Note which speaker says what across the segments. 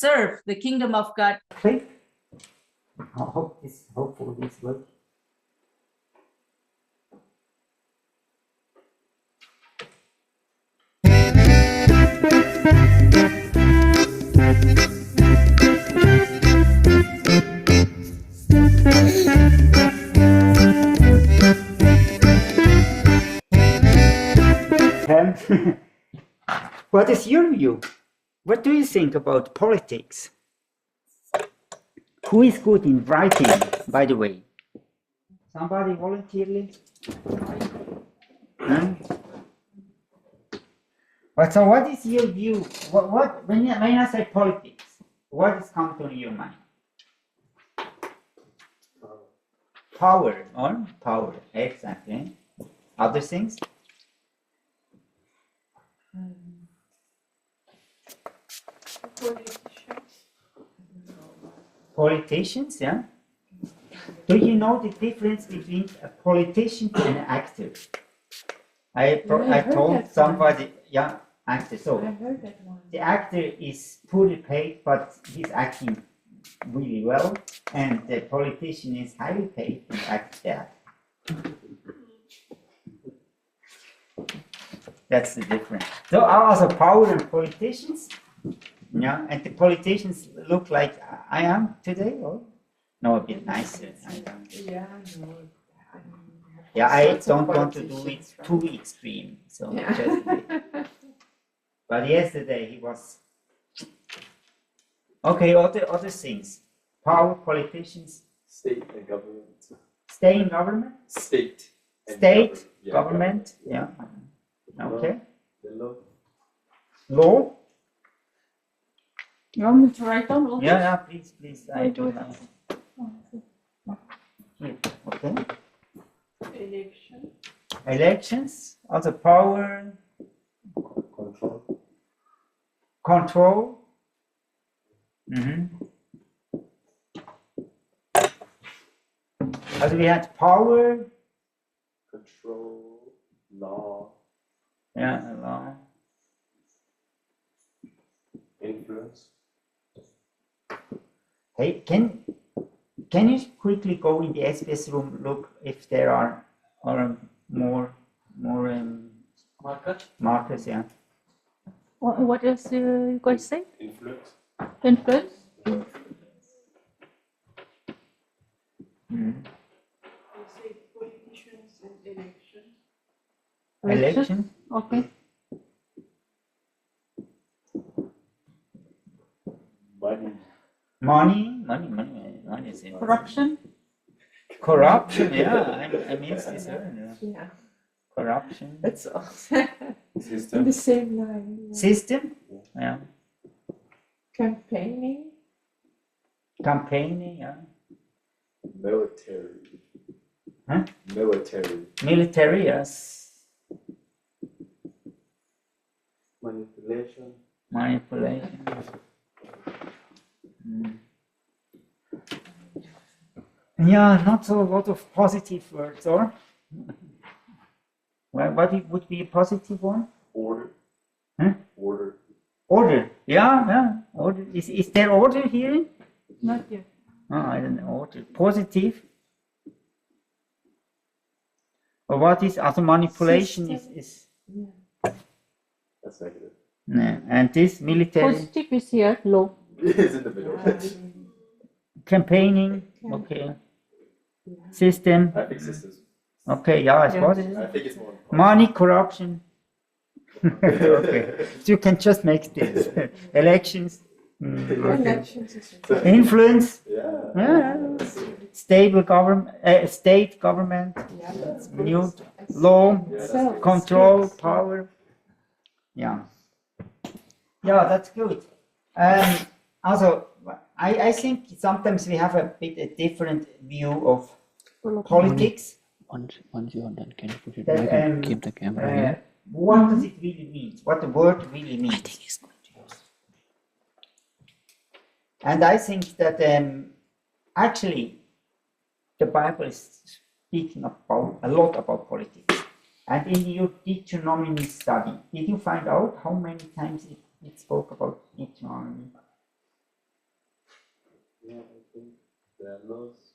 Speaker 1: serve the kingdom of God.
Speaker 2: Click. Hopefully this works. What is your view? What do you think about politics? Who is good in writing, by the way? Somebody voluntarily? But so what is your view? When I say politics, what is come to your mind? Power, or power, exactly. Other things? Politicians, yeah. Do you know the difference between a politician and an actor? I told somebody, yeah, actor. So
Speaker 3: I heard that one.
Speaker 2: the actor is poorly paid, but he's acting really well, and the politician is highly paid and acts bad. That's the difference. So also power and politicians, yeah, and the politicians look like I am today, or no, a bit nicer.
Speaker 3: Yeah, no.
Speaker 2: Yeah, I don't want to do it too extreme. So
Speaker 3: Yeah.
Speaker 2: just but yesterday he was okay. Other things, power, politicians,
Speaker 4: State and government.
Speaker 2: stay in government,
Speaker 4: State. And
Speaker 2: state,
Speaker 4: yeah,
Speaker 2: government, yeah. Okay,
Speaker 4: The law.
Speaker 2: law.
Speaker 1: You want me to write down all this?
Speaker 2: Yeah, please.
Speaker 1: I do it.
Speaker 2: Here, okay.
Speaker 3: Election.
Speaker 2: Elections, also power, control. Also we had power,
Speaker 4: Control. Law.
Speaker 2: yeah, law.
Speaker 4: Influence.
Speaker 2: Hey, can you quickly go in the SBS room, look if there are more markers, yeah.
Speaker 1: What else you guys say?
Speaker 4: Influence.
Speaker 1: Influence?
Speaker 3: You say politicians and election.
Speaker 2: Election,
Speaker 1: Okay.
Speaker 4: Money.
Speaker 2: money is in
Speaker 1: Corruption?
Speaker 2: corruption, yeah, I mean this word, yeah.
Speaker 3: Yeah,
Speaker 2: Corruption,
Speaker 3: that's all. In
Speaker 4: System.
Speaker 3: the same line. Yeah.
Speaker 2: system, yeah,
Speaker 3: Campaigning.
Speaker 2: campaigning, yeah,
Speaker 4: Military.
Speaker 2: Huh?
Speaker 4: Military.
Speaker 2: military, yes,
Speaker 4: Manipulation.
Speaker 2: manipulation. Yeah, not so a lot of positive words, or? Well, what would be a positive one?
Speaker 4: Order.
Speaker 2: Huh?
Speaker 4: Order.
Speaker 2: Order, yeah, order. Is there order here?
Speaker 1: Not yet.
Speaker 2: Oh, I don't know, order. Positive. Or what is, also manipulation is
Speaker 3: Yeah.
Speaker 4: That's negative.
Speaker 2: no. And this military
Speaker 1: Positive is here, low.
Speaker 4: It's in the middle.
Speaker 2: campaigning, okay. System,
Speaker 4: I think systems.
Speaker 2: okay, yeah, it's
Speaker 1: Yeah.
Speaker 2: positive.
Speaker 4: I think it's more.
Speaker 2: Money, corruption. Okay, so you can just make this. Elections, okay.
Speaker 3: Elections is okay.
Speaker 2: Influence,
Speaker 4: Yeah.
Speaker 2: yeah. Stable government, state government,
Speaker 3: Yeah, that's good.
Speaker 2: new law,
Speaker 3: So,
Speaker 2: control,
Speaker 3: it's good.
Speaker 2: power. Yeah, that's good. Also, I think sometimes we have a bit a different view of politics.
Speaker 5: Once you are done, can you put it
Speaker 2: That,
Speaker 5: back and keep the camera here?
Speaker 2: What does it really mean? What the word really means? And I think that actually the Bible is speaking about a lot about politics. And in your Deuteronomy study, did you find out how many times it spoke about Deuteronomy?
Speaker 4: Yeah, I think the laws.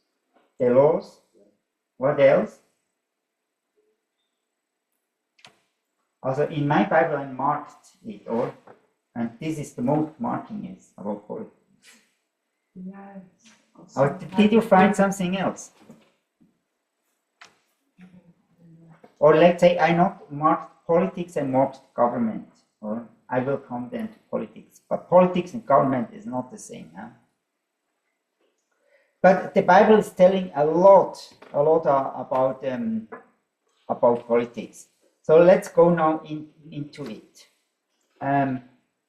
Speaker 2: The laws. What else? Also, in my Bible, I marked it all, and this is the most marking is about politics.
Speaker 3: Yes.
Speaker 2: Or did you find something else? Or let's say I not marked politics and marked government, or I will come then to politics. But politics and government is not the same. Huh? But the Bible is telling a lot about politics. So let's go now into it.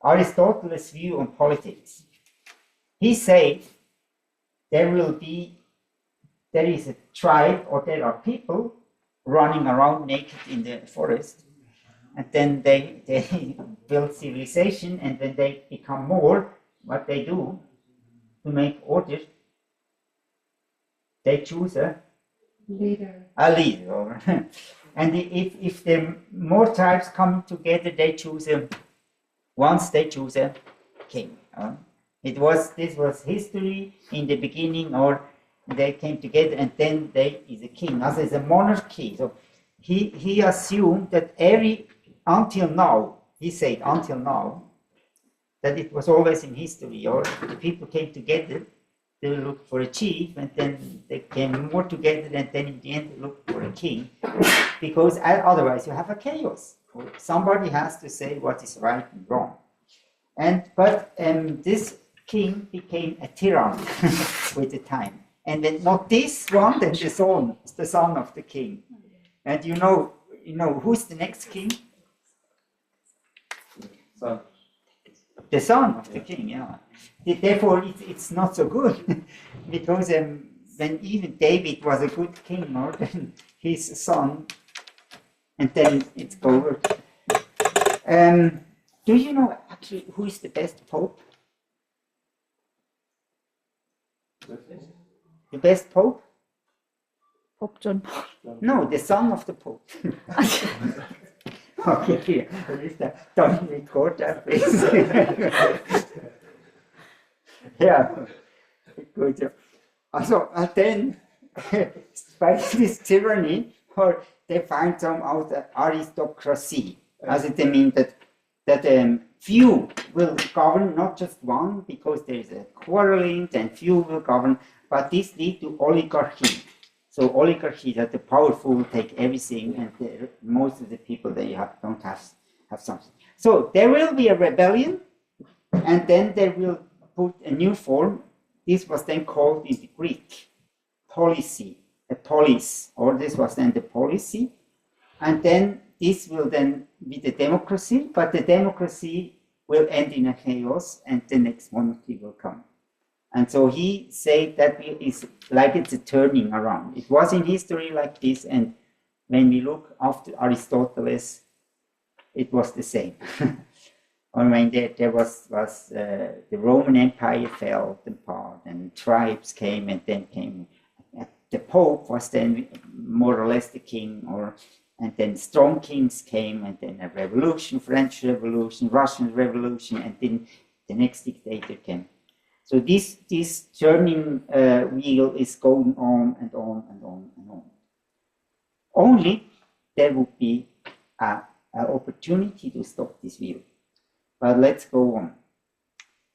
Speaker 2: Aristotle's view on politics. He said there is a tribe, or there are people running around naked in the forest, and then they build civilization, and when they become more, what they do to make order, they choose a
Speaker 3: Leader.
Speaker 2: leader. And if the more tribes come together, they choose once they choose a king. This was history in the beginning, or they came together and then they is a king. As is a monarchy. So he assumed that until now, he said until now, that it was always in history, or the people came together, they looked for a chief, and then they came more together, and then in the end they looked for a king, because otherwise you have a chaos. Somebody has to say what is right and wrong. But this king became a tyranny with the time. And then not this one, then the son of the king. And you know who's the next king?
Speaker 4: Son.
Speaker 2: The son of the king, yeah. Therefore, it's not so good, because when even David was a good king, or then his son, and then it's over. Do you know actually who is the best pope? The best pope?
Speaker 1: Pope John Paul.
Speaker 2: No, the son of the pope. Okay, here. Don't record that, please. Yeah, good. Also, and then, by this tyranny, or they find some out aristocracy, as it means that few will govern, not just one, because there is a quarreling, then few will govern, but this leads to oligarchy. So oligarchy, that the powerful take everything, and most of the people don't have something. So there will be a rebellion, and then they will put a new form. This was then called in the Greek policy, a polis, or this was then the policy, and then this will then be the democracy, but the democracy will end in a chaos, and the next monarchy will come. And so he said that is like it's a turning around. It was in history like this, and when we look after Aristotle, it was the same. Or when there was the Roman Empire fell apart, and tribes came, and then came the Pope was then more or less the king, and then strong kings came, and then a revolution, French Revolution, Russian Revolution, and then the next dictator came. So this turning wheel is going on and on and on and on. Only there would be an opportunity to stop this wheel. But let's go on.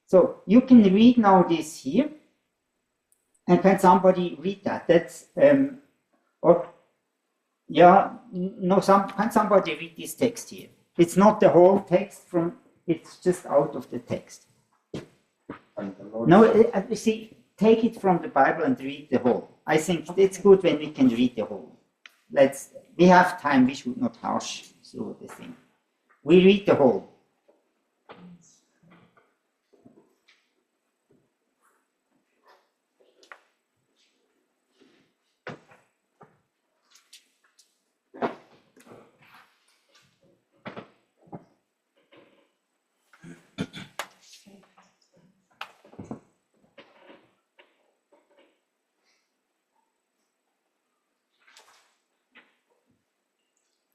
Speaker 2: So you can read now this here. And can somebody read that? That's can somebody read this text here? It's not the whole text it's just out of the text. No, see, take it from the Bible and read the whole. I think it's good when we can read the whole. We have time, we should not harsh through the thing. We read the whole.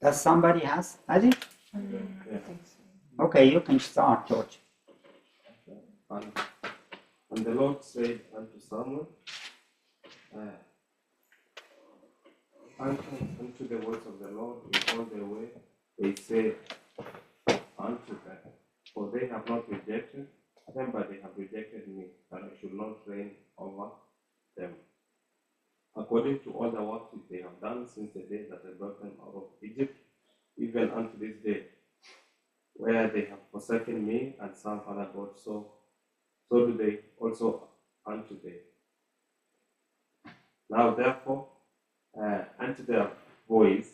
Speaker 2: Does somebody has it?
Speaker 3: I think so.
Speaker 2: Okay, you can start, George.
Speaker 4: On And the Lord said unto Samuel, hearken unto the words of the Lord in all the way they say unto them. For they have not rejected them, but they have rejected me, that I should not reign over them. According to all the works which they have done since the day that I brought them out of Egypt, even unto this day, where they have forsaken me and served other gods, so do they also unto day. Now therefore, unto their voice,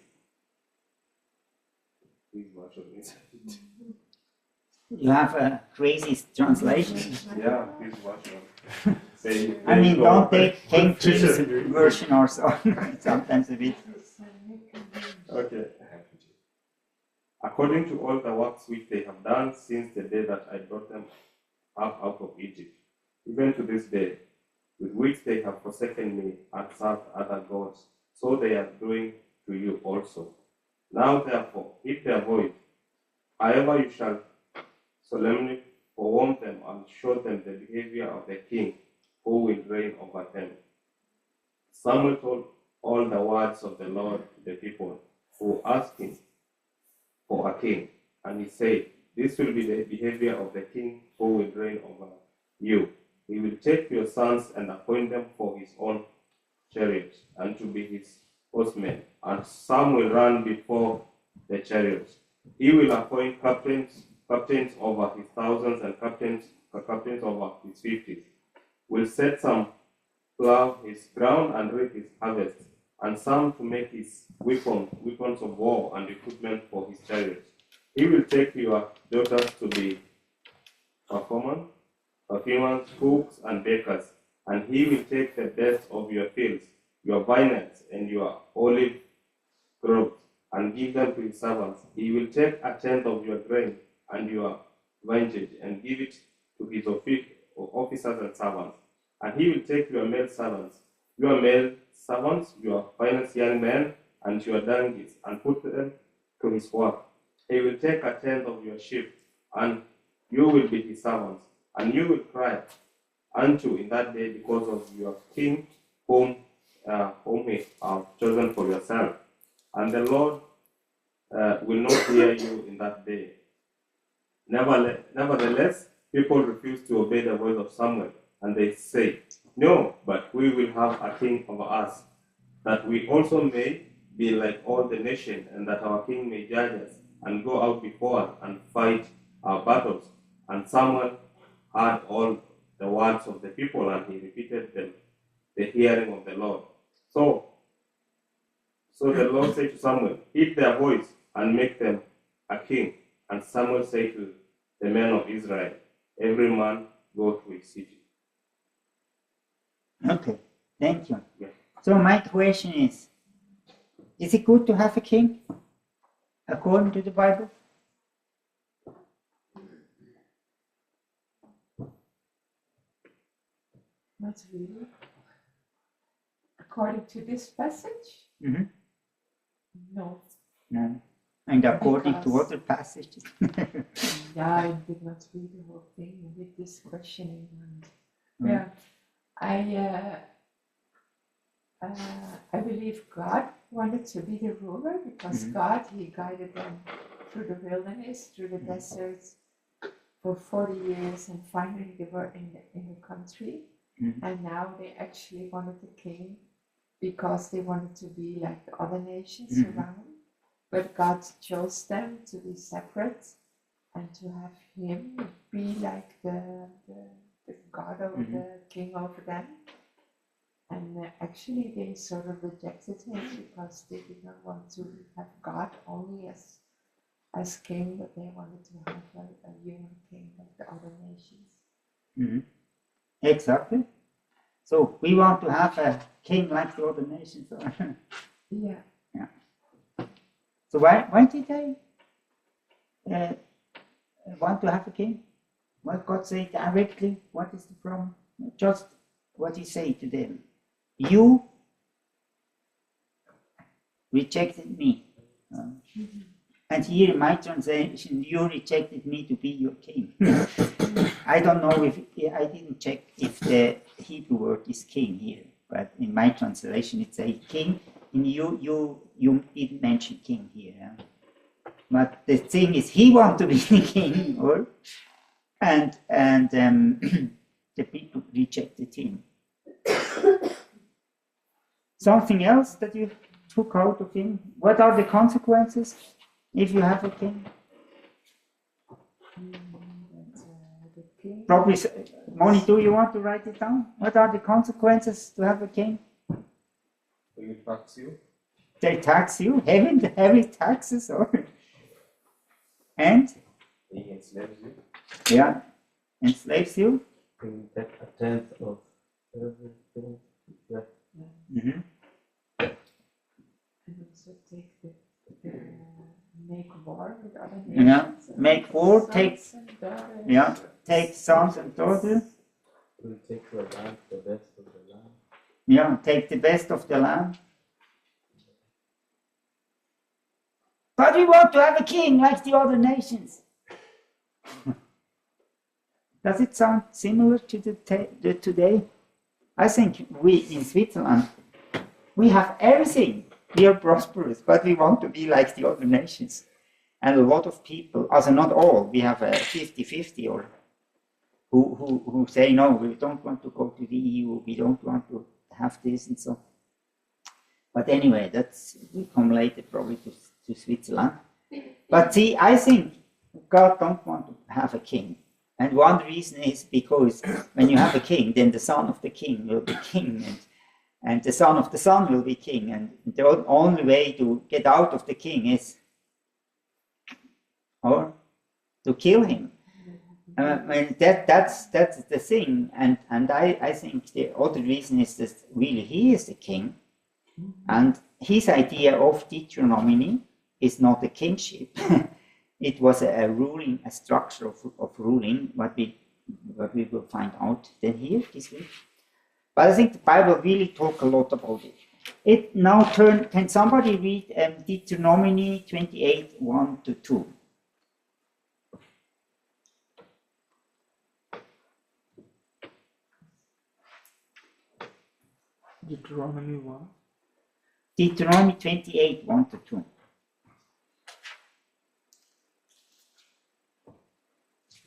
Speaker 4: this version is
Speaker 2: You have a crazy translation.
Speaker 4: yeah, this version.
Speaker 2: I mean, don't take King James version or so. Sometimes a bit.
Speaker 4: Okay. According to all the works which they have done since the day that I brought them up out of Egypt, even to this day, with which they have forsaken me and served other gods, so they are doing to you also. Now therefore, heed their voice. However you shall solemnly forewarn them and show them the behavior of the king who will reign over them. Samuel told all the words of the Lord to the people who asked him for a king, and he said, this will be the behavior of the king who will reign over you. He will take your sons and appoint them for his own chariots and to be his horsemen, and some will run before the chariots. He will appoint captains over his thousands and captains over his fifties. Will set some plow his ground and reap his harvest, and some to make his weapons of war and equipment for his chariots. He will take your daughters to be perfumers, cooks, and bakers, and he will take the best of your fields, your vineyards, and your olive groves, and give them to his servants. He will take a tenth of your grain and your vintage, and give it to his officers and servants. And he will take your male servants, your finest young men, and your donkeys, and put them to his work. He will take a tenth of your sheep, and you will be his servants. And you will cry unto in that day because of your king, whom you have chosen for yourself. And the Lord will not hear you in that day. Nevertheless, people refuse to obey the voice of Samuel, and they say, no, but we will have a king over us, that we also may be like all the nation, and that our king may judge us, and go out before us, and fight our battles. And Samuel heard all the words of the people, and he repeated them, the hearing of the Lord. So the Lord said to Samuel, heed their voice, and make them a king. And Samuel said to the men of Israel, every man go to his city.
Speaker 2: Okay, thank you.
Speaker 4: Yeah.
Speaker 2: So my question is it good to have a king according to the Bible?
Speaker 3: Not really. According to this passage,
Speaker 2: Mm-hmm.
Speaker 3: no.
Speaker 2: No. And according to
Speaker 3: Because-
Speaker 2: other passages.
Speaker 3: Yeah, I did not read the whole thing with this question in mind.
Speaker 2: Mm.
Speaker 3: Yeah, I believe God wanted to be the ruler because
Speaker 2: Mhm.
Speaker 3: God, He guided them through the wilderness, through the deserts for 40 years, and finally they were in the country.
Speaker 2: Mhm.
Speaker 3: And now they actually wanted a king because they wanted to be like the other nations
Speaker 2: Mhm.
Speaker 3: around. But God chose them to be separate and to have Him be like the God over
Speaker 2: Mhm.
Speaker 3: the king over them. And actually, they sort of rejected Him because they did not want to have God only as king, but they wanted to have a human king like the other nations.
Speaker 2: Mhm. Exactly. So we want to have a king like the other nations.
Speaker 3: Yeah.
Speaker 2: So why did they want to have a king? What God say directly? What is the problem? Just what He say to them. You rejected me. And here in my translation, you rejected me to be your king. I don't know if I didn't check if the Hebrew word is king here, but in my translation it says king. And you didn't mention king here. Yeah? But the thing is, he wants to be the king, and the people rejected him. Something else that you took out of him? What are the consequences if you have a king?
Speaker 3: The king.
Speaker 2: Probably, Moni, do you want to write it down? What are the consequences to have a king?
Speaker 4: Will it tax you?
Speaker 2: They tax you, heavy taxes, and
Speaker 4: He enslaves you.
Speaker 2: yeah, enslaves you.
Speaker 6: Will take a tenth of everything. Yeah.
Speaker 2: Mm-hmm.
Speaker 3: And also take make war with other
Speaker 2: Yeah,
Speaker 3: nations. and
Speaker 2: make war,
Speaker 3: sons
Speaker 2: take-
Speaker 3: and daughters.
Speaker 2: Yeah, take sons and daughters.
Speaker 6: Will take your land, the best of the land.
Speaker 2: Yeah, take the best of the land. But we want to have a king like the other nations. Does it sound similar to the today? I think we in Switzerland, we have everything. We are prosperous, but we want to be like the other nations. And a lot of people, also not all, we have a 50-50 or who say, no, we don't want to go to the EU, we don't want to have this and so. But anyway, we come later probably to Switzerland. But see, I think God don't want to have a king. And one reason is because when you have a king, then the son of the king will be king, and the son of the son will be king. And the only way to get out of the king is or to kill him. That's the thing. And I think the other reason is that really he is the king. And his idea of Deuteronomy is not a kingship. It was a structure of ruling, what we will find out then here this week. But I think the Bible really talks a lot about it. It now can somebody read Deuteronomy 28, 1-2?
Speaker 1: Deuteronomy 1.
Speaker 2: Deuteronomy 28, 1-2.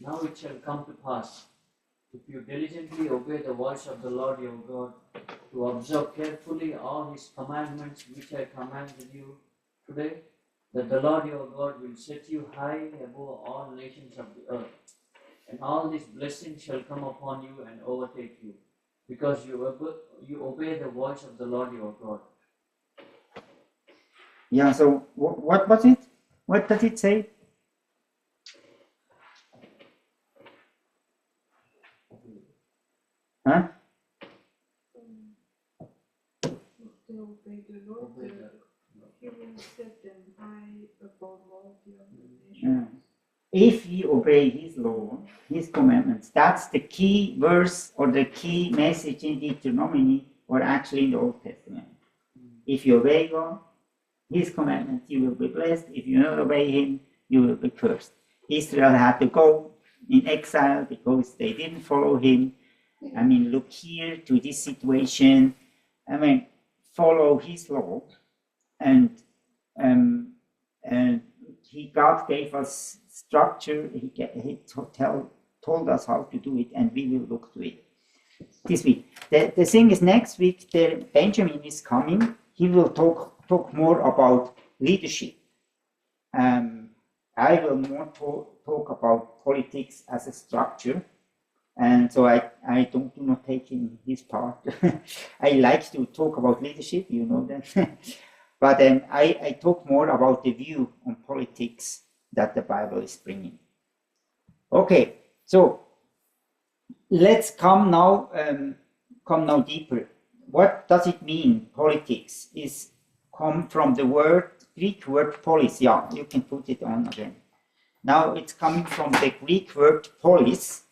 Speaker 7: Now it shall come to pass, if you diligently obey the voice of the Lord your God, to observe carefully all his commandments which I commanded you today, that the Lord your God will set you high above all nations of the earth. And all these blessings shall come upon you and overtake you, because you obey the voice of the Lord your God.
Speaker 2: Yeah, so what was it? What does it say? Huh?
Speaker 8: If they obey the Lord,
Speaker 7: Obey the-
Speaker 8: He will set them high above all the other
Speaker 2: Yeah.
Speaker 8: nations.
Speaker 2: If you obey his law, his commandments, that's the key verse or the key message in Deuteronomy, or actually in the Old Testament. If you obey God, his commandments, you will be blessed. If you don't obey him, you will be cursed. Israel had to go in exile because they didn't follow him. I mean, look here to this situation. I mean, follow his law, and God gave us structure. He told us how to do it, and we will look to it this week. The thing is, next week, Benjamin is coming. He will talk more about leadership. I will more talk about politics as a structure. And so I do not take in his part. I like to talk about leadership, you know that. But I talk more about the view on politics that the Bible is bringing. Okay, so let's come now deeper. What does it mean? Politics is come from the Greek word polis. Yeah, you can put it on again. Now it's coming from the Greek word polis.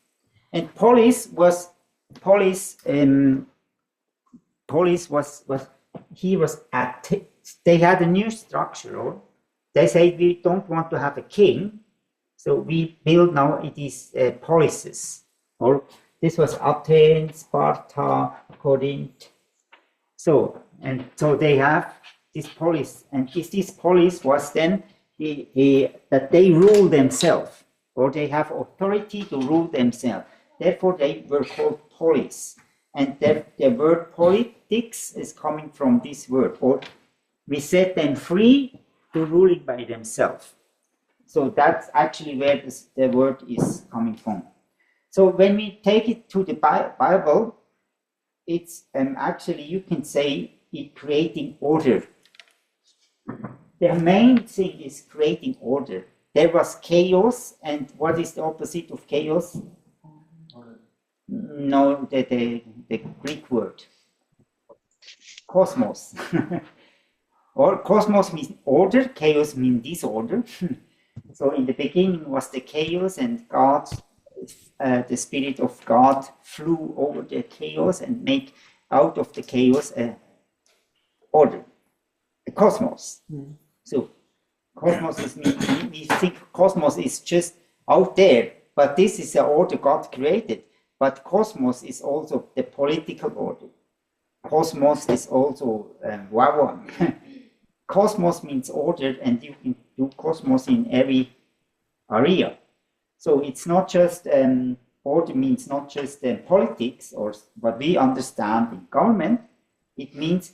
Speaker 2: And polis was they had a new structure. Or they said we don't want to have a king, so we build now it is polices. or this was Athens, Sparta, Corinth. So they have this polis, and this polis was then that they rule themselves, or they have authority to rule themselves. Therefore, they were called polis, and the word politics is coming from this word, or we set them free to ruling by themselves. So that's actually where the word is coming from. So when we take it to the Bible, it's actually, you can say, it creating order. The main thing is creating order. There was chaos, and what is the opposite of chaos? No, the Greek word. Cosmos. Or cosmos means order, chaos means disorder. So in the beginning was the chaos, and God, the Spirit of God flew over the chaos and make out of the chaos a order, a cosmos. So cosmos is, we think cosmos is just out there, but this is the order God created. But cosmos is also the political order. Cosmos is also Wawan. Cosmos means order, and you can do cosmos in every area. So it's not just order means not just politics or what we understand in government. It means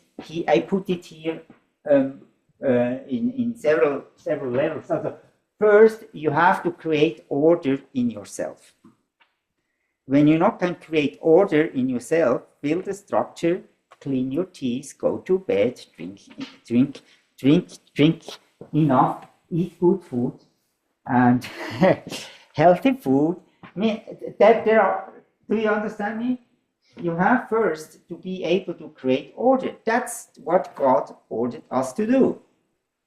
Speaker 2: I put it here in several levels. So first, you have to create order in yourself. When you not can create order in yourself, build a structure, clean your teeth, go to bed, drink enough, eat good food, and healthy food. I mean, do you understand me? You have first to be able to create order. That's what God ordered us to do.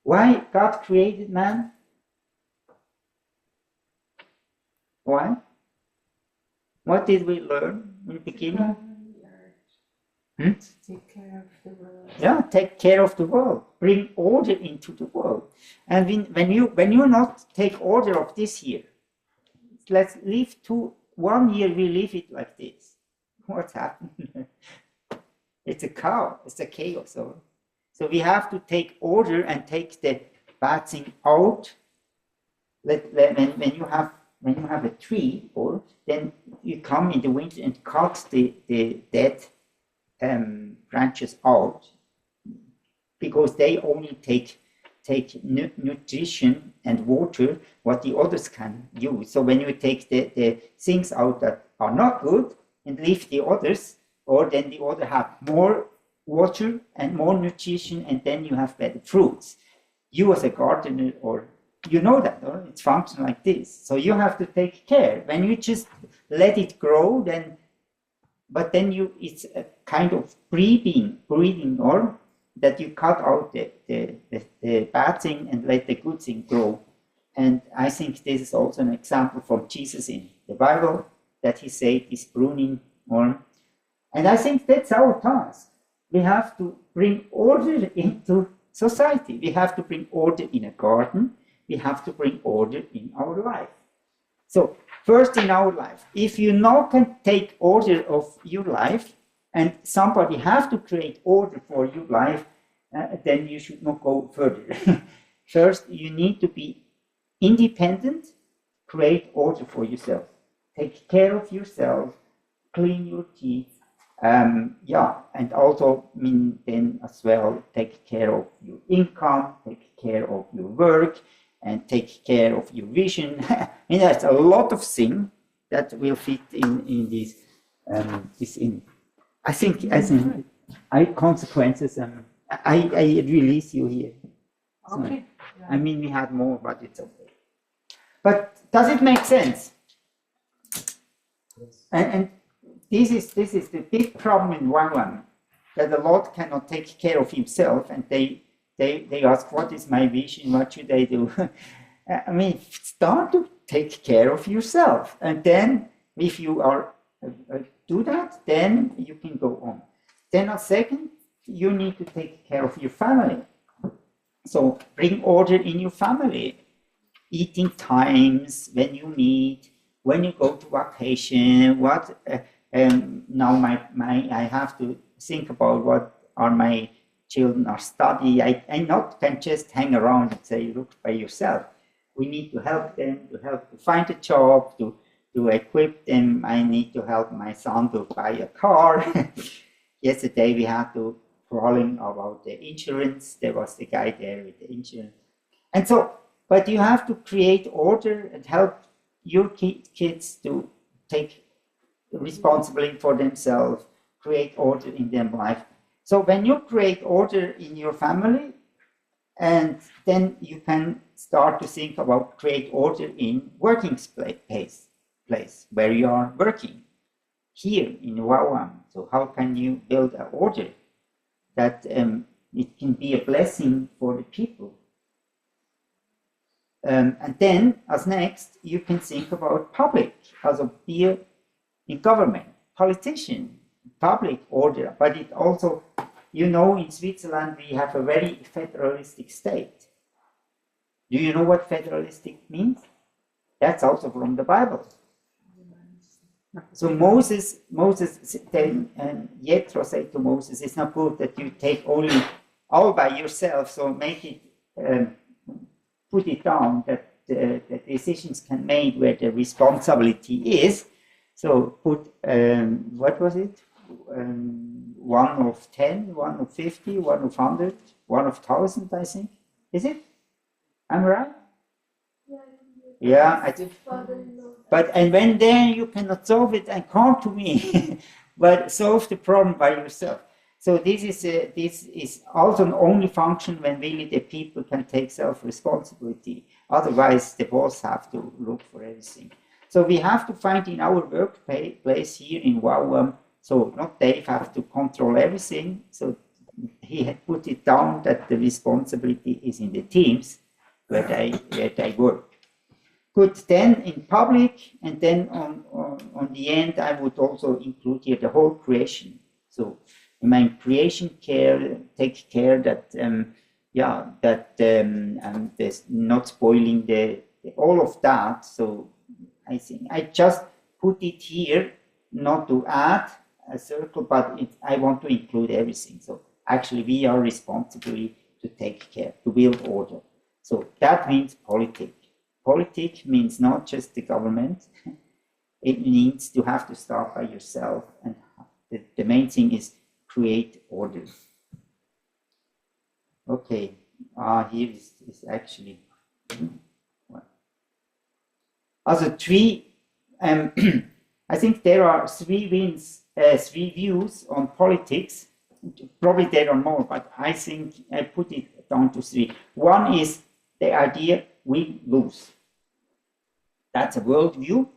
Speaker 2: Why God created man? Why? What did we learn in the beginning?
Speaker 3: To take care of the world.
Speaker 2: Yeah, take care of the world. Bring order into the world. And when you not take order of this here, let's live 1 year we live it like this. What's happened? It's a chaos. It's a chaos. So we have to take order and take the bad thing out. When you have a tree, or then you come in the winter and cut the dead branches out, because they only take nutrition and water what the others can use. So when you take the things out that are not good and leave the others, or then the other have more water and more nutrition, and then you have better fruits. You as a gardener, or you know that, or it's function like this. So you have to take care. When you just let it grow, then it's a kind of breeding, or that you cut out the bad thing and let the good thing grow. And I think this is also an example from Jesus in the Bible, that he said this pruning arm. And I think that's our task. We have to bring order into society. We have to bring order in a garden. We have to bring order in our life. So first in our life, if you now can take order of your life, and somebody have to create order for your life, then you should not go further. First, you need to be independent, create order for yourself. Take care of yourself, clean your teeth, and also then as well take care of your income, take care of your work, and take care of your vision. I mean, there's a lot of things that will fit in this. I think as in consequences. I release you here.
Speaker 3: Okay.
Speaker 2: So, I mean, we had more, but it's okay. But does it make sense?
Speaker 6: Yes.
Speaker 2: And this is the big problem in one, that the Lord cannot take care of himself, and they ask, what is my vision? What should I do? I mean, start to take care of yourself, and then if you are do that, then you can go on. Then a second, you need to take care of your family. So bring order in your family. Eating times, when you meet, when you go to vacation, what now I have to think about what are my children are studying. I not can just hang around and say, look by yourself. We need to help them, to find a job, to equip them. I need to help my son to buy a car. Yesterday we had to crawling about the insurance. There was the guy there with the insurance. And so, but you have to create order and help your kids to take responsibility for themselves, create order in their life. So when you create order in your family, and then you can start to think about create order in working place where you are working here in Wawam. So how can you build an order that it can be a blessing for the people? And then, as next, you can think about public, also be in government, politician, public order. But it also, you know, in Switzerland we have a very federalistic state. Do you know what federalistic means? That's also from the Bible. So Moses then Jethro said to Moses, "It's not good that you take only all by yourself. So make it." Put it down that the decisions can be made where the responsibility is. So put, what was it? 1 of 10, 1 of 50, 1 of 100, 1 of 1,000, I think. Is it? I'm right? Yeah. But and when then you cannot solve it and come to me, but solve the problem by yourself. So this is also an only function when really the people can take self-responsibility. Otherwise, the boss have to look for everything. So we have to find in our workplace here in Wawam. So not Dave have to control everything. So he had put it down that the responsibility is in the teams where they work. Good. Then in public, and then on the end, I would also include here the whole creation. So I mean, creation care, take care that there's not spoiling all of that. So I think I just put it here, not to add a circle, but I want to include everything. So actually, we are responsible to take care, to build order. So that means politics. Politics means not just the government. It means to have to start by yourself, and the main thing is create order. Okay, here is actually also three. I think there are three views on politics. Probably there are more, but I think I put it down to three. One is the idea we lose. That's a worldview.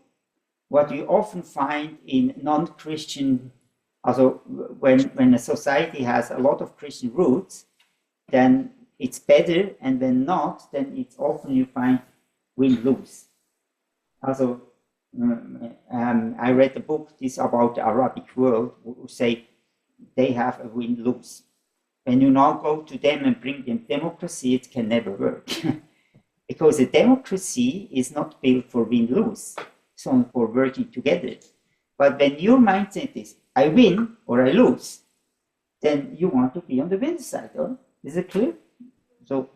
Speaker 2: What you often find in non-Christian. Also, when a society has a lot of Christian roots, then it's better, and when not, then it's often you find win-lose. Also, I read a book about the Arabic world who say they have a win-lose. When you now go to them and bring them democracy, it can never work. Because a democracy is not built for win-lose, it's only for working together. But when your mindset is, I win or I lose, then you want to be on the win side. Or is it clear? So,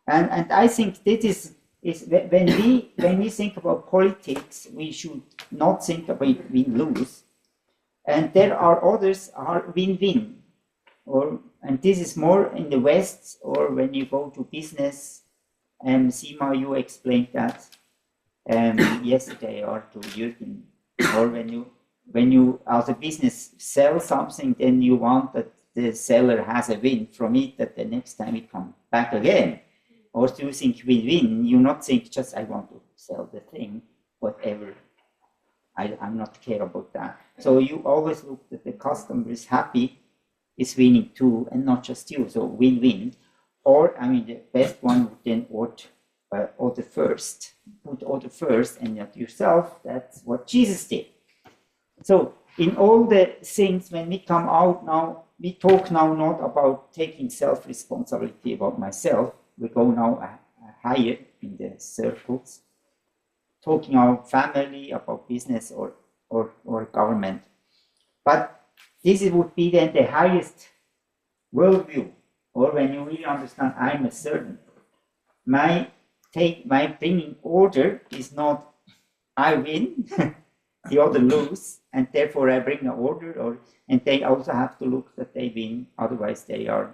Speaker 2: and I think this is when we think about politics, we should not think about win-lose. And there are others are win-win, and this is more in the West, or when you go to business. And Sima, you explained that yesterday, or to Jürgen, or when you as a business sell something, then you want that the seller has a win from it, that the next time it comes back again. Or do you think win-win? You not think just I want to sell the thing, whatever. I'm not care about that. So you always look that the customer is happy, is winning too, and not just you. So win-win. Or I mean, the best one would then order first. Put order first, and not yourself. That's what Jesus did. So in all the things, when we come out now, we talk now not about taking self-responsibility about myself. We go now higher in the circles. talking about family, about business, or government. But this would be then the highest worldview, or when you really understand I'm a servant. My bringing order is not I win, the other lose, and therefore I bring an order, and they also have to look that they win, otherwise they are,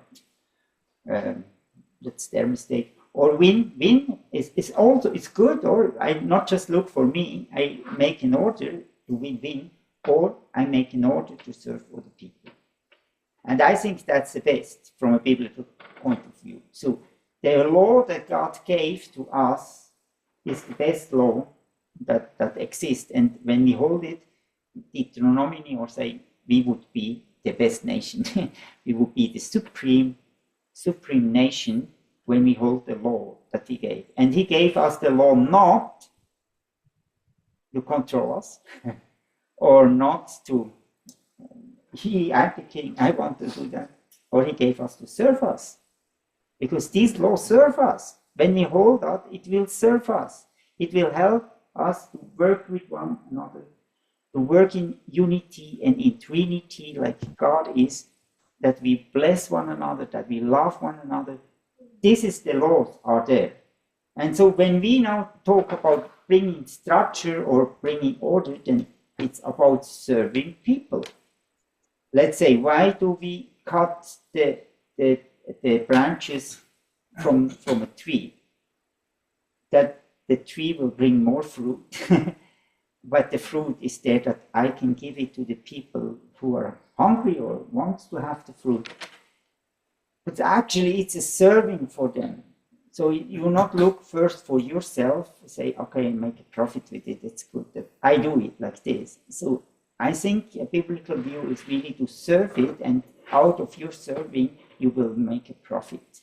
Speaker 2: that's their mistake. Or win is also, it's good, or I not just look for me, I make an order to win, or I make an order to serve other people. And I think that's the best from a biblical point of view. So the law that God gave to us is the best law that exists. And when we hold it, Deuteronomy, or say, we would be the best nation. We would be the supreme nation when we hold the law that he gave. And he gave us the law not to control us, or not to, I'm the king, I want to do that. Or he gave us to serve us. Because these laws serve us. When we hold that, it will serve us. It will help us to work with one another, to work in unity and in trinity like God is, that we bless one another, that we love one another. This is the laws are there. And so when we now talk about bringing structure or bringing order, then it's about serving people. Let's say, why do we cut the branches from a tree? That the tree will bring more fruit, but the fruit is there that I can give it to the people who are hungry or wants to have the fruit. But actually, it's a serving for them. So you not look first for yourself, say, okay, make a profit with it, it's good that I do it like this. So I think a biblical view is really to serve it, and out of your serving, you will make a profit.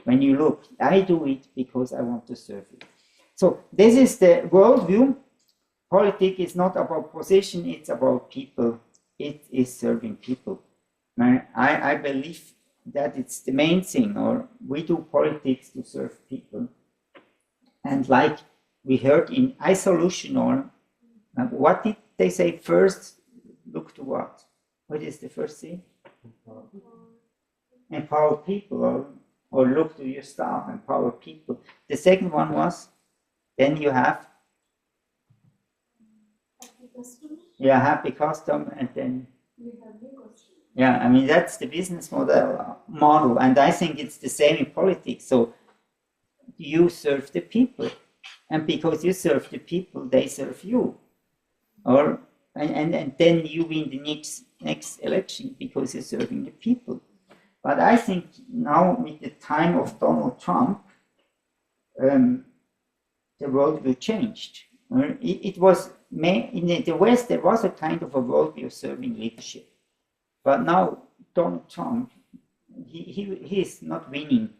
Speaker 2: When you look, I do it because I want to serve it. So this is the worldview. Politics is not about position, it's about people. It is serving people. I believe that it's the main thing, or we do politics to serve people. And like we heard in iSolution, or what did they say first? Look to what? What is the first thing? Empower people, or look to your staff, empower people. The second one was, then you have happy custom, and then I mean that's the business model, and I think it's the same in politics. So you serve the people, and because you serve the people, they serve you, and then you win the next election because you're serving the people. But I think now, with the time of Donald Trump, the worldview changed. It was in the West, there was a kind of a worldview of serving leadership. But now Donald Trump, he is not winning,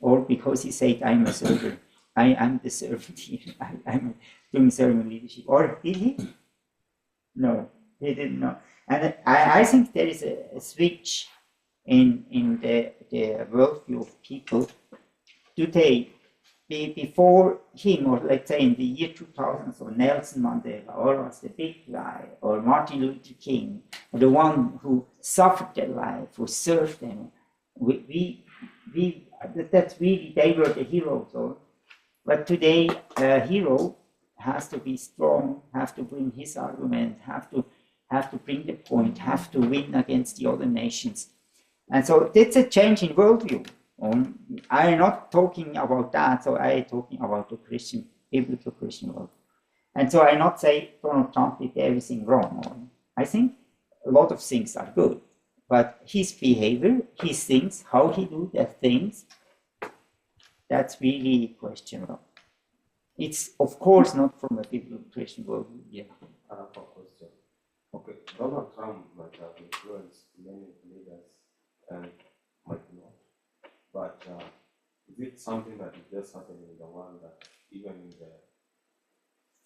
Speaker 2: or because he said, I'm a server, I'm the servant here, I'm doing servant leadership. Or did he? No, he did not. And I think there is a switch in the worldview of people today. Before him, or let's say in the year 2000, or Nelson Mandela, or was the big guy, or Martin Luther King, or the one who suffered their life, who served them, that's really, they were the heroes. But today, a hero has to be strong, have to bring his argument, have to bring the point, have to win against the other nations. And so that's a change in worldview. I'm not talking about that, so I'm talking about the biblical Christian world. And so I not say Donald Trump did everything wrong. I think a lot of things are good, but his behavior, his things, how he do the things, that's really questionable. It's of course not from a biblical Christian worldview. Yeah.
Speaker 4: I have a question. Okay, Donald Trump might have influenced many leaders and might not. But is it something that is just happening in the world, that even in the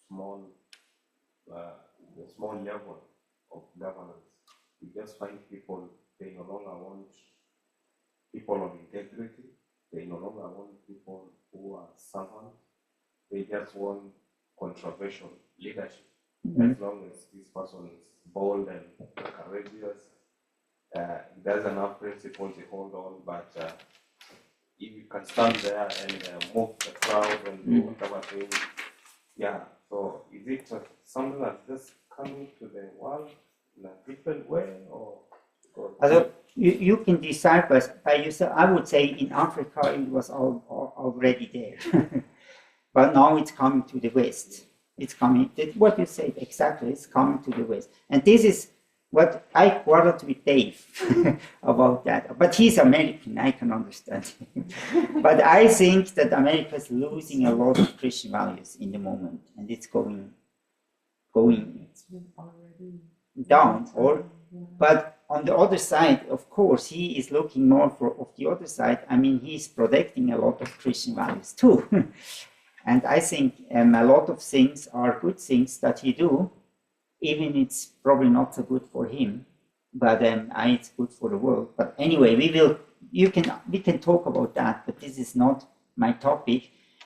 Speaker 4: small level of governance, you just find people, they no longer want people of integrity, they no longer want people who are servants, they just want controversial leadership.
Speaker 2: Mhm.
Speaker 4: As long as this person is bold and courageous, he doesn't have principles to hold on, but if you can stand there and move the crowd and do whatever thing, yeah. So is it something that's just coming to the world in a different way, or?
Speaker 2: Also, you can decide by yourself. I would say in Africa it was already there, but now it's coming to the West. It's coming. What you said exactly. It's coming to the West, and this is what I quarreled with Dave about that. But he's American. I can understand him. But I think that America is losing a lot of Christian values in the moment, and it's going
Speaker 3: It's been already
Speaker 2: down.
Speaker 3: yeah.
Speaker 2: But on the other side, of course, he is looking more of the other side. I mean, he's protecting a lot of Christian values too. And I think a lot of things are good things that he do, even it's probably not so good for him, but it's good for the world. But anyway, we can talk about that, but this is not my topic.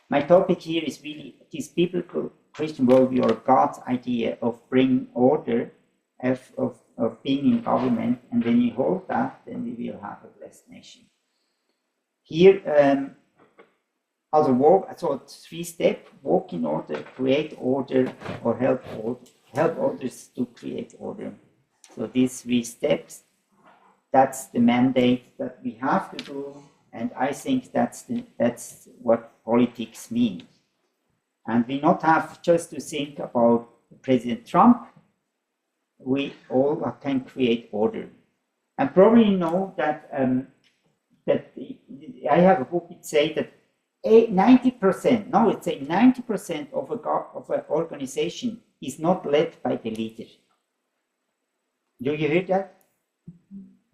Speaker 2: My topic here is really this biblical Christian worldview, or God's idea of bringing order, of being in government, and when we hold that, then we will have a blessed nation. Here, so 3-step: walk in order, create order, or help others to create order. So these 3 steps, that's the mandate that we have to do, and I think that's what politics means. And we not have just to think about President Trump. We all can create order. And probably know that I have a book that say that 90%, no, it's say 90% of an organization is not led by the leader. Do you hear that?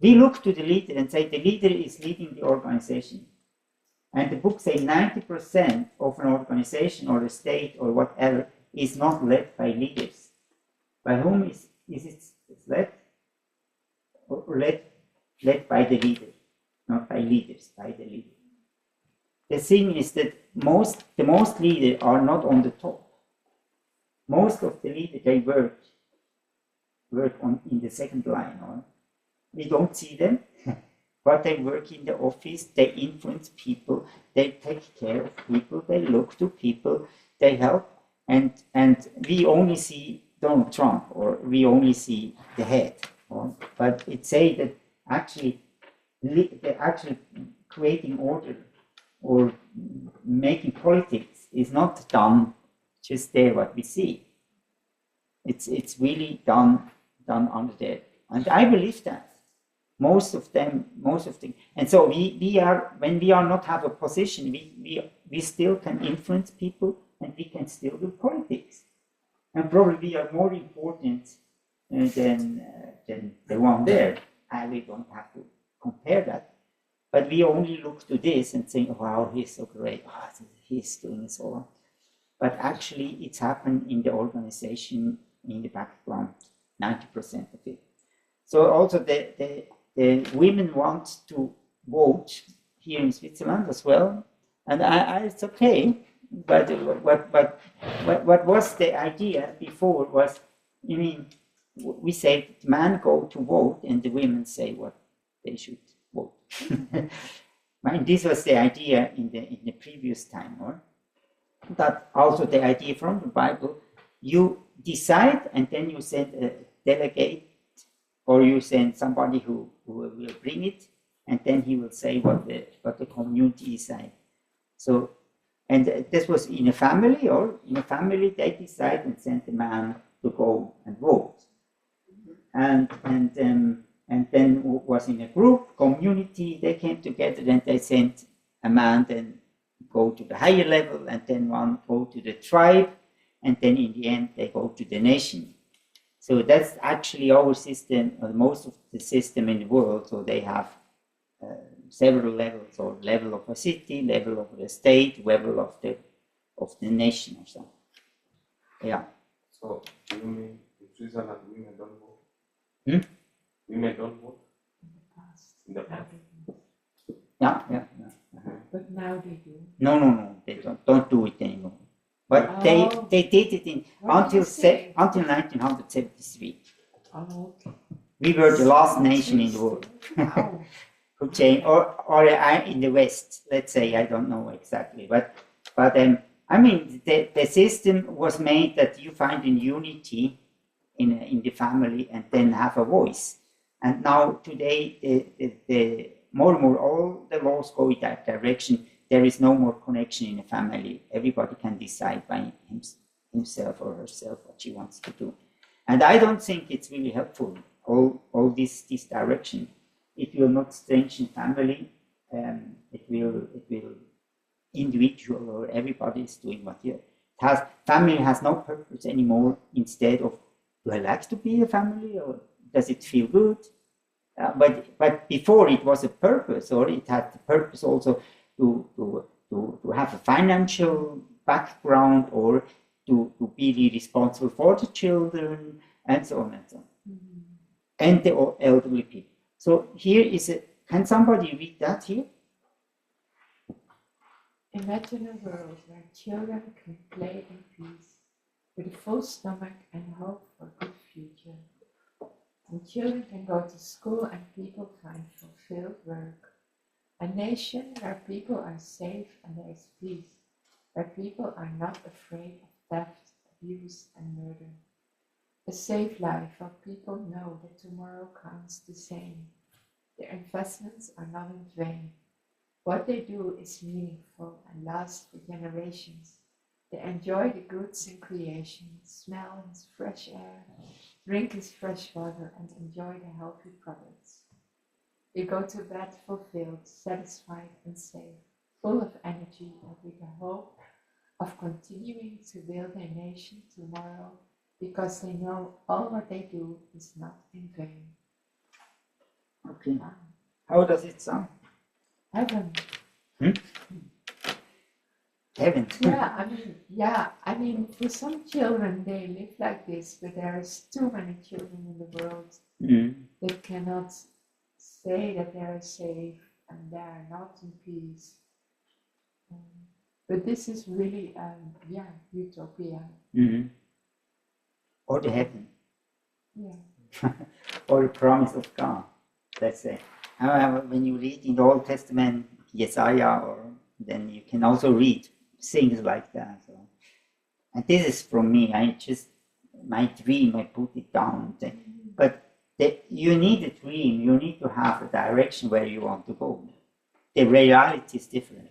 Speaker 2: We look to the leader and say the leader is leading the organization. And the book say 90% of an organization or a state or whatever is not led by leaders. By whom is it led? Or led by the leader, not by leaders, by the leader. The thing is that the most leaders are not on the top. Most of the leaders, they work in the second line. We don't see them, but they work in the office, they influence people, they take care of people, they look to people, they help, and we only see Donald Trump, or we only see the head. But it say that actually creating order or making politics is not done just there what we see. It's really done under there. And I believe that. Most of them, and so we are, when we are not have a position, we still can influence people, and we can still do politics. And probably we are more important than the one there. We don't have to compare that. But we only look to this and think, wow, he's so great. Oh, he's doing so well. But actually, it's happened in the organization, in the background, 90% of it. So also the women want to vote here in Switzerland as well. And it's okay. But what was the idea before was, I mean, we say men go to vote and the women say what they should vote. And this was the idea in the previous time, or that also the idea from the Bible. You decide and then you send a delegate, or you send somebody who will bring it, and then he will say what the community decide. So, and this was in a family, they decide and send the man to go and vote. And then was in a group, community, they came together and they sent a man then go to the higher level, and then one go to the tribe, and then in the end they go to the nation. So that's actually our system, most of the system in the world. So they have several levels, or level of a city, level of the state, level of the nation or something. Yeah.
Speaker 4: So you mean in Switzerland women don't vote?
Speaker 2: Hmm?
Speaker 4: Women don't vote
Speaker 3: In the past.
Speaker 4: in the past.
Speaker 2: Yeah.
Speaker 3: But now they do.
Speaker 2: No, they don't do it anymore. But they did it in
Speaker 3: What did you say?
Speaker 2: until 1973.
Speaker 3: Oh, okay.
Speaker 2: We were the last nation in the world
Speaker 3: Wow.
Speaker 2: who changed, or in the West, let's say. I don't know exactly, but I mean, the system was made that you find in unity in the family and then have a voice. And now today, the more and more all the laws go in that direction. There is no more connection in a family. Everybody can decide by himself or herself what she wants to do. And I don't think it's really helpful, all this direction. It will not strengthen family. It will individual, or everybody is doing what you has. Family has no purpose anymore. Instead of, do I like to be a family, or does it feel good? But before it was a purpose, or it had the purpose also to have a financial background, or to be responsible for the children, and so on and so on, and the elderly people. So here is can somebody read that here?
Speaker 3: Imagine a world where children can play in peace, with a full stomach and hope for a good future. And children can go to school and people find fulfilled work. A nation where people are safe and there is peace, where people are not afraid of theft, abuse and murder. A safe life where people know that tomorrow counts the same. Their investments are not in vain. What they do is meaningful and lasts for generations. They enjoy the goods in creation, smell his fresh air, drink his fresh water, and enjoy the healthy products. They go to bed fulfilled, satisfied, and safe, full of energy and with the hope of continuing to build a nation tomorrow, because they know all what they do is not in vain.
Speaker 2: Okay. How does it sound?
Speaker 3: Heaven.
Speaker 2: Heaven.
Speaker 3: I mean, for some children they live like this, but there is too many children in the world that cannot say that they are safe and they are not in peace. But this is really, utopia.
Speaker 2: Or the heaven.
Speaker 3: Yeah.
Speaker 2: Or the promise of God. Let's say. When you read in the Old Testament, Isaiah, or then you can also read things like that. So. And this is from me. My dream, I put it down. But you need a dream. You need to have a direction where you want to go. The reality is different.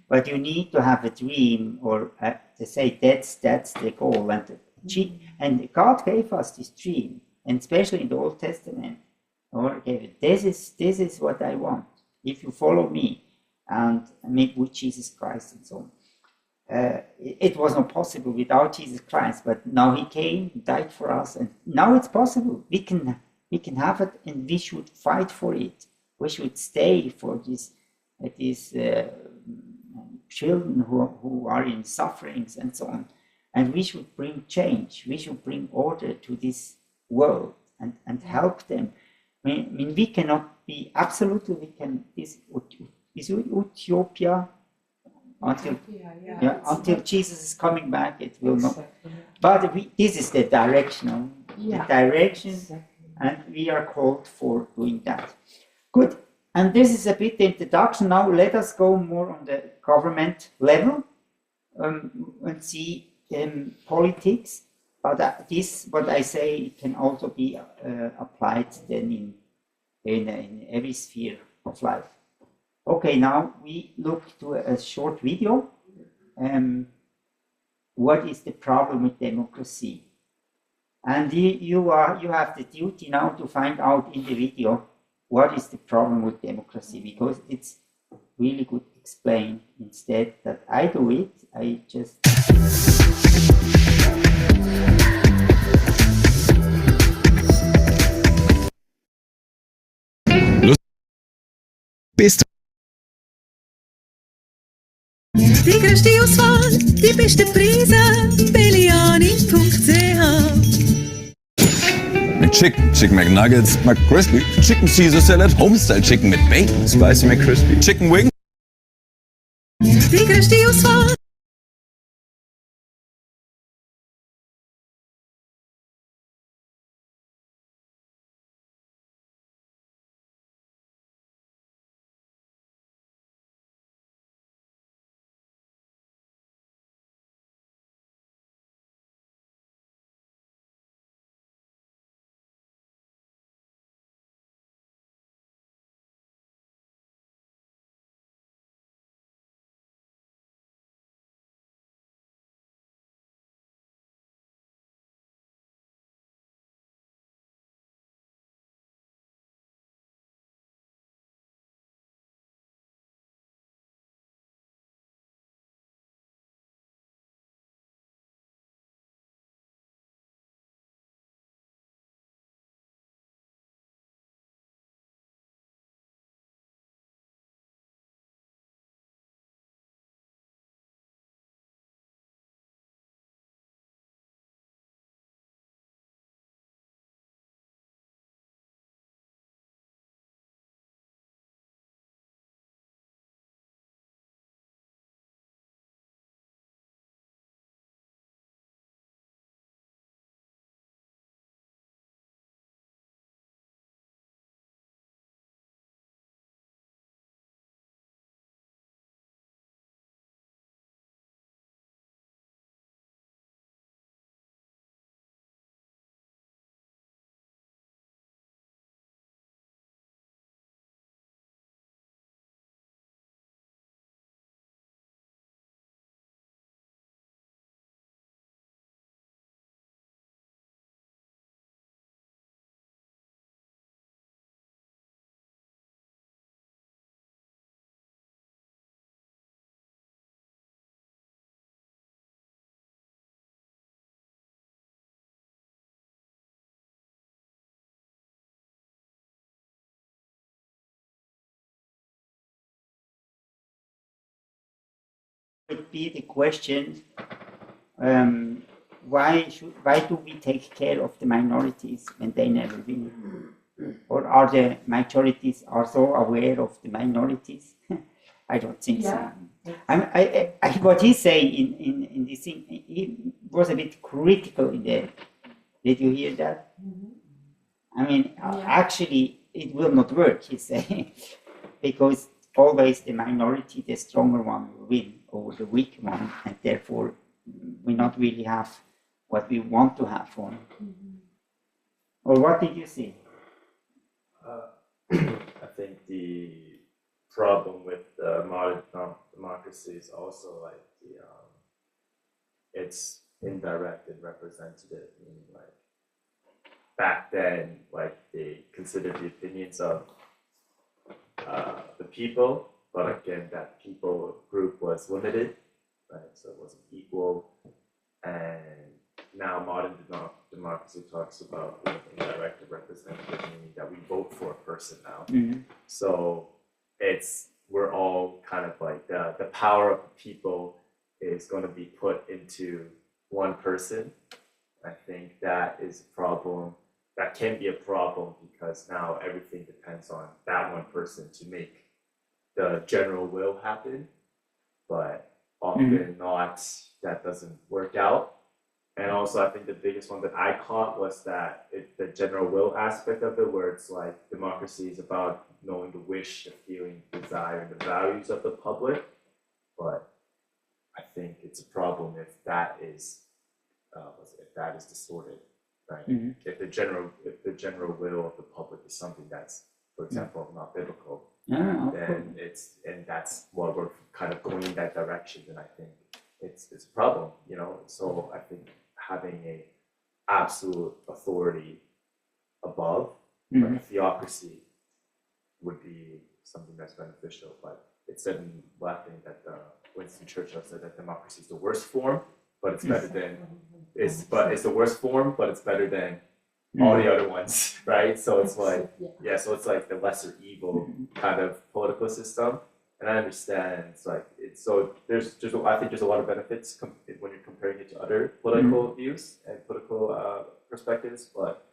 Speaker 2: But you need to have a dream, or to say that's the goal. And God gave us this dream, and especially in the Old Testament. Or gave it, this is what I want. If you follow me, and meet with Jesus Christ and so on. It was not possible without Jesus Christ, but now He came, died for us, and now it's possible. We can have it, and we should fight for it. We should stay for these children who are in sufferings and so on. And we should bring change. We should bring order to this world and help them. I mean, we cannot be absolutely. We can. Is utopia until Jesus is coming back. It will not. But this is the direction. The direction, exactly. And we are called for doing that. Good. And this is a bit the introduction. Now let us go more on the government level and see politics. But this, what I say, can also be applied then in every sphere of life. Okay, now we look to a short video. What is the problem with democracy? And you have the duty now to find out in the video what is the problem with democracy, because it's really good explained. Instead that I do it, I just.
Speaker 9: Bist die größte Auswahl, die besten Preise, Beliani.ch.
Speaker 10: Chicken McNuggets, McCrispy, Chicken Caesar Salad, Homestyle Chicken mit Bacon, Spicy McCrispy, Chicken Wing.
Speaker 9: Die größte Auswahl.
Speaker 2: would be the question, why do we take care of the minorities when they never win? Or are the majorities so aware of the minorities? I don't think so. What he say in this thing, he was a bit critical in there. Did you hear that? I mean, actually, it will not work, he say, because always the minority, the stronger one, will win over the weak one, and therefore we not really have what we want to have for. Or what did you see?
Speaker 11: I think the problem with the modern democracy is also like it's indirect and representative. Meaning, like back then, like they considered the opinions of the people, but again, that people group was limited, right? So it wasn't equal. And now modern democracy talks about being indirect and representative, meaning that we vote for a person now. So we're all kind of like the power of the people is going to be put into one person. I think that is a problem. That can be a problem because now everything depends on that one person to make the general will happen, but often not, that doesn't work out. And also I think the biggest one that I caught was that the general will aspect of it, where it's like democracy is about knowing the wish, the feeling, the desire, and the values of the public. But I think it's a problem if that is distorted, right? If the general will of the public is something that's, for example, not biblical, then that's why we're kind of going in that direction. And I think it's a problem, you know. So I think having a absolute authority above, like a theocracy, would be something that's beneficial. But it said in Latin that Winston Churchill said that democracy is the worst form, but it's better than it's the worst form, but it's better than all the other ones, right? So it's like so it's like the lesser evil kind of political system. And I understand it's like there's I think there's a lot of benefits when you're comparing it to other political views and political perspectives, but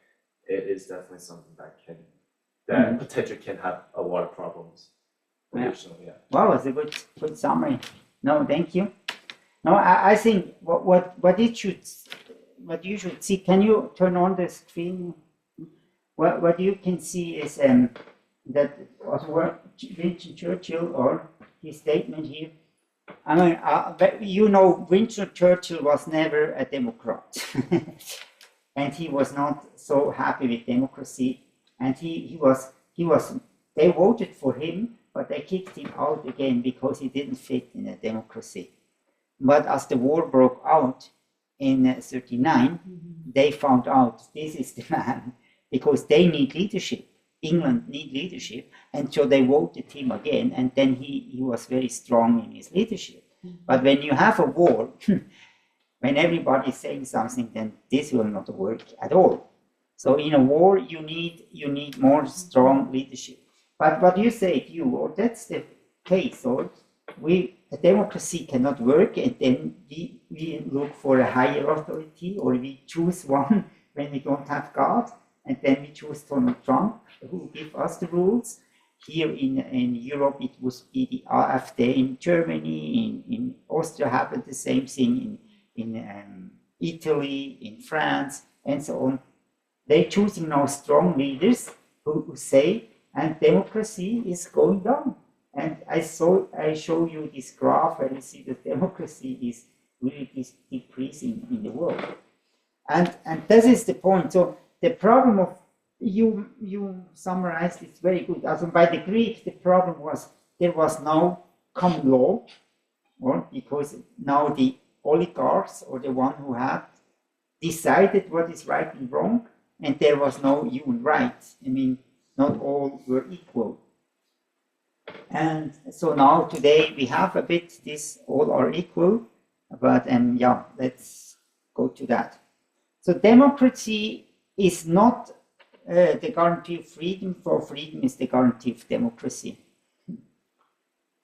Speaker 11: it is definitely something that potentially can have a lot of problems.
Speaker 2: Wow, it's a good summary. No, thank you. No, I think what you should see. Can you turn on the screen? What you can see is that Winston Churchill, or his statement here. I mean, Winston Churchill was never a Democrat, and he was not so happy with democracy. And he was. They voted for him, but they kicked him out again because he didn't fit in a democracy. But as the war broke out in 1939, they found out this is the man, because they need leadership. England need leadership, and so they voted him again, and then he was very strong in his leadership. But when you have a war, when everybody is saying something, then this will not work at all. So in a war, you need more strong leadership. But what you say, that's the case, or a democracy cannot work, and then we look for a higher authority, or we choose one when we don't have God, and then we choose Donald Trump, who give us the rules. Here in Europe, it would be the AfD in Germany, in Austria happened the same thing, in Italy, in France, and so on. They're choosing now strong leaders who say, and democracy is going down. And I show you this graph, and you see that democracy is really decreasing in the world. And this is the point. So the problem of, you summarized it very good. Also by the Greek, the problem was there was no common law, or because now the oligarchs, or the one who had decided what is right and wrong, and there was no human rights. I mean, not all were equal. And so now today we have a bit this all are equal, but let's go to that. So democracy is not the guarantee of freedom, for freedom is the guarantee of democracy.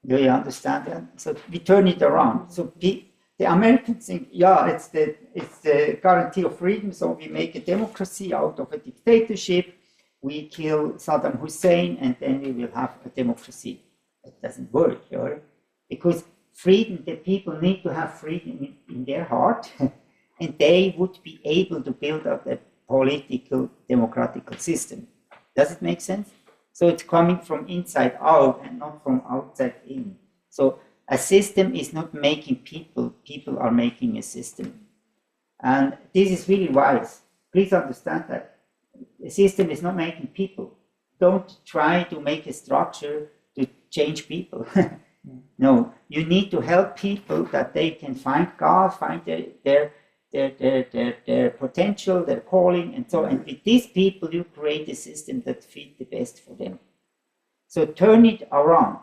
Speaker 2: Do you understand that? So we turn it around. So the Americans think, yeah, it's the guarantee of freedom. So we make a democracy out of a dictatorship. We kill Saddam Hussein, and then we will have a democracy. It doesn't work, right? Because freedom, the people need to have freedom in their heart, and they would be able to build up a political, democratic system. Does it make sense? So it's coming from inside out and not from outside in. So a system is not making people, people are making a system. And this is really wise. Please understand that. A system is not making people. Don't try to make a structure to change people. No, you need to help people that they can find God, find their potential, their calling, and so on. And with these people, you create a system that fits the best for them. So turn it around.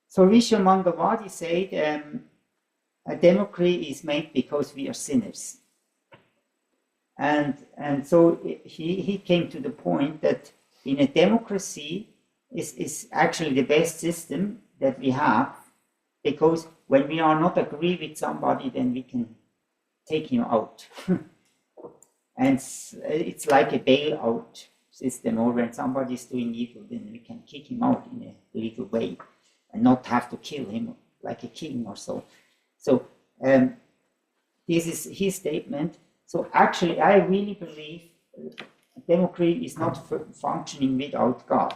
Speaker 2: So Vishnu Mangalwadi said, a democracy is made because we are sinners. And so he came to the point that in a democracy is actually the best system that we have, because when we are not agree with somebody, then we can take him out. And it's like a bailout system, or when somebody is doing evil, then we can kick him out in a legal way and not have to kill him like a king or so. So this is his statement. So actually, I really believe democracy is not functioning without God.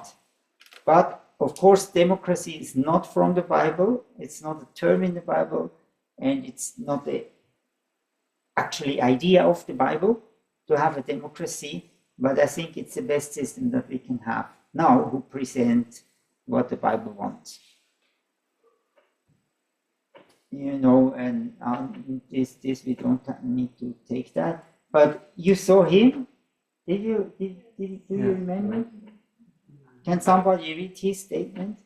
Speaker 2: But of course, democracy is not from the Bible. It's not a term in the Bible, and it's not the actually idea of the Bible to have a democracy. But I think it's the best system that we can have now, who present what the Bible wants. You know, and this we don't need to take that. But you saw him. Do you remember? Can somebody read his statement?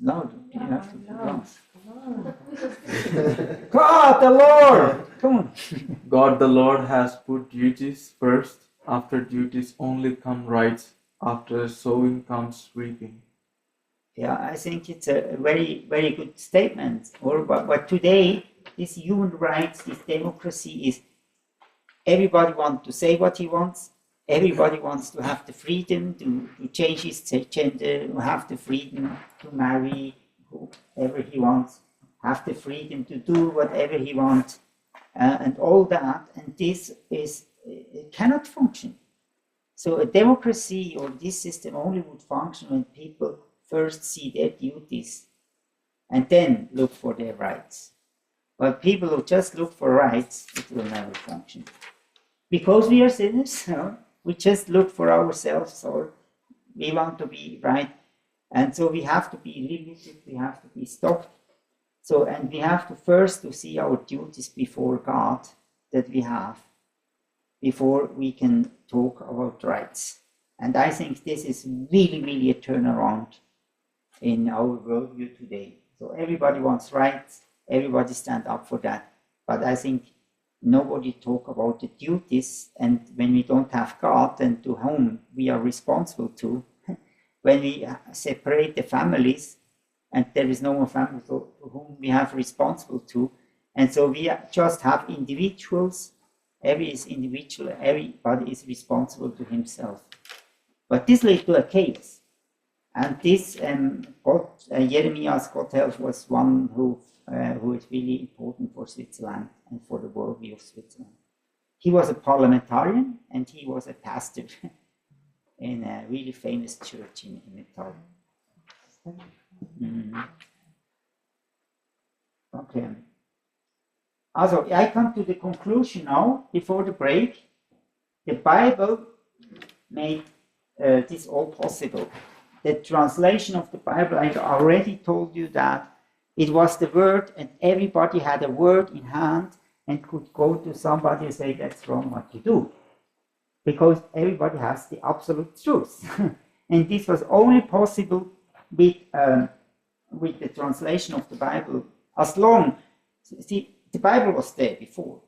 Speaker 2: Loud. You have to be loud. God the Lord! Come on.
Speaker 1: God the Lord has put duties first. After duties only come rights. After sowing comes reaping.
Speaker 2: Yeah, I think it's a very, very good statement. But today, this human rights, this democracy is everybody wants to say what he wants. Everybody wants to have the freedom to change his gender, to have the freedom to marry whoever he wants, have the freedom to do whatever he wants, and all that. And this it cannot function. So a democracy or this system only would function when people first see their duties and then look for their rights. But people who just look for rights, it will never function. Because we are sinners, we just look for ourselves, or we want to be right. And so we have to be limited, we have to be stopped. So, and we have to first to see our duties before God that we have, before we can talk about rights. And I think this is really, really a turnaround in our worldview today. So everybody wants rights, everybody stand up for that. But I think nobody talk about the duties, and when we don't have God, and to whom we are responsible to, when we separate the families, and there is no more family to whom we have responsible to, and so we just have individuals, everybody is responsible to himself. But this led to a chaos. And this Jeremias Gotthelf was one who is really important for Switzerland and for the worldview of Switzerland. He was a parliamentarian and he was a pastor in a really famous church in Metal. Okay. Also, I come to the conclusion now, before the break. The Bible made this all possible. The translation of the Bible, I already told you that it was the word, and everybody had a word in hand and could go to somebody and say, that's wrong what you do. Because everybody has the absolute truth. And this was only possible with the translation of the Bible. As long, see, the Bible was there before,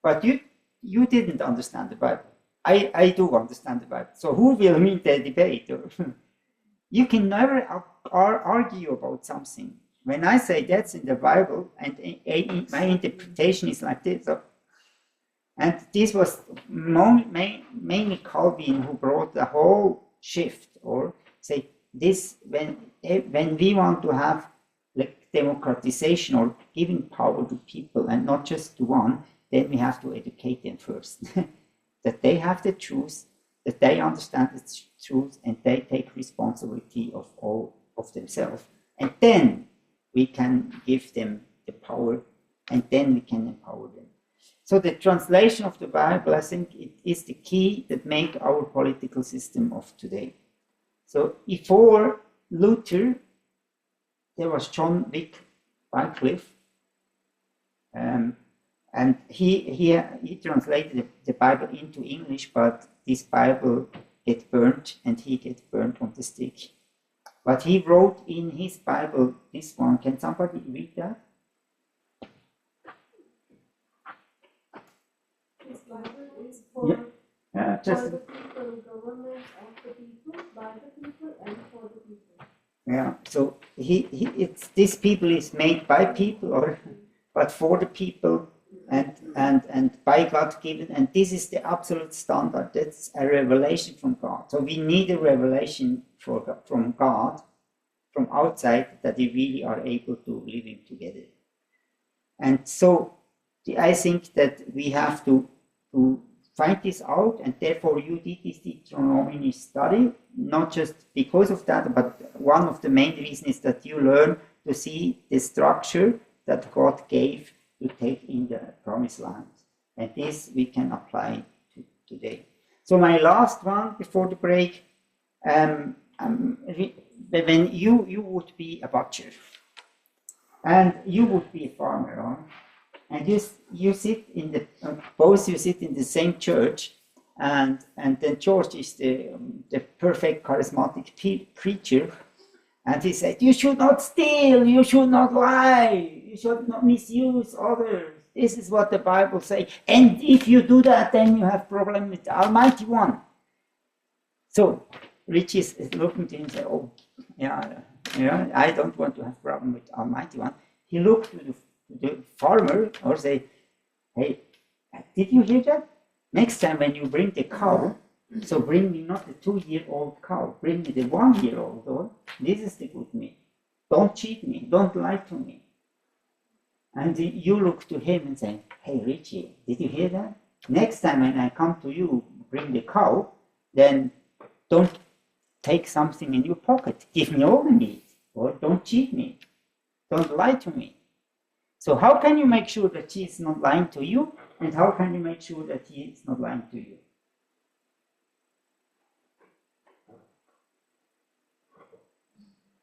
Speaker 2: but you didn't understand the Bible. I do understand the Bible. So who will win the debate? You can never argue about something. When I say that's in the Bible, and my interpretation is like this, and this was mainly Calvin who brought the whole shift, or say this when we want to have like democratization or giving power to people and not just to one, then we have to educate them first. That they have the truth, that they understand the truth, and they take responsibility of all of themselves. And then we can give them the power, and then we can empower them. So the translation of the Bible, I think, it is the key that make our political system of today. So before Luther, there was John Wycliffe, and he translated the Bible into English, but this Bible get burnt, and he get burnt on the stake. But he wrote in his Bible this one. Can somebody read that?
Speaker 8: This Bible is for,
Speaker 2: Just,
Speaker 8: for the people, government of the people, by the people, and for the people.
Speaker 2: yeah. So it's this people is made by people, but for the people. And by God given, and this is the absolute standard. That's a revelation from God. So we need a revelation from God, from outside, that we really are able to living together. And so I think that we have to find this out, and therefore you did this Deuteronomy study, not just because of that, but one of the main reasons is that you learn to see the structure that God gave to take in the promised land. And this we can apply today. So my last one before the break, when you would be a butcher, and you would be a farmer, right? And you sit in the both you sit in the same church, and then George is the perfect charismatic preacher, and he said, you should not steal, you should not lie, you should not misuse others. This is what the Bible says. And if you do that, then you have problem with the Almighty One. So Richie is looking to him and say, oh, yeah, I don't want to have problem with the Almighty One. He looked to the farmer or say, hey, did you hear that? Next time when you bring the cow, so bring me not the 2-year-old cow, bring me the 1-year-old one. This is the good meat. Don't cheat me, don't lie to me. And you look to him and say, hey Richie, did you hear that? Next time when I come to you, bring the cow, then don't take something in your pocket. Give me all the meat, or don't cheat me. Don't lie to me. So how can you make sure that he is not lying to you? And how can you make sure that he is not lying to you?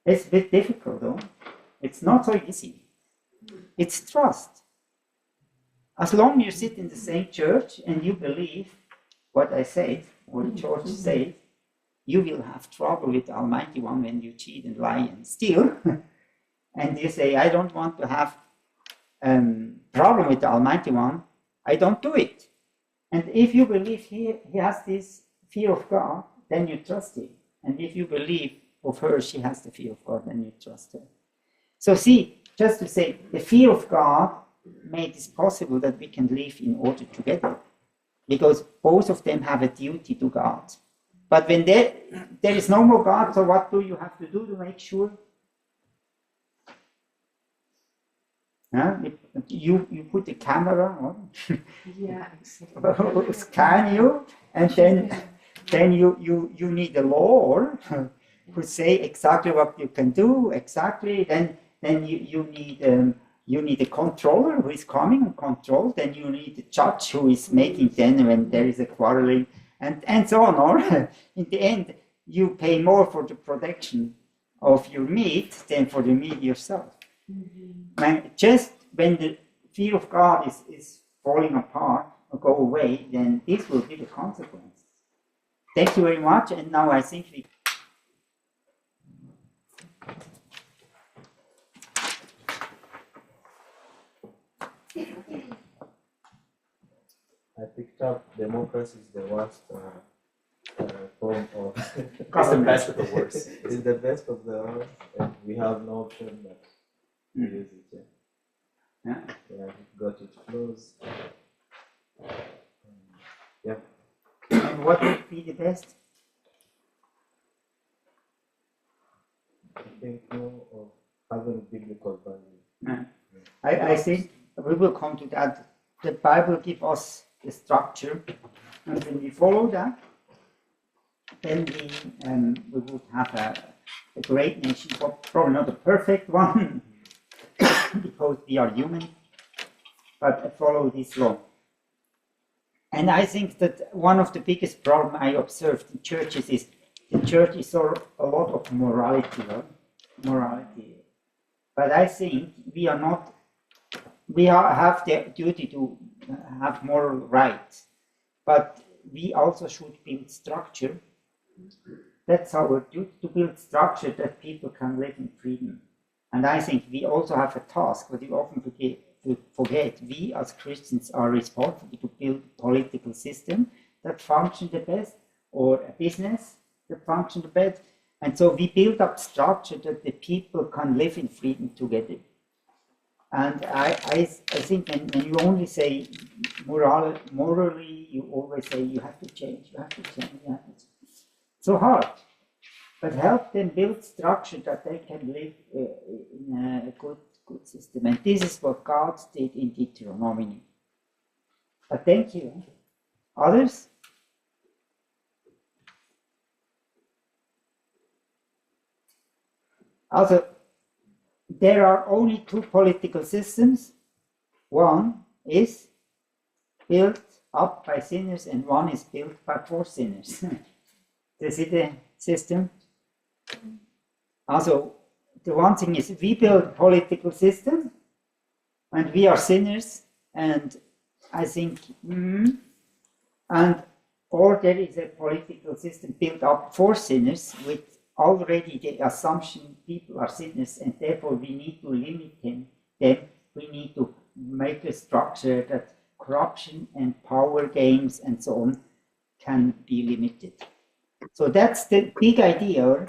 Speaker 2: It's a bit difficult, though. It's not so easy. It's trust. As long as you sit in the same church and you believe what I said, or the church said, you will have trouble with the Almighty One when you cheat and lie and steal. And you say, I don't want to have problem with the Almighty One, I don't do it. And if you believe he has this fear of God, then you trust him. And if you believe of her, she has the fear of God, then you trust her. So see, just to say, the fear of God made it possible that we can live in order together, because both of them have a duty to God. But when there is no more God, so what do you have to do to make sure? You put the camera on,
Speaker 3: Yeah, exactly.
Speaker 2: scan you, and then you need a law who say exactly what you can do exactly. Then you need a controller who is coming and control. Then you need a judge who is making then when there is a quarreling and so on. Or in the end, you pay more for the protection of your meat than for the meat yourself. Mm-hmm. Just when the fear of God is falling apart or go away, then this will be the consequence. Thank you very much. And now I think we.
Speaker 6: I think picked up, democracy is the worst form of.
Speaker 11: It's the best of the worst.
Speaker 6: It's the best of the worst, and we have no option but to use it.
Speaker 2: Yeah.
Speaker 6: Yeah, it got its flaws. Yeah.
Speaker 2: And what would be the best?
Speaker 6: I think more of having biblical values.
Speaker 2: Yeah. I think we will come to that. The Bible gives us the structure, and when we follow that, then we would have a great nation, but probably not a perfect one, because we are human, but follow this law. And I think that one of the biggest problems I observed in churches is the church is a lot of morality, right? Morality. But I think we are not. We have the duty to have moral rights, but we also should build structure. That's our duty, to build structure that people can live in freedom. And I think we also have a task, but we often forget. We as Christians are responsible to build a political system that functions the best, or a business that functions the best. And so we build up structure that the people can live in freedom together. And I think when you only say morally, you always say you have to change, you have to change, you have to change. So hard. But help them build structure that they can live in a good system. And this is what God did in Deuteronomy. But thank you. Others? Also, there are only two political systems. One is built up by sinners, and one is built for sinners. Do you see the system? Also, the one thing is we build a political system, and we are sinners, and I think, or there is a political system built up for sinners with already the assumption people are sinners, and therefore we need to limit them. Then we need to make a structure that corruption and power games and so on can be limited. So that's the big idea.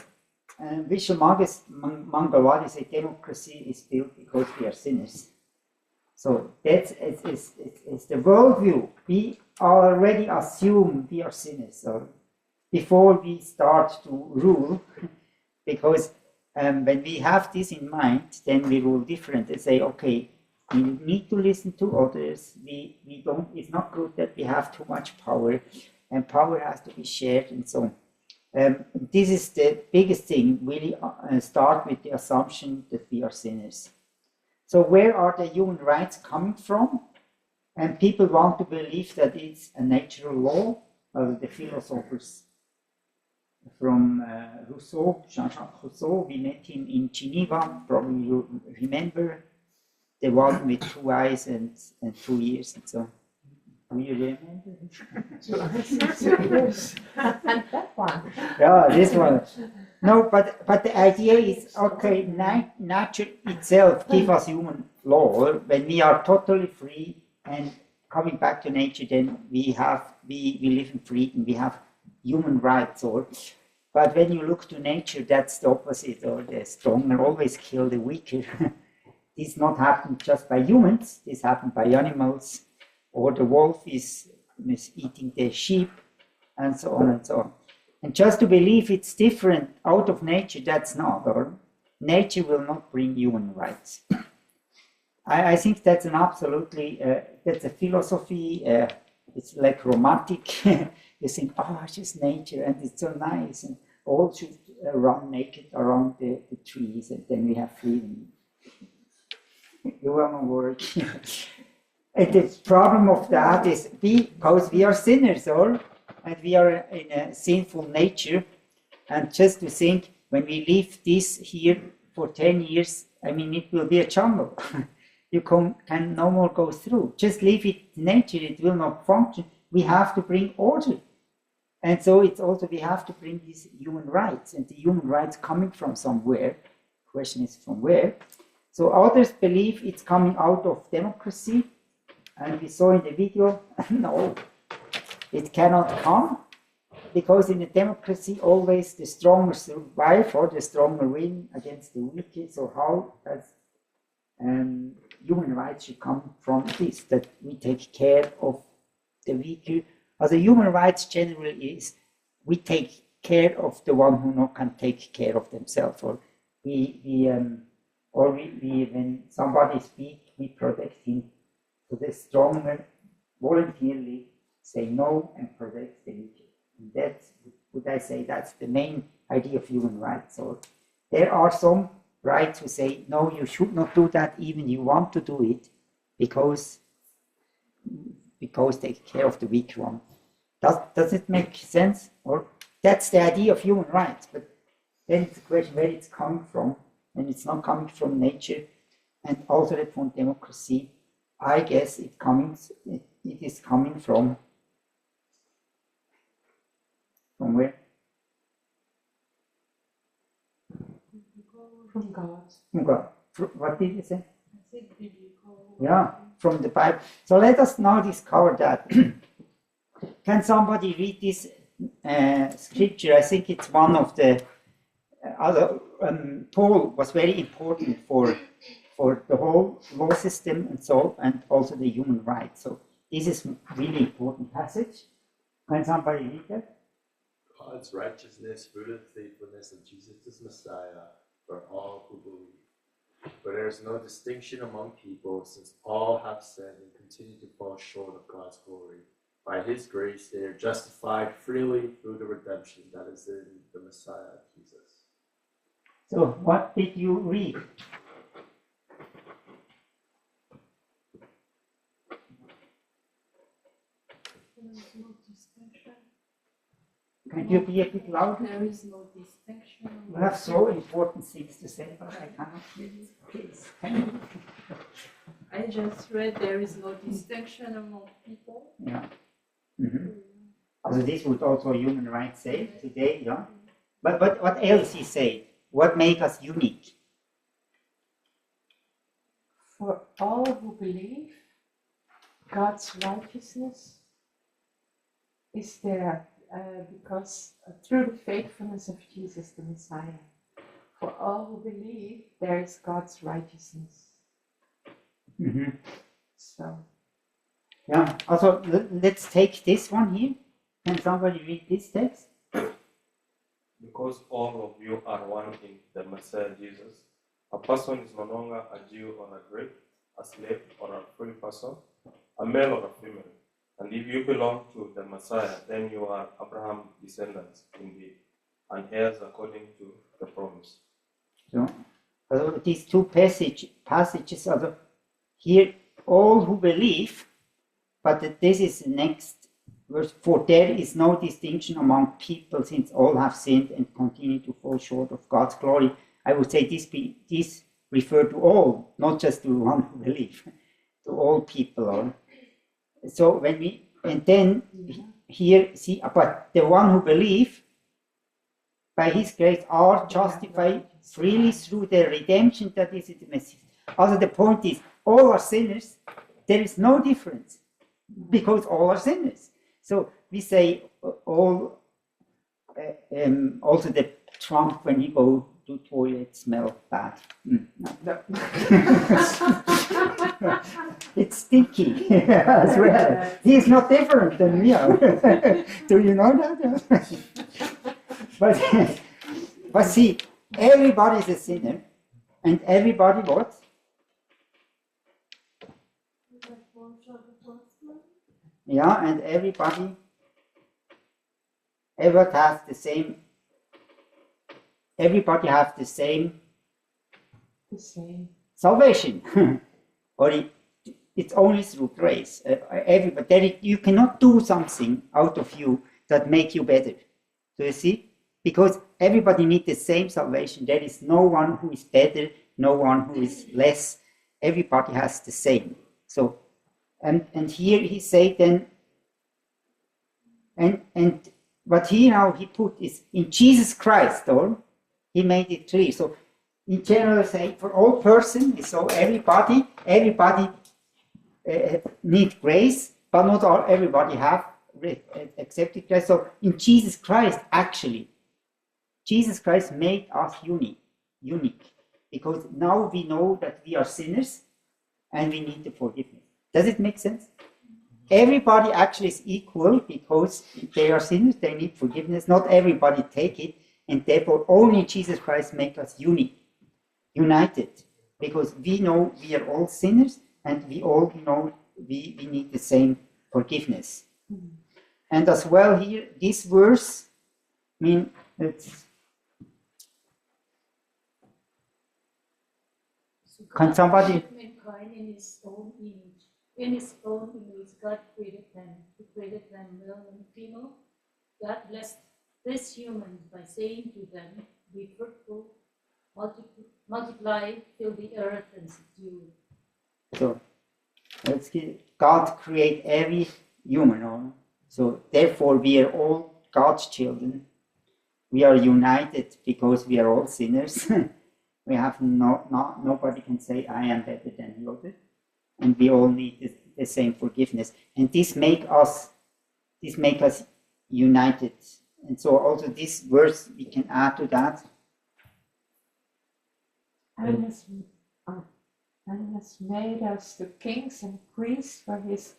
Speaker 2: Vishal Mangalwadi said democracy is built because we are sinners. So that's it's the worldview. We already assume we are sinners. So before we start to rule, because when we have this in mind, then we rule different and say, okay, we need to listen to others. We don't. It's not good that we have too much power, and power has to be shared and so on. This is the biggest thing. Really, start with the assumption that we are sinners. So where are the human rights coming from? And people want to believe that it's a natural law. The philosophers from Rousseau, Jean-Jacques Rousseau, we met him in Geneva, probably you remember, the one with 2 eyes and 2 ears and so. Do you remember?
Speaker 3: And that one.
Speaker 2: Yeah, this one. No, but the idea is, okay, nature itself gives us human law. When we are totally free and coming back to nature, then we live in freedom, we have human rights. But when you look to nature, that's the opposite, or the stronger always kill the weaker. This not happened just by humans, this happened by animals, or the wolf is eating the sheep, and so on and so on. And just to believe it's different out of nature, that's not, or nature will not bring human rights. I think that's an absolutely, that's a philosophy, it's like romantic. You think, oh, it's just nature and it's so nice, and all should run naked around the trees, and then we have freedom. You will not work. And the problem of that is because we are sinners, and we are in a sinful nature, and just to think, when we leave this here for 10 years, I mean, it will be a jungle. You can no more go through. Just leave it to nature, it will not function. We have to bring order. And so it's also, we have to bring these human rights, and the human rights coming from somewhere. The question is from where? So others believe it's coming out of democracy, and we saw in the video, no, it cannot come, because in a democracy always the stronger survive or the stronger win against the weaker. So how does human rights should come from this, that we take care of the weaker? Also, human rights generally is we take care of the one who not can take care of themselves, or we when somebody speaks, we protect him. So the stronger voluntarily say no and protect the weaker. And that's, would I say, that's the main idea of human rights. Or there are some rights who say no, you should not do that, even you want to do it, because take care of the weak one. Does it make sense? Or that's the idea of human rights, but then it's a question where it's coming from, and it's not coming from nature, and also that from democracy. I guess it is coming from where?
Speaker 3: From God.
Speaker 2: From God. What did you say?
Speaker 8: I said biblical.
Speaker 2: Yeah, from the Bible. So let us now discover that. Can somebody read this scripture? I think it's one of the other. Paul was very important for the whole law system and so, and also the human rights. So this is really important passage. Can somebody read that?
Speaker 11: God's righteousness through the faithfulness of Jesus the Messiah for all who believe. For there is no distinction among people, since all have sinned and continue to fall short of God's glory. By his grace they are justified freely through the redemption that is in the Messiah Jesus.
Speaker 2: So what did you read?
Speaker 8: There is no distinction.
Speaker 2: Can you be a bit louder?
Speaker 8: There is no distinction.
Speaker 2: You have so important things to say, but I cannot hear it. Please, can you?
Speaker 8: I just read there is no distinction among people.
Speaker 2: Yeah. Also, this would also human rights say today, yeah. But what else he said? What makes us unique?
Speaker 3: For all who believe, God's righteousness is there because through the faithfulness of Jesus the Messiah. For all who believe, there is God's righteousness. So.
Speaker 2: Yeah, also let's take this one here. Can somebody read this text?
Speaker 4: Because all of you are one in the Messiah Jesus. A person is no longer a Jew or a Greek, a slave or a free person, a male or a female. And if you belong to the Messiah, then you are Abraham's descendants indeed, and heirs according to the promise.
Speaker 2: So, these two passages are here, all who believe, but this is the next verse. For there is no distinction among people, since all have sinned and continue to fall short of God's glory. I would say this refer to all, not just to one who believe, to all people. So when we, and then here see, but the one who believe by his grace are justified freely through the redemption that is in the Messiah. Also the point is, all are sinners. There is no difference because all are sinners. So we say all, also the trunk when you go to toilet smell bad. It's stinky as well. He is not different than we are. Do you know that? But see, everybody is a sinner, and everybody what? Yeah, and everybody has the same. Everybody has the same salvation, or it's only through grace. Everybody, you cannot do something out of you that make you better. Do you see? Because everybody needs the same salvation. There is no one who is better, no one who is less. Everybody has the same. So, and here he said then, and what he now he put is in Jesus Christ, or he made it clear. So in general, say for all persons, so everybody need grace, but not all everybody have accepted Christ. So in Jesus Christ, actually, Jesus Christ made us unique, because now we know that we are sinners and we need the forgiveness. Does it make sense? Everybody actually is equal, because if they are sinners, they need forgiveness. Not everybody take it, and therefore only Jesus Christ makes us united, because we know we are all sinners and we all know we need the same forgiveness. And as well here, this verse, I mean, can somebody...
Speaker 8: Mankind in his own image. In his own image, God created them. He created them male and female. God blessed these humans by saying to them, be fruitful, multiply, fill the earth and subdue it.
Speaker 2: So, God created every human, so therefore we are all God's children. We are united because we are all sinners. We have nobody can say I am better than the other, and we all need the same forgiveness. And this make us united. And so also this verse we can add to that.
Speaker 3: And has made us the kings and priests for his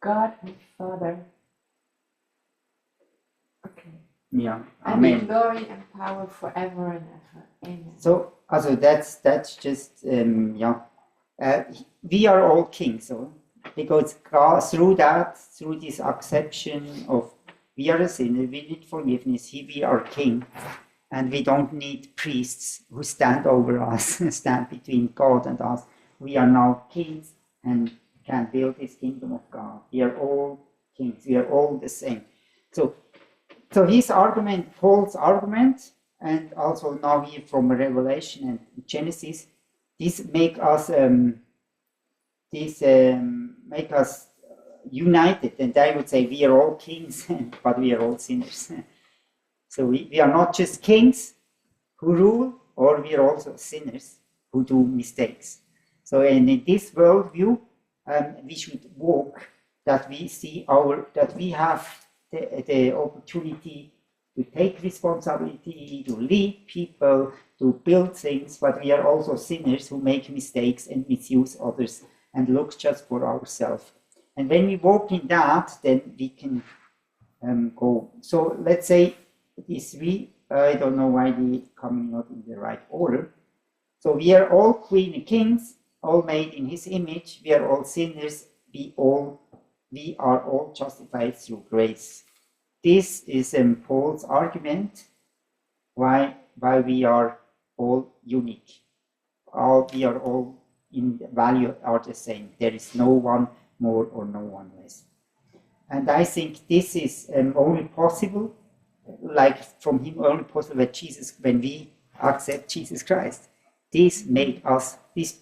Speaker 3: God and Father. Okay.
Speaker 2: Yeah.
Speaker 3: And in glory and power forever and ever. Amen.
Speaker 2: So also that's just we are all kings, because through this acception of we are a sinner, we need forgiveness. We are king, and we don't need priests who stand over us, stand between God and us. We are now kings and can build this kingdom of God. We are all kings. We are all the same. So his argument, Paul's argument, and also now here from Revelation and Genesis, this make us united. And I would say we are all kings, but we are all sinners. So we are not just kings who rule, or we are also sinners who do mistakes. So in this worldview, we should walk that we see that we have the opportunity to take responsibility, to lead people, to build things, but we are also sinners who make mistakes and misuse others and look just for ourselves. And when we walk in that, then we can go. So let's say these three, I don't know why they coming not in the right order. So we are all queen and kings, all made in his image. We are all sinners. We are all justified through grace. This is Paul's argument why we are all unique. We are all in value are the same. There is no one more or no one less. And I think this is only possible, like from him only possible when we accept Jesus Christ. This bring us this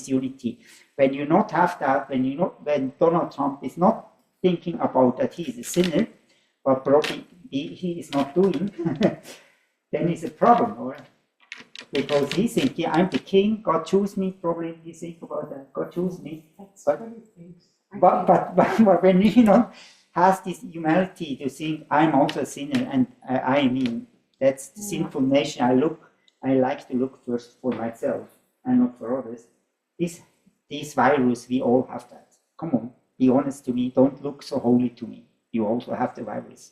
Speaker 2: unity. When you not have that, when Donald Trump is not thinking about that he is a sinner, but probably he is not doing, then it's a problem, or because he thinks, yeah, I'm the king, God choose me. Probably he think about that, God choose me. But when he has this humility to think I'm also a sinner, and I mean that's the sinful nation. I like to look first for myself and not for others. This virus, we all have that. Come on, be honest to me. Don't look so holy to me. You also have the virus.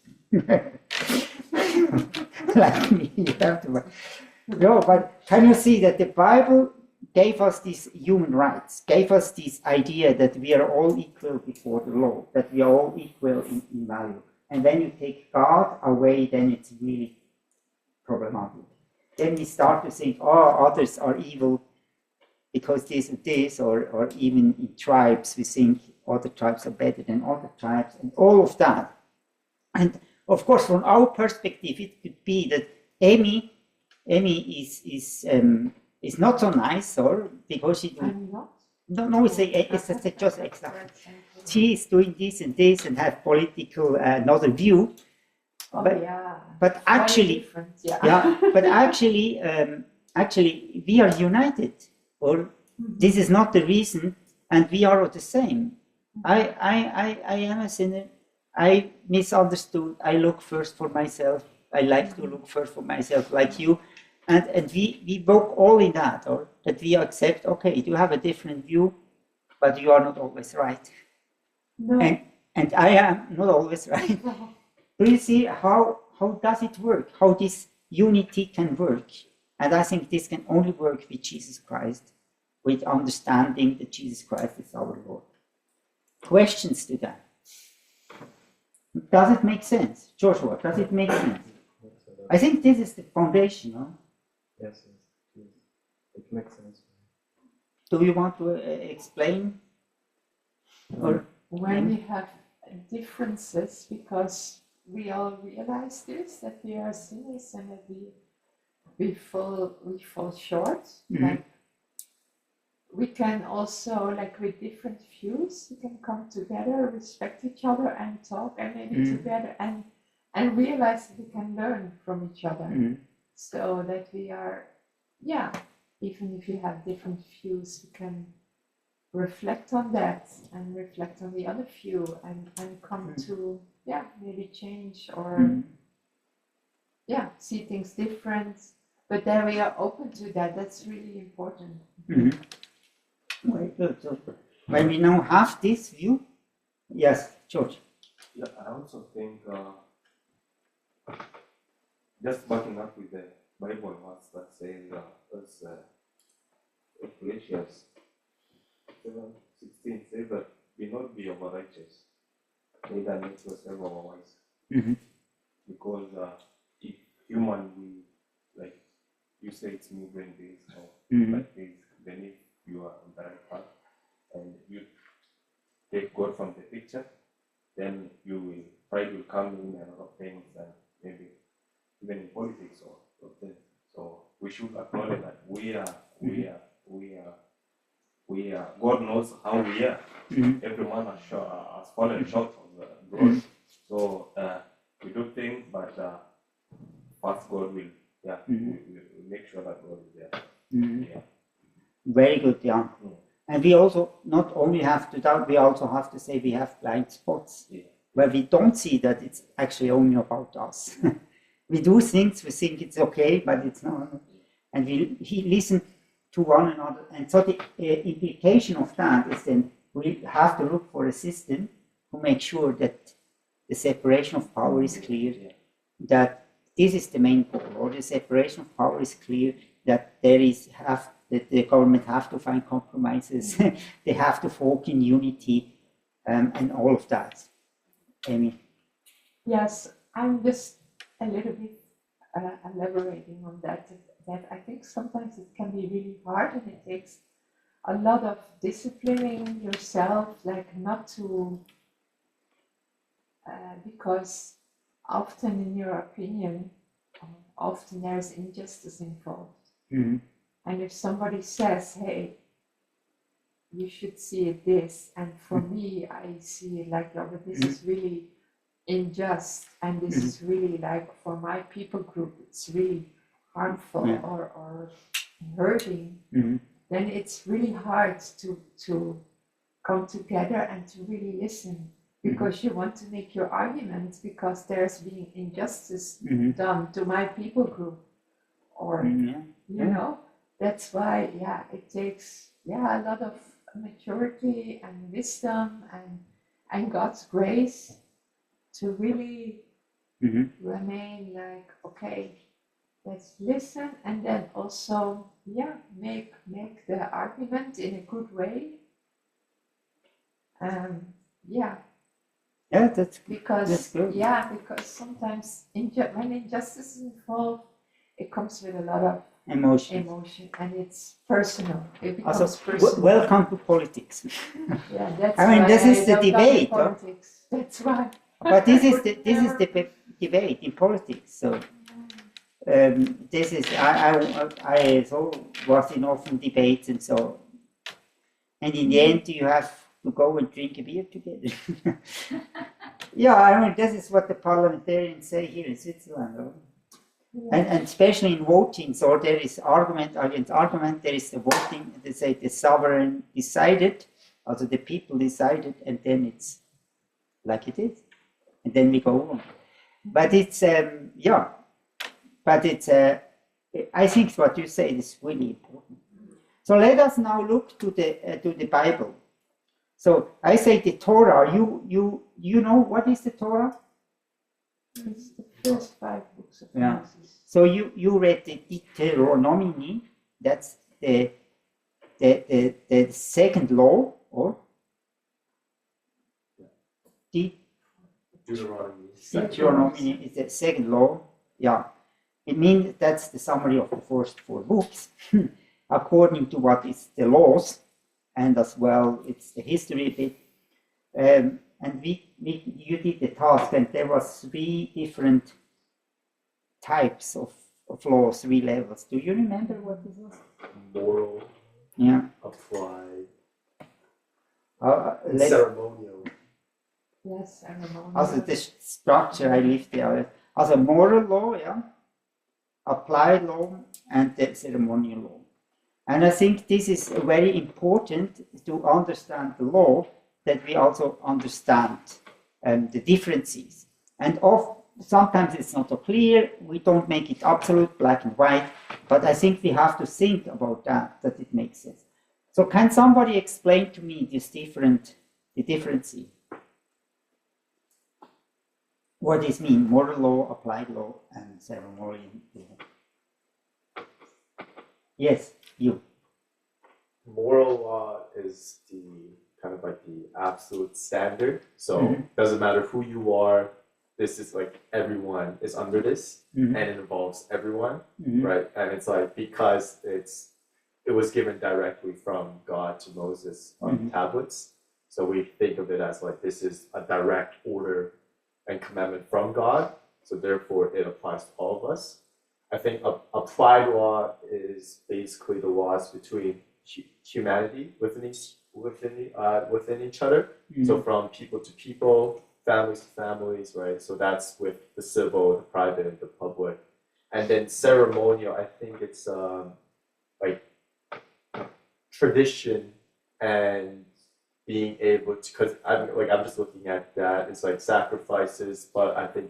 Speaker 2: Like me, you have the virus. No, but can you see that the Bible gave us these human rights, gave us this idea that we are all equal before the law, that we are all equal in value. And when you take God away, then it's really problematic. Then we start to think, others are evil because this and this, or even in tribes, we think other tribes are better than other tribes, and all of that. And of course, from our perspective, it could be that Amy is not so nice, or because she
Speaker 3: I'm not.
Speaker 2: No, it's just extra. She is doing this and have political another view. But actually, but actually, we are united. Or this is not the reason, and we are the same. I am a sinner. I misunderstood. I look first for myself. I like to look first for myself, like you. And we work all in that, or that we accept, okay, you have a different view, but you are not always right.
Speaker 3: No.
Speaker 2: And I am not always right. Do you see how does it work? How this unity can work? And I think this can only work with Jesus Christ, with understanding that Jesus Christ is our Lord. Questions to that? Does it make sense? Joshua, does it make sense? I think this is the foundation, no?
Speaker 6: Yes, it makes sense.
Speaker 2: Do you want to explain? Or
Speaker 3: when we have differences, because we all realize this, that we are sinners and that we fall short. Like we can also, like with different views, we can come together, respect each other, and talk, and maybe together, and realize that we can learn from each other. So that we are, even if we have different views, we can reflect on that and reflect on the other view and come to maybe change or see things different. But then we are open to that. That's really important.
Speaker 2: Very good. So when we now have this view, yes, George.
Speaker 4: Yeah, I also think just backing up with the Bible verse that says, as Galatians 7:16 says that be not be over righteous, neither make yourself otherwise. Because if human we like you say it's me doing this or like this, then if you are on the right path and you take God from the picture, then pride will come in and a lot of things, and maybe even in politics or things. So we should acknowledge that we are. God knows how we are. Every man has fallen short of the glory. So we do things, but first God will, we make sure that God is there.
Speaker 2: Very good, Jan. And we also not only have to doubt, we also have to say we have blind spots where we don't see that it's actually only about us. We do things, we think it's okay, but it's not. And we listen to one another. And so the implication of that is then we have to look for a system to make sure that the separation of power is clear, that this is the main goal, or the separation of power is clear, that that the government have to find compromises, they have to walk in unity, and all of that. Amy?
Speaker 3: Yes, I'm just a little bit elaborating on that I think sometimes it can be really hard and it takes a lot of disciplining yourself, like not to, because often in your opinion, often there's injustice involved. And if somebody says, hey, you should see it this, and for me, I see it like, but this is really unjust, and this is really like for my people group, it's really harmful or hurting, then it's really hard to come together and to really listen, because you want to make your arguments because there's being injustice done to my people group, or you know, that's why it takes a lot of maturity and wisdom and God's grace to really remain like, okay, let's listen, and then also make the argument in a good way.
Speaker 2: That's
Speaker 3: because
Speaker 2: good.
Speaker 3: because sometimes when injustice is involved, it comes with a lot of
Speaker 2: emotion,
Speaker 3: and it's personal. It becomes
Speaker 2: also,
Speaker 3: personal.
Speaker 2: welcome to politics.
Speaker 3: That's
Speaker 2: I mean, this is the debate.
Speaker 3: Politics. That's right.
Speaker 2: But this is the debate in politics. So this is I was in often debates, and so, and in the end you have to go and drink a beer together. I mean, this is what the parliamentarians say here in Switzerland. And especially in voting, so there is argument against argument, there is the voting, they say the sovereign decided, also the people decided, and then it's like it is. and then we go on. But it's I think what you say is really important. So let us now look to the Bible. So I say the Torah. You know what is the Torah?
Speaker 3: It's the first 5 books of
Speaker 2: Yeah.
Speaker 3: Moses.
Speaker 2: So you read the Deuteronomy. That's the second law, or the Deuteronomy is the second law. Yeah, it means that's the summary of the first 4 books, according to what is the laws, and as well it's the history a bit. And you did the task, and there was 3 different types of laws, 3 levels. Do you remember what this was?
Speaker 11: Moral,
Speaker 2: Yeah.
Speaker 11: applied,
Speaker 2: Let's,
Speaker 11: ceremonial.
Speaker 3: Yes, I remember.
Speaker 2: also the structure I lived there. Also moral law, yeah, applied law, and the ceremonial law. And I think this is very important to understand the law, that we also understand the differences. And sometimes it's not so clear, we don't make it absolute, black and white, but I think we have to think about that it makes sense. So can somebody explain to me the differences? What does mean, moral law, applied law, and ceremonial law? Yes, you.
Speaker 11: Moral law is the kind of like the absolute standard. So doesn't matter who you are, this is like everyone is under this, and it involves everyone, right? And it's like because it was given directly from God to Moses on tablets. So we think of it as like this is a direct order and commandment from God. So therefore it applies to all of us. I think applied law is basically the laws between humanity within each other. So from people to people, families to families, right? So that's with the civil, the private, and the public. And then ceremonial, I think it's like tradition and being able to, because I'm just looking at that, it's like sacrifices, but I think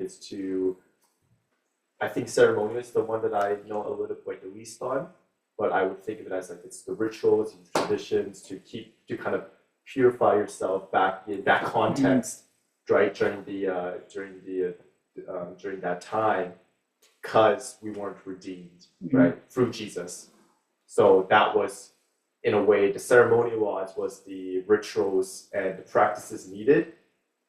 Speaker 11: ceremonial is the one that I know a little bit the least on, but I would think of it as like it's the rituals and traditions to kind of purify yourself back in that context, right? During that time, because we weren't redeemed, right, through Jesus. So that was, in a way, the ceremonial laws was the rituals and the practices needed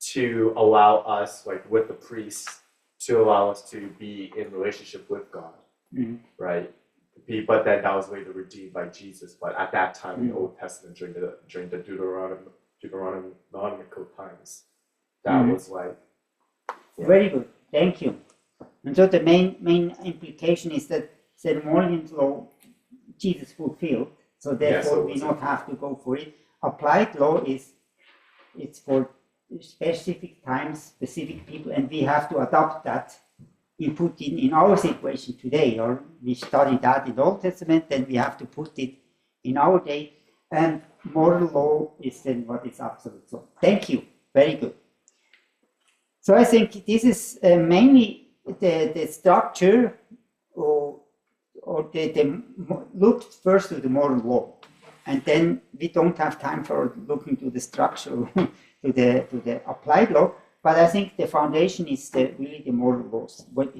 Speaker 11: to allow us, like with the priests, to allow us to be in relationship with God, right? But then that was later redeemed by Jesus. But at that time in the Old Testament, during the Deuteronomical times, that was like
Speaker 2: very good. Thank you. And so the main implication is that ceremonial law Jesus fulfilled, so therefore we don't have to go for it. Applied law it's for specific times, specific people, and we have to adapt that and put in our situation today, or we study that in the Old Testament, then we have to put it in our day, and moral law is then what is absolute. So thank you, very good. So I think this is mainly the structure, or look first to the moral law, and then we don't have time for looking to the structure, to the applied law. But I think the foundation is really the moral laws. What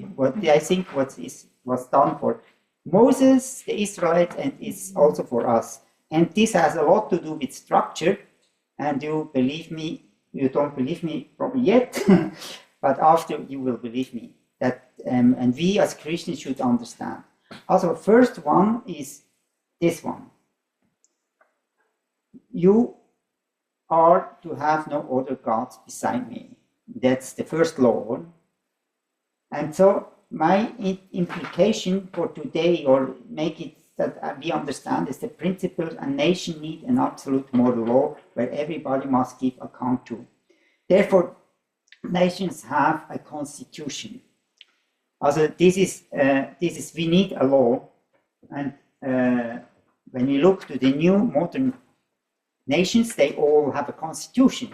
Speaker 2: I think was done for Moses, the Israelites, and is also for us. And this has a lot to do with structure. And you believe me, you don't believe me probably yet, but after you will believe me that, and we as Christians should understand. Also, first one is this one. You are to have no other gods beside me. That's the first law. And so my implication for today, or make it that we understand, is the principle a nation needs an absolute moral law where everybody must give account to. Therefore, nations have a constitution. Also, this is we need a law, and when we look to the new modern nations, they all have a constitution,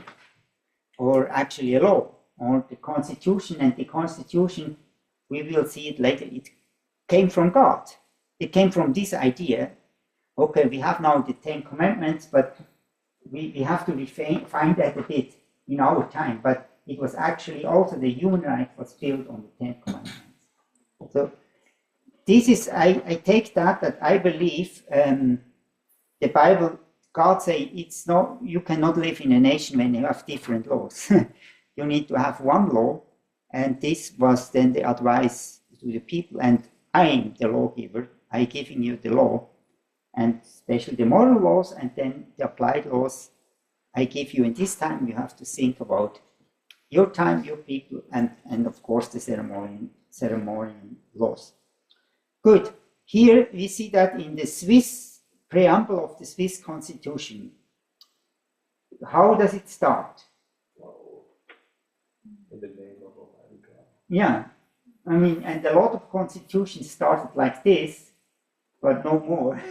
Speaker 2: or actually a law. or the constitution, and the constitution, we will see it later, it came from God. It came from this idea, okay, we have now the 10 Commandments, but we have to refine that a bit in our time, but it was actually also the human right was built on the 10 Commandments. So this is, I take that I believe the Bible, God say it's not, you cannot live in a nation when you have different laws. You need to have one law, and this was then the advice to the people, and I am the lawgiver, I giving you the law, and especially the moral laws, and then the applied laws I give you. In this time you have to think about your time, your people, and of course the ceremonial laws. Good. Here we see that in the Swiss preamble of the Swiss Constitution. How does it start?
Speaker 11: In the name of Almighty God.
Speaker 2: Yeah, I mean, and a lot of constitutions started like this, but no more.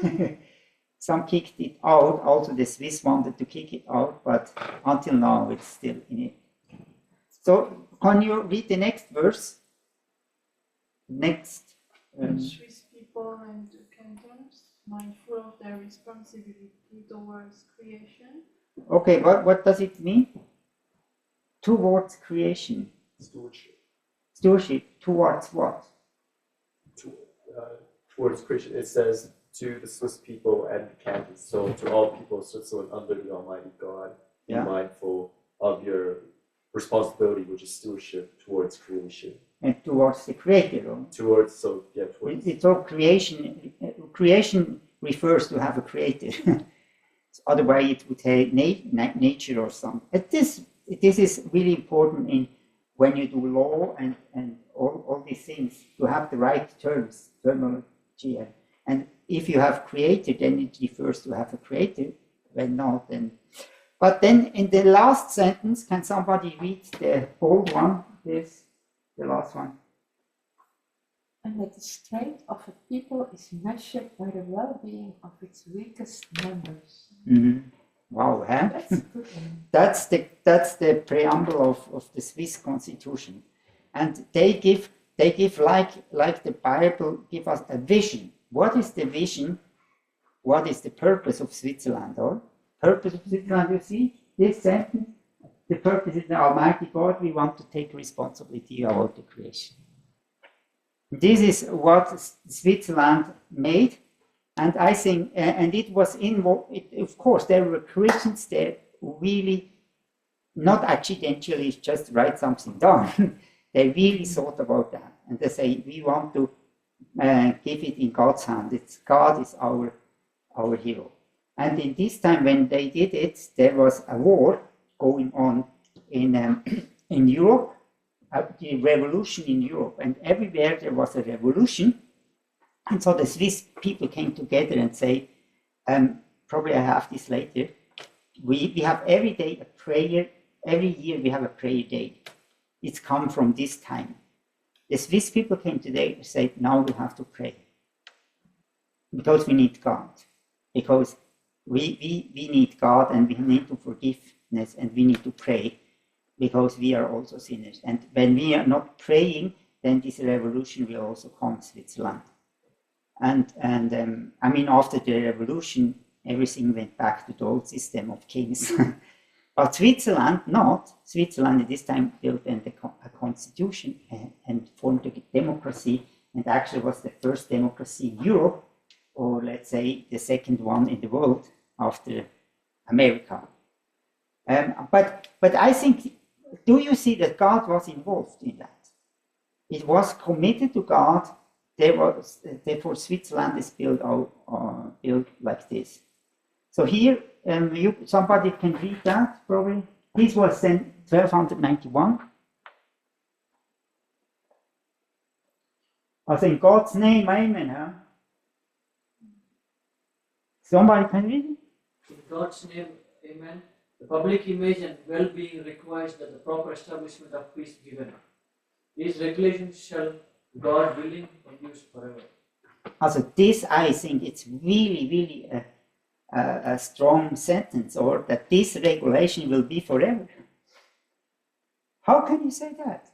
Speaker 2: Some kicked it out. Also, the Swiss wanted to kick it out, but until now it's still in it. So, can you read the next verse? Next.
Speaker 12: Swiss people and cantons, mindful of their responsibility towards creation.
Speaker 2: Okay, what does it mean? Towards creation.
Speaker 11: Stewardship.
Speaker 2: Stewardship towards what?
Speaker 11: Towards creation. It says to the Swiss people and the cantons, so to all people of Switzerland under the Almighty God, be mindful of your responsibility, which is stewardship towards creation.
Speaker 2: And towards the Creator.
Speaker 11: Towards, so yeah, towards.
Speaker 2: It's all creation. Creation refers to have a Creator. Otherwise, it would say nature or something. This is really important in when you do law and all these things, to have the right terminology. And if you have Creator, then it refers to have a Creator. When not, then. But then in the last sentence, can somebody read the whole one? This. The last one.
Speaker 3: And that the strength of a people is measured by the well-being of its weakest members.
Speaker 2: Mm-hmm. Wow, huh?
Speaker 3: That's a good one.
Speaker 2: That's the preamble of the Swiss Constitution, and they give like the Bible give us a vision. What is the vision? What is the purpose of Switzerland? Or purpose of Switzerland? You see this sentence. The purpose is the Almighty God. We want to take responsibility about the creation. This is what Switzerland made, and I think, and it was involved. Of course, there were Christians there who really, not accidentally, just write something down. They really thought about that, and they say we want to give it in God's hand. God is our hero. And in this time when they did it, there was a war going on in Europe, the revolution in Europe, and everywhere there was a revolution. And so the Swiss people came together and say, probably I have this later, we have every day a prayer, every year we have a prayer day. It's come from this time. The Swiss people came today and said, now we have to pray. Because we need God. Because we need God, and we need to forgiveness, and we need to pray, because we are also sinners. And when we are not praying, then this revolution will also come in Switzerland. And I mean, after the revolution, everything went back to the old system of kings. But Switzerland, not. Switzerland at this time built a constitution and formed a democracy, and actually was the first democracy in Europe, or let's say the second one in the world after America. But I think, do you see that God was involved in that? It was committed to God. Therefore, Switzerland is built like this. So here, somebody can read that probably. This was then 1291. I think God's name, amen, huh? Somebody can read it?
Speaker 7: In God's name, amen. The public image and well-being requires that the proper establishment of peace be given. These regulations shall, God willing, endure forever.
Speaker 2: Also, this, I think, it's really a strong sentence, or that this regulation will be forever. How can you say that?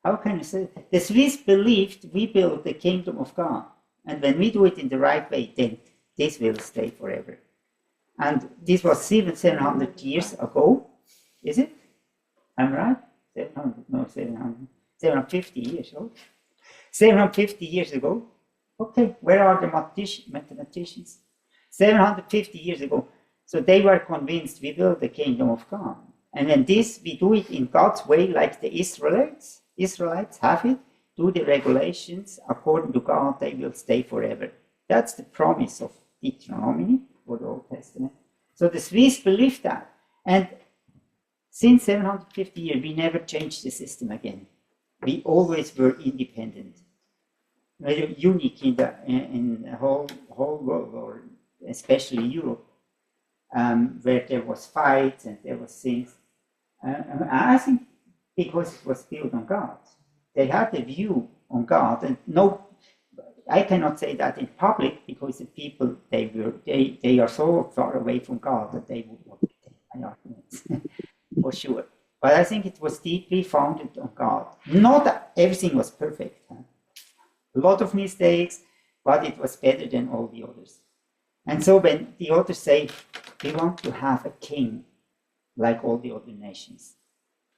Speaker 2: How can you say that? The Swiss believed we build the kingdom of God. And when we do it in the right way, then this will stay forever. And this was 700 years ago, is it? I'm right? 700, no, 700, 750 years old. 750 years ago. Okay, where are the mathematicians? 750 years ago. So they were convinced we build the kingdom of God. And when we do it in God's way, like the Israelites have it, do the regulations according to God, they will stay forever. That's the promise of Deuteronomy for the Old Testament. So the Swiss believed that. And since 750 years, we never changed the system again. We always were independent. Very unique in the whole world, or especially Europe, where there was fights and there was things. I think because it was built on God. They had a view on God, and no, I cannot say that in public because the people they are so far away from God that they would not take my arguments for sure. But I think it was deeply founded on God. Not that everything was perfect. A lot of mistakes, but it was better than all the others. And so when the others say, we want to have a king like all the other nations,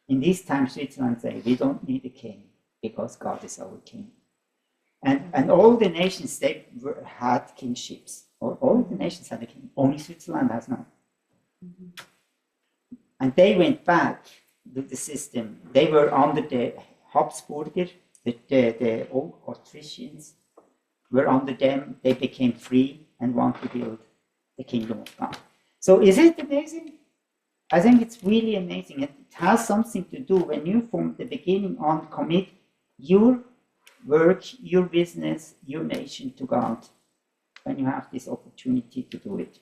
Speaker 2: in this time Switzerland say, we don't need a king because God is our king. And all the nations, they had kingships. All the nations had a king. Only Switzerland has not. And they went back to the system. They were under the Habsburger, the old Austrians were under them. They became free and want to build the kingdom of God. So is it amazing? I think it's really amazing. It has something to do when you from the beginning on commit your work, your business, your nation to God, when you have this opportunity to do it.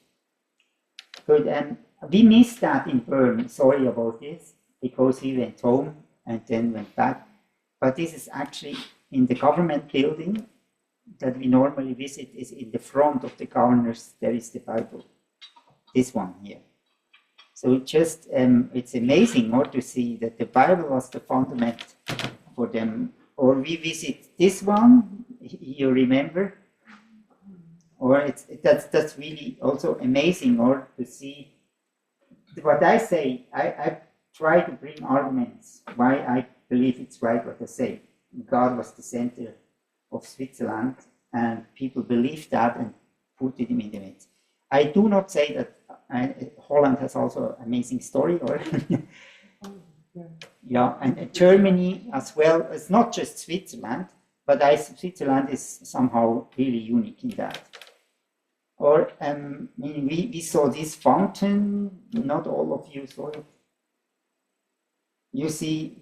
Speaker 2: Good, and we missed that in Bern. Sorry about this, because we went home and then went back. But this is actually in the government building that we normally visit. Is in the front of the governors. There is the Bible. This one here. So just it's amazing more to see that the Bible was the fundament for them. Or we visit this one. You remember? Or that's really also amazing. Or to see what I say. I try to bring arguments why I believe it's right what I say. God was the center of Switzerland, and people believe that and put it in the midst. I do not say that Holland has also an amazing story, or yeah, and Germany as well. It's not just Switzerland, but Switzerland is somehow really unique in that. Or we saw this fountain. Not all of you saw it. You see,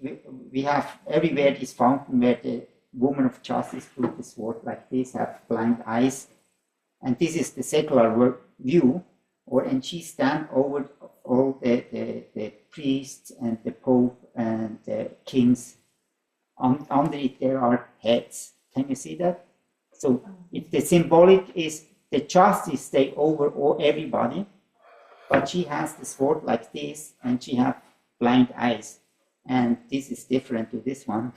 Speaker 2: we have everywhere this fountain where the woman of justice put the sword like this, have blind eyes. And this is the secular view, and she stands over all the priests and the Pope and the kings. Under it there are heads. Can you see that? So the symbolic is the justice stay over everybody, but she has the sword like this, and she has blind eyes. And this is different to this one,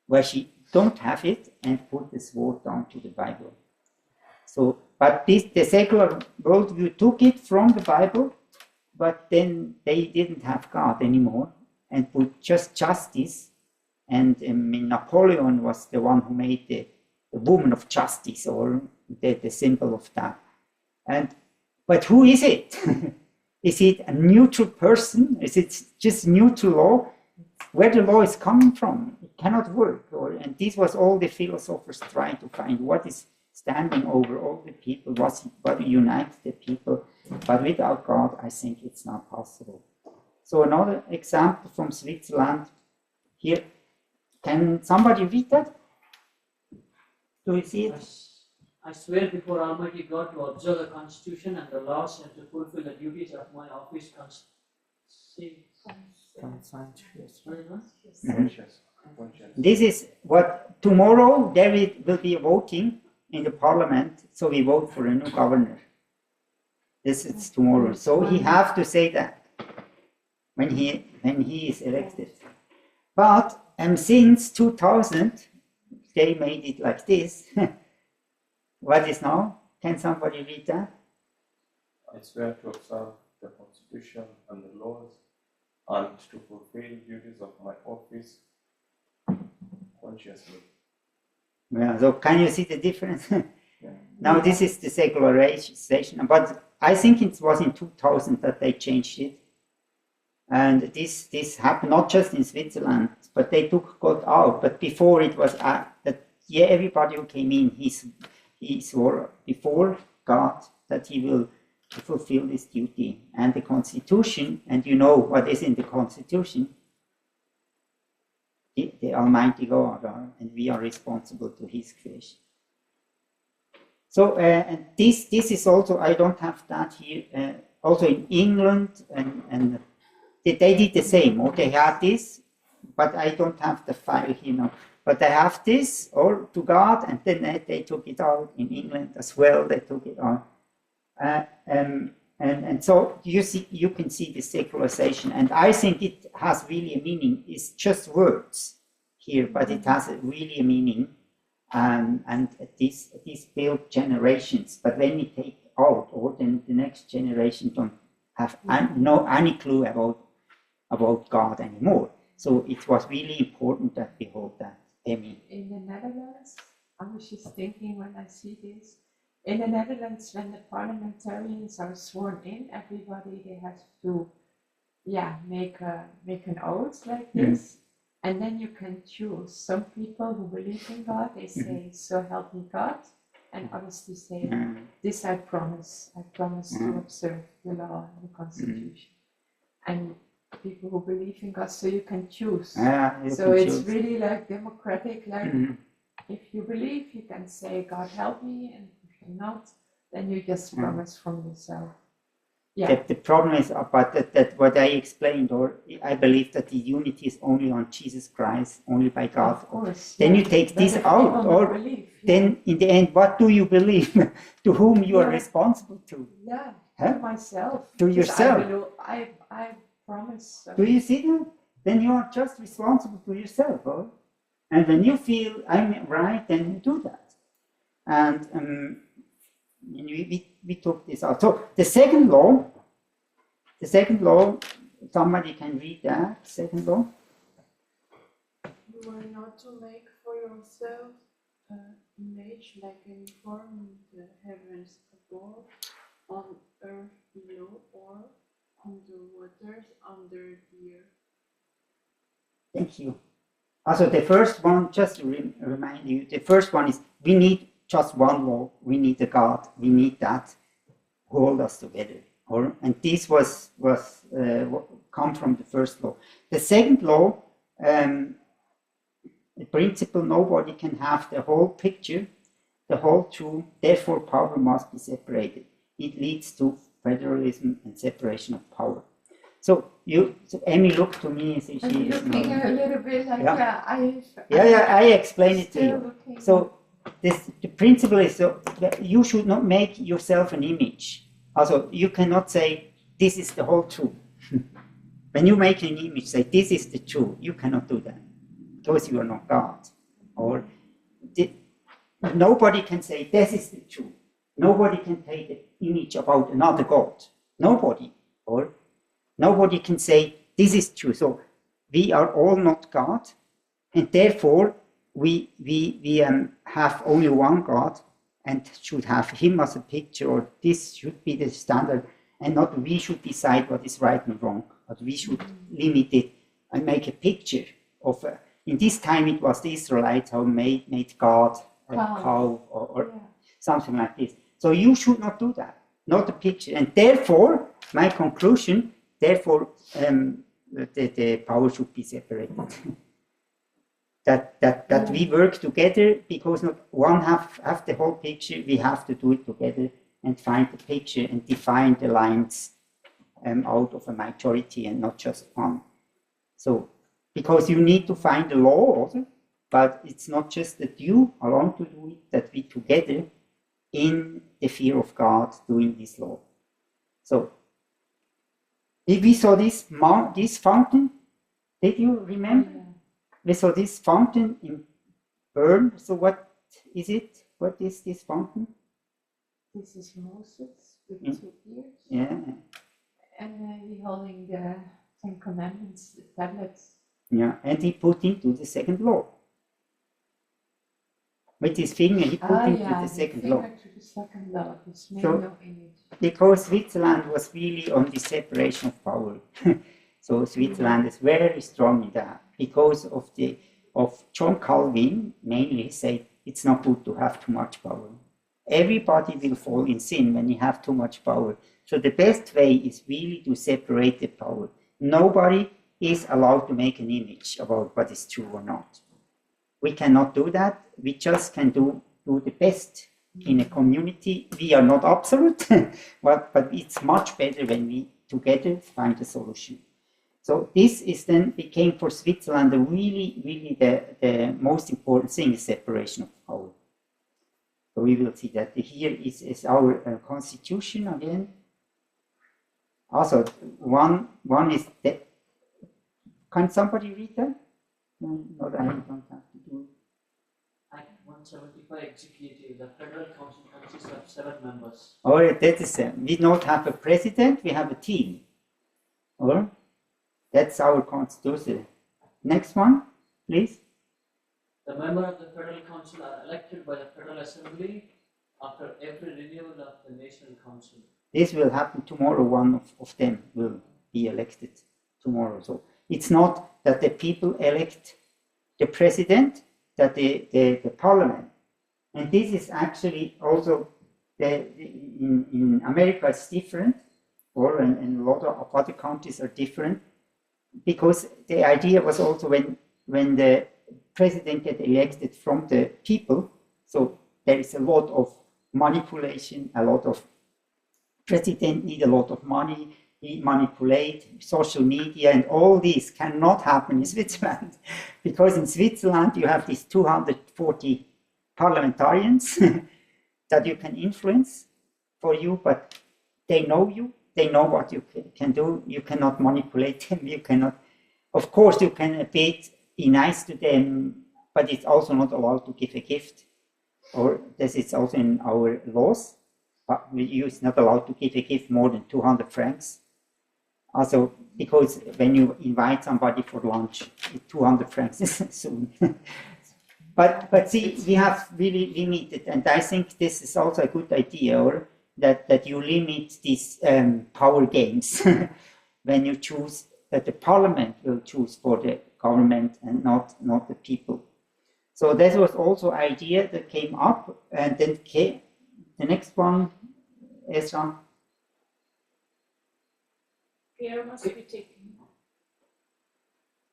Speaker 2: where she don't have it and put the sword down to the Bible. So, but the secular worldview took it from the Bible, but then they didn't have God anymore and put just justice. And Napoleon was the one who made the woman of justice, or the symbol of that. But who is it? Is it a neutral person? Is it just neutral law? Where the law is coming from, it cannot work. And this was all the philosophers trying to find what is standing over all the people, what unites the people. But without God, I think it's not possible. So another example from Switzerland here. Can somebody read that? Do you see it?
Speaker 7: I swear before Almighty God to observe the Constitution and the laws and to fulfill the duties of my office.
Speaker 2: This is what tomorrow there will be a voting in the parliament, so we vote for a new governor. This is tomorrow, so he have to say that when he when he is elected. But since 2000, they made it like this. What is now? Can somebody read that?
Speaker 1: I swear to observe the Constitution and the laws and to fulfill duties of my office consciously.
Speaker 2: Yeah, so can you see the difference?
Speaker 1: Yeah.
Speaker 2: Now this is the secularization, but I think it was in 2000 that they changed it. And this happened not just in Switzerland, but they took God out. But before it was that everybody who came in, he swore before God that he will fulfill this duty. And the Constitution, and you know what is in the Constitution, the Almighty God, and we are responsible to His creation. So, and this is also, I don't have that here, also in England, and they did the same, or they had this, but I don't have the file here now. But they have this, or to God, and then they took it out in England as well, they took it out. And so you can see the secularization, and I think it has really a meaning. It's just words here, but it has really a meaning. And this built generations, but when we take out, or then the next generation don't have any clue about God anymore. So it was really important that we hold that. Emmy.
Speaker 3: In the Netherlands, I was just thinking when I see this, in the Netherlands, when the parliamentarians are sworn in, everybody they have to, make an oath like this. And then you can choose. Some people who believe in God, they say, "So help me God," and others they say, "This I promise to observe the law and the Constitution." And people who believe in God, so you can choose. So it's really like democratic. Like if you believe, you can say, "God help me," and if you're not, then you just promise from yourself. Yeah.
Speaker 2: The problem is about that what I explained, or I believe that the unity is only on Jesus Christ, only by God.
Speaker 3: Of course.
Speaker 2: Then you take this out, or then in the end, what do you believe? To whom you are responsible to?
Speaker 3: Yeah,
Speaker 2: Huh?
Speaker 3: to myself.
Speaker 2: To yourself.
Speaker 3: I promise.
Speaker 2: Do you see that? Then you are just responsible to yourself, or? And when you feel I'm right, then you do that. And we took this out. So the second law, somebody can read that, second law.
Speaker 12: You are not to make for yourself an image like any form in the heavens above, on earth below, or in the waters under the earth.
Speaker 2: Thank you. Also, the first one, just to remind you, the first one is we need just one law. We need a God. We need that hold us together. And this was come from the first law. The second law, the principle: nobody can have the whole picture, the whole truth. Therefore, power must be separated. It leads to federalism and separation of power. So Emmy looked to me and said she is
Speaker 3: looking a little bit like
Speaker 2: I explained it to you. So the principle is that you should not make yourself an image. Also, you cannot say this is the whole truth. When you make an image, say this is the truth. You cannot do that because you are not God. Or nobody can say this is the truth. Nobody can take the image about another God. Nobody. Or nobody can say this is true. So we are all not God, and therefore we have only one God and should have Him as a picture, or this should be the standard, and not we should decide what is right and wrong, but we should limit it and make a picture of. In this time, it was the Israelites who made God a cow or something like this. So you should not do that, not a picture, and therefore my conclusion. Therefore, the power should be separated. that we work together, because not one have the whole picture. We have to do it together and find the picture and define the lines out of a majority and not just one. So, because you need to find the law also, but it's not just that you alone to do it, that we together in the fear of God doing this law. So, If we saw this fountain, did you remember? We saw this fountain in Bern. So what is it? What is this fountain?
Speaker 3: This is Moses with
Speaker 2: Mm.
Speaker 3: 2 ears.
Speaker 2: Yeah,
Speaker 3: And he holding the Ten Commandments, the tablets.
Speaker 2: yeah. And he put into the second law. With his finger, he put into the second law.
Speaker 3: To the second law, this made
Speaker 2: So-
Speaker 3: no image.
Speaker 2: Because Switzerland was really on the separation of power. So Switzerland is very strong in that because of John Calvin mainly said it's not good to have too much power. Everybody will fall in sin when you have too much power. So the best way is really to separate the power. Nobody is allowed to make an image about what is true or not. We cannot do that. We just can do the best in a community. We are not absolute, but it's much better when we together find a solution. So this is then became for Switzerland really the most important thing is separation of power. So we will see that here is our constitution again. Also, one is that. Can somebody read that? No, not I don't have to do it.
Speaker 7: Act 175 Executive. The Federal Council consists of 7 members.
Speaker 2: Or that is we don't have a president, we have a team. Or that's our constitution. Next one, please.
Speaker 7: The members of the Federal Council are elected by the Federal Assembly after every renewal of the National Council.
Speaker 2: This will happen tomorrow. One of them will be elected tomorrow. So it's not that the people elect the president, that the parliament. And this is actually also in America it's different, or in a lot of other countries are different, because the idea was also when the president get elected from the people, so there is a lot of manipulation, a lot of president need a lot of money, he manipulate social media, and all this cannot happen in Switzerland because in Switzerland you have these 240 parliamentarians that you can influence for you, but they know you, they know what you can do, you cannot manipulate them, you cannot, of course you can a bit be nice to them, but it's also not allowed to give a gift, or this is also in our laws, but it's not allowed to give a gift more than 200 francs. Also, because when you invite somebody for lunch, 200 francs is soon. But see, we have really limited, and I think this is also a good idea, or that you limit these power games when you choose that the parliament will choose for the government and not the people. So that was also an idea that came up, and then came the next one, Ezra.
Speaker 8: Care must be taken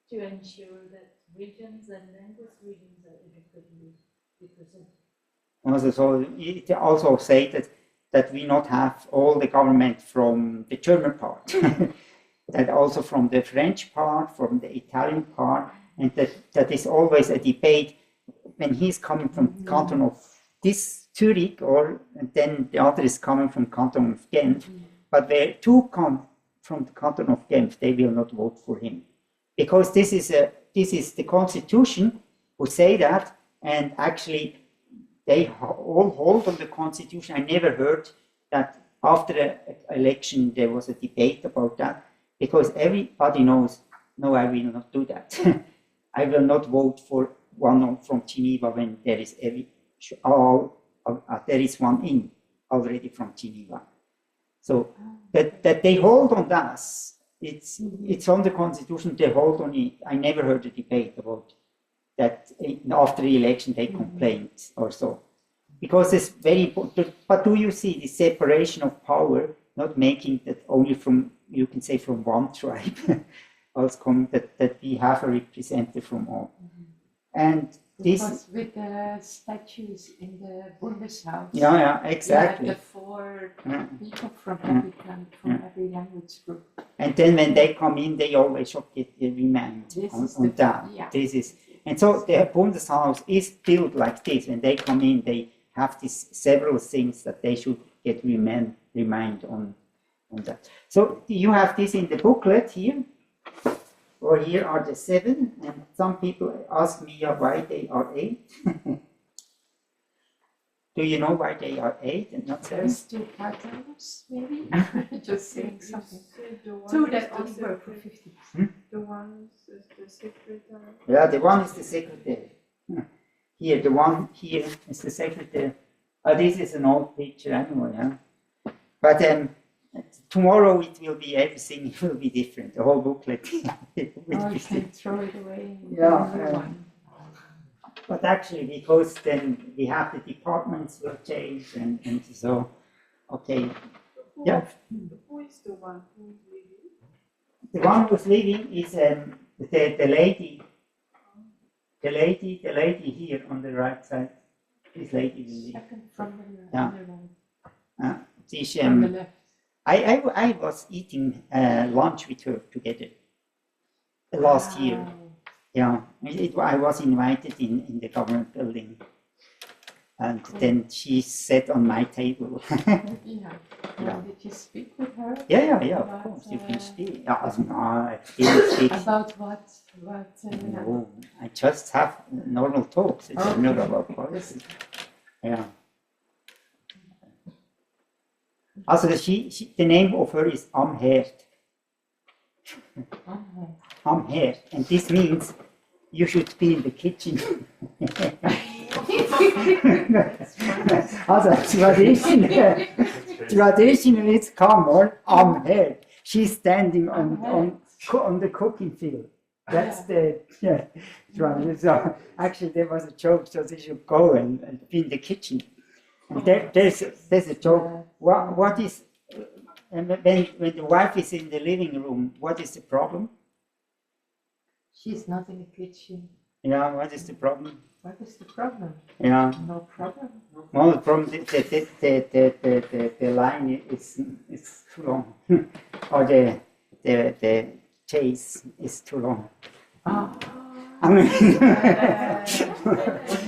Speaker 8: to ensure that regions and language regions are adequately represented.
Speaker 2: Also, so it also say that we not have all the government from the German part, that also from the French part, from the Italian part, and that is always a debate when he's coming from canton of this Zurich, and then the other is coming from canton of Ghent, but where two come from the canton of Ghent, they will not vote for him, because this is the constitution who say that, and actually they all hold on the constitution. I never heard that after the election there was a debate about that, because everybody knows, no, I will not do that. I will not vote for one from Geneva when there is there is one in already from Geneva. So that they hold on us, it's on the constitution, they hold on it. I never heard a debate about that after the election they complained or so. Because it's very important. But do you see the separation of power, not making that only from, you can say, from one tribe, also coming that we have a representative from all. And this
Speaker 3: because with the statues in the Bundeshaus,
Speaker 2: yeah, exactly.
Speaker 3: you have the 4 people from every country, from every language group.
Speaker 2: And then when they come in, they always should get remand on that.
Speaker 3: Yeah.
Speaker 2: This is, and so the Bundeshaus is built like this. When they come in, they have these several things that they should get remand on on that. So you have this in the booklet here, or here are the 7, and some people ask me why they are 8. Do you know why they are 8 and not 7?
Speaker 3: There's 2 patterns, maybe? Just saying something.
Speaker 12: The
Speaker 3: 2
Speaker 12: one
Speaker 3: that
Speaker 12: is the
Speaker 3: only work for
Speaker 12: secretary.
Speaker 3: 50%.
Speaker 12: The one is the secretary.
Speaker 2: Yeah, the one is the secretary. Here, the one here is the secretary. This is an old picture anyway, yeah. But tomorrow it will be everything will be different. The whole booklet. It will
Speaker 3: Oh,
Speaker 2: be
Speaker 3: you can
Speaker 2: different.
Speaker 3: throw it away.
Speaker 2: Yeah. But actually, because then we have the departments will change, and so okay. Yeah.
Speaker 12: Who is the one who is leaving?
Speaker 2: The one who's leaving is the lady. The lady here on the right side. This lady will leave.
Speaker 3: Second from the
Speaker 2: Yeah.
Speaker 3: right.
Speaker 2: This,
Speaker 3: From the left.
Speaker 2: I was eating lunch with her together last year. Yeah, I was invited in the government building, and then she sat on my table.
Speaker 3: Yeah.
Speaker 2: Yeah.
Speaker 3: Did you speak with her?
Speaker 2: Yeah, of
Speaker 3: About,
Speaker 2: course, you can speak. Yeah, no, I didn't speak.
Speaker 3: About what?
Speaker 2: No, I just have normal talks. It's not about policy. Yeah. Also, the name of her is Amherd. Amherd, and this means you should be in the kitchen. Also, traditionally it's common, Amherd. She's standing on the cooking field. That's the so actually there was a joke, so they should go and be in the kitchen. And there's a joke. What is and when the wife is in the living room, what is the problem?
Speaker 3: She's not in the kitchen.
Speaker 2: Yeah, what is the problem?
Speaker 3: What is the problem?
Speaker 2: Yeah.
Speaker 3: No problem.
Speaker 2: Well, the problem the line is too long, or the chase is too long. I mean,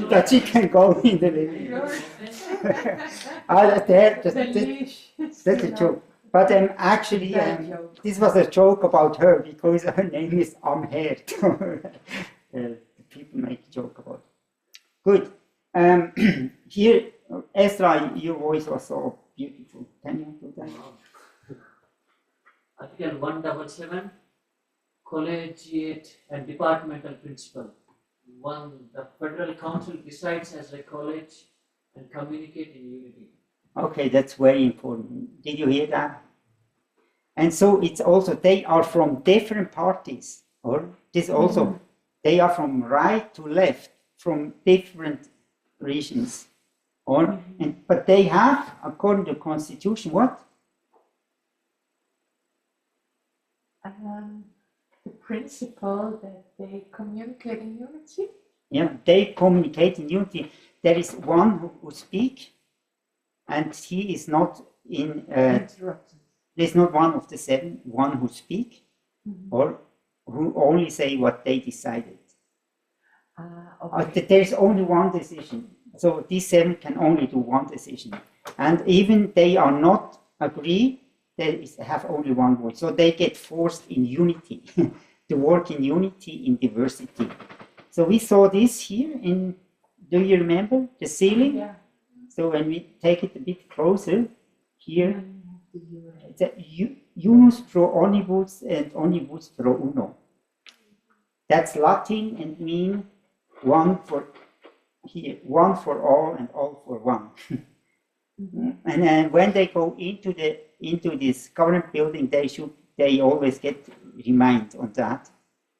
Speaker 2: that she can go in the living room. That's a joke. But actually, this was a joke about her because her name is Amherd. People make a joke about it. Good. Here, Ezra, your voice was so beautiful. Can you do that?
Speaker 7: Article 177, collegiate and departmental principle. 1. The Federal Council decides as a college and communicate in unity.
Speaker 2: Okay, that's very important. Did you hear that? And so it's also, they are from different parties, or this also, they are from right to left, from different regions, or but they have, according to the Constitution, what?
Speaker 3: The principle that they communicate in unity.
Speaker 2: Yeah, they communicate in unity. There is one who speaks, and he is not in. There's not one of the 7, one who speak, or who only say what they decided. There is only one decision. So these 7 can only do one decision. And even they are not agree, they have only one voice. So they get forced in unity, to work in unity in diversity. So we saw this here do you remember the ceiling?
Speaker 3: Yeah.
Speaker 2: So when we take it a bit closer, here, unus pro omnibus and omnibus pro uno. That's Latin and mean one for all and all for one. And then when they go into this government building, they always get remind on that.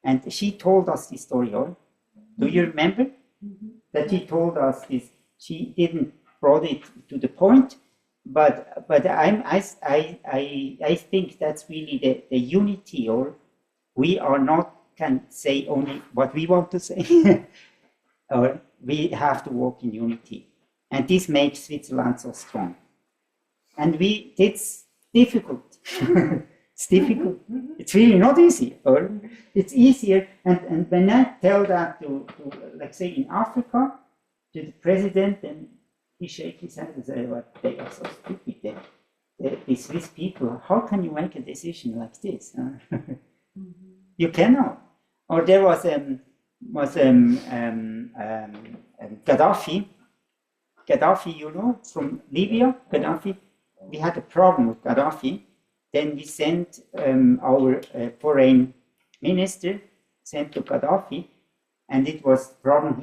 Speaker 2: And she told us this story. Do you remember that she told us this? She didn't brought it to the point, but I think that's really the unity, or we are not can say only what we want to say, or we have to work in unity, and this makes Switzerland so strong. And it's difficult. It's difficult. It's really not easy, or it's easier. And when I tell that to like say in Africa, to the president, and he shakes his head and says, "Well, they are so stupid there. the Swiss people, how can you make a decision like this? You cannot. Or there was Gaddafi. Gaddafi, you know, from Libya, Gaddafi. We had a problem with Gaddafi. Then we sent our foreign minister sent to Gaddafi, and it was problem.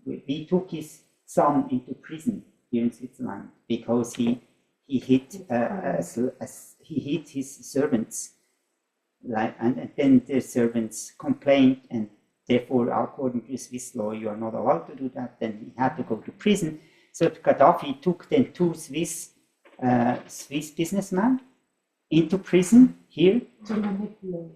Speaker 2: We took his son into prison here in Switzerland because he hit his servants, and then the servants complained, and therefore, according to Swiss law, you are not allowed to do that. Then he had to go to prison. So Gaddafi took then two Swiss businessmen into prison here to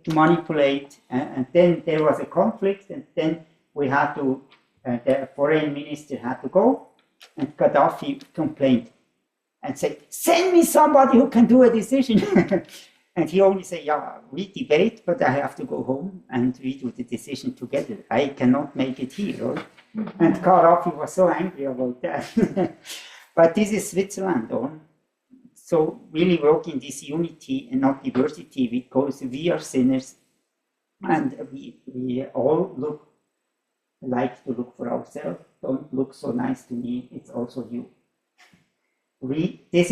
Speaker 2: manipulate, and then there was a conflict, and then we had to. The foreign minister had to go, and Gaddafi complained and said, "Send me somebody who can do a decision." And he only said, "Yeah, we debate, but I have to go home and we do the decision together. I cannot make it here." Right? And Gaddafi was so angry about that. But this is Switzerland, or so really work in this unity and not diversity, because we are sinners, and we all like to look for ourselves. Don't look so nice to me. It's also you. This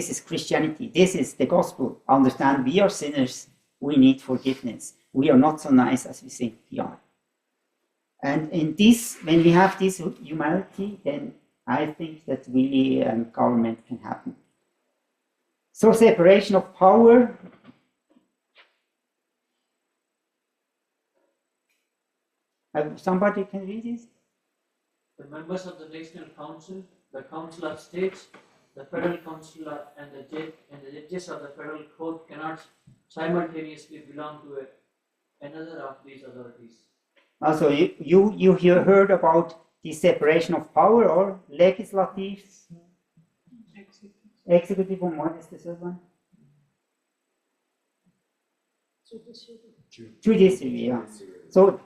Speaker 2: is Christianity. This is the gospel. Understand, we are sinners. We need forgiveness. We are not so nice as we think we are. And in this, when we have this humanity, then I think that really government can happen. So separation of power. Somebody can read this?
Speaker 7: The members of the National Council, the Council of States, the Federal Council, and the judges of the Federal Court cannot simultaneously belong to another of these authorities.
Speaker 2: Also, you heard about the separation of power, or legislative, executive, and what is the third one? Judiciary, yeah. So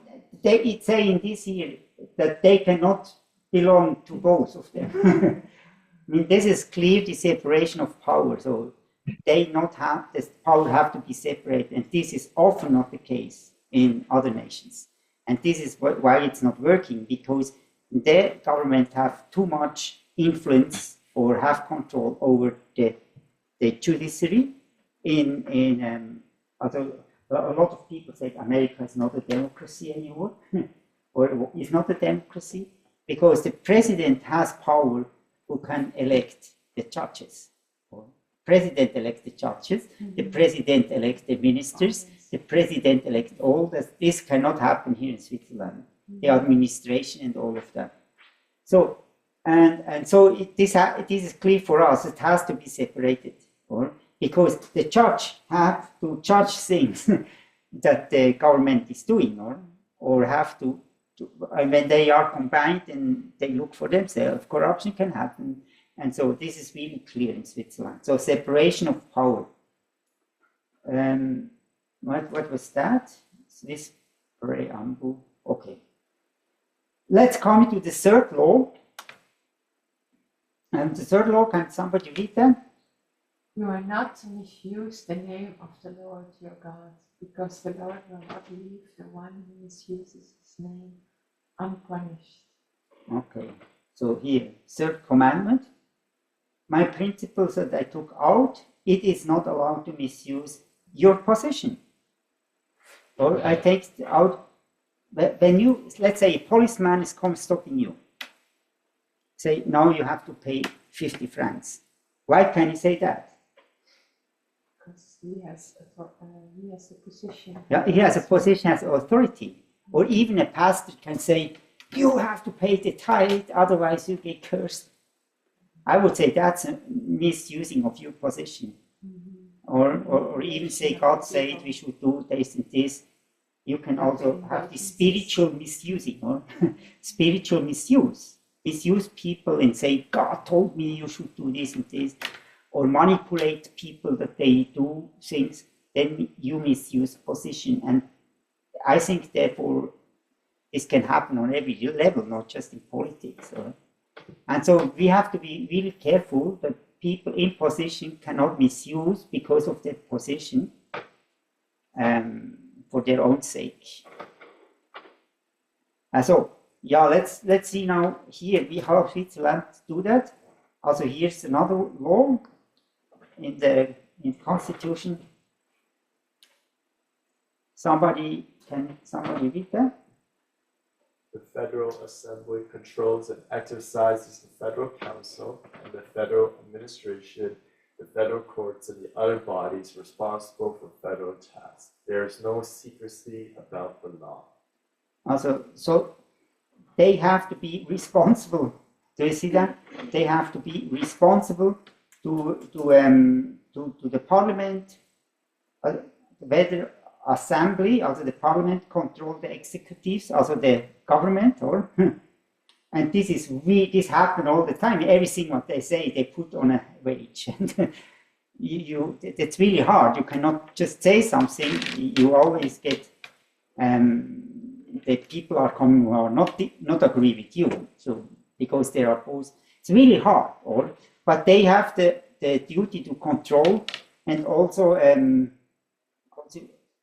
Speaker 2: it's saying this here that they cannot belong to both of them. I mean, this is clear, the separation of power. So they not have this power, have to be separated, and this is often not the case in other nations. And this is why it's not working, because the government have too much influence or have control over the judiciary. A lot of people say America is not a democracy anymore, or is not a democracy, because the president has power who can elect the judges. President elects the judges, the president elects the ministers, the president elects all that. This cannot happen here in Switzerland, the administration and all of that. So, this is clear for us. It has to be separated, because the judge have to judge things that the government is doing, or have to when they are combined and they look for themselves, corruption can happen. And so this is really clear in Switzerland. So separation of power. What was that? Swiss preamble. Okay. Let's come to the third law. And the third law, can somebody read that?
Speaker 3: You are not to misuse the name of the Lord your God, because the Lord will not leave the one who misuses his name unpunished.
Speaker 2: Okay. So here, third commandment. My principles that I took out, it is not allowed to misuse your possession. Or I take out, when you, let's say a policeman is stopping you, say, now you have to pay 50 francs. Why can he say that?
Speaker 3: Because he has a position.
Speaker 2: Yeah, he has a position, has authority. Or even a pastor can say, you have to pay the tithe, otherwise you get cursed. I would say that's a misusing of your position. Or even say, God said we should do this and this. You can also have the spiritual misusing, or spiritual misuse. Misuse people and say, God told me you should do this and this. Or manipulate people that they do things, then you misuse position. And I think, therefore, this can happen on every level, not just in politics. And so we have to be really careful that people in position cannot misuse because of their position for their own sake. So yeah, let's see now here how Switzerland do that. Also here's another law in the Constitution. Somebody read that?
Speaker 11: The Federal Assembly controls and exercises the Federal Council and the Federal Administration, the Federal Courts, and the other bodies responsible for federal tasks. There is no secrecy about the law.
Speaker 2: Also, so they have to be responsible. Do you see that? They have to be responsible to the Parliament, whether Assembly, also the Parliament, control the executives, also the government, or and this happens all the time. Everything what they say, they put on a wage, and it's really hard. You cannot just say something. You always get that people are coming who are not agree with you. So because they are opposed, it's really hard. But they have the duty to control, and also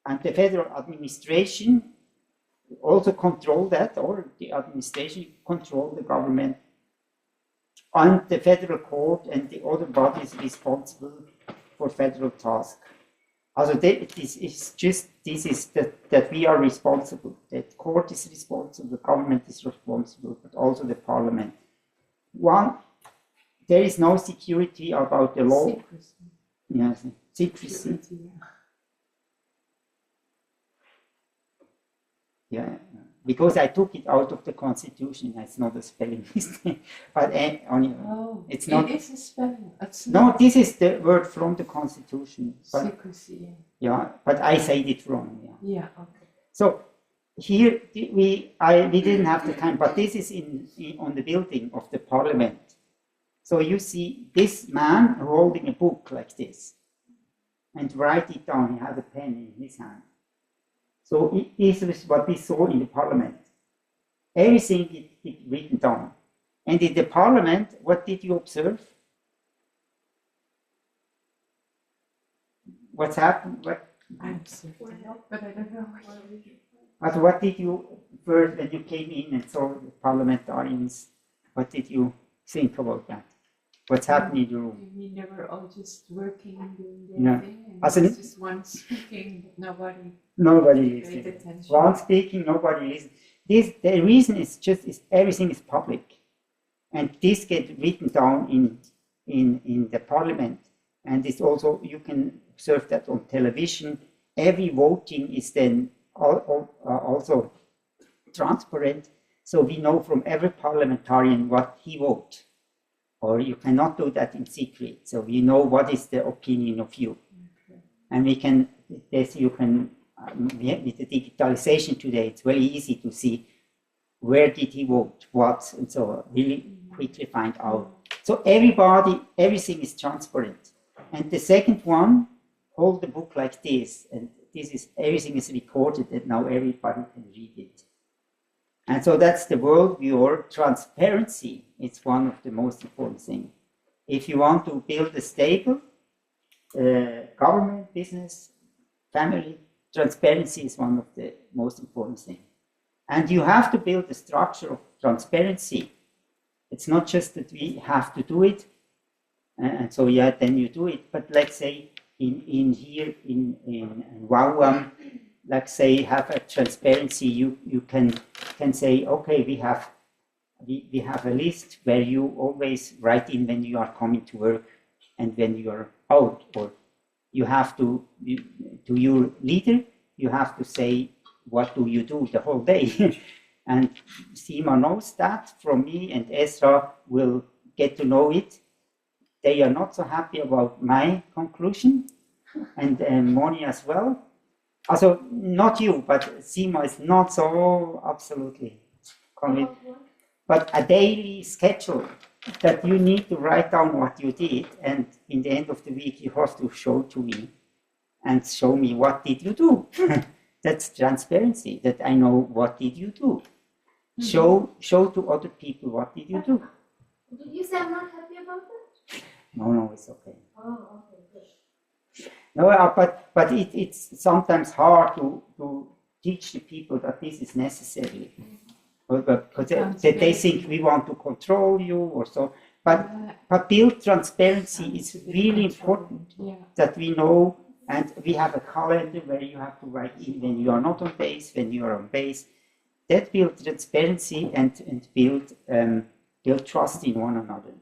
Speaker 2: and the federal administration also control that, or the administration control the government, and the federal court and the other bodies responsible for federal tasks. Also, this is that we are responsible. The court is responsible, the government is responsible, but also the parliament. There is no security about the law.
Speaker 3: Secrecy.
Speaker 2: Yes, secrecy. Yeah, because I took it out of the Constitution. It's not a spelling mistake, but it's not.
Speaker 3: It is a spelling.
Speaker 2: No, this is the word from the Constitution. But,
Speaker 3: secrecy.
Speaker 2: Yeah, but I said it wrong. Yeah.
Speaker 3: Yeah. Okay.
Speaker 2: So here we didn't have the time, but this is on the building of the Parliament. So you see this man holding a book like this, and write it down. He had a pen in his hand. So this is what we saw in the Parliament. Everything is written down. And in the Parliament, what did you observe? What's happened?
Speaker 3: I observed but I don't know
Speaker 2: what did you first when you came in and saw the parliamentarians? What did you think about that? What's happening in the room?
Speaker 3: We never all just working and doing their thing, and it's just one speaking, but nobody paid attention.
Speaker 2: One speaking, nobody listens. The reason is everything is public, and this gets written down in the parliament, and it's also you can observe that on television. Every voting is then also transparent, so we know from every parliamentarian what he votes. Or you cannot do that in secret. So we know what is the opinion of you. Okay. And with the digitalization today, it's very easy to see where did he vote, what, and so really quickly find out. So everything is transparent. And the second one, hold the book like this, and everything is recorded, and now everybody can read it. And so that's the world view, or transparency. It's one of the most important things. If you want to build a stable government, business, family, transparency is one of the most important things. And you have to build a structure of transparency. It's not just that we have to do it, and so yeah, then you do it. But let's say in Wauam, let's say have a transparency. You can say, okay, we have a list where you always write in when you are coming to work and when you are out, or you have to your leader, you have to say what do you do the whole day. And Sima knows that from me, and Ezra will get to know it. They are not so happy about my conclusion, and Moni as well. Also, not you, but Sima is not so absolutely convinced. But a daily schedule that you need to write down what you did, and in the end of the week you have to show to me and show me what did you do. That's transparency, that I know what did you do. Show to other people what did you do.
Speaker 8: Did you say I'm not happy about that?
Speaker 2: No, it's okay.
Speaker 8: Oh, okay, good.
Speaker 2: No, but it's sometimes hard to teach the people that this is necessary. Because they think we want to control you or so. But build transparency is really important, that we know, and we have a calendar where you have to write in when you are not on base, when you are on base. That build transparency and build trust in one another.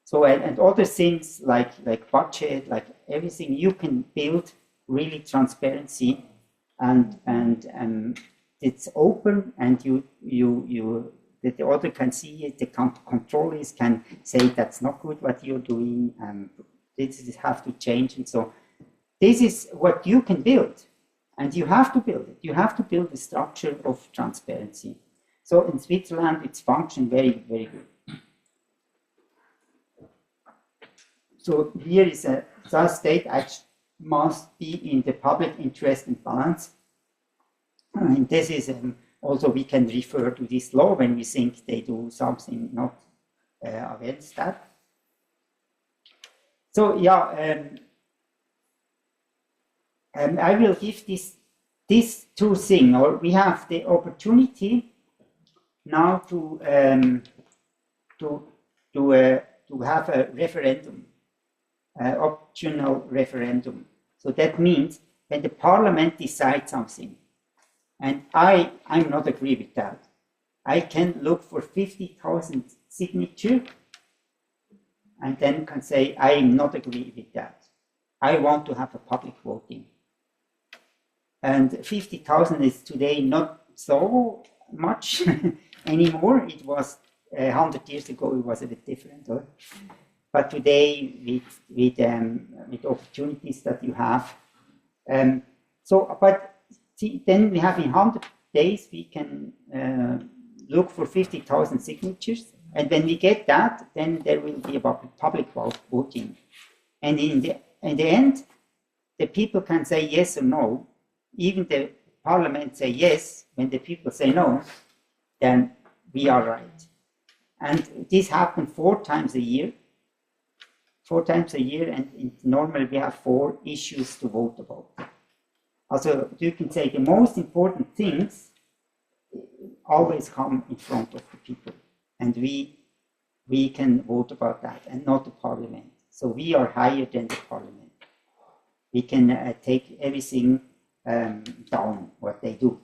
Speaker 2: So and other things like budget, like everything, you can build really transparency and it's open, and you that the other can see it. The controllers can say that's not good what you're doing, and this have to change. And so this is what you can build, and you have to build it. You have to build a structure of transparency. So in Switzerland, it's functioned very, very good. So here is a state action must be in the public interest and balance. And this is also, we can refer to this law when we think they do something not against that. So yeah, I will give these two things, or we have the opportunity now to have a referendum, optional referendum. So that means when the parliament decides something, and I'm not agree with that, I can look for 50,000 signatures and then can say I am not agree with that. I want to have a public voting. And 50,000 is today not so much anymore. It was 100 years ago, it was a bit different. But today, with opportunities that you have, but see, then we have in 100 days we can look for 50,000 signatures, and when we get that, then there will be about public voting, and in the end, the people can say yes or no. Even the parliament say yes. When the people say no, then we are right. And this happens 4 times a year. 4 times a year, and normally we have 4 issues to vote about. Also, you can say the most important things always come in front of the people, and we can vote about that, and not the parliament. So we are higher than the parliament. We can take everything down, what they do.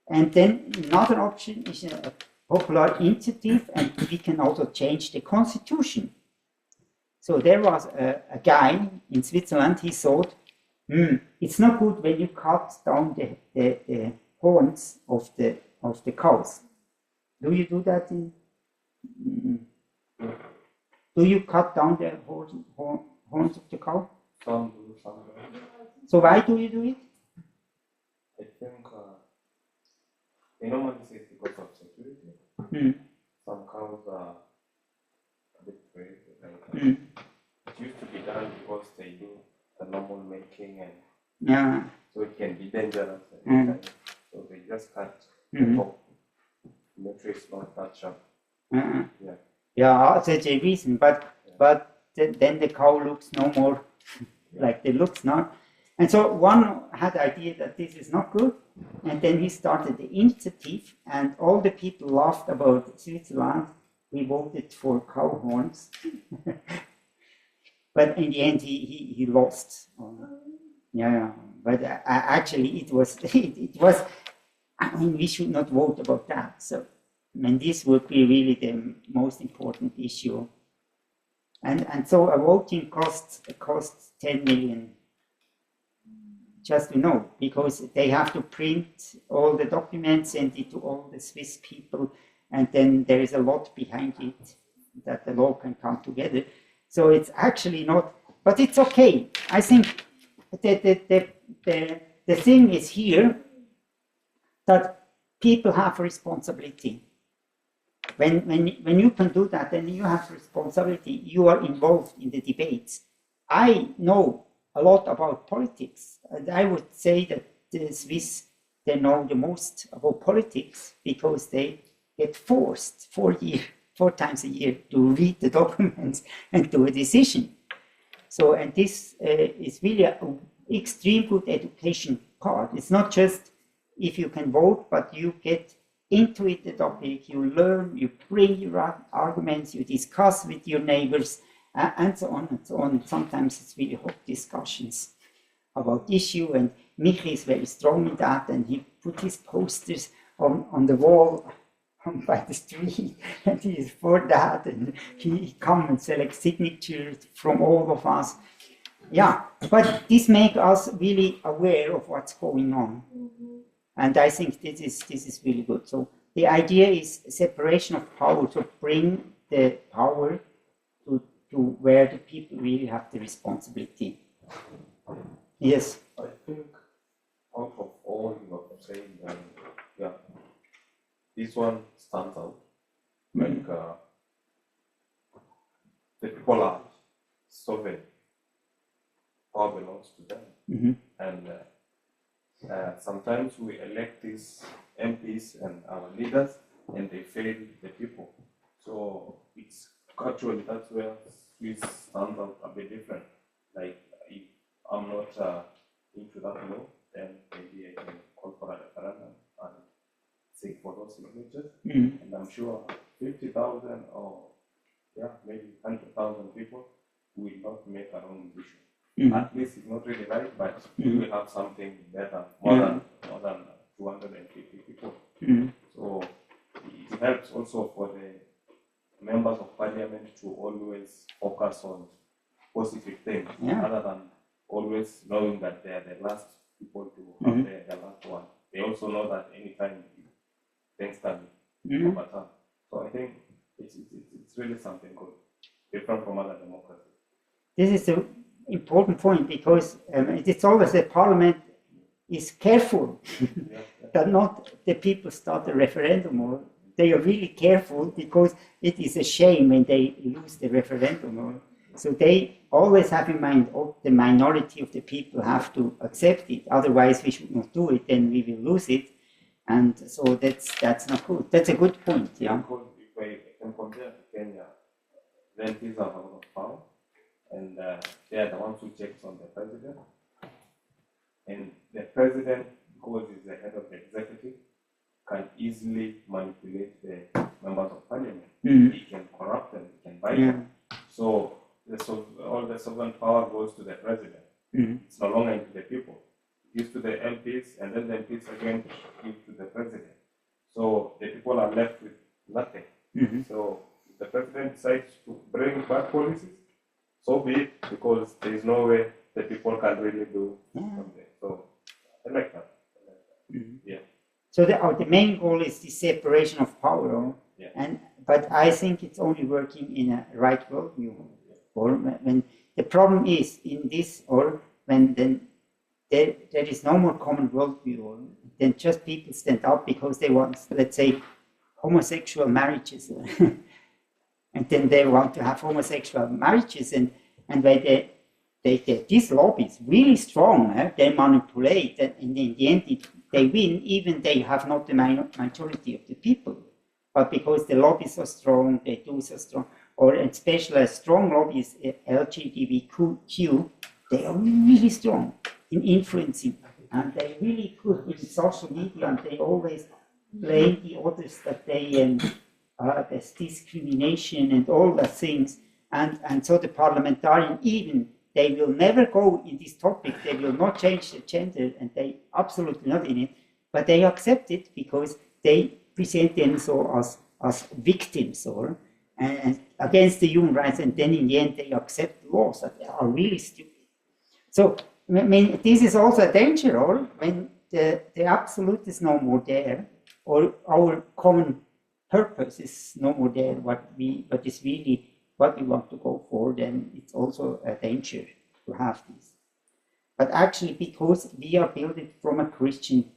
Speaker 2: And then another option is a popular initiative, and we can also change the constitution. So there was a guy in Switzerland, he thought, it's not good when you cut down the horns of the cows. Do you do that do you cut down the horns of the cow?
Speaker 4: Some do, some don't.
Speaker 2: So why do you do it?
Speaker 4: I think they normally say it's because of security. Some cows are a bit brave. It used to be done because they do the normal milking, and so it can be dangerous. So they just cut the top. Make sure it's not that sharp.
Speaker 2: Yeah, that's a reason. But then the cow looks no more like the looks now. And so one had the idea that this is not good, and then he started the initiative, and all the people laughed about Switzerland. We voted for cow horns. But in the end, he lost. But actually, it was. I mean, we should not vote about that. So, I mean, this would be really the most important issue. And so a voting costs 10 million. Just to know, because they have to print all the documents, send it to all the Swiss people, and then there is a lot behind it that the law can come together. So it's actually not, but it's okay. I think the thing is here that people have a responsibility. When you can do that, then you have responsibility. You are involved in the debates. I know a lot about politics, and I would say that the Swiss, they know the most about politics because they get forced 4 years 4 times a year to read the documents and do a decision. So, and this is really an extreme good education part. It's not just if you can vote, but you get into it, the topic, you learn, you bring your arguments, you discuss with your neighbors, and so on and so on. Sometimes it's really hot discussions about issue, and Michi is very strong in that, and he put his posters on the wall by the street, and he is for that, and he come and select signatures from all of us. Yeah, but this makes us really aware of what's going on. And I think this is really good. So the idea is separation of power, to bring the power to where the people really have the responsibility. Yes.
Speaker 4: I think out of all you have said, yeah, this one stands out. Like the people are sovereign. Power belongs to them, and sometimes we elect these MPs and our leaders, and they fail the people. So it's actually that's where Swiss stands out a bit different. Like if I'm not into that law, then maybe I can call for a referendum and seek for those signatures. And I'm sure 50,000 or maybe 100,000 people will not make a wrong decision. At least it's not really right, but we will have something better, more than 250 people. So it helps also for the members of parliament to always focus on positive things, rather than always knowing that they are the last people to have the last one. They also know that anytime things can overturn. So I think it's really something good, different from other democracies.
Speaker 2: This is the important point, because it's always the parliament is careful that not the people start a referendum, or they are really careful, because it is a shame when they lose the referendum. Or, so they always have in mind, the minority of the people have to accept it, otherwise we should not do it, then we will lose it. And so that's not good. That's a good point. Yeah.
Speaker 4: Because if I can compare to Kenya, then these are a lot of power. And they are the ones who checks on the president. And the president, because he's the head of the executive, can easily manipulate the members of parliament. He can corrupt them, he can buy them. So all the sovereign power goes to the president. It's no longer into the people. It gives to the MPs, and then the MPs again give to the president. So the people are left with nothing. So if the president decides to bring back policies, so be it, because there is no way the people can really do something. So I like that. Yeah.
Speaker 2: So the main goal is the separation of power, but I think it's only working in a right worldview. Or when the problem is in this, or when then there is no more common worldview, or then just people stand up because they want, let's say, homosexual marriages. And then they want to have homosexual marriages, and when this lobby is really strong, they manipulate, and in the end they win, even they have not the majority of the people. But because the lobbies are strong, they do so strong, or especially a strong lobbies, LGBTQ, they are really strong in influencing, and they really good in social media, and they always blame the others that they there's discrimination and all the things, and so the parliamentarian, even they will never go in this topic, they will not change the gender, and they absolutely not in it, but they accept it because they present them so as victims, or and against the human rights, and then in the end they accept laws that are really stupid. So I mean, this is also a danger, or when the absolute is no more there, or our common purpose is no more there, what is really what we want to go for, then it's also a danger to have this. But actually, because we are built from a Christian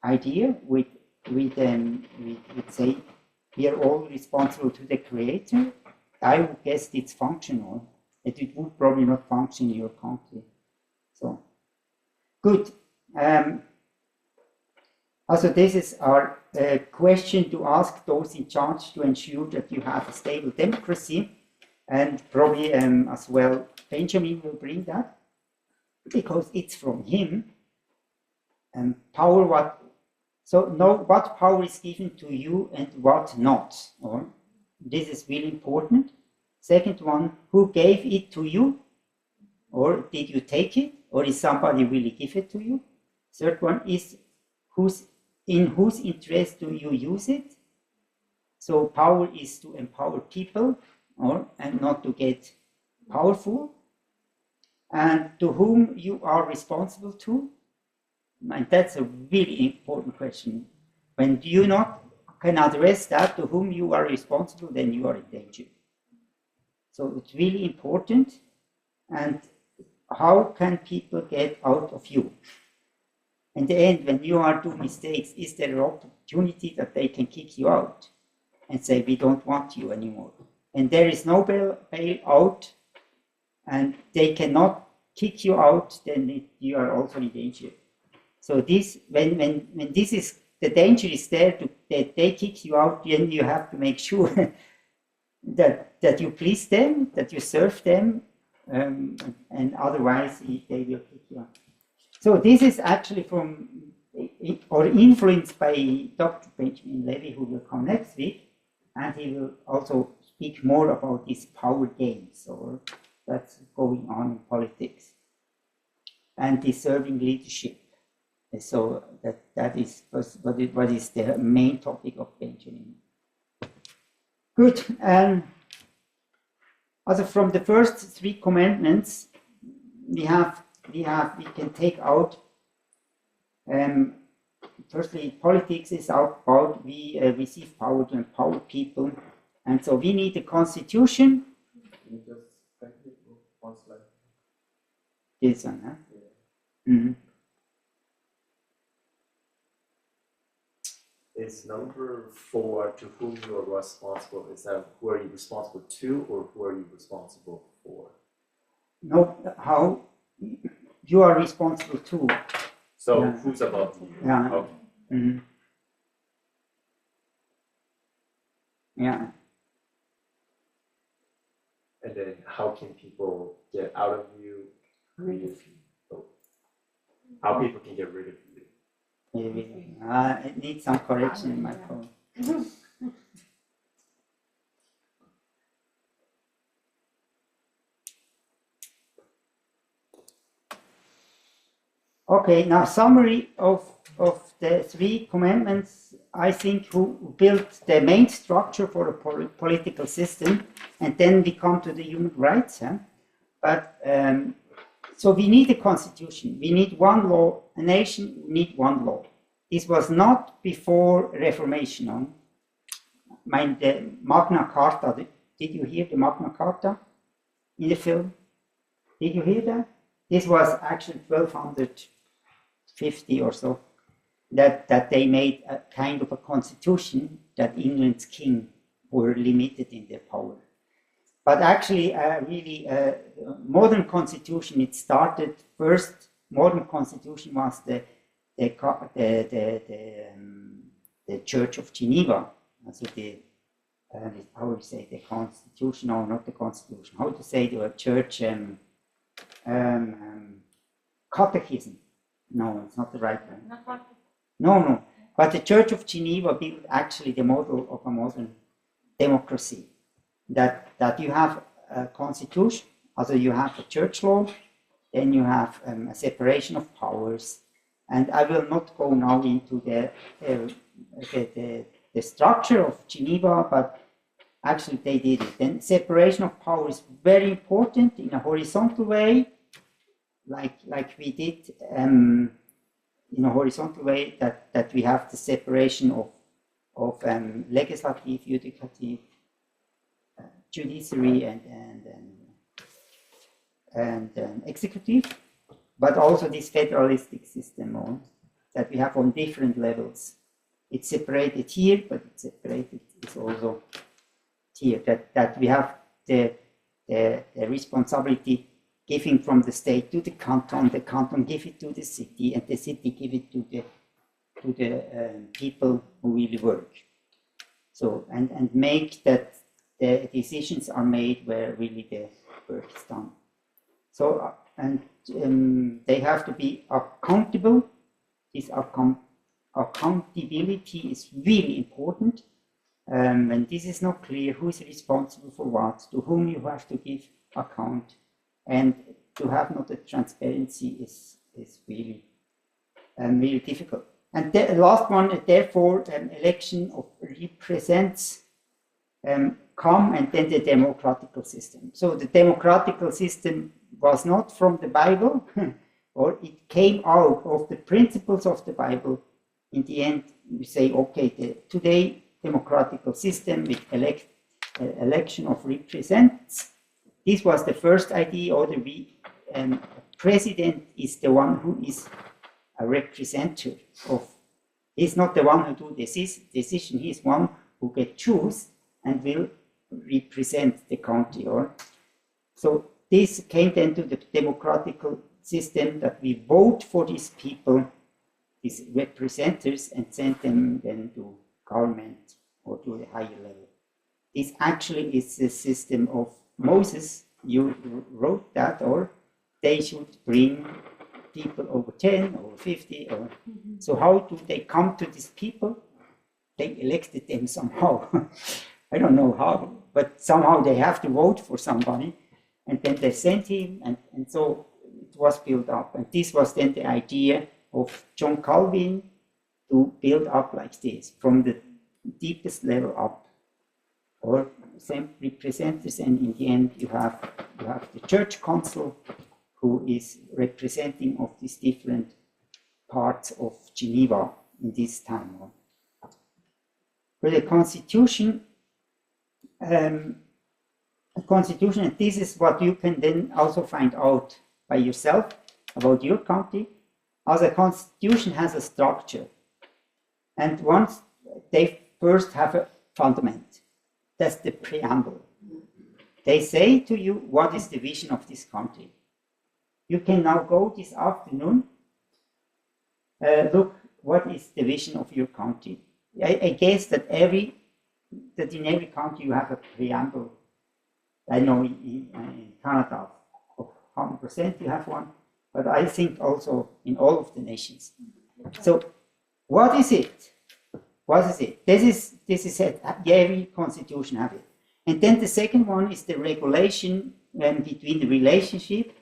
Speaker 2: idea, we say we are all responsible to the Creator, I would guess it's functional. It would probably not function in your country. So, good. Also, this is our question to ask those in charge to ensure that you have a stable democracy. And probably as well, Benjamin will bring that, because it's from him. And power, what power is given to you and what not. Or this is really important. Second one, who gave it to you? Or did you take it? Or is somebody really give it to you? Third one is, in whose interest do you use it? So power is to empower people, and not to get powerful. And to whom you are responsible to? And that's a really important question. When you not can address that, to whom you are responsible, then you are in danger. So it's really important. And how can people get out of you? In the end, when you are doing mistakes, is there an opportunity that they can kick you out and say, we don't want you anymore? And there is no bailout, and they cannot kick you out, then you are also in danger. So this, when this is, the danger is there that they kick you out, then you have to make sure that you please them, that you serve them, and otherwise they will kick you out. So this is actually from, or influenced by Dr. Benjamin Levy, who will come next week, and he will also speak more about these power games, or that's going on in politics, and deserving leadership. So that is what is the main topic of Benjamin. Good. Also from the first 3 commandments, we can take out. Firstly, politics is about we receive power to empower people, and so we need a constitution.
Speaker 6: Can you just one slide?
Speaker 2: This one, huh?
Speaker 6: Yeah.
Speaker 2: Mm-hmm.
Speaker 11: Is number 4, to whom you are responsible, is that who are you responsible to, or who are you responsible for?
Speaker 2: No, how you are responsible to.
Speaker 11: So
Speaker 2: Yeah.
Speaker 11: who's above you?
Speaker 2: Yeah.
Speaker 11: Okay.
Speaker 2: Mm-hmm. Yeah.
Speaker 11: And then how can people get out of you?
Speaker 3: Rid of you.
Speaker 11: Oh. How people can get rid of you?
Speaker 2: It needs some correction in my phone. Okay, now summary of the 3 commandments. I think who built the main structure for a political system, and then we come to the human rights. Huh? But so we need a constitution. We need one law. A nation, we need one law. This was not before Reformation. No? The Magna Carta. Did you hear the Magna Carta in the film? Did you hear that? This was actually 1250 or so. That they made a kind of a constitution that England's king were limited in their power. But actually, really, modern constitution. It started first. Modern constitution was the Church of Geneva. Also how to say the constitution, or not the constitution? How to say the church catechism? No, it's not the right one. No. But the Church of Geneva built actually the model of a modern democracy. That you have a constitution, also you have a church law, then you have a separation of powers. And I will not go now into the structure of Geneva, but actually they did it. Then separation of power is very important in a horizontal way, like we did in a horizontal way, that we have the separation of legislative, judicative, judiciary, and executive, but also this federalistic system that we have on different levels. It's separated here, but it's separated is also here. That we have the responsibility giving from the state to the canton give it to the city, and the city give it to to the people who really work. So and make that the decisions are made where really the work is done. So and they have to be accountable. This accountability is really important. When this is not clear, who is responsible for what, to whom you have to give account, and to have not a transparency is really really difficult. And the last one, therefore, election of represents come and then the democratical system. So the democratical system was not from the Bible, or it came out of the principles of the Bible. In the end, we say, okay, today democratical system with election of represents. This was the first idea, or the president is the one who is a representative of. He's not the one who do the decision. He's one who get choose and will represent the country. Or so this came then to the democratical system, that we vote for these people, these representatives, and send them then to government or to a higher level. This actually is the system of Moses. You wrote that, or they should bring people over 10 or 50, or so how do they come to these people? They elected them somehow. I don't know how, but somehow they have to vote for somebody, and then they sent him, and so it was built up. And this was then the idea of John Calvin, to build up like this, from the deepest level up, or same representatives, and in the end you have the church council, who is representing of these different parts of Geneva in this time. For the constitution, and this is what you can then also find out by yourself about your country. As a constitution has a structure, and once they first have a fundament, that's the preamble. They say to you, what is the vision of this country? You can now go this afternoon, look, what is the vision of your country? I guess that in every country you have a preamble. I know in Canada, of 100% you have one, but I think also in all of the nations. So, what is it? What is it? This is it. Every constitution have it. And then the second one is the regulation between the relationship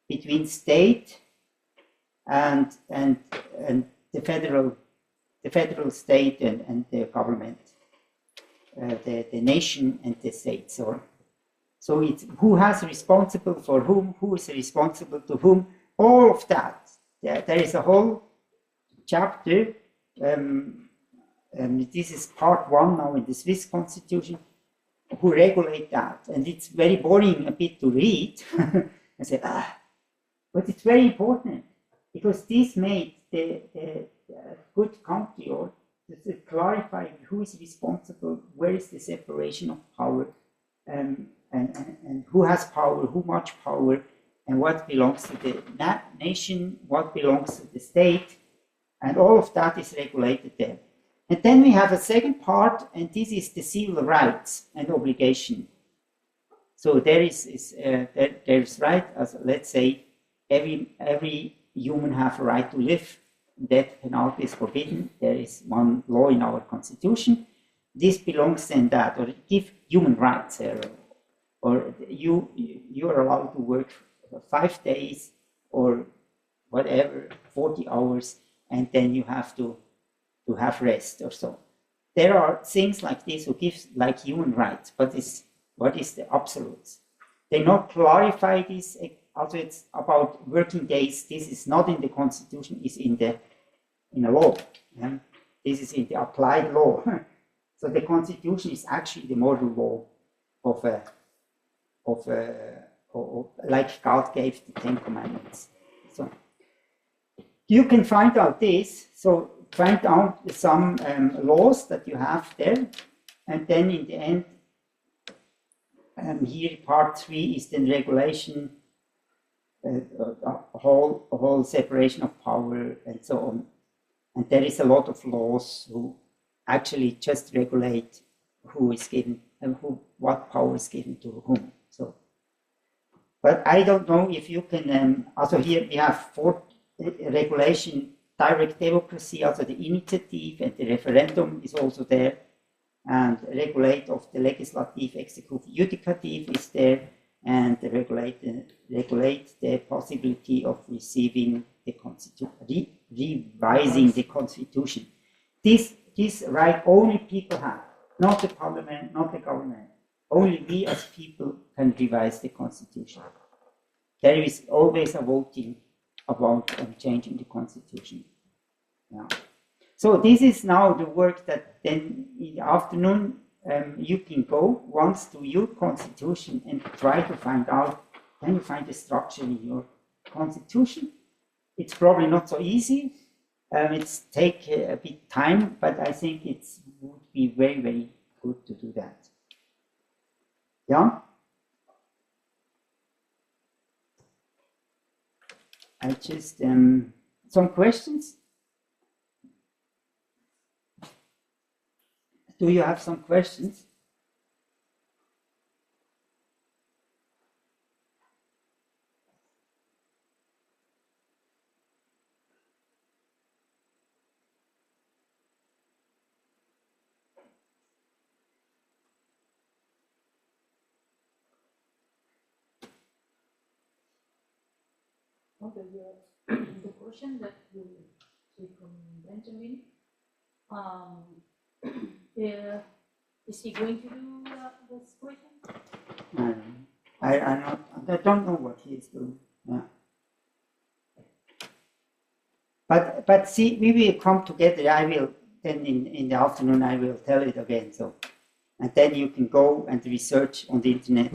Speaker 2: between state and the federal state and the government, the nation and the state. So it's who has responsible for whom, who is responsible to whom, all of that. There is a whole chapter, and this is part 1 now in the Swiss constitution, who regulate that. And it's very boring a bit to read. I say, but it's very important, because this made the good country, or to clarify who is responsible, where is the separation of power, and who has power, who much power, and what belongs to the nation, what belongs to the state, and all of that is regulated there. And then we have a second part, and this is the civil rights and obligation. So there is right, as let's say, every human have a right to live. Death penalty is forbidden. There is one law in our constitution. This belongs then that, or give human rights, or you are allowed to work for 5 days or whatever, 40 hours, and then you have to have rest or so. There are things like this who gives like human rights, but what is the absolutes? They not clarify this. Also, it's about working days. This is not in the constitution. It's in a law. Yeah? This is in the applied law. So the constitution is actually the moral law of like God gave the 10 Commandments. So you can find out this. So find out some laws that you have there, and then in the end, here part 3 is the regulation, a whole separation of power and so on. And there is a lot of laws who actually just regulate who is given and what power is given to whom. So, but I don't know if you can. Also, here we have regulation, direct democracy, also the initiative and the referendum is also there, and regulate of the legislative, executive, judicative is there, and regulate the possibility of receiving the revising the constitution. This right only people have, not the parliament, not the government. Only we as people can revise the constitution. There is always a voting about changing the constitution. Yeah. So this is now the work that then in the afternoon you can go once to your constitution and try to find out, can you find the structure in your constitution? It's probably not so easy. It's take a bit time, but I think it would be very, very good to do that. Yeah? I just, some questions? Do you have some questions?
Speaker 8: The question that you take from Benjamin, is he going to do this question?
Speaker 2: I don't know what he is doing. Yeah. But see, we will come together. I will then in the afternoon. I will tell it again. So, and then you can go and research on the internet.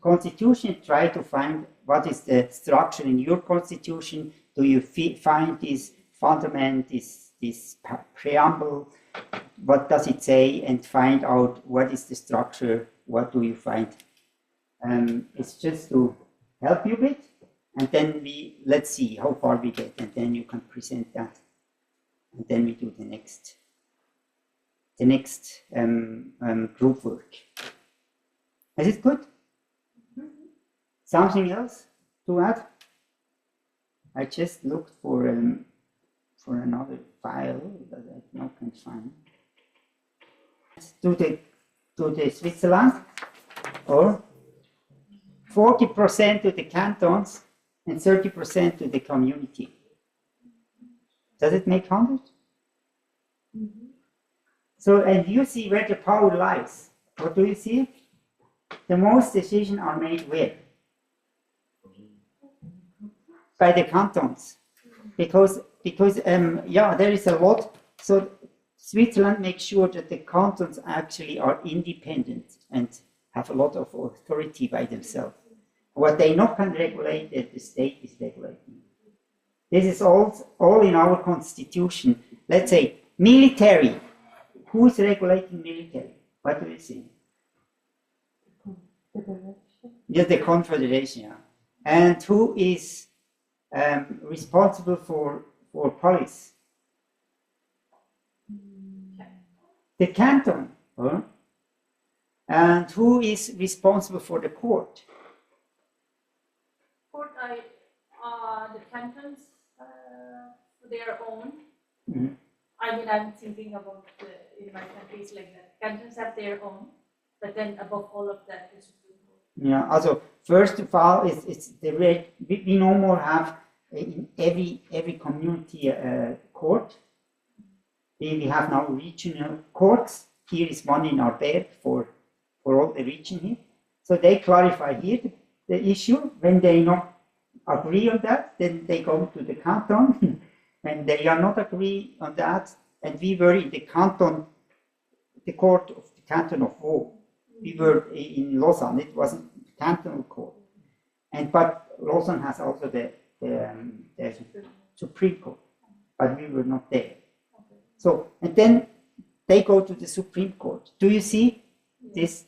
Speaker 2: Constitution. Try to find what is the structure in your constitution. Do you find this fundament, this preamble? What does it say? And find out what is the structure. What do you find? It's just to help you a bit, and then let's see how far we get, and then you can present that, and then we do the next group work. Is it good? Something else to add? I just looked for another file that I now can find. To the Switzerland, or 40% to the cantons and 30% to the community. Does it make 100? Mm-hmm. So, and you see where the power lies. What do you see? The most decisions are made where? By the cantons. Because there is a lot. So Switzerland makes sure that the cantons actually are independent and have a lot of authority by themselves. What they not can regulate, that the state is regulating. This is all in our constitution. Let's say military. Who is regulating military? What do you think? Yes, the Confederation. Yeah. And who is responsible for police? The canton. Huh? And who is responsible for the court?
Speaker 8: Court, the cantons, their own.
Speaker 2: Mm-hmm.
Speaker 8: I mean, I'm thinking about in my countries like that. Cantons have their own, but then above all of that is Supreme Court.
Speaker 2: Yeah. Also, first of all, it's the we no more have in every community court. We have now regional courts. Here is one in Arberg for all the region here. So they clarify here the issue. When they not agree on that, then they go to the canton. When they are not agree on that, and we were in the canton, the court of the canton of Vaud. We were in Lausanne. It wasn't the cantonal court, but Lausanne has also the Supreme Court, but we were not there. So, and then they go to the Supreme Court. Do you see this?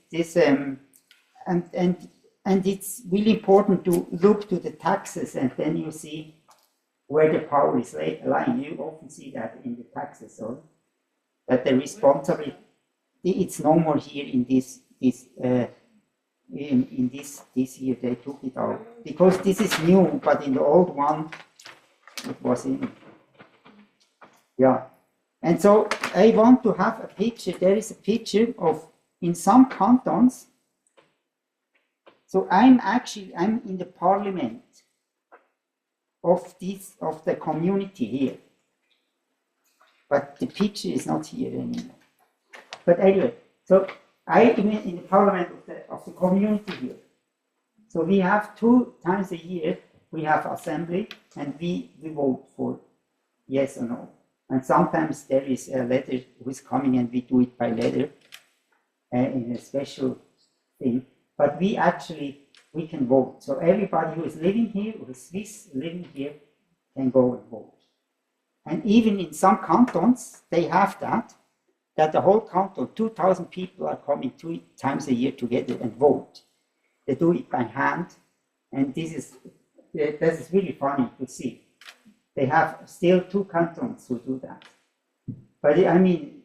Speaker 2: And it's really important to look to the taxes, and then you see where the power is lying. You often see that in the taxes, or that the responsibility, it's no more here in this year they took it out, because this is new, but in the old one it was in. Yeah. And so I want to have a picture. There is a picture of, in some cantons, so I'm in the parliament of the community here. But the picture is not here anymore. But anyway, so I am in the parliament of the community here. So we have 2 times a year, we have assembly, and we vote for yes or no. And sometimes there is a letter who is coming, and we do it by letter in a special thing. But we can vote. So everybody who is living here, who is Swiss living here, can go and vote. And even in some cantons, they have that the whole canton, 2,000 people are coming 2 times a year together and vote. They do it by hand, and this is really funny to see. They have still 2 cantons who do that. But I mean,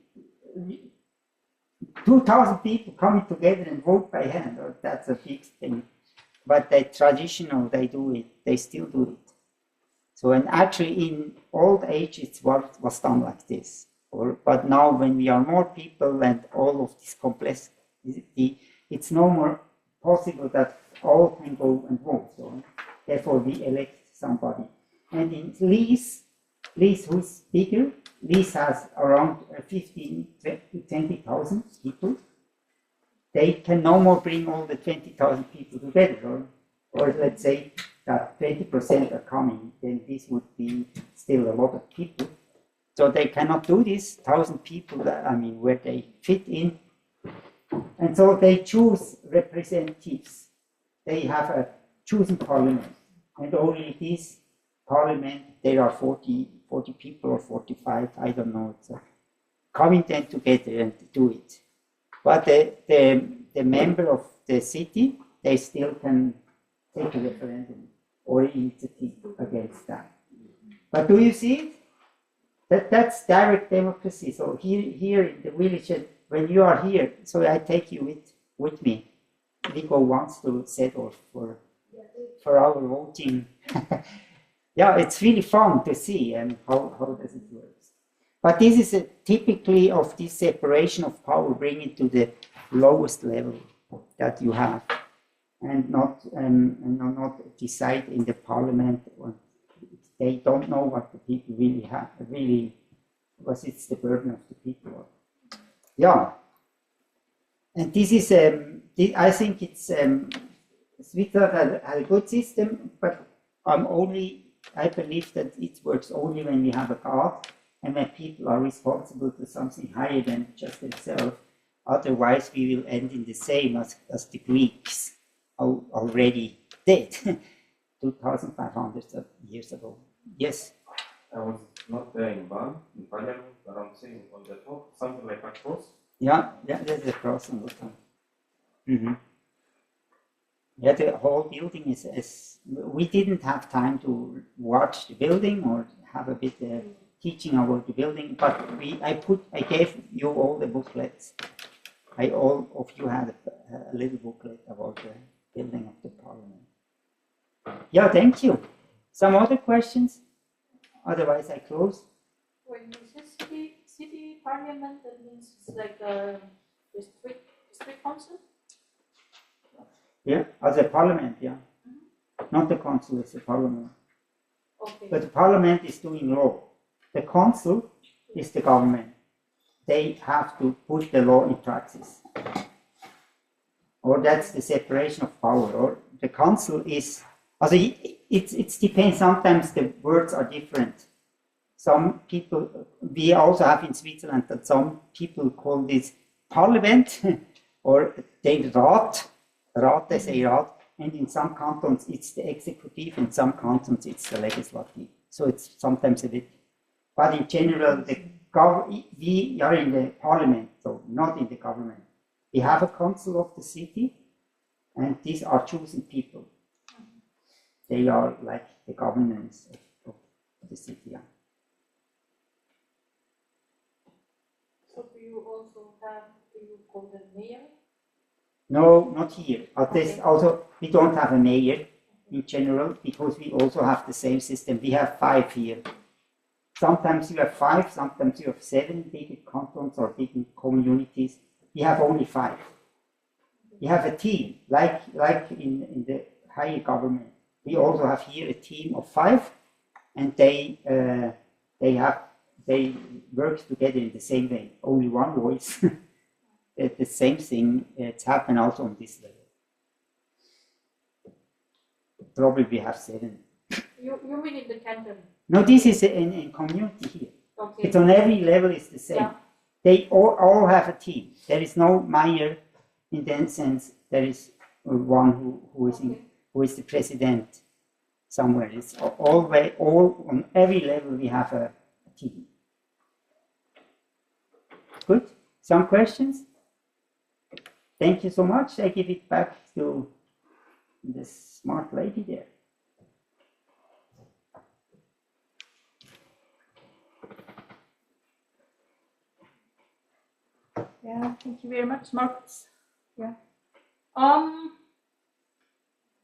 Speaker 2: 2,000 people coming together and vote by hand, that's a big thing. But they traditional, they do it, they still do it. So, and actually in old age, it was done like this. But now when we are more people and all of this complexity, it's no more possible that all can go and vote. So therefore we elect somebody. And in Lies, who's bigger, Lies has around 15 to 20,000 people. They can no more bring all the 20,000 people together, or let's say that 20% are coming, then this would be still a lot of people. So they cannot do this, 1,000 people, where they fit in. And so they choose representatives. They have a chosen parliament. And only this parliament, there are 40 people or 45, I don't know. So coming then together and do it. But the member of the city, they still can take a referendum or initiative against that. But do you see it? That's direct democracy. So here in the village, when you are here, so I take you with me. We go once to Sedorf for our voting. Yeah, it's really fun to see and how does it work. But this is typically of this separation of power, bring it to the lowest level that you have, and not decide in the parliament. They don't know what the people really have, because it's the burden of the people. Yeah, and this is I think it's Switzerland had a good system, but I believe that it works only when we have a God and when people are responsible to something higher than just themselves. Otherwise, we will end in the same as the Greeks already did 2,500 years ago. Yes?
Speaker 4: I was not there in Bern, in Parliament, but I'm saying on the top, something like a cross.
Speaker 2: Yeah, there's a cross on the top. Mm-hmm. Yeah, the whole building is. We didn't have time to watch the building or have a bit teaching about the building, but I gave you all the booklets. All of you had a little booklet about the building of the parliament. Yeah, thank you. Some other questions? Otherwise, I close.
Speaker 8: When you say city parliament, that means it's like a district council?
Speaker 2: Yeah, as a parliament, yeah. Mm-hmm. Not the council, it's a parliament.
Speaker 8: Okay.
Speaker 2: But the parliament is doing law. The council is the government. They have to put the law in practice. Or that's the separation of power. Or the council is, also it depends, sometimes the words are different. Some people, we also have in Switzerland that some people call this parliament or the Rat, they say Rat, and in some cantons it's the executive, in some cantons it's the legislative. So it's sometimes a bit, but in general, we are in the parliament, so not in the government. We have a council of the city, and these are chosen people. They are like the governance
Speaker 8: also have, you call them mayor?
Speaker 2: No, not here. But there's
Speaker 8: Okay.
Speaker 2: also, we don't have a mayor in general because we also have the same system. We have 5 here. Sometimes you have 5, sometimes you have 7 big cantons or big communities. We have only 5. We have a team, like in the higher government. We also have here a team of 5, and they work together in the same way. Only one voice. The same thing. It's happened also on this level. Probably we have 7.
Speaker 8: You mean in the canton?
Speaker 2: No, this is in community here.
Speaker 8: Okay.
Speaker 2: It's on every level. It's the same.
Speaker 8: Yeah.
Speaker 2: They all have a team. There is no mayor in that sense. There is one who is the president somewhere. It's all on every level we have a team. Good. Some questions? Thank you so much. I give it back to the smart lady there.
Speaker 13: Yeah, thank you very much, Markus. Yeah.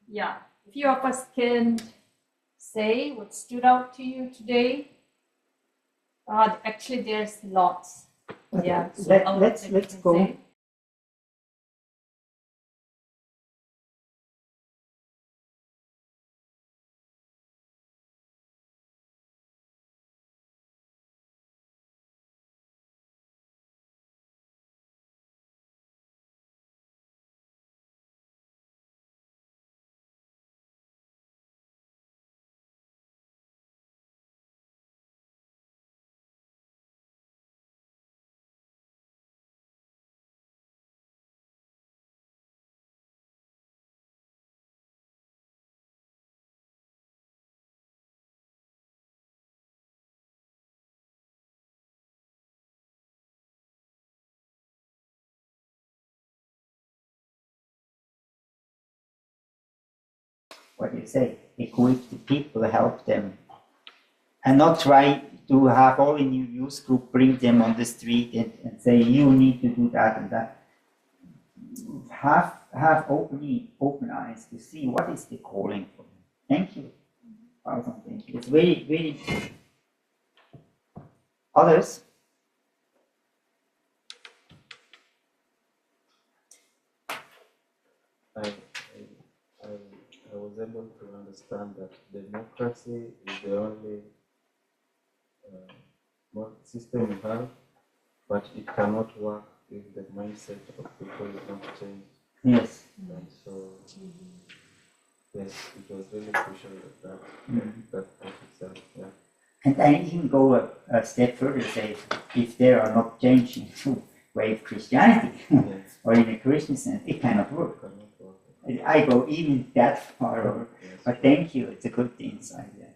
Speaker 13: Yeah, a few of us can say what stood out to you today. Actually, there's lots. Yeah. So
Speaker 2: Let's go.
Speaker 13: say.
Speaker 2: What do you say? Equip the people, help them, and not try to have all in your youth group, bring them on the street and say you need to do that and that. Have open eyes to see what is the calling for them. Thank you. Awesome, thank you. It's very, very important. Others?
Speaker 6: I was able to understand that democracy is the only system we have, but it cannot work if the mindset of people is not changed.
Speaker 2: Yes.
Speaker 6: And so, yes, it was really crucial that part itself. Yeah.
Speaker 2: And I even go a step further, say, if there are not changing to way of Christianity or in a Christian sense, it cannot work. I go even that far over. But thank you, it's a good insight. Yes.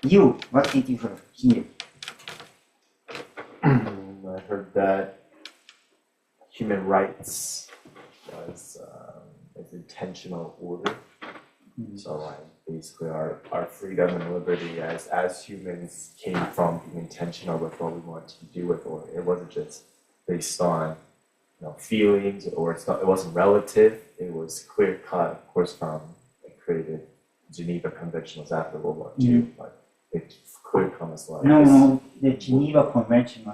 Speaker 2: You, what did you hear?
Speaker 11: I heard that human rights was intentional order. So like basically our freedom and liberty as humans came from being intentional with what we wanted to do with it. It wasn't just based on feelings, or it wasn't relative. It was clear cut, of course, from the created Geneva Convention was after World War II, but it's clear cut as well.
Speaker 2: No, the Geneva Convention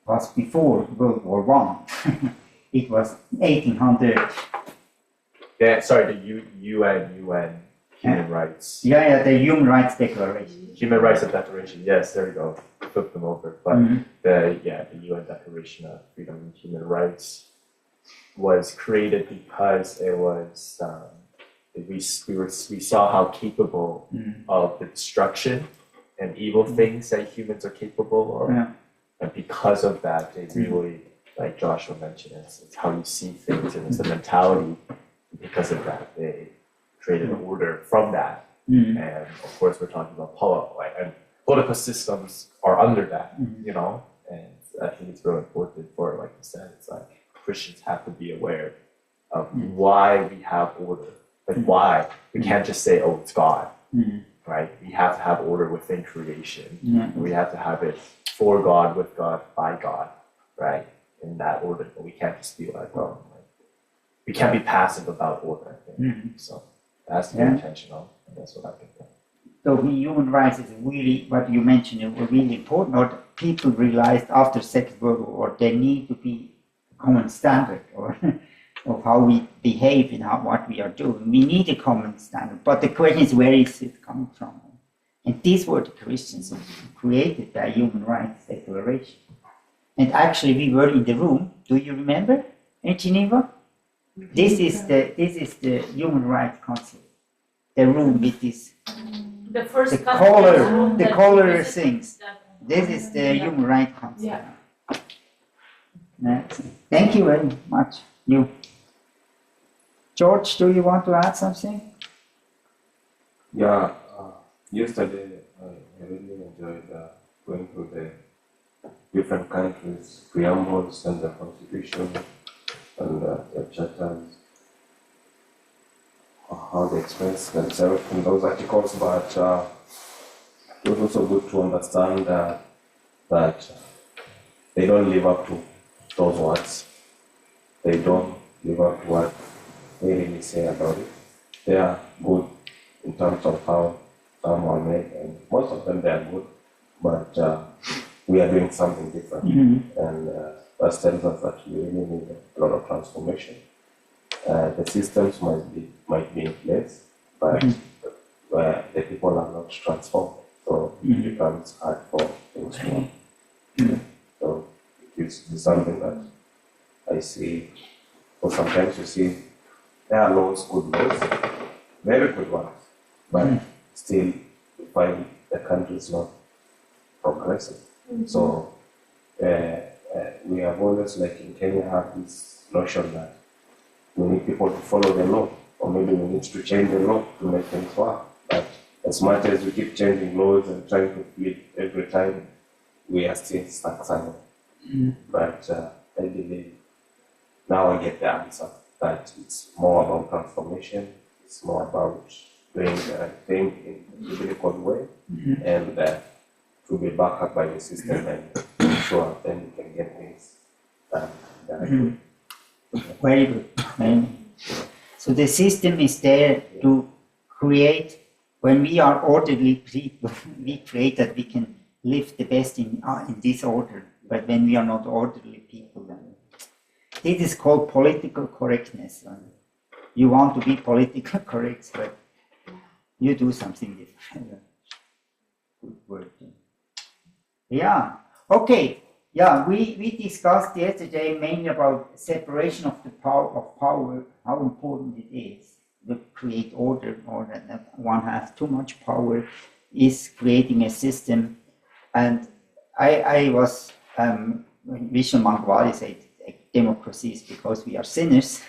Speaker 2: was before World War I. It was 1800.
Speaker 11: Yeah, sorry, the UN Human Rights.
Speaker 2: Yeah, the Human Rights Declaration.
Speaker 11: Human Rights Declaration. Yes, there you go. Flip them over. But the UN Declaration of Freedom and Human Rights was created because it was we saw how capable of the destruction and evil things that humans are capable of, and because of that, they really, like Joshua mentioned, it's how you see things, and it's the mentality. Because of that, they created an order from that, and of course, we're talking about political systems are under that, and I think it's really important for, like you said, it's like Christians have to be aware of why we have order, like why we can't just say, oh, it's God, right? We have to have order within creation.
Speaker 2: Yeah.
Speaker 11: We have to have it for God, with God, by God, right? In that order. But we can't just be like, oh, we can't be passive about order, I think. So it has to be intentional, and that's what I think.
Speaker 2: So human rights is really, what you mentioned, it was really important. What people realized after Second World War, they need to be common standard or of how we behave and what we are doing. We need a common standard, but the question is, where is it coming from? And these were the Christians who created the Human Rights Declaration. And actually, we were in the room. Do you remember in Geneva? This is the Human Rights Council, the room with this.
Speaker 8: The first
Speaker 2: The color things. This is the Human Rights Council.
Speaker 3: Yeah.
Speaker 2: Thank you very much. You, George, do you want to add something?
Speaker 4: Yeah, yesterday I really enjoyed going through the different countries' preambles and the constitution and their charters, how they express themselves in those articles, but it was also good to understand that they don't live up to those words. They don't live up to what they really say about it. They are good in terms of how some are made, and most of them they are good, but we are doing something different, and that tells us that we really need a lot of transformation. The systems might be in place, but where the people are not transformed, so it becomes hard for things to work. So it is something that I see, or sometimes you see there are laws, good laws, very good ones, but still you find the country is not progressive. So we have always, like in Kenya, have this notion that we need people to follow the law, or maybe we need to change the law to make things work. But as much as we keep changing laws and trying to flip every time, we are still stuck somewhere. But I believe now I get the answer, that it's more about transformation, it's more about doing the right thing in a biblical way, and to be backed up by the system, and sure then you can get things done.
Speaker 2: Very good. So the system is there to create, when we are orderly people, we create that we can live the best in this order. But when we are not orderly people, then this is called political correctness. You want to be politically correct, but you do something different. Good word. Yeah. Okay. Yeah, we discussed yesterday mainly about separation of the power, how important it is to create order, or that one has too much power is creating a system. And I was, Vishnu Mangwali said, democracy is because we are sinners.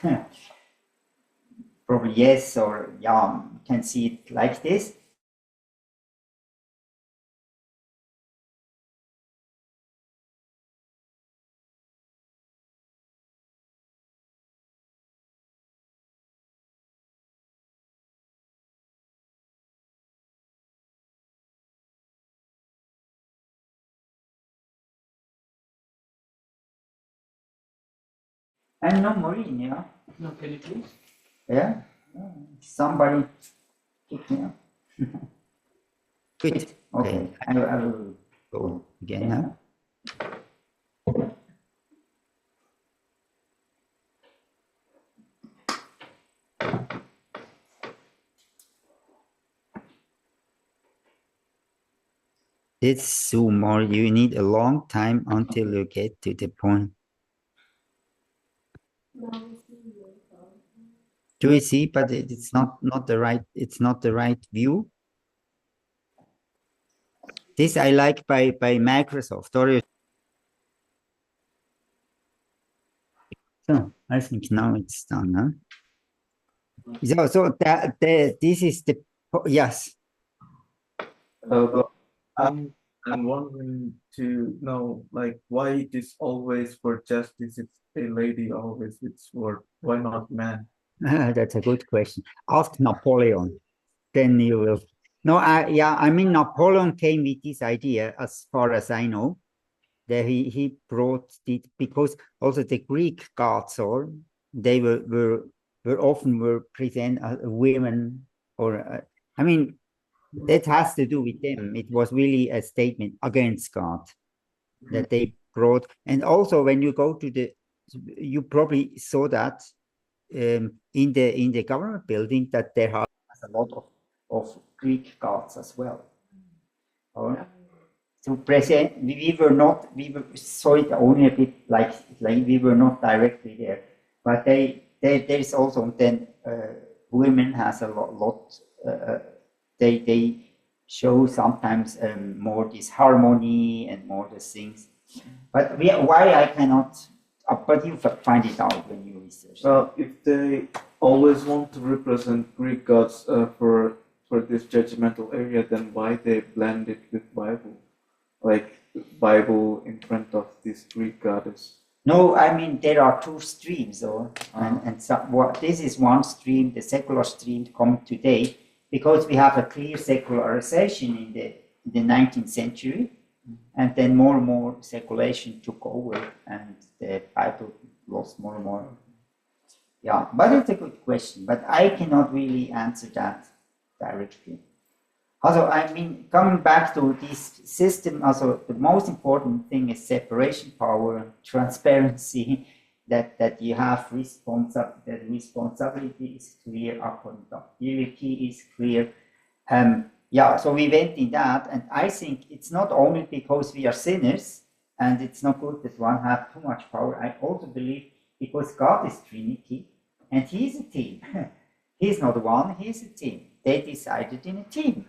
Speaker 2: Probably yes, or yeah, can see it like this. And no, Maureen, yeah?
Speaker 7: No, can you please?
Speaker 2: Yeah? Somebody kick me up. Good. Okay, I will go again, huh? It's Zoom, or you need a long time until you get to the point. Do you see? But it's not the right view. This I like by Microsoft. Or so I think now it's done, huh? So this is the yes.
Speaker 1: But I'm wondering to know, like, why it is always for justice, it's a lady, always it's for, why not man?
Speaker 2: That's a good question. Ask Napoleon, then you will. No, I mean, Napoleon came with this idea, as far as I know, that he brought it because also the Greek gods, or they were often present as women, or I mean, that has to do with them. It was really a statement against God that they brought, and also when you go to you probably saw that in the government building that there has a lot of Greek gods as well. Or to present, we saw it only a bit like we were not directly there, but there is also then women has a lot they show sometimes more this harmony and more the things, but why I cannot. But you find it out when you research.
Speaker 1: If they always want to represent Greek gods for this judgmental area, then why they blend it with Bible, like Bible in front of this Greek goddess?
Speaker 2: No, I mean there are two streams, and this is one stream, the secular stream coming today, because we have a clear secularization in the 19th century. And then more and more seculation took over, and the Bible lost more and more. Yeah, but it's a good question, but I cannot really answer that directly. Also, I mean, coming back to this system, also the most important thing is separation power, transparency, that you have that responsibility is clear, accountability is clear. Yeah, so we went in that, and I think it's not only because we are sinners, and it's not good that one have too much power. I also believe because God is Trinity, and He is a team. He's not one; He's a team. They decided in a team.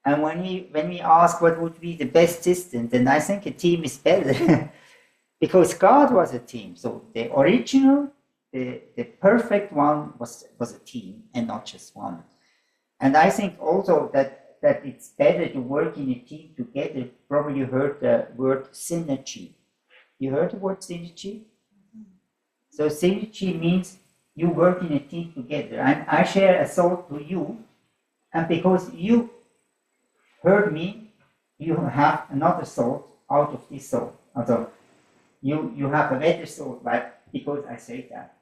Speaker 2: And when we ask what would be the best system, then I think a team is better, because God was a team. So the original, the perfect one was a team, and not just one. And I think also that it's better to work in a team together. Probably you heard the word synergy. You heard the word synergy? So synergy means you work in a team together. And I share a thought to you, and because you heard me, you have another thought out of this thought. Also, you have a better thought, but because I say that.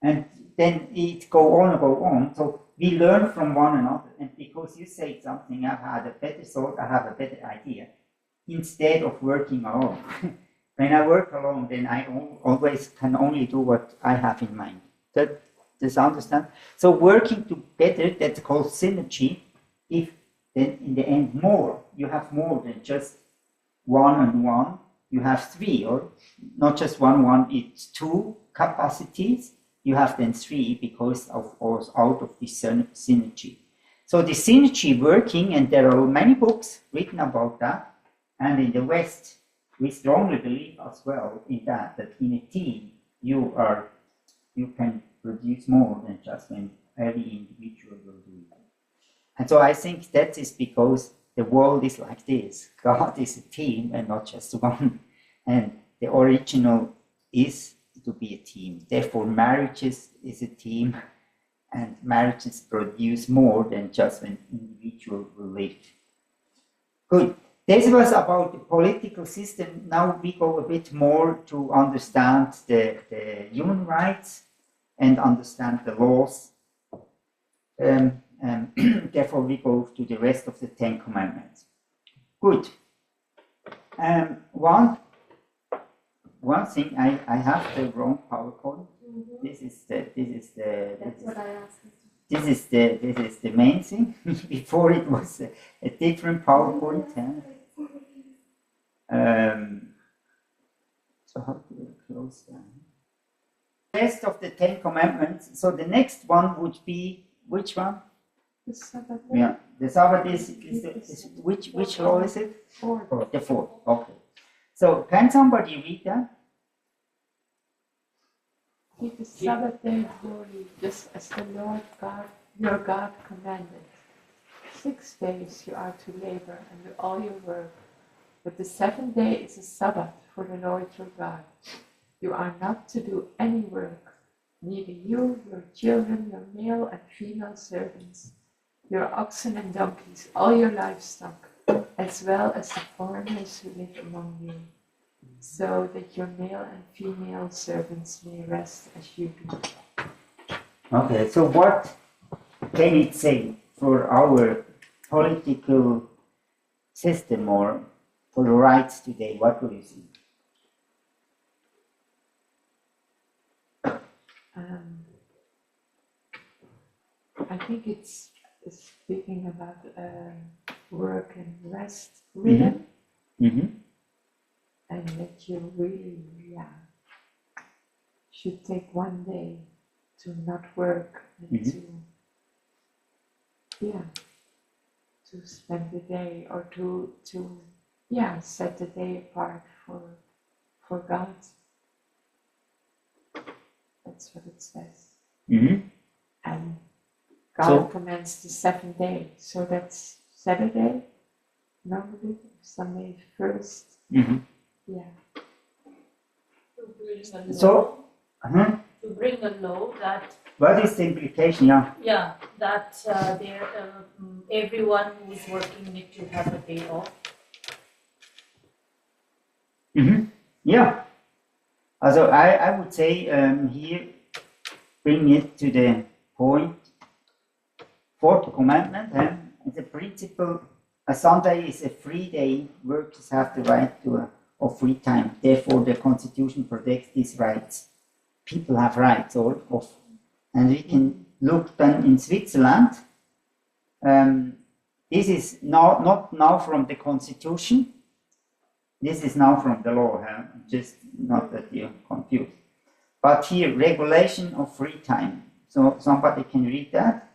Speaker 2: And then it go on and go on. So we learn from one another. And because you say something, I've had a better thought, I have a better idea, instead of working alone. When I work alone, then I always can only do what I have in mind. Does understand? So working together, that's called synergy. If then in the end you have more than just one and one, you have three, or not just one, it's two capacities. You have then three because of course out of this synergy. So the synergy working, and there are many books written about that. And in the West, we strongly believe as well in that in a team you can produce more than just when every individual will do it. And so I think that is because the world is like this. God is a team and not just one. And the original is to be a team. Therefore, marriages is a team, and marriages produce more than just when individual will live. Good. This was about the political system. Now we go a bit more to understand the human rights and understand the laws. Therefore, we go to the rest of the 10 Commandments. Good. One thing, I have the wrong PowerPoint. This is the main thing. Before it was a different PowerPoint. So how do we close that? Rest of the 10 Commandments. So the next one would be which one?
Speaker 3: The Sabbath.
Speaker 2: Yeah, the Sabbath is which law is it?
Speaker 3: Fourth.
Speaker 2: Oh, the fourth. Okay. So can somebody read that?
Speaker 3: Keep the Sabbath day holy, just as the Lord God, your God, commanded. 6 days you are to labor and do all your work, but the 7th day is a Sabbath for the Lord your God. You are not to do any work, neither you, your children, your male and female servants, your oxen and donkeys, all your livestock, as well as the foreigners who live among you, so that your male and female servants may rest as you do.
Speaker 2: Okay, so what can it say for our political system or for the rights today? What do you see?
Speaker 3: I think it's speaking about work and rest rhythm, and that you really, should take one day to not work and to spend the day or to set the day apart for God. That's what it says. And God commands the 7th day, so that's Saturday, normally, Sunday first. Yeah.
Speaker 2: So,
Speaker 8: to bring a law that.
Speaker 2: What is the implication?
Speaker 8: Yeah, that everyone who is working need to have a day off.
Speaker 2: Yeah. Also, I would say here, bring it to the point. 4th commandment, the principle, a Sunday is a free day, workers have the right to of free time. Therefore, the Constitution protects these rights. People have rights, and we can look then in Switzerland. This is not now from the Constitution. This is now from the law, just not that you're confused. But here, regulation of free time. So somebody can read that.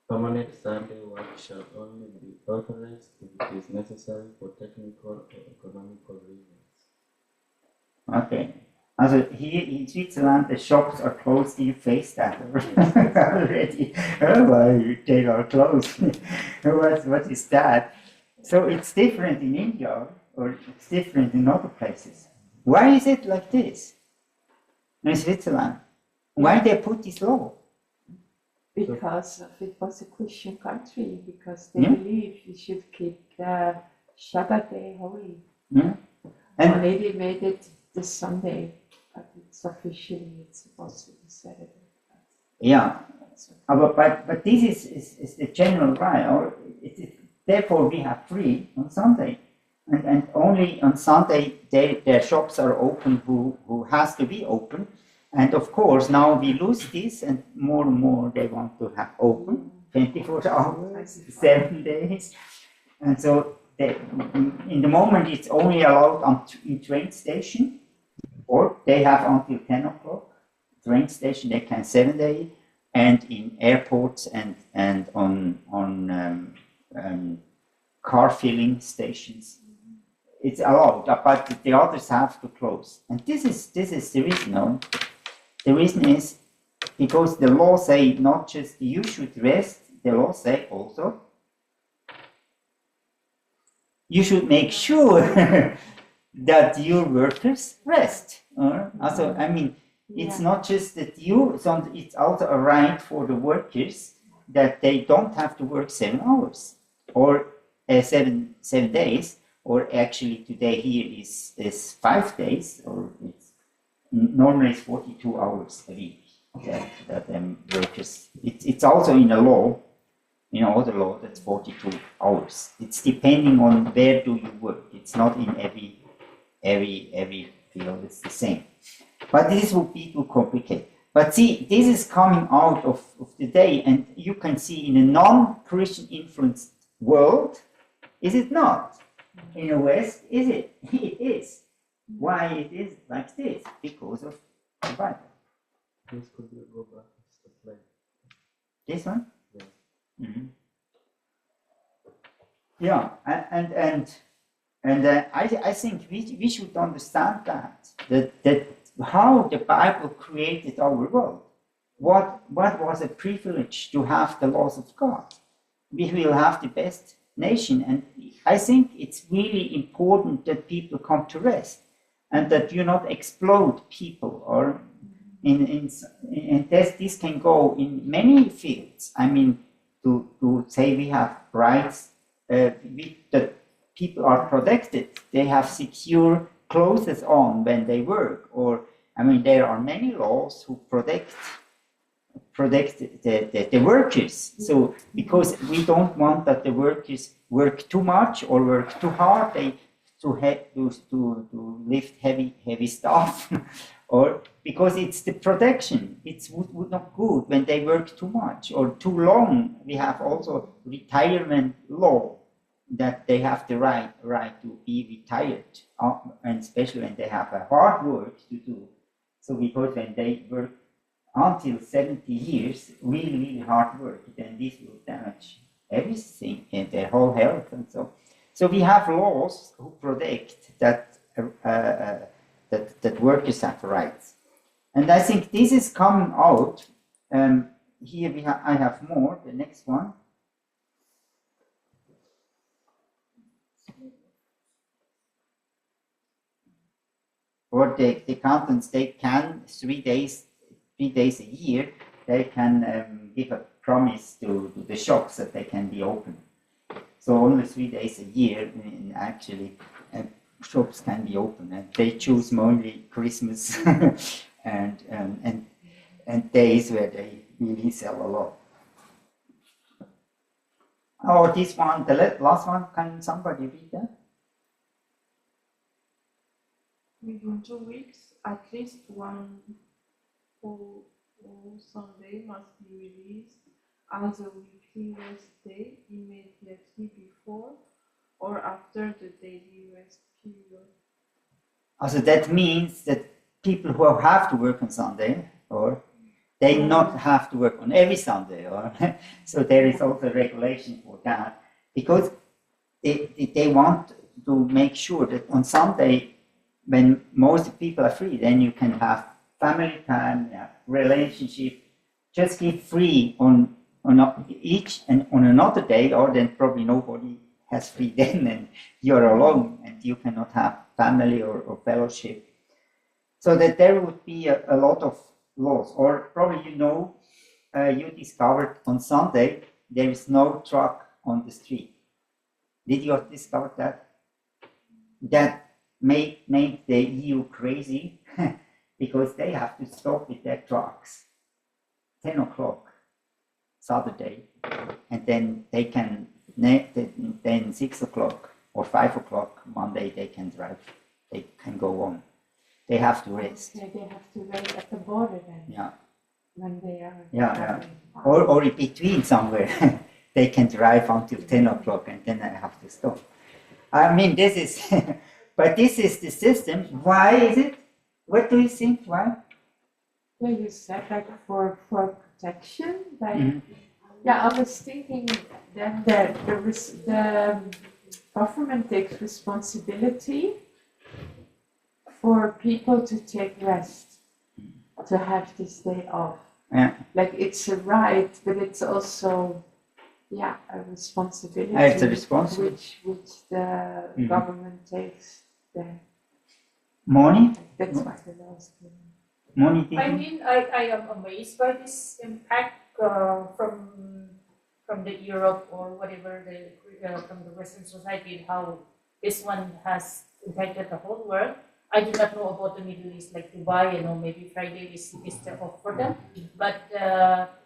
Speaker 6: Permanent Sunday work shall only be authorized if it is necessary for technical or economical reasons.
Speaker 2: Okay. Also here in Switzerland, the shops are closed. You face that already. Oh, they are closed. What is that? So it's different in India, or it's different in other places. Why is it like this in Switzerland? Why they put this law?
Speaker 3: Because it was a Christian country, because they believe you should keep the Shabbat day holy. And maybe made it this Sunday, but it's officially supposed to be Saturday.
Speaker 2: Yeah, but this is the general right, or therefore we have free on Sunday, and only on Sunday their shops are open who has to be open. And of course, now we lose this, and more they want to have open 24 hours, 7 days. And so in the moment, it's only allowed in train station, or they have until 10 o'clock. Train station, they can 7 days, and in airports and on car filling stations, it's allowed, but the others have to close. And this is the reason, no? The reason is because the law say not just you should rest, the law say also you should make sure that your workers rest. Also, I mean, it's not just that it's also a right for the workers that they don't have to work 7 hours or 7 days, or actually today here is 5 days, or it's normally it's 42 hours a week that workers. It's also in the law, in other law, that's 42 hours. It's depending on where do you work. It's not in every field. It's the same. But this would be too complicated. But see, this is coming out of the day, and you can see in a non-Christian influenced world, is it not? In the West, is it? It is. Why it is like this? Because of the Bible.
Speaker 6: This could be a go back to play.
Speaker 2: This one?
Speaker 6: Yes.
Speaker 2: Mm-hmm. Yeah, and I think we should understand that how the Bible created our world. What was a privilege to have the laws of God. We will have the best nation, and I think it's really important that people come to rest, and that you not explode people, or in this can go in many fields. I mean, to say we have rights, that people are protected. They have secure clothes on when they work, or I mean, there are many laws who protect the workers. So because we don't want that the workers work too much or work too hard, they to lift heavy stuff, or because it's the protection. It's would not good when they work too much or too long. We have also retirement law that they have the right to be retired, and especially when they have a hard work to do. So because when they work until 70 years, really hard work, then this will damage everything and their whole health and so. So we have laws who protect that that workers have rights, and I think this is coming out. Here I have more. The next one. Or the accountants, they can 3 days a year, they can give a promise to the shops that they can be open. So only 3 days a year, actually, shops can be open, and they choose mainly Christmas and days where they really sell a lot. Oh, this one, the last one, can somebody read that?
Speaker 12: Within 2 weeks, at least one whole Sunday must be released as a weekly rest day immediately before or after the daily rest period.
Speaker 2: Also, that means that people who have to work on Sunday, or they not have to work on every Sunday, or so there is also regulation for that, because they want to make sure that on Sunday, when most people are free, then you can have family time, relationship, just give free on each and on another day, or then probably nobody has free then, and you're alone and you cannot have family or fellowship. So that there would be a lot of laws, or probably you discovered on Sunday there is no truck on the street. Did you discover that? That made the EU crazy because they have to stop with their trucks 10 o'clock Saturday, and then they can then 6 o'clock or 5 o'clock Monday they can drive, they can go on. They have to rest.
Speaker 3: Okay, they have to wait at the border then.
Speaker 2: Yeah.
Speaker 3: When they are.
Speaker 2: Yeah. Or in between somewhere they can drive until 10 o'clock and then I have to stop. I mean, this is, but this is the system. Why is it? What do you think? Why?
Speaker 3: Yeah, you said like for protection. Like, yeah, I was thinking that the government takes responsibility for people to take rest, to have this day off.
Speaker 2: Yeah.
Speaker 3: Like it's a right, but it's also a responsibility.
Speaker 2: It's a responsibility.
Speaker 3: Which the government takes then.
Speaker 2: Money?
Speaker 3: That's why the laws came.
Speaker 2: Money.
Speaker 8: I mean, I am amazed by this impact from the Europe or whatever from the Western society, and how this one has impacted the whole world. I do not know about the Middle East, like Dubai. Maybe Friday is the off for them, but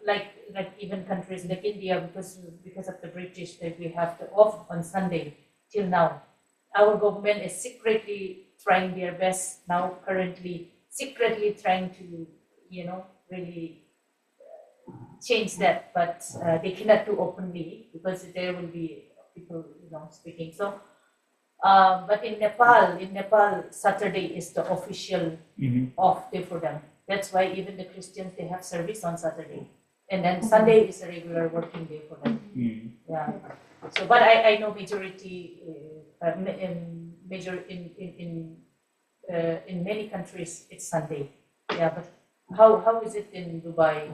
Speaker 8: like even countries like India, because of the British, that we have the off on Sunday till now. Our government is secretly trying their best now, currently secretly trying to, really change that, but they cannot do openly because there will be people, speaking. So. But in Nepal, Saturday is the official off day for them. That's why even the Christians, they have service on Saturday, and then Sunday is a regular working day for them. Yeah. So, but I know majority in many countries it's Sunday. Yeah, but how is it in Dubai?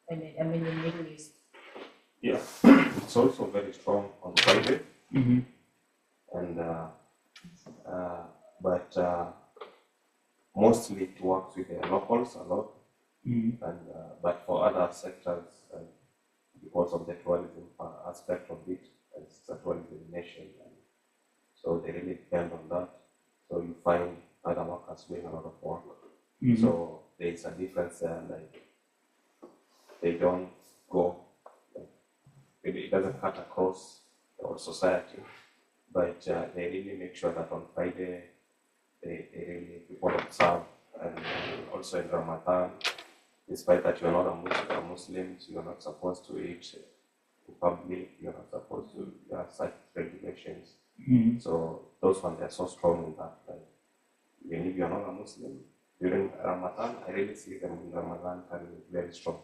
Speaker 8: I mean in Middle East.
Speaker 4: Yeah, it's also very strong on Friday. And but mostly it works with the locals a lot, and but for other sectors, because of the tourism aspect of it, and it's a tourism nation, and so they really depend on that. So you find other workers doing a lot of work.
Speaker 2: Mhm.
Speaker 4: So there's a difference there, like they don't go, like, it doesn't cut across the whole society, but they really make sure that on Friday they really people observe, and also in Ramadan, despite that you're not a Muslim, you're not supposed to eat in public, you're not supposed to, there are such regulations.
Speaker 2: Mhm.
Speaker 4: So those ones are so strong in that, like, even if you're not a Muslim, during Ramadan, I really see them in Ramadan carrying it very strong.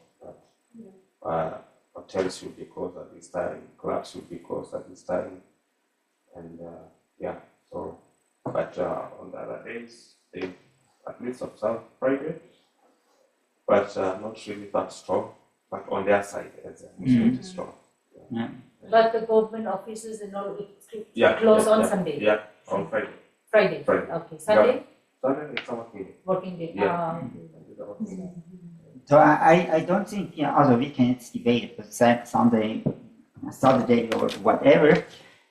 Speaker 4: Hotels should be closed at this time, clubs should be closed at this time, and so, but on the other days, they at least observe Friday, but not really that strong, but on their side, as a Muslim is strong.
Speaker 2: Yeah.
Speaker 13: But the government offices and all close on Sunday.
Speaker 4: Yeah, on Friday.
Speaker 13: Friday.
Speaker 4: Friday.
Speaker 13: Okay. Sunday?
Speaker 4: Sunday is a working day.
Speaker 13: Working day.
Speaker 4: Yeah.
Speaker 2: So I don't think, other weekends debate, but Sunday, Saturday or whatever,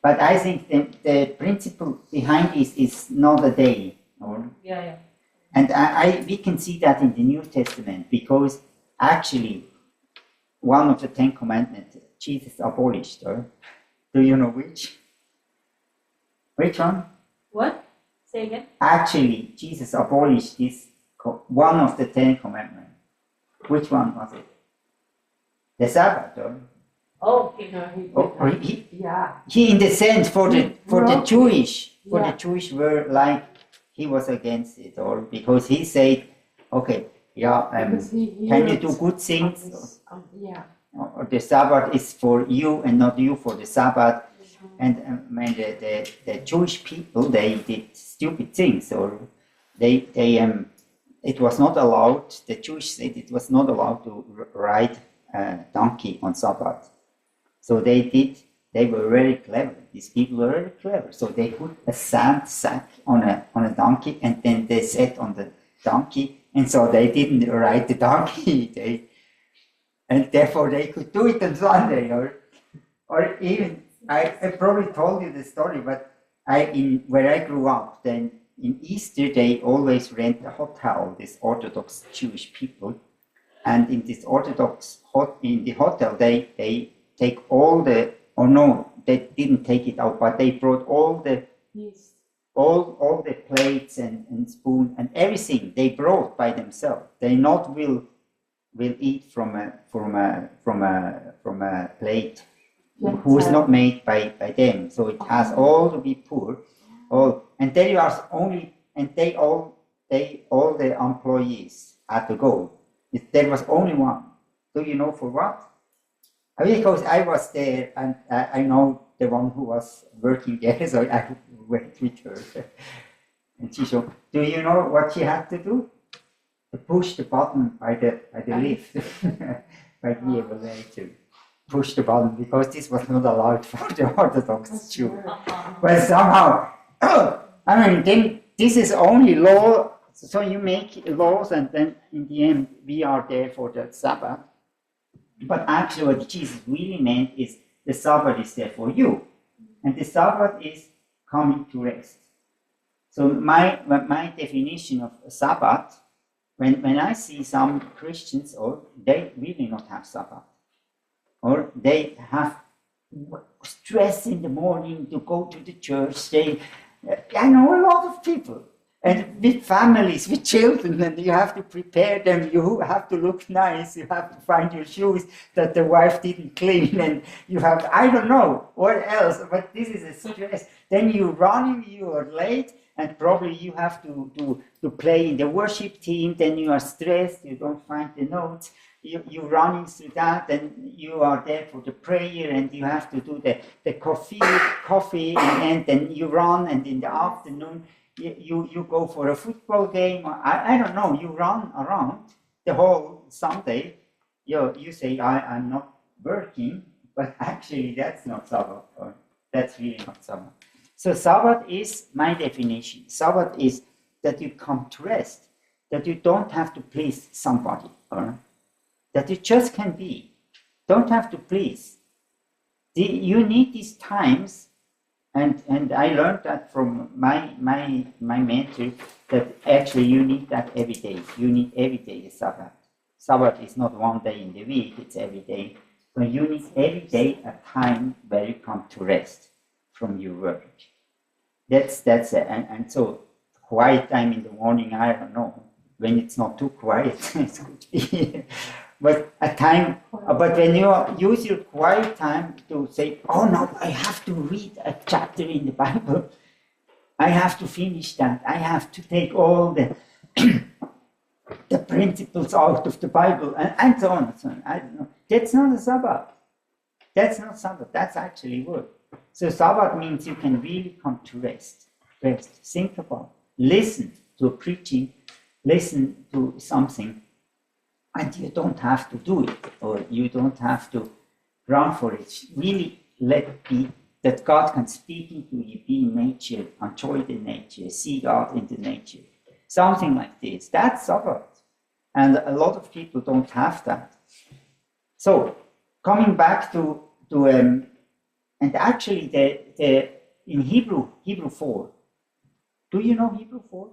Speaker 2: but I think the principle behind this is not a day.
Speaker 13: Yeah.
Speaker 2: And we can see that in the New Testament, because actually one of the 10 Commandments Jesus abolished. Do you know which? Which one?
Speaker 13: What? Say again.
Speaker 2: Actually, Jesus abolished this one of the 10 Commandments. Which one was it? The Sabbath.
Speaker 13: Okay.
Speaker 3: No,
Speaker 2: He in the sense for the Jewish
Speaker 3: Yeah.
Speaker 2: were like he was against it, or because he said, okay,
Speaker 3: Because he
Speaker 2: can you
Speaker 3: heard
Speaker 2: do good
Speaker 3: on
Speaker 2: things?
Speaker 3: this, yeah.
Speaker 2: Or the Sabbath is for you and not you for the Sabbath. And when the Jewish people, they did stupid things, or they it was not allowed, the Jewish said it was not allowed to ride a donkey on Sabbath. So they were very clever. These people were very clever. So they put a sand sack on a donkey, and then they sat on the donkey, and so they didn't ride the donkey. And therefore they could do it on Sunday, or even I probably told you the story, but where I grew up, then in Easter they always rent a hotel, these Orthodox Jewish people, and in this in the hotel they take all the, or no, they didn't take it out, but they brought all the all the plates and spoon and everything they brought by themselves. They not will eat from a plate who is not made by them. So it has all to be poor. And they are only, and all the employees had to go. There was only one. Do you know for what? Because I was there, and I know the one who was working there, so I went with her. And she said, do you know what she had to do? To push the button by the lift. By the elevator. Push the button, because this was not allowed for the Orthodox Jew. But somehow, then this is only law, so you make laws, and then in the end we are there for the Sabbath. But actually what Jesus really meant is the Sabbath is there for you, and the Sabbath is coming to rest. So my definition of Sabbath, when I see some Christians, or they really not have Sabbath, or they have stress in the morning to go to the church. I know a lot of people, and with families, with children, and you have to prepare them, you have to look nice, you have to find your shoes that the wife didn't clean, and you have, I don't know what else, but this is a stress. Then you run, you are late, and probably you have to play in the worship team, then you are stressed, you don't find the notes, you're running through that, and you are there for the prayer, and you have to do the coffee, and then you run, and in the afternoon you go for a football game. I don't know, you run around the whole Sunday. You say, I'm not working, but actually that's not Sabbath, or that's really not Sabbath. So Sabbath is my definition. Sabbath is that you come to rest, that you don't have to please somebody, or that you just can be. Don't have to please. You need these times, and I learned that from my mentor, that actually you need that every day. You need every day the Sabbath. Sabbath is not one day in the week, it's every day. But you need every day a time where you come to rest from your work. That's it. And so quiet time in the morning, I don't know. When it's not too quiet, it's good. But a time, but when you use your quiet time to say, oh no, I have to read a chapter in the Bible. I have to finish that. I have to take all the the principles out of the Bible and so on and so on. I don't know. That's not a Sabbath. That's not Sabbath. That's actually work. So Sabbath means you can really come to rest. Rest. Think about. Listen to a preaching. Listen to something. And you don't have to do it, or you don't have to run for it. Really let it be that God can speak into you, be in nature, enjoy the nature, see God in the nature. Something like this. That's Sabbath. And a lot of people don't have that. So, coming back to and actually the in Hebrew 4. Do you know Hebrew 4?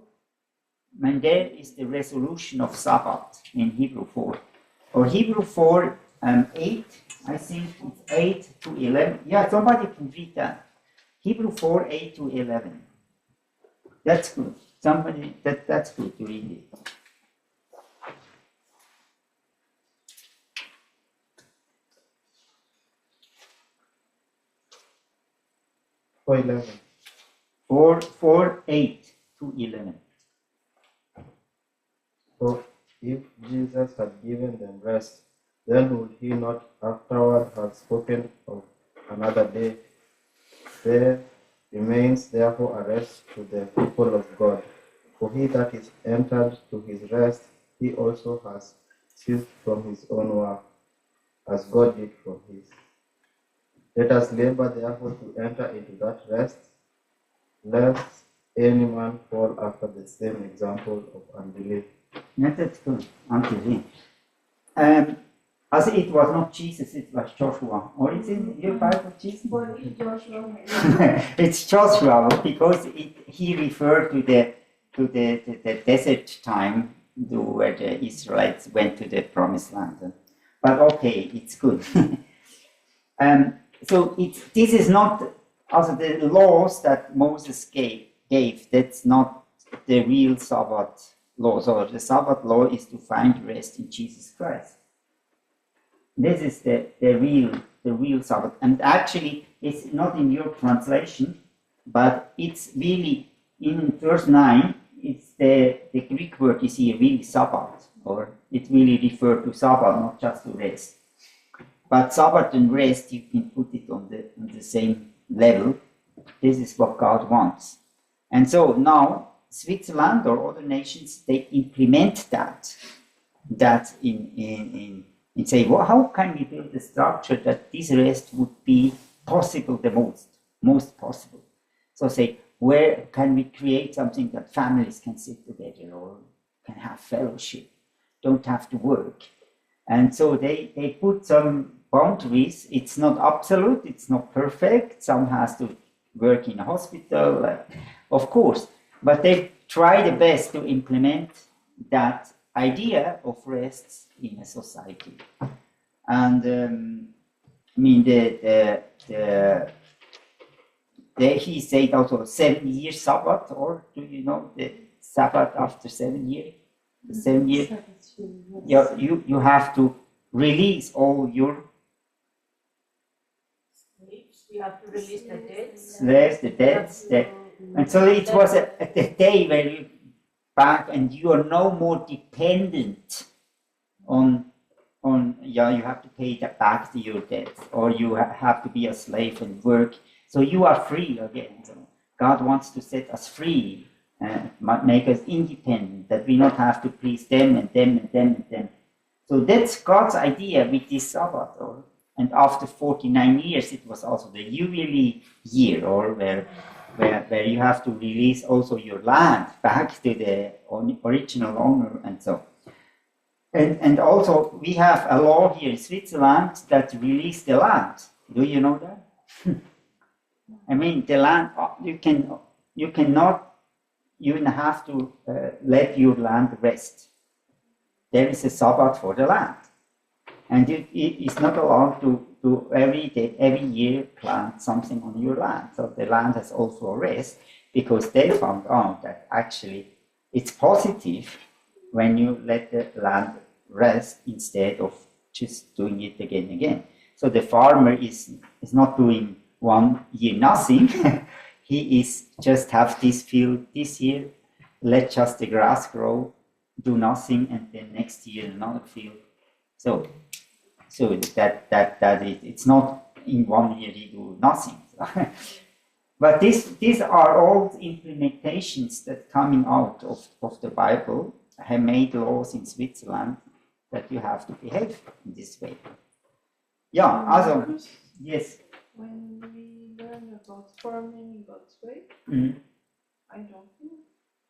Speaker 2: And there is the resolution of Sabbath in Hebrew 4. Or Hebrew 4, 8, I think it's 8 to 11. Yeah, somebody can read that. Hebrew 4, 8 to 11. That's good. Somebody, that's good to read it.
Speaker 6: For 11.
Speaker 2: 4, 8 to 11.
Speaker 6: So, if Jesus had given them rest, then would he not afterward have spoken of another day? There remains therefore a rest to the people of God. For he that is entered to his rest, he also has ceased from his own work, as God did from his. Let us labor therefore to enter into that rest, lest any man fall after the same example of unbelief.
Speaker 2: Yeah, that's good. Unbelief. As it was not Jesus, it was Joshua. Or is it your Bible Jesus? It's Joshua because he referred to the desert time where the Israelites went to the promised land. But okay, it's good. So this is not also the laws that Moses gave. That's not the real Sabbath law. So the Sabbath law is to find rest in Jesus Christ. This is the real Sabbath. And actually, it's not in your translation, but it's really in verse 9. It's the Greek word is here really Sabbath, or it really refers to Sabbath, not just to rest. But Sabbath and rest, you can put it on the same level. This is what God wants. And so now, Switzerland or other nations, they implement that in say, well, how can we build a structure that this rest would be possible the most possible? So say, where can we create something that families can sit together or can have fellowship, don't have to work? And so they put some boundaries. It's not absolute, it's not perfect. Some has to work in a hospital, of course, but they try the best to implement that idea of rest in a society. And I mean, he said also 7 years Sabbath, or do you know the Sabbath after 7 years? The 7 years, yeah, you have to release all your
Speaker 8: You have to release the dead.
Speaker 2: slaves, the debts, and so it was a day where you back and you are no more dependent on you have to pay back to your debts, or you have to be a slave and work. So you are free again. So God wants to set us free, make us independent, that we not have to please them and them and them and them. So that's God's idea with this Sabbath. And after 49 years, it was also the Jubilee year, or where you have to release also your land back to the original owner and so. And also we have a law here in Switzerland that release the land. Do you know that? I mean, the land, you cannot, you have to let your land rest. There is a Sabbath for the land. And it's not allowed to every year plant something on your land. So the land has also a rest, because they found out that actually it's positive when you let the land rest instead of just doing it again and again. So the farmer is not doing 1 year nothing. He is just have this field this year, let just the grass grow, do nothing, and then next year another field. So that it's not in 1 year you do nothing. But these are all implementations that coming out of the Bible, have made laws in Switzerland that you have to behave in this way. Yeah, also,
Speaker 12: Markus,
Speaker 2: yes.
Speaker 12: when we learn about farming in God's way, I don't think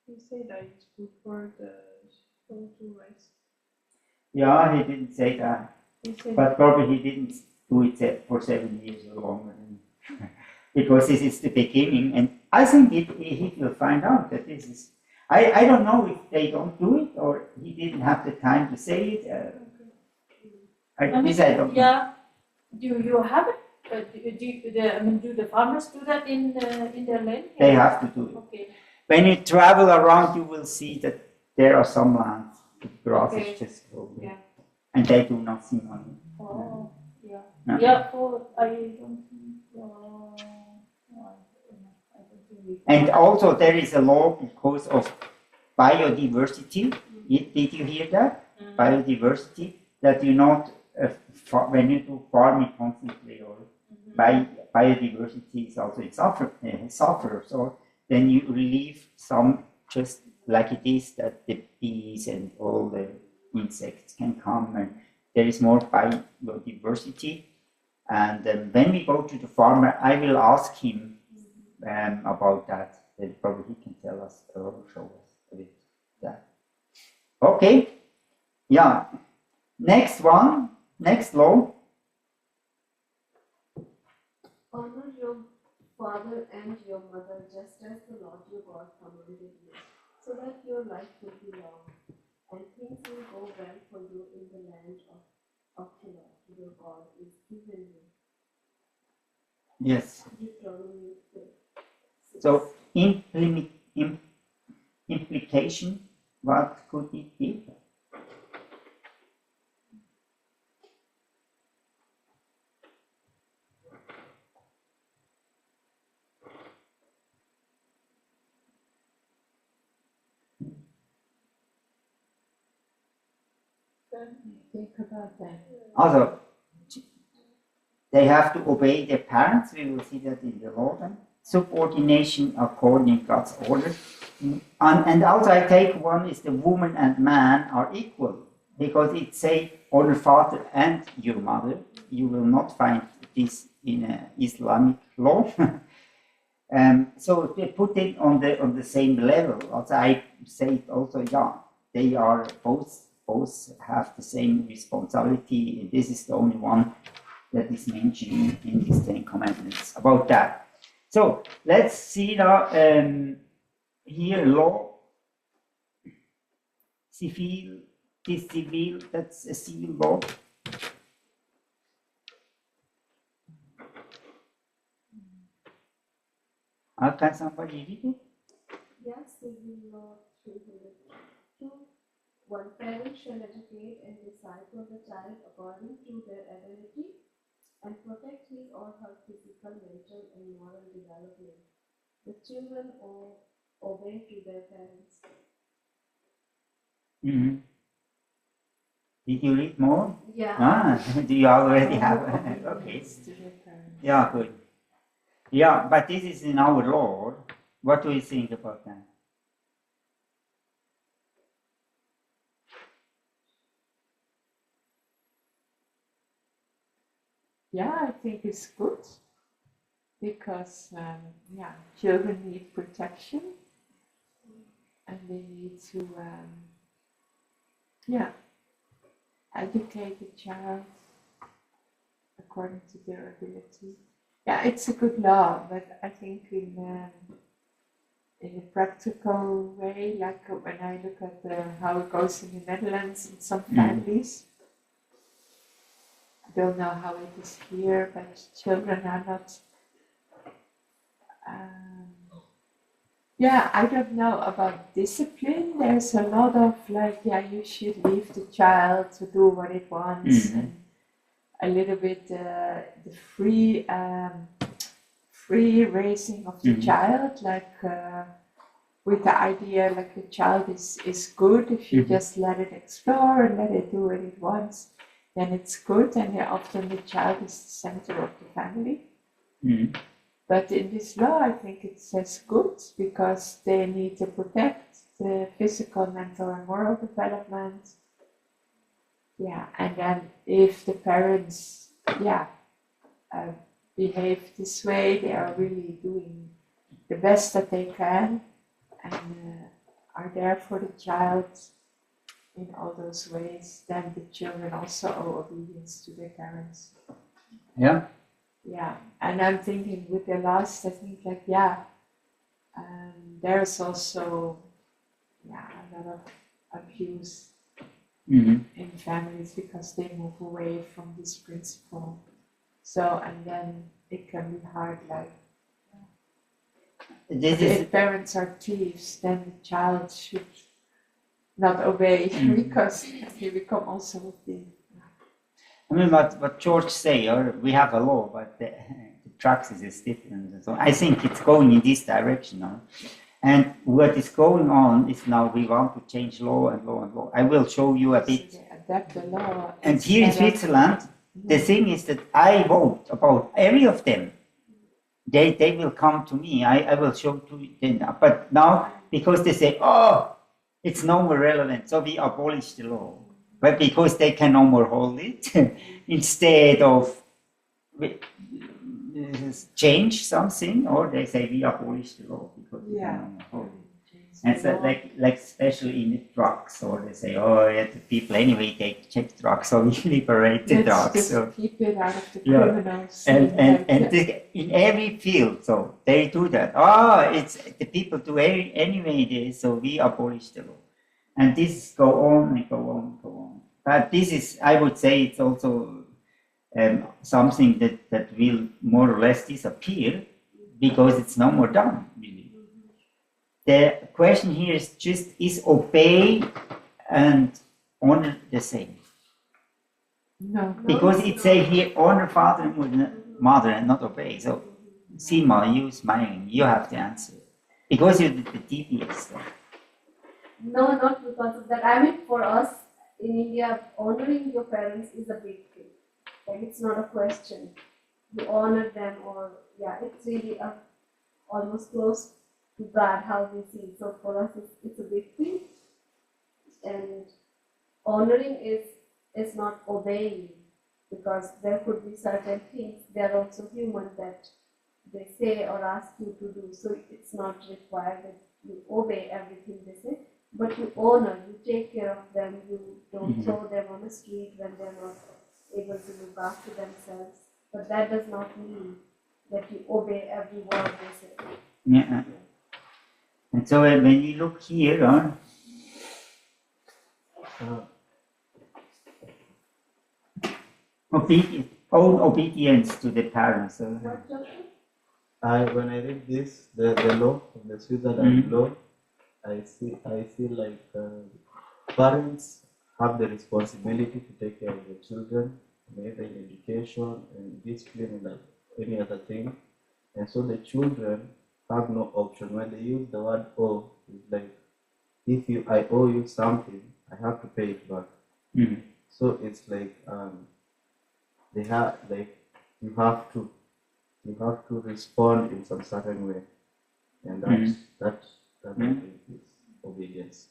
Speaker 12: he said that it's good for the soul to rest.
Speaker 2: Yeah, he didn't say that. But probably he didn't do it for 7 years or longer. Because this is the beginning. And I think he will find out that this is... I don't know if they don't do it or he didn't have the time to say it. I don't know.
Speaker 8: Yeah. Do you have it? Do the farmers do that in their land?
Speaker 2: They have to do it.
Speaker 8: Okay.
Speaker 2: When you travel around, you will see that there are some lands, the grass is just growing. Yeah. And they do nothing on it.
Speaker 8: Oh, yeah.
Speaker 2: No.
Speaker 8: Yeah, I don't think.
Speaker 2: And also there is a law because of biodiversity. Did you hear that? Biodiversity, that you not, when you do farming constantly, or biodiversity is also it suffers, or then you relieve some, just like it is, that the bees and all the insects can come, and there is more biodiversity. And when we go to the farmer, I will ask him about that. Then probably he can tell us or show us a bit that. Okay, yeah. Next one, next law.
Speaker 14: Honor your father and your mother, just as the Lord your God commanded you, so that your life will be long, and things will go well for you in the land of the Lord your God is given you.
Speaker 2: Yes.
Speaker 14: Deuteronomy 6.
Speaker 2: So implication, what could it be?
Speaker 3: Think about that.
Speaker 2: Also, they have to obey their parents. We will see that in the law then. Subordination according to God's order. And also I take one is the woman and man are equal, because it say honor father and your mother. You will not find this in Islamic law. So they put it on the same level. Also I say it also, yeah, they are both have the same responsibility, and this is the only one that is mentioned in these 10 commandments about that. So let's see now here law, civil, that's a civil law. How can somebody read it?
Speaker 14: Yes, civil law 302. One parent shall educate and disciple the child according to their ability, and protect his or her physical, mental, and moral development. The children obey to their parents.
Speaker 2: Mm-hmm. Did you read more?
Speaker 14: Yeah.
Speaker 2: Do you already have? Okay. Yeah, good. Yeah, but this is in our law. What do you think about that?
Speaker 3: Yeah, I think it's good because children need protection and they need to educate the child according to their ability. Yeah, it's a good law, but I think in a practical way, like when I look at how it goes in the Netherlands in some families, I don't know how it is here, but children are not. Yeah, I don't know about discipline. There's a lot of like, yeah, you should leave the child to do what it wants, and a little bit the free raising of the child, like with the idea like the child is good if you just let it explore and let it do what it wants, then it's good, and often the child is the center of the family. But in this law, I think it says good because they need to protect the physical, mental, and moral development. Yeah, and then if the parents, behave this way, they are really doing the best that they can and are there for the child in all those ways, then the children also owe obedience to their parents.
Speaker 2: Yeah.
Speaker 3: Yeah, and I'm thinking with the last, I think like, there's also, a lot of abuse in families because they move away from this principle. So, and then it can be hard, like, if parents are thieves, then the child should not obey because he become also a thief.
Speaker 2: I mean, what George say, or we have a law, but the praxis is different. And so I think it's going in this direction now. And what is going on is now we want to change law and law and law. I will show you a bit.
Speaker 3: So they adapt the law.
Speaker 2: And here in Switzerland, the thing is that I vote about every of them. They will come to me. I will show to them. But now, because they say, oh, it's no more relevant, so we abolish the law. But because they can no more hold it, instead of change something, or they say we abolish the law because we can no more hold it. And so, like especially in the drugs, or they say, oh, yeah, the people anyway they check drugs, so we liberate the drugs.
Speaker 3: Just
Speaker 2: so
Speaker 3: keep it out of the criminals.
Speaker 2: And in every field, so they do that. It's the people do anyway this, so we abolish the law. And this go on and go on and go on. But this is, I would say, it's also something that will more or less disappear because it's no more done, really. The question here is just, is obey and honor the same?
Speaker 3: No.
Speaker 2: Because it says here, honor father and mother and not obey. So, Sima, you smiling, you have the answer. Because you're the devious.
Speaker 14: No, not because of that. I mean, for us in India, honoring your parents is a big thing. Like, it's not a question. You honor them, or it's really almost close to God how we see it. So for us, it's a big thing. And honoring is not obeying, because there could be certain things. They're also human that they say or ask you to do. So it's not required that you obey everything they say. But you honor, you take care of them, you don't throw them on the street when they're not able to look after themselves. But that does not mean that you obey every word they say.
Speaker 2: Yeah. And so when you look here on own obedience to the parents.
Speaker 6: When I read this, the law, the Switzerland law, I see like parents have the responsibility to take care of their children, maybe in education and discipline and like any other thing. And so the children have no option. When they use the word owe, it's like I owe you something, I have to pay it back. So it's like they have you have to respond in some certain way, and that is obedience.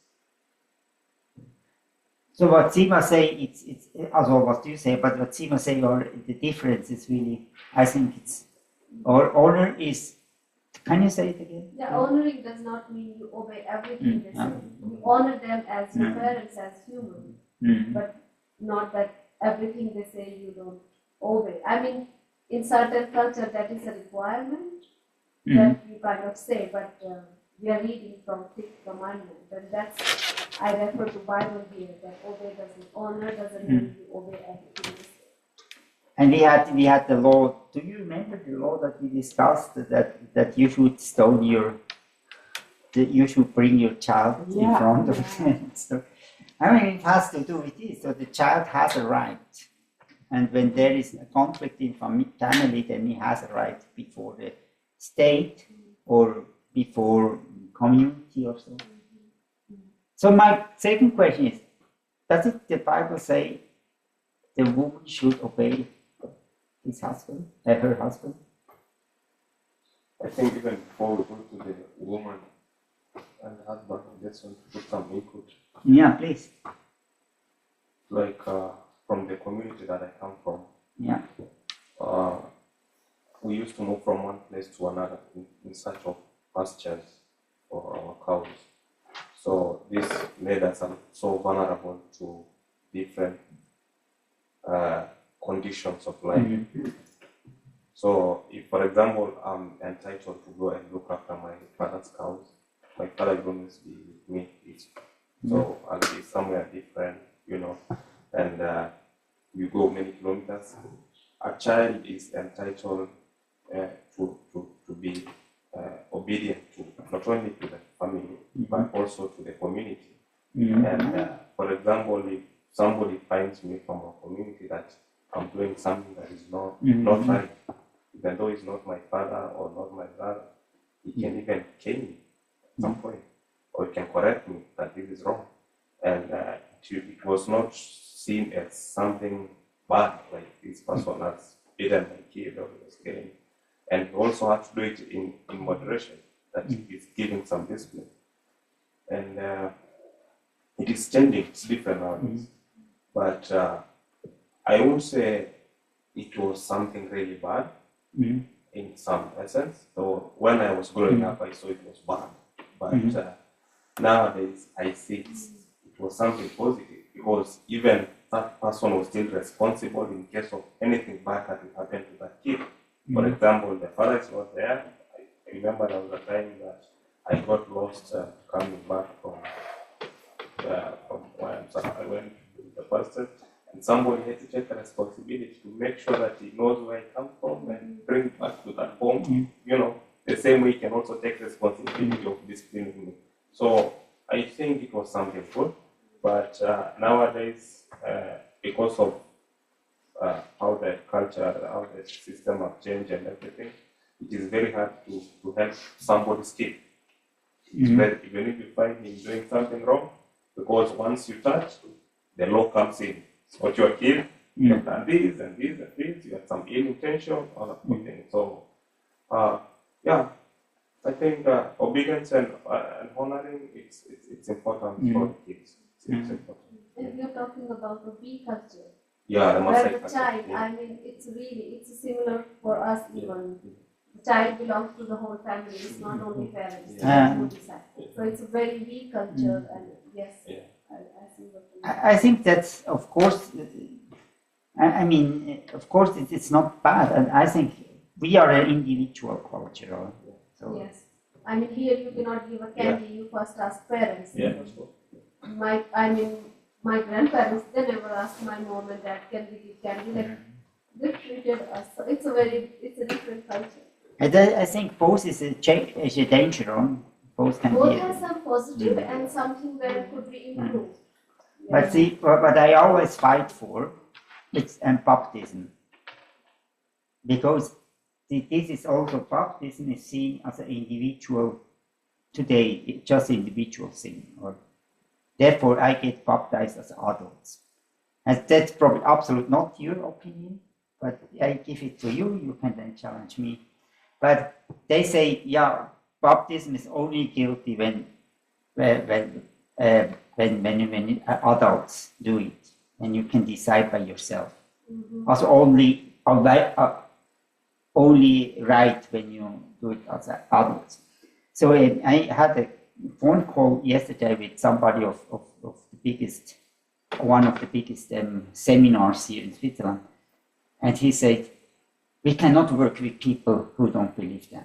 Speaker 2: So what Sima say, it's also what you say, but what Sima say, or the difference is really, I think it's, or honor is, can you say it again?
Speaker 14: Yeah, honoring does not mean you obey everything they say. You honor them as your parents, as human. But not that everything they say you don't obey. I mean, in certain culture that is a requirement that you kind of say, but we are reading from fifth commandment, and that's, I refer to Bible here, that obey doesn't, honor doesn't mean you obey everything they say.
Speaker 2: And we had the law. Do you remember the law that we discussed, that you should stone you should bring your child in front of them? So, I mean, it has to do with this. So the child has a right, and when there is a conflict in family, then he has a right before the state or before community or so. So my second question is: does the Bible say the woman should obey his husband, her husband?
Speaker 4: I think even before we go to the woman and the husband, I just want to put some input.
Speaker 2: Yeah, please.
Speaker 4: Like from the community that I come from.
Speaker 2: Yeah.
Speaker 4: We used to move from one place to another in search of pastures for our cows. So this made us so vulnerable to different conditions of life. So if, for example, I'm entitled to go and look after my father's cows, my father will always be with me. So I'll be somewhere different, you know, and you go many kilometers. A child is entitled to be obedient to not only to the family but also to the community. And for example, if somebody finds me from a community that I'm doing something that is not right, even though it's not my father or not my brother, he can even cane me at some point, or he can correct me that this is wrong. And it was not seen as something bad, like this person has beaten my kid or was killing. And you also have to do it in moderation, that is giving some discipline. And it is changing, it's different nowadays. But I won't say it was something really bad in some essence. So when I was growing up, I saw it was bad. But nowadays, I see it was something positive, because even that person was still responsible in case of anything bad that will happen to that kid. For example, the father is not there. I remember there was a time that I got lost coming back from where I went to the person, and somebody had to take the responsibility to make sure that he knows where he comes from and bring it back to that home. You know, the same way he can also take responsibility of disciplining me. So I think it was something good, but nowadays, because of how the culture, how the system have changed and everything, it is very hard to help somebody's kid. Even if you find him doing something wrong, because once you touch, the law comes in. It's what your kid, you have done this and this and this, you have some ill intention, all that good thing. So, yeah, I think obedience and honoring, it's important for the kids. It's important.
Speaker 14: If you're talking about the B culture,
Speaker 4: yeah, the
Speaker 14: where the child, I mean, it's similar for us even. The child belongs to the whole family, it's not only parents who decide. So it's a very weak culture, and yes, I see what you mean.
Speaker 2: I think that's, of course, I mean, of course, it's not bad, and I think we are an individual culture. So.
Speaker 14: Yes, I mean, here you cannot give a candy, you first ask parents. My grandparents, they never asked my mom and dad, can we give candy? Like, they treated us. So it's a different culture.
Speaker 2: And I think both is a danger. Both can
Speaker 14: both
Speaker 2: be.
Speaker 14: has some positive and something that could be improved.
Speaker 2: But see, what I always fight for, it's baptism. Because this is also, baptism is seen as an individual, today, just individual thing. Therefore, I get baptized as adults. And that's probably absolutely not your opinion, but I give it to you, you can then challenge me. But they say, yeah, baptism is only guilty when adults do it, and you can decide by yourself. Also only right when you do it as adults. So I had a phone call yesterday with somebody of the biggest one of the biggest seminars here in Switzerland, and he said, we cannot work with people who don't believe them.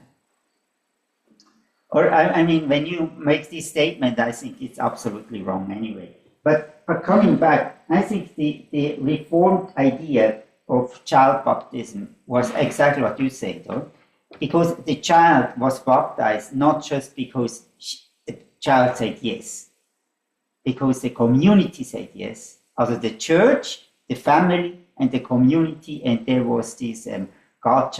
Speaker 2: Or, I mean, when you make this statement, I think it's absolutely wrong anyway. But coming back, I think the Reformed idea of child baptism was exactly what you said, though, because the child was baptized not just because the child said yes, because the community said yes. Also the church, the family, and the community, and there was this God,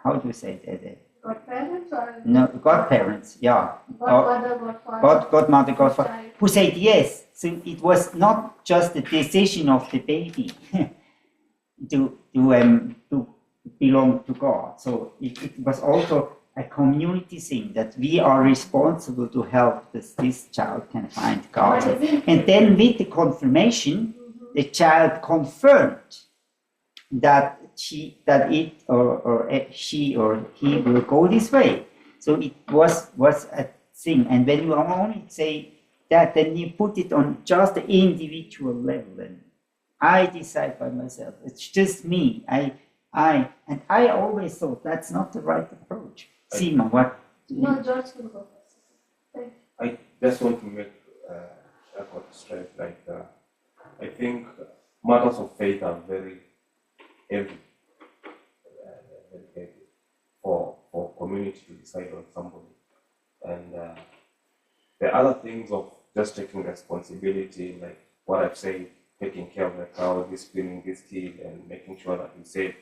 Speaker 2: how do you say that?
Speaker 14: Godparents or?
Speaker 2: No, godparents, yeah.
Speaker 14: Godmother, godfather.
Speaker 2: Godmother, godfather, who said yes. So it was not just the decision of the baby to belong to God. So it was also a community thing that we are responsible to help this child can find God. And then with the confirmation, the child confirmed that she or he will go this way. So it was a thing. And when you only say that, then you put it on just the individual level. And I decide by myself. It's just me. I always thought that's not the right approach. Simon, what?
Speaker 14: No, George will go first. Thank you.
Speaker 4: I just want to make effort straight. Like I think matters of faith are very heavy for community to decide on somebody. And the other things of just taking responsibility, like what I've said, taking care of the cow, disciplining this kid, and making sure that he's safe.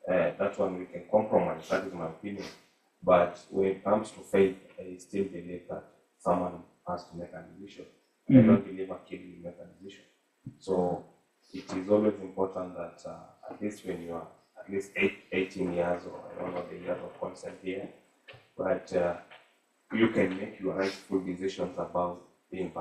Speaker 4: That one we can compromise. That is my opinion. But when it comes to faith, I still believe that someone has to make a decision. I don't believe a kid will make a decision. So it is always important that at least when you are at least 18 years, or I don't know the years of consent here, but you can make your rightful decisions about being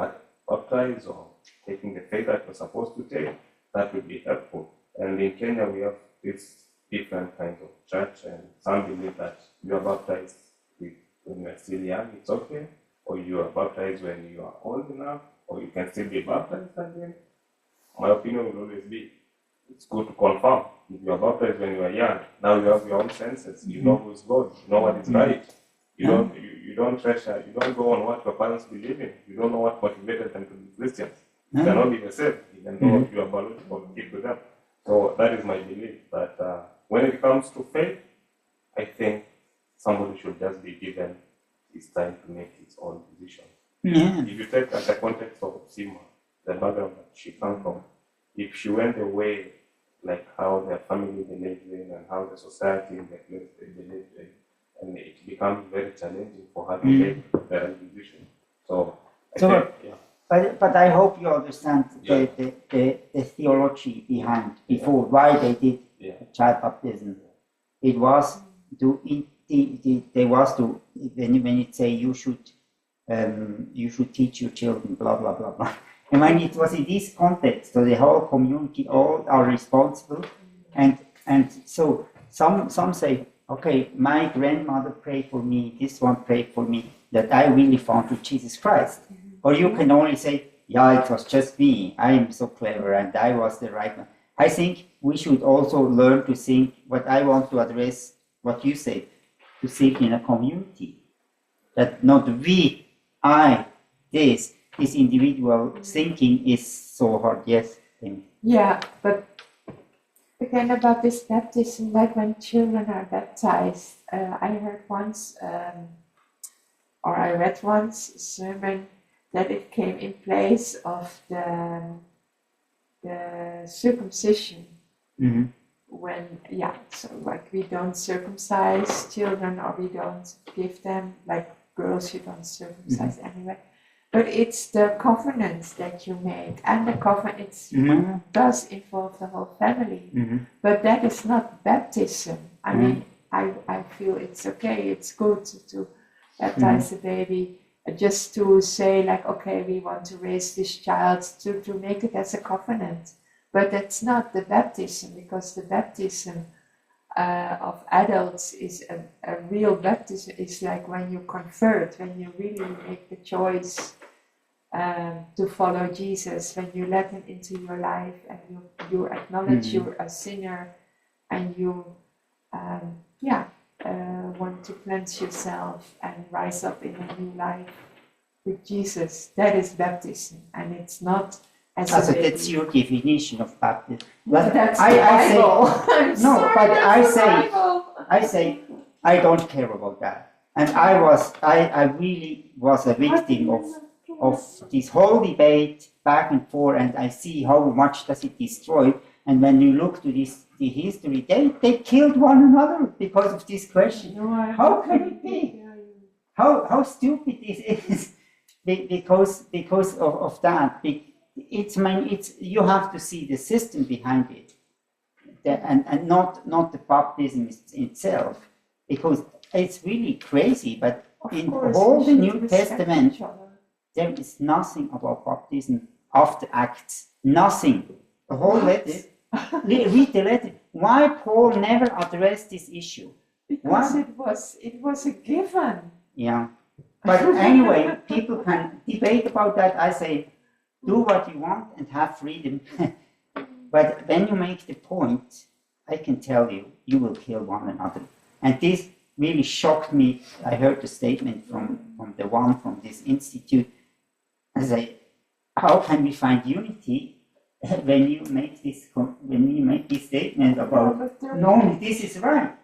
Speaker 4: baptized or taking the faith that you're supposed to take. That would be helpful. And in Kenya, we have this different kinds of church, and some believe that you are baptized when you are still young, it's okay, or you are baptized when you are old enough, or you can still be baptized again. My opinion will always be, it's good to confirm. If you are baptized when you are young, now you have your own senses. You know who's God. You know what is right. You don't treasure. You don't go on what your parents believe in. You don't know what motivated them to be Christians. You cannot be the same, even though you are biological kid to them. So that is my belief. That when it comes to faith, I think somebody should just be given his time to make his own decision. If you take the context of Sima, the background that she comes from, if she went away, like how their family believed in and how the society in the place they believed in, and it becomes very challenging for her to make the right decision. So I think, yeah.
Speaker 2: But I hope you understand the theology behind before why they did child baptism. It was there was to when it say you should teach your children blah blah blah blah. And when it was in this context, so the whole community all are responsible, and so some say, okay, my grandmother prayed for me, this one prayed for me, that I really found to Jesus Christ. Or you can only say, yeah, it was just me, I am so clever and I was the right one. I think we should also learn to think what I want to address, what you said, to think in a community. That not we, I, this individual thinking is so hard, yes.
Speaker 3: Yeah, but again about this baptism, like when children are baptized, I heard once, or I read once a sermon that it came in place of the circumcision. When, so like we don't circumcise children, or we don't give them, like girls you don't circumcise anyway. But it's the covenants that you make, and the covenant does involve the whole family. But that is not baptism. I mean, I feel it's okay, it's good to baptize the baby, just to say like, okay, we want to raise this child, to make it as a covenant. But that's not the baptism, because the baptism of adults is a real baptism. It's like when you convert, when you really make the choice to follow Jesus, when you let him into your life and you acknowledge you're a sinner and you want to cleanse yourself and rise up in a new life with Jesus. That is baptism, and it's not as a baby.
Speaker 2: That's your definition of baptism.
Speaker 3: But that's the Bible.
Speaker 2: I say I don't care about that. And I really was a victim of this whole debate back and forth, and I see how much does it destroy. And when you look to the history, they killed one another because of this question. How can it be? How stupid this is? Because of that. You have to see the system behind it, and not the baptism itself, because it's really crazy. But in all the New Testament, there is nothing about baptism after Acts. Nothing. The whole letter. Read the letter. Why Paul never addressed this issue?
Speaker 3: Because it was a given.
Speaker 2: Yeah. But anyway, people can debate about that. I say, do what you want and have freedom. But when you make the point, I can tell you, you will kill one another. And this really shocked me. I heard the statement from the one from this institute. I say, how can we find unity when you make this statement about no, this is right?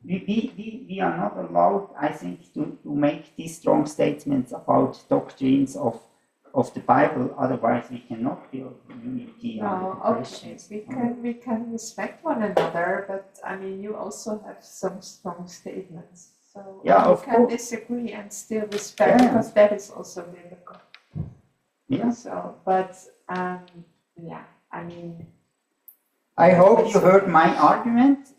Speaker 2: We are not allowed, I think, to make these strong statements about doctrines of the Bible. Otherwise, we cannot build unity.
Speaker 3: No, okay, we can respect one another, but I mean, you also have some strong statements. So you can disagree and still respect, because that is also biblical.
Speaker 2: Yeah.
Speaker 3: So, but I mean,
Speaker 2: I hope you heard my argument.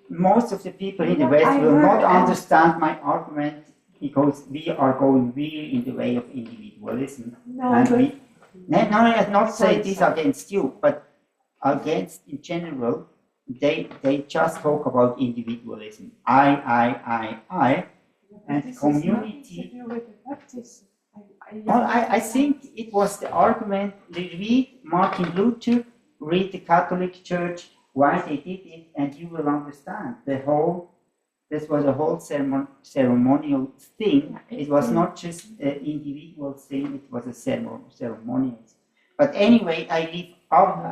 Speaker 2: Most of the people in the West will not understand my argument, because we are going really in the way of individualism. I'm not saying this against you, but against in general, they just talk about individualism. I, and community. Well, I think it was the argument. Read Martin Luther, read the Catholic Church, why they did it, and you will understand this was a whole ceremonial thing. It was not just an individual thing, it was a ceremonial. But anyway, I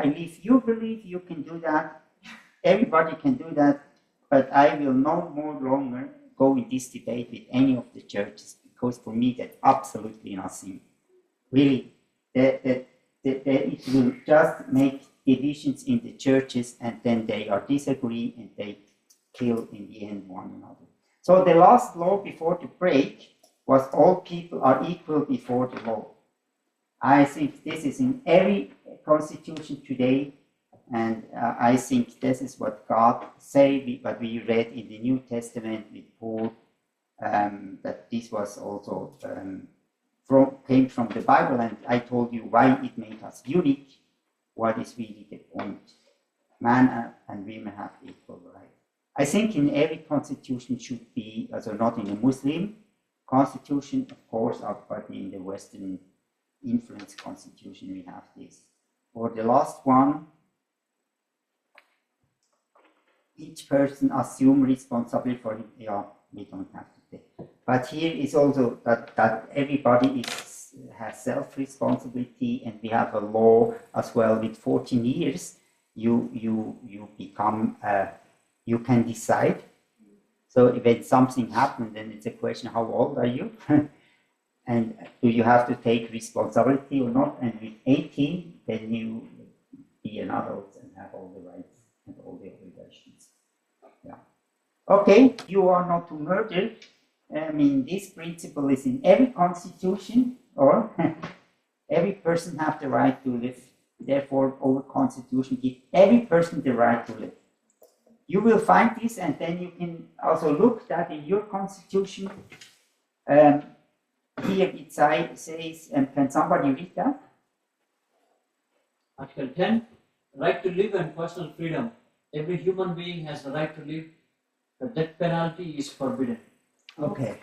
Speaker 2: leave you believe you can do that. Everybody can do that, but I will no more longer go in this debate with any of the churches, because for me that's absolutely nothing. Really, it will just make divisions in the churches, and then they are disagree and they kill in the end one another. So the last law before the break was all people are equal before the law. I think this is in every constitution today, and I think this is what God say, what we read in the New Testament with Paul, that this was also came from the Bible, and I told you why it made us unique. What is really the point? Man and women have equal rights. I think in every constitution should be, also not in a Muslim constitution, of course, but in the Western influence constitution we have this. For the last one, each person assume responsibility for it. Yeah, we don't have to take. But here is also that everybody has self-responsibility, and we have a law as well. With 14 years, you become you can decide. So when something happens, then it's a question: how old are you, and do you have to take responsibility or not? And with 18, then you be an adult and have all the rights and all the obligations. Yeah. Okay, you are not to murder. I mean, this principle is in every constitution, or every person have the right to live. Therefore, our constitution gives every person the right to live. You will find this, and then you can also look that in your constitution. Here it says, can somebody read that?
Speaker 7: Article 10, right to live and personal freedom. Every human being has the right to live. The death penalty is forbidden.
Speaker 2: Okay.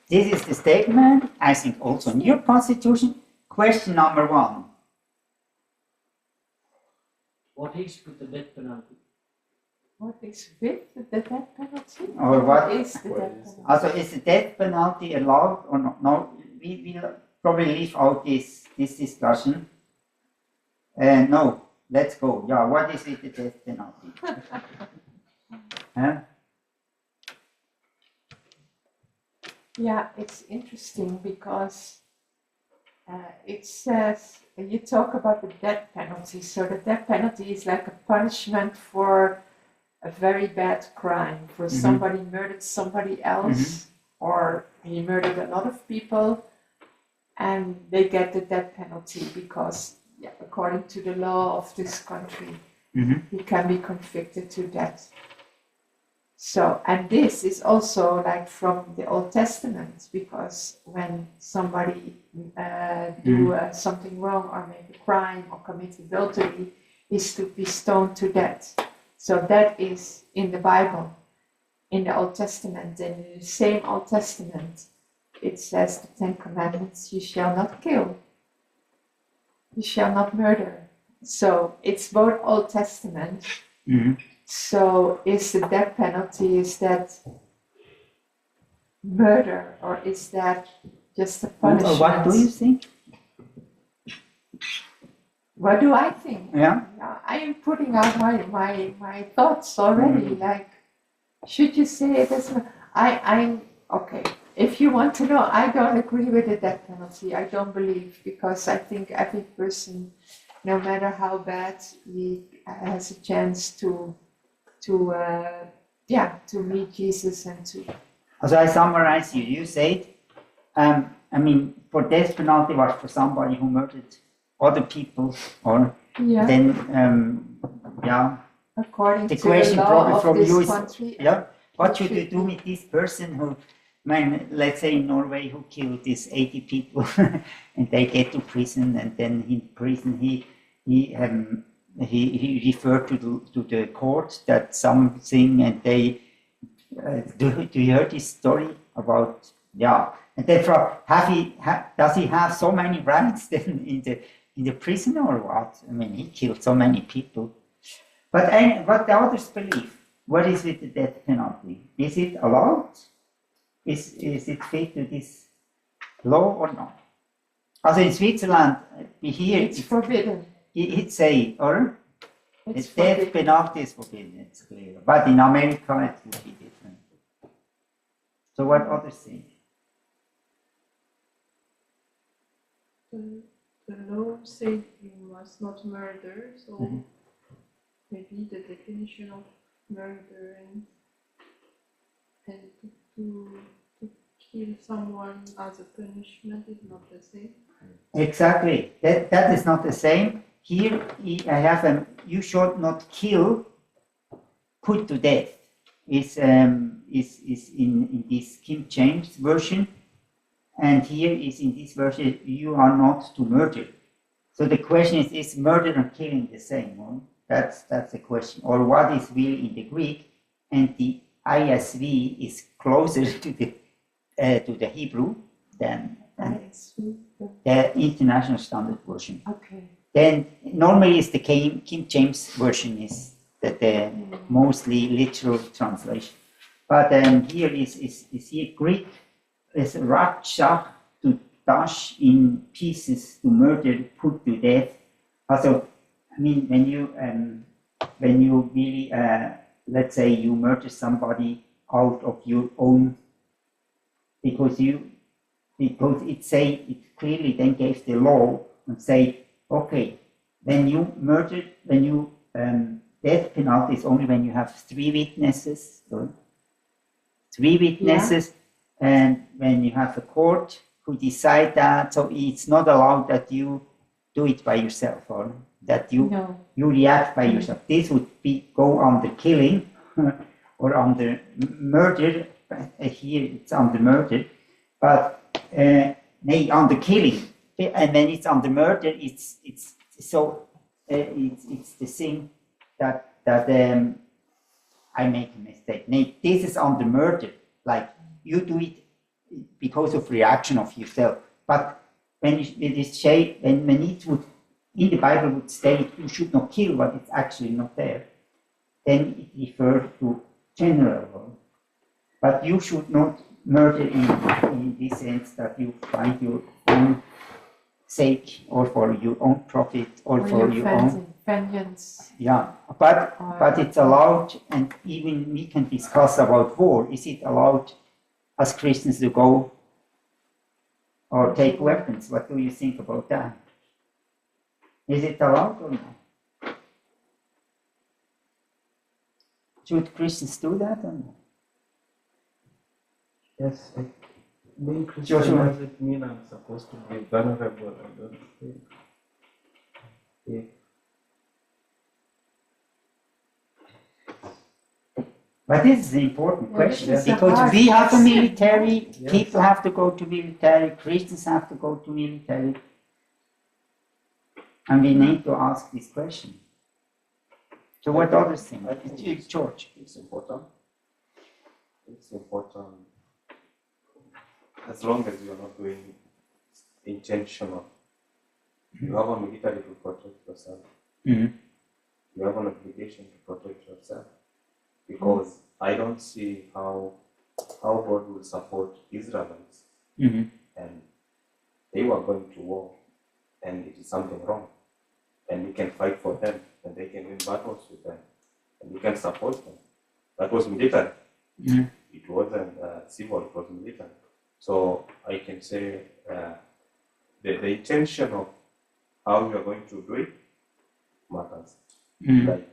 Speaker 2: This is the statement, I think also in your constitution. question number 1.
Speaker 7: What is with the death penalty?
Speaker 3: What is with the death penalty?
Speaker 2: Or what
Speaker 3: is the death penalty?
Speaker 2: Also, is the death penalty allowed or not? No, we will probably leave out this discussion. No, let's go. Yeah, what is with the death penalty? Huh?
Speaker 3: Yeah, it's interesting because it says, you talk about the death penalty. So the death penalty is like a punishment for a very bad crime, for somebody murdered somebody else, or he murdered a lot of people, and they get the death penalty because, according to the law of this country, he can be convicted to death. So, and this is also like from the Old Testament, because when somebody do something wrong or make a crime or commit adultery, is to be stoned to death. So that is in the Bible, in the Old Testament. And in the same Old Testament, it says the 10 Commandments: you shall not kill, you shall not murder. So it's both Old Testament. So is the death penalty, is that murder, or is that just a punishment?
Speaker 2: What do you think?
Speaker 3: What do I think?
Speaker 2: Yeah.
Speaker 3: I am putting out my thoughts already. Like, should you say it as I'm okay. If you want to know, I don't agree with the death penalty. I don't believe, because I think every person, no matter how bad, he has a chance to meet Jesus and to.
Speaker 2: So I summarize you. You said, I mean, for death penalty was for somebody who murdered other people, or then,
Speaker 3: according
Speaker 2: the
Speaker 3: to
Speaker 2: question
Speaker 3: the law
Speaker 2: probably
Speaker 3: of
Speaker 2: from
Speaker 3: this
Speaker 2: you is,
Speaker 3: country,
Speaker 2: what should you do with this person who, let's say in Norway, who killed these 80 people, and they get to prison, and then in prison he referred to the court that something, and they do you hear this story about and then does he have so many rights then in the prison, or what? I mean, he killed so many people. But what the others believe, what is with the death penalty? Is it allowed? Is it fit to this law or not? Also in Switzerland, it's
Speaker 3: forbidden.
Speaker 2: It's a, or the death penalty is forbidden, it's clear. But in America, it would be different. So what others think?
Speaker 12: The law says you must not murder, so maybe the definition of murder and to kill someone as a punishment is not the same.
Speaker 2: Exactly, that is not the same. Here I have you should not kill, put to death. Is in this King James version, and here is in this version, you are not to murder. So the question is murder and killing the same? Right? That's the question. Or what is really in the Greek? And the ISV is closer to the Hebrew than the International Standard Version.
Speaker 3: Okay.
Speaker 2: Then normally it's the King James version is the mostly literal translation. But here is here Greek is racha, to dash in pieces, to murder, put to death. Also, I mean, when you really let's say you murder somebody out of your own, because it clearly then gave the law and say, okay, when you murder, death penalty is only when you have 3 witnesses. Right? 3 witnesses, and when you have a court who decide that, so it's not allowed that you do it by yourself, or that you react by yourself. This would go under killing or under murder. Here it's under murder, but under killing. And when it's under murder, it's the thing that I make a mistake. This is under murder, like you do it because of reaction of yourself. But when it would in the Bible would state you should not kill, but it's actually not there, then it refers to general. But you should not murder in this sense that you find your own sake or for your own profit or for your own
Speaker 3: vengeance.
Speaker 2: Yeah, but it's allowed, and even we can discuss about war. Is it allowed as Christians to go or take weapons? What do you think about that? Is it allowed or not? Should Christians do that or not?
Speaker 6: Yes, being Christian
Speaker 2: Joshua.
Speaker 6: doesn't mean I'm supposed to be vulnerable. I don't think. If
Speaker 2: But this is an important question
Speaker 3: this is a
Speaker 2: because
Speaker 3: hard
Speaker 2: we have a
Speaker 3: question.
Speaker 2: military,
Speaker 6: Yes.
Speaker 2: people have to go to military, Christians have to go to military. And we need to ask this question. So what others think?
Speaker 4: I think
Speaker 2: George.
Speaker 4: it's important. It's important as long as you're not doing intentional. You have a military to protect yourself.
Speaker 2: Mhm.
Speaker 4: You have an obligation to protect yourself. Because I don't see how God will support Israelites
Speaker 2: Mhm.
Speaker 4: and they were going to war and it is something wrong. And we can fight for them and they can win battles with them and we can support them. That was military.
Speaker 2: Mhm.
Speaker 4: It wasn't civil, it was military. So I can say the intention of how you are going to do it matters.
Speaker 2: Mhm.
Speaker 4: Like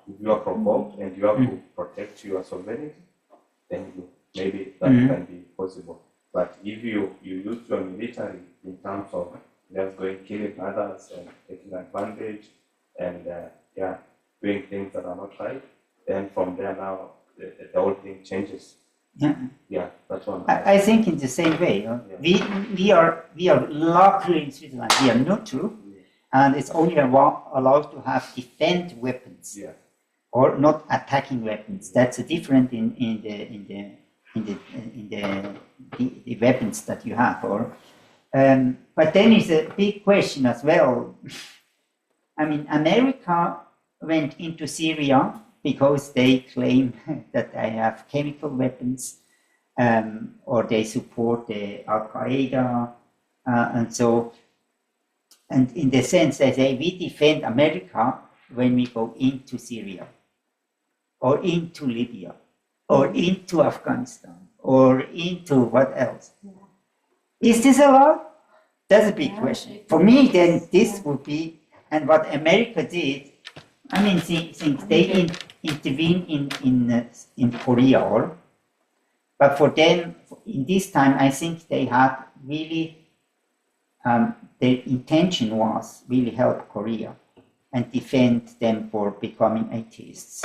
Speaker 4: if you are provoked and you have to protect your sovereignty, then maybe that can be possible. But if you use your military in terms of just going killing others and taking advantage and doing things that are not right, then from there now the whole thing changes. Yeah, that's one.
Speaker 2: I think in the same way. We are luckily in Switzerland. We are neutral, and it's only allowed to have defend weapons, or not attacking weapons. That's a different in the weapons that you have. But then is a big question as well. I mean, America went into Syria because they claim that they have chemical weapons, or they support the Al Qaeda, and so. And in the sense they say we defend America when we go into Syria, or into Libya, or into Afghanistan, or into what else? Is this allowed? That's a big question. For me, then this would be, and what America did. I mean, since they intervened in Korea, but for them in this time, I think they had really. Their intention was really help Korea and defend them for becoming atheists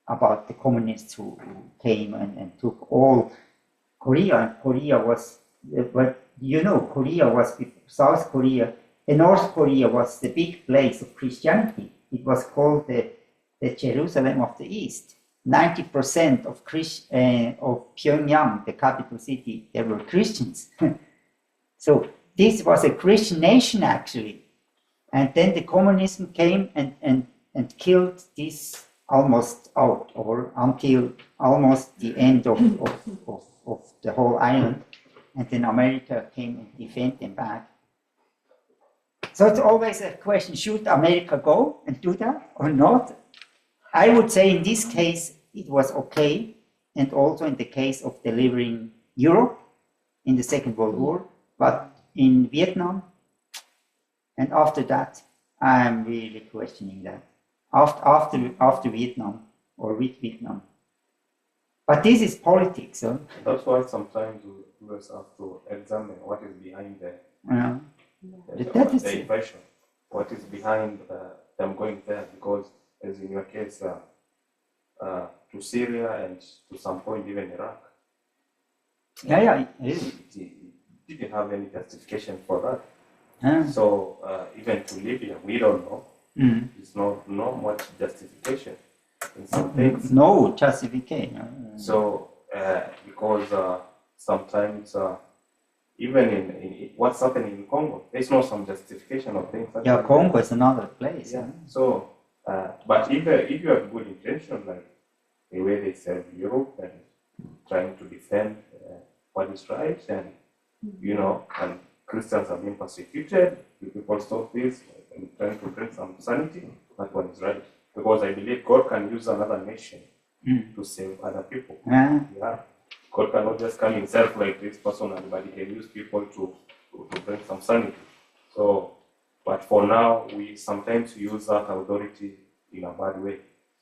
Speaker 2: about the communists who came and took all Korea. And Korea was, Korea was South Korea, and North Korea was the big place of Christianity. It was called the Jerusalem of the East. 90% of Pyongyang, the capital city, they were Christians. So this was a Christian nation actually, and then the communism came and killed this almost out, or until almost the end of the whole island, and then America came and defended them back. So it's always a question: should America go and do that or not? I would say in this case it was okay, and also in the case of delivering Europe in the Second World War, but in Vietnam, and after that, I am really questioning that. After Vietnam, or with Vietnam. But this is politics. Huh?
Speaker 4: That's why sometimes we have to examine what is behind the invasion. What is behind them going there? Because, as in your case, to Syria and to some point even Iraq. It didn't have any justification for that. So even to Libya, we don't know. There's not much justification in some things.
Speaker 2: justification.
Speaker 4: So because sometimes even in what's happening in Congo, there's no some justification of things.
Speaker 2: Yeah, Congo is another place.
Speaker 4: Yeah. So, but if you have good intention, like the way they serve Europe and trying to defend what is right, and and Christians have been persecuted, you people stop this and trying to bring some sanity, that one is right. Because I believe God can use another nation to save other people.
Speaker 2: Yeah.
Speaker 4: God cannot just come himself like this personally, but he can use people to bring some sanity. So, but for now, we sometimes use that authority in a bad way.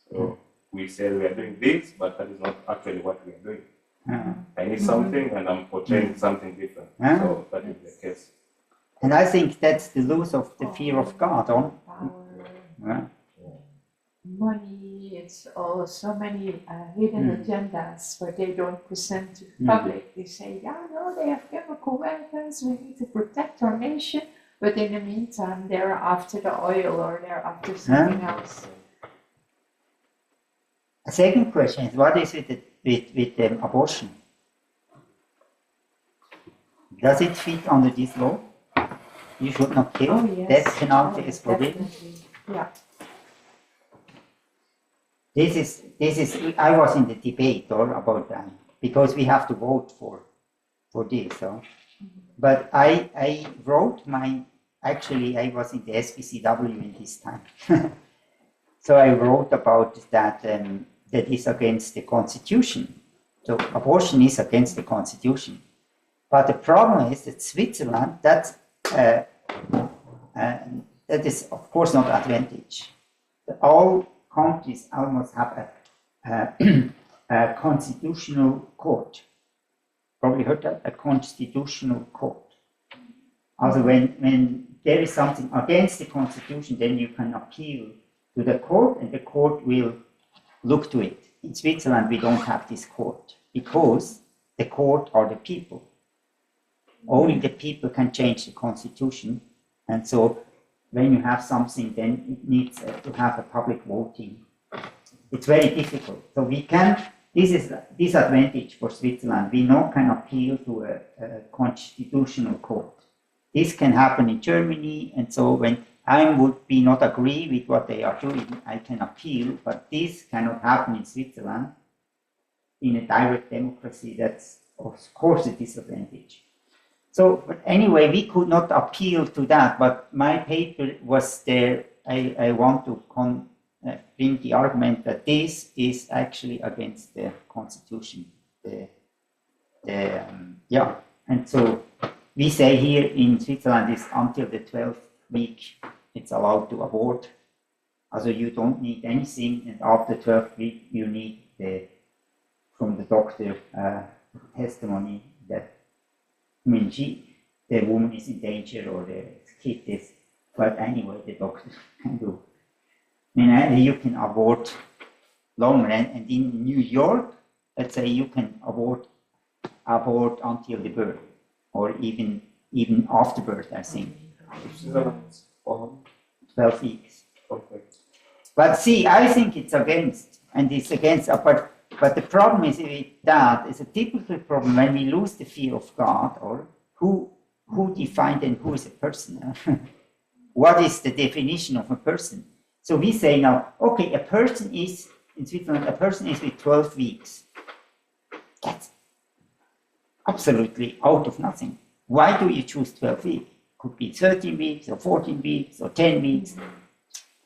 Speaker 4: So we say we are doing this, but that is not actually what we are doing. I need something and I'm portraying something different. So that is the case.
Speaker 2: And I think that's the lose of the fear of God.
Speaker 3: Money, it's all so many hidden agendas where they don't present to the public. They say, yeah, no, they have chemical weapons, we need to protect our nation. But in the meantime, they're after the oil or they're after something else.
Speaker 2: A second question is, what is with abortion? Does it fit under this law? You should not kill.
Speaker 3: Oh, yes.
Speaker 2: Death penalty is forbidden.
Speaker 3: Definitely. Yeah.
Speaker 2: This is. I was in the debate about that because we have to vote for this. But I wrote actually I was in the SPCW in this time. So I wrote about that that is against the Constitution. So abortion is against the Constitution. But the problem is that Switzerland, that is of course not advantage. All countries almost have a constitutional court. Probably heard that, a constitutional court. Also, when there is something against the Constitution, then you can appeal to the court, and the court will look to it. In Switzerland, we don't have this court because the court are the people. Only the people can change the Constitution, and so when you have something, then it needs to have a public voting. It's very difficult. So we can. This is a disadvantage for Switzerland. We can appeal to a constitutional court. This can happen in Germany, and so when I would be not agree with what they are doing, I can appeal, but this cannot happen in Switzerland. In a direct democracy, that's of course a disadvantage. So, but anyway, we could not appeal to that, but my paper was there. I want to bring the argument that this is actually against the Constitution. And so we say here in Switzerland is until the 12th week it's allowed to abort. Also you don't need anything, and after 12th week you need from the doctor testimony that the woman is in danger or the kid is, but anyway the doctor can do. You can abort longer, and in New York, let's say you can abort until the birth, or even after birth, I think. 12 weeks.
Speaker 4: Okay.
Speaker 2: But see, I think it's against, but the problem is with that is a typical problem when we lose the fear of God, or who defined and who is a person. What is the definition of a person? So we say now, okay, a person is, in Switzerland, a person is with 12 weeks. That's absolutely out of nothing. Why do you choose 12 weeks? Could be 13 weeks or 14 weeks or 10 weeks.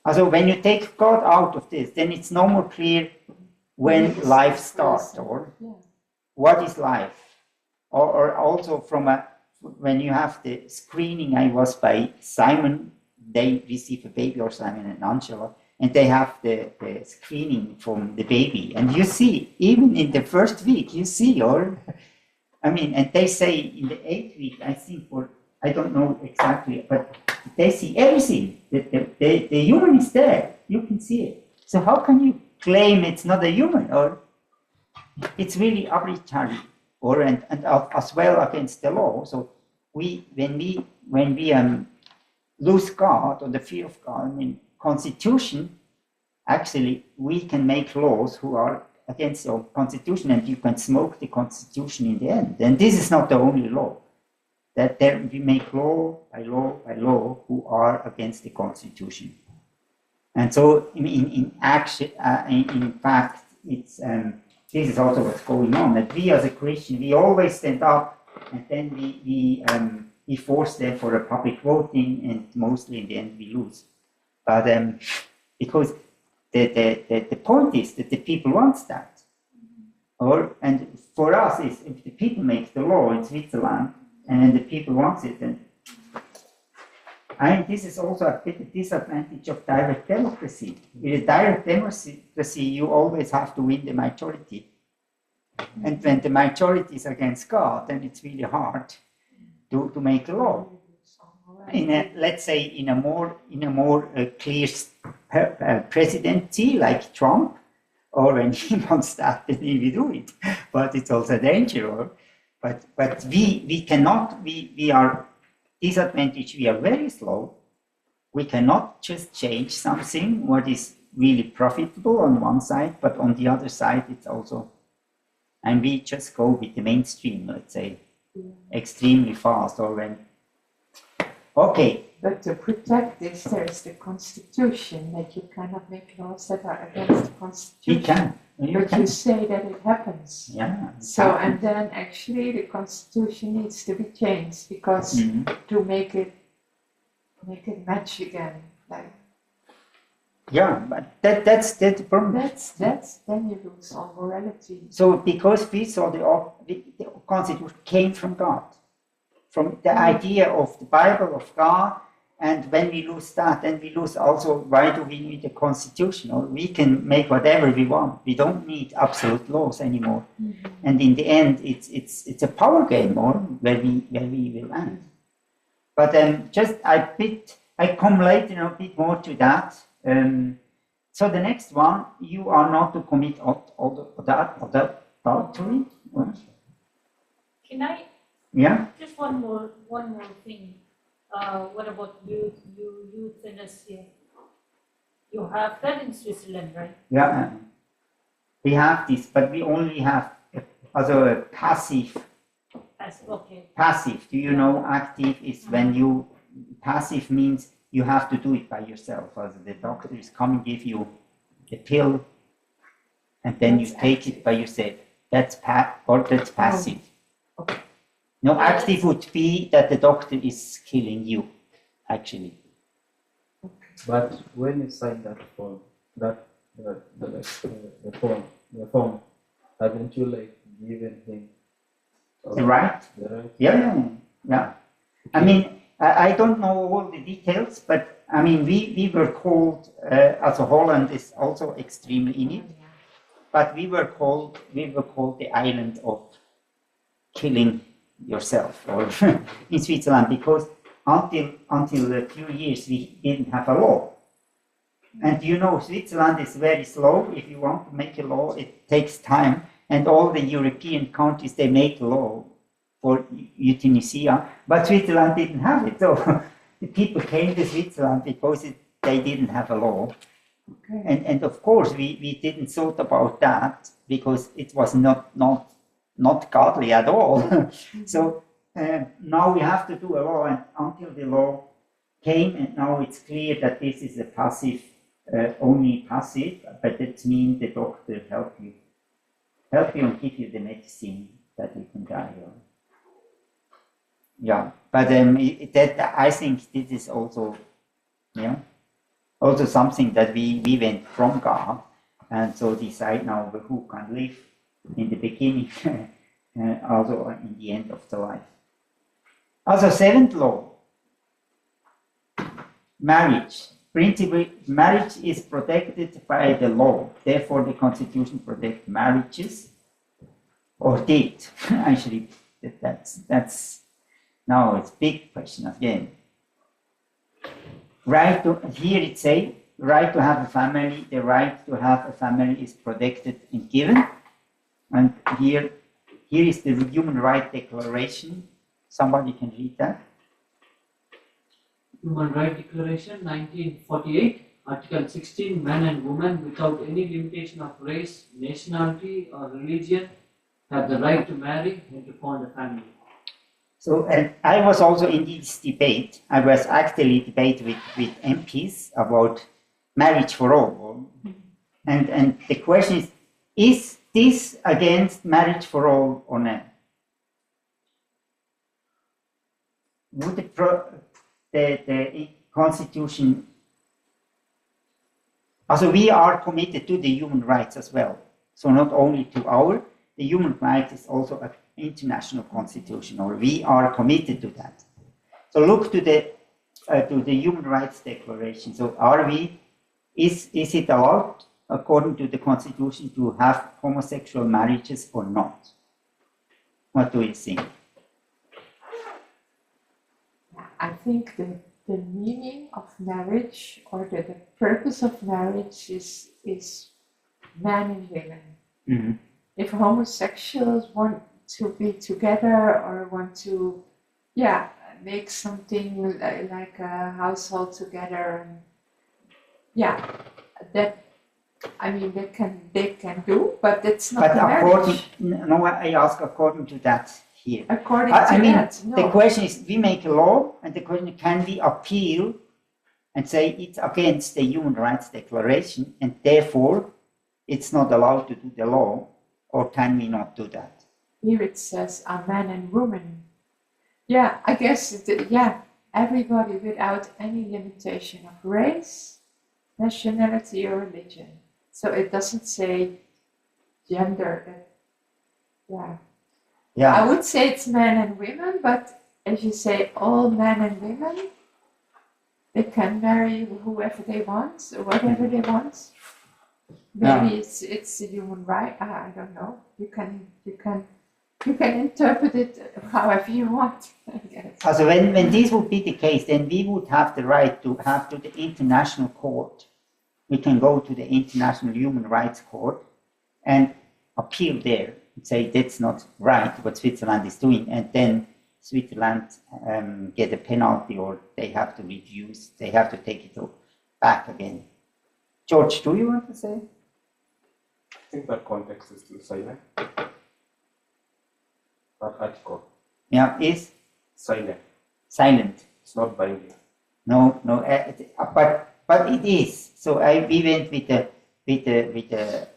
Speaker 2: Also, when you take God out of this, then it's no more clear when life starts, or what is life. Or also when you have the screening, I was by Simon, they receive a baby, or Simon and Angela, and they have the screening from the baby. And you see, even in the first week, and they say in the 8th week, I think, I don't know exactly, but they see everything. The human is there, you can see it. So how can you claim it's not a human, or it's really arbitrary, and as well against the law. So when we lose God, or the fear of God, Constitution, actually we can make laws who are against the Constitution, and you can smoke the Constitution in the end. And this is not the only law. that there we make law by law who are against the Constitution. And so in action, in fact, it's this is also what's going on. That we as a Christian, we always stand up, and then we force them for a public voting, and mostly in the end we lose. But because the point is that the people want that, and for us is if the people make the law in Switzerland, and then the people want it, then this is also a bit a disadvantage of direct democracy. In a direct democracy, you always have to win the majority. And when the majority is against God, then it's really hard to make a law. Let's say in a more clear presidency like Trump, or when he wants that, then we do it. But it's also dangerous. But we cannot. We are disadvantaged. We are very slow. We cannot just change something what is really profitable on one side, but on the other side it's also, and we just go with the mainstream, let's say, extremely fast. Or when, okay.
Speaker 3: But to protect this, there's the Constitution, that you cannot make laws that are against the Constitution.
Speaker 2: You can.
Speaker 3: You say that it happens.
Speaker 2: Yeah.
Speaker 3: So, and then actually the Constitution needs to be changed because to make it match again, like.
Speaker 2: Yeah, but that's the problem.
Speaker 3: That's then you lose all morality.
Speaker 2: So because we saw the Constitution came from God, from the idea of the Bible of God. And when we lose that, then we lose also, why do we need a constitution? Or we can make whatever we want. We don't need absolute laws anymore. And in the end, it's a power game, or where we will end. But I come later a bit more to that. So the next one, you are not to commit adultery.
Speaker 8: Can I?
Speaker 2: Yeah.
Speaker 8: Just one more thing. What about euthanasia? You have that in Switzerland, right?
Speaker 2: Yeah, we have this, but we only have also a passive.
Speaker 8: Okay.
Speaker 2: Passive. Do you know active is when you, passive means you have to do it by yourself. Also the doctor is coming, give you the pill, and then you take it by yourself. That's passive.
Speaker 8: Okay.
Speaker 2: No, active would be that the doctor is killing you, actually.
Speaker 6: But when you sign that form, the form, haven't you like given him
Speaker 2: the right? Yeah. I mean, I don't know all the details, but I mean, we were called, as Holland is also extremely in it, but we were called the island of killing yourself, or in Switzerland, because until a few years we didn't have a law. And you know, Switzerland is very slow. If you want to make a law, it takes time. And all the European countries, they make a law for euthanasia, but Switzerland didn't have it. So the people came to Switzerland because they didn't have a law. Okay. And of course, we didn't thought about that because it was not godly at all. So now we have to do a law, and until the law came, and now it's clear that this is a passive, only passive, but it means the doctor help you and give you the medicine that you can die on. Yeah, but that I think this is also, also something that we went from God, and so decide now who can live in the beginning, also in the end of the life. Also, seventh law, marriage. Principally, marriage is protected by the law. Therefore, the Constitution protects marriages, or did. Actually, that's now it's big question again. Right to, here it says, right to have a family. The right to have a family is protected and given. And here is the Human Rights Declaration. Somebody can read that.
Speaker 7: Human Rights Declaration, 1948, Article 16, man and woman without any limitation of race, nationality or religion have the right to marry and to found a family.
Speaker 2: So, and I was also in this debate. I was actually debating with MPs about marriage for all. And the question is this against marriage for all or not? Would the Constitution, also we are committed to the human rights as well. So not only to the human rights is also an international constitution, or we are committed to that. So look to the Human Rights Declaration. So is it allowed according to the Constitution to have homosexual marriages or not? What do you think?
Speaker 3: I think the meaning of marriage or the purpose of marriage is man and women.
Speaker 2: Mm-hmm.
Speaker 3: If homosexuals want to be together or want to, make something like a household together, and that, I mean, they can do, but it's not marriage.
Speaker 2: No, I ask according to that here.
Speaker 3: According to that, no.
Speaker 2: The question is, we make a law, and the question, can we appeal and say it's against the Human Rights Declaration, and therefore it's not allowed to do the law, or can we not do that?
Speaker 3: Here it says a man and woman. Yeah, I guess, everybody without any limitation of race, nationality, or religion. So it doesn't say gender. I would say it's men and women, but as you say, all men and women, they can marry whoever they want, or whatever they want. Maybe it's a human right. I don't know. You can interpret it however you want.
Speaker 2: So when this would be the case, then we would have the right to have to the international court. We can go to the International Human Rights Court and appeal there and say that's not right what Switzerland is doing, and then Switzerland get a penalty, or they have to reduce, they have to take it back again. George, do you want to say?
Speaker 4: I think that context is still silent. That article.
Speaker 2: Yeah, is?
Speaker 4: Silent.
Speaker 2: Silent.
Speaker 4: It's not binding.
Speaker 2: No, but it is. So we went with a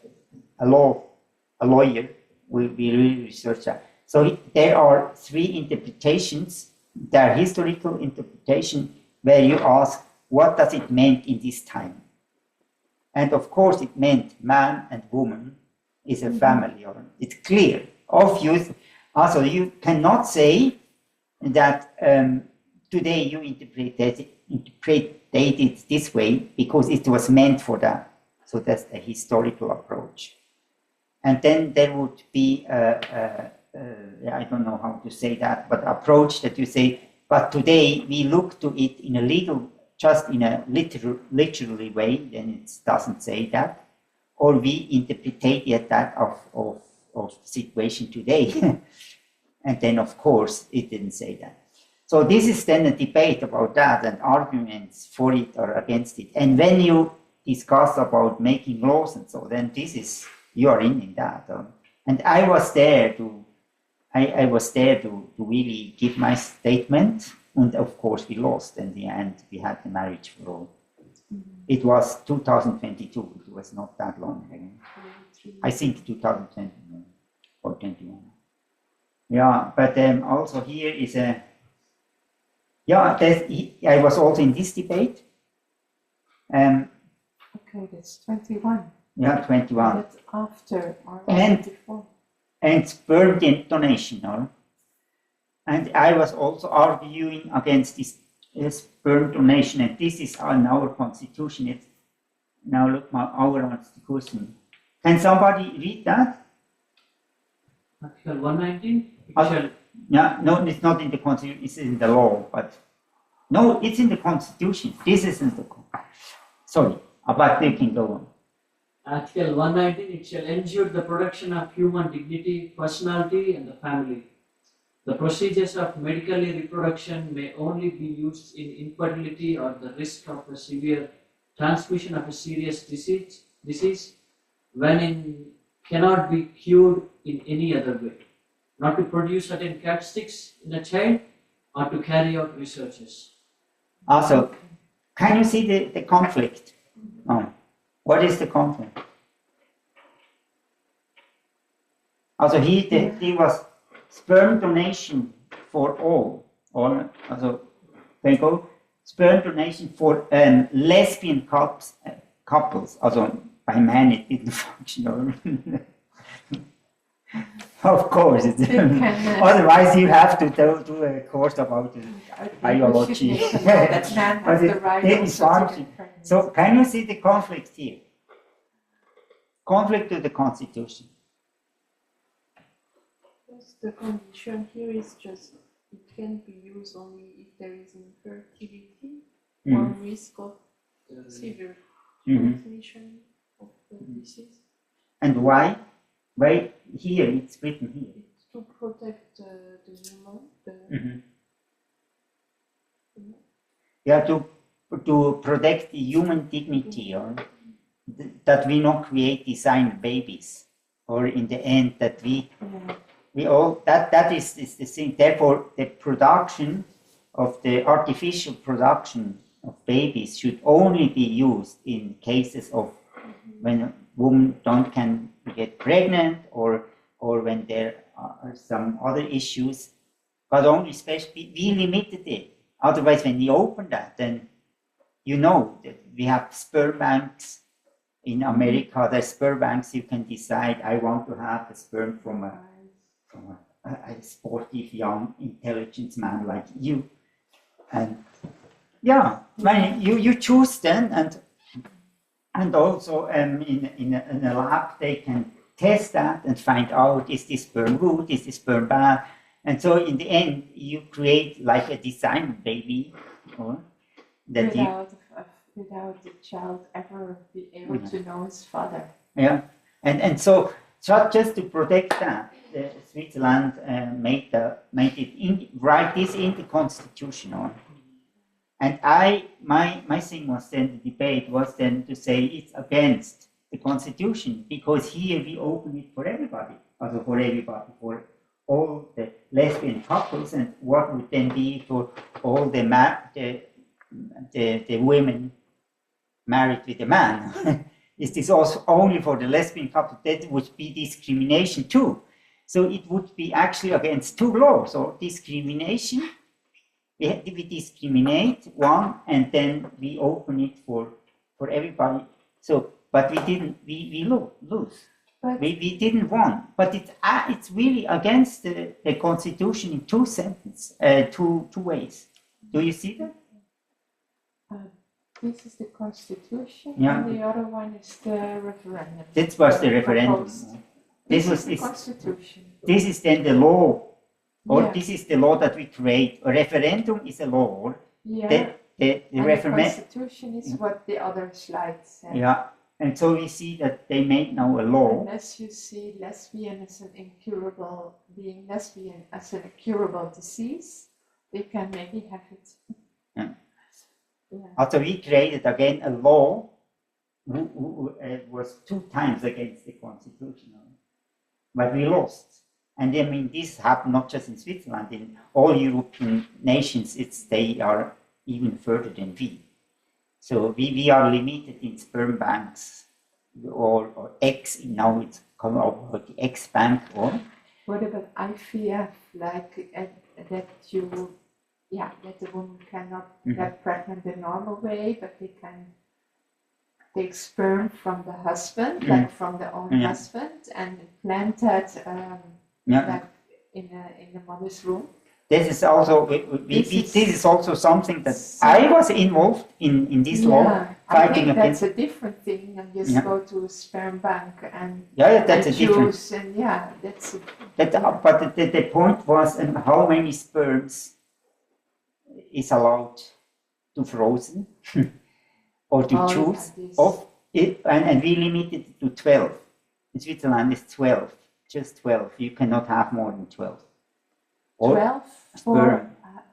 Speaker 2: lawyer. We really researched that. So there are three interpretations. There are historical interpretation where you ask, what does it mean in this time? And of course, it meant man and woman is a family. Or it's clear, obvious. Also, you cannot say that today you interpreted it this way because it was meant for that. So that's a historical approach. And then there would be, I don't know how to say that, but approach that you say, but today we look to it in a legal, just in a literally way, then it doesn't say that. Or we interpret it that of situation today. And then, of course, it didn't say that. So this is then a debate about that and arguments for it or against it. And when you discuss about making laws and so, then this is, you are in that. And I was there to really give my statement. And of course, we lost. In the end, we had the marriage for all. It was 2022. It was not that long ago. I think 2020 or 21. Yeah, but also here is I was also in this debate.
Speaker 3: Okay, that's 21.
Speaker 2: Yeah, 21.
Speaker 3: That's after or before.
Speaker 2: And sperm donation, no? And I was also arguing against this sperm donation, and this is in our constitution. It's now look our constitution. Can somebody read that?
Speaker 7: Article 119.
Speaker 2: No, it's not in the constitution. It's in the law, but no, it's in the constitution. This isn't the. Sorry, but they can go on.
Speaker 7: Article 119. It shall ensure the protection of human dignity, personality, and the family. The procedures of medically reproduction may only be used in infertility or the risk of a severe transmission of a serious disease when it cannot be cured in any other way. not to produce certain characteristics in a child, or to carry out researches.
Speaker 2: Also, can you see the conflict? Oh. What is the conflict? Also, he was sperm donation for all. Also, they go sperm donation for lesbian couples. Also, by man it didn't function. Of course, otherwise you have to do a course about biology. But it didn't function. So can you see the conflict here? Conflict with the Constitution.
Speaker 12: Yes, the condition here is just it can be used only if there is infertility or risk of severe transmission of the disease.
Speaker 2: And why? Why here it's written here?
Speaker 12: It's to protect the human.
Speaker 2: Yeah, to protect the human dignity, or that we not create designed babies, or in the end that we all that is the thing. Therefore, the production of the artificial production of babies should only be used in cases of when a woman can get pregnant, or when there are some other issues, but only especially we limited it. Otherwise, when we open that, then you know that we have sperm banks in America. There's sperm banks. You can decide, I want to have a sperm from a sportive, young, intelligent man like you. And yeah, when you choose then, and also in a lab they can test that and find out, is this sperm good, is this sperm bad? And so in the end, you create like a design baby, that
Speaker 3: without the child ever be able to know his father.
Speaker 2: Yeah, and so just to protect that, Switzerland write this in the constitution. And my thing was then, the debate was then to say it's against the constitution, because here we open it for everybody, also for everybody, for all the lesbian couples, and what would then be for all the women married with a man? Is this also only for the lesbian couple? That would be discrimination too. So it would be actually against two laws, or discrimination. We discriminate one, and then we open it for everybody. So, but we lose. We didn't want, but it's really against the constitution in two ways. Do you see that?
Speaker 3: This is the constitution,
Speaker 2: Yeah.
Speaker 3: and the other one is the referendum.
Speaker 2: That was the referendum.
Speaker 3: This is the constitution.
Speaker 2: This is then the law, or
Speaker 3: Yeah.
Speaker 2: this is the law that we create. A referendum is a law.
Speaker 3: Yeah.
Speaker 2: The
Speaker 3: And
Speaker 2: referendum.
Speaker 3: the constitution is what the other slides say.
Speaker 2: Yeah, and so we see that they made now a law.
Speaker 3: Unless you see lesbian as an incurable, being lesbian as an incurable disease, they can maybe have it.
Speaker 2: Yeah.
Speaker 3: Yeah.
Speaker 2: Also, we created again a law who was 2 times against the constitution, but we lost. And I mean, this happened not just in Switzerland, in all European nations. They are even further than we. So we are limited in sperm banks, or X. Now it's called about the X bank, or.
Speaker 3: What about IVF? Like that you. Yeah, that the woman cannot get pregnant the normal way, but they can take sperm from the husband, like from their own husband, and plant that like in the mother's room.
Speaker 2: This is also this is also something that I was involved in this law, fighting
Speaker 3: I think
Speaker 2: against.
Speaker 3: that's a different thing, and just go to a sperm bank and
Speaker 2: That's a different.
Speaker 3: choose, and that's.
Speaker 2: But the point was, how many sperms is allowed to frozen or to choose of it, and we limited it to 12. In Switzerland it's 12, just 12. You cannot have more than 12. Or
Speaker 3: 12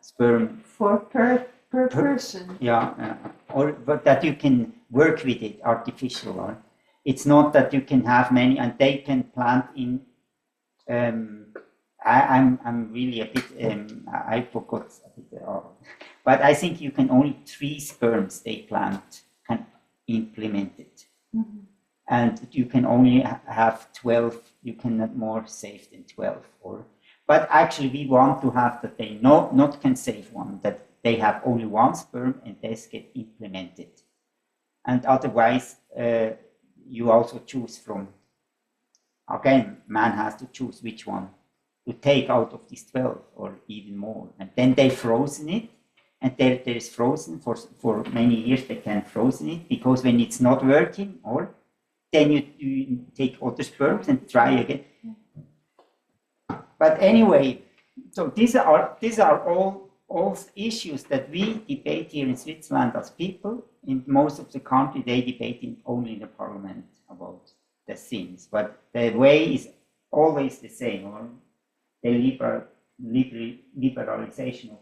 Speaker 2: sperm
Speaker 3: per person.
Speaker 2: Yeah, or but that you can work with it artificial. Or it's not that you can have many, and they can plant in I'm really a bit, I forgot a bit, but I think you can only 3 sperms they plant can implement it.
Speaker 3: Mhm.
Speaker 2: And you can only have 12, you cannot more save than 12. But actually we want to have that they not can save one, that they have only 1 sperm and this get implemented. And otherwise you also choose from, again, man has to choose which one to take out of these 12 or even more. And then they frozen it, and there is frozen for many years. They can frozen it because when it's not working, or then you take other sperms and try again. But anyway, so these are all issues that we debate here in Switzerland as people. In most of the country, they debate only in the parliament about the things, but the way is always the same, or the liberalization of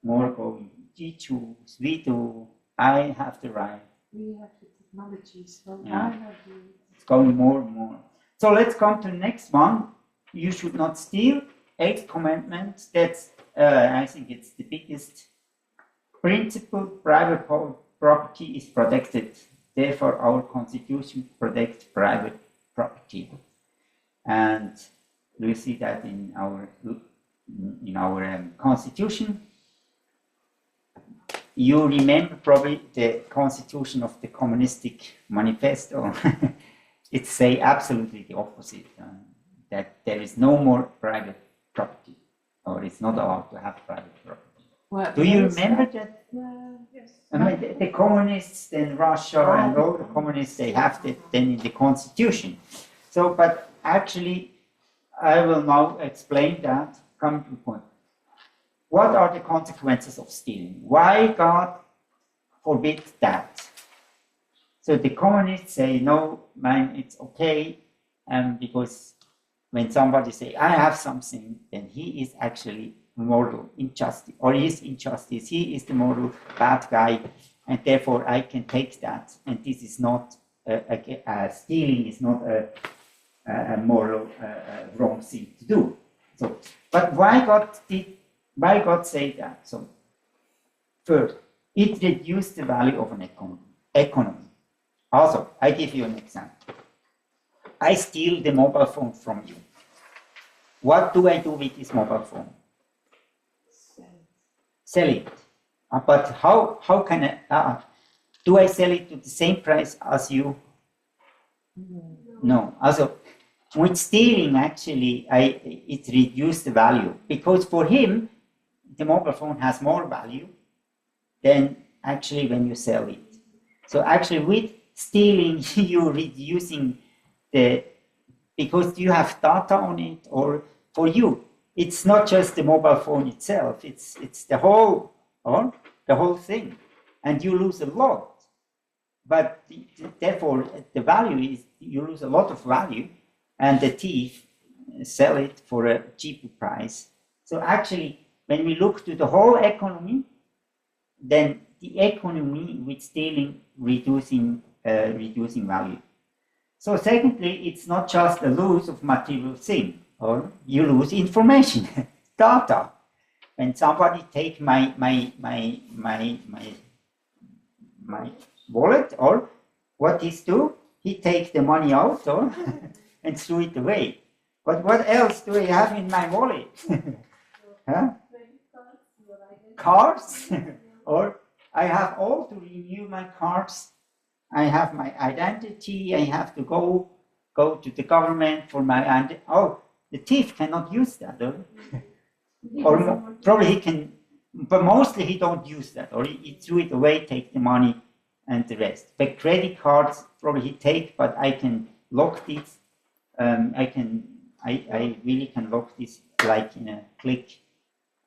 Speaker 2: more going, you choose, we do, I have the right.
Speaker 3: We have the technology, so
Speaker 2: Yeah.
Speaker 3: why not do it?
Speaker 2: It's going more and more. So let's come to the next one. You should not steal. 8th commandment. That's I think it's the biggest principle. Private property is protected. Therefore, our constitution protects private property, and we see that in our constitution. You remember probably the constitution of the Communistic Manifesto. It say absolutely the opposite, that there is no more private property, or it's not allowed to have private property.
Speaker 3: Well,
Speaker 2: Do you
Speaker 3: yes,
Speaker 2: remember that?
Speaker 3: Yes.
Speaker 2: I mean, the communists in Russia and all the communists, they have that then in the constitution. So, but actually, I will now explain that, come to the point. What are the consequences of stealing? Why God forbid that? So the communists say, no, man, it's okay, because when somebody say, I have something, then he is actually moral injustice, or is injustice. He is the moral bad guy, and therefore I can take that. And this is not, stealing is not a moral wrong thing to do. So, but why God say that? So, first, it reduced the value of an economy. Also, I give you an example. I steal the mobile phone from you. What do I do with this mobile phone? Sell it. But how can I? Do I sell it to the same price as you? No. Also, with stealing, actually, it reduced the value, because for him, the mobile phone has more value than actually when you sell it. So actually, with stealing, you're reducing because you have data on it, or for you, it's not just the mobile phone itself, it's the whole thing, and you lose a lot. But therefore, the value is you lose a lot of value, and the thief sell it for a cheaper price. So actually, when we look to the whole economy, then the economy with stealing reducing value. So secondly, it's not just a loss of material thing, or you lose information, data. When somebody take my wallet, or what he do? He take the money out, or and threw it away. But what else do I have in my wallet? Huh? Cards, or I have all to renew my cards. I have my identity. I have to go to the government for my identity. Oh, the thief cannot use that, or probably he can, but mostly he don't use that, or he threw it away, take the money and the rest. But credit cards probably he take, but I can lock this. I really can lock this like in a click.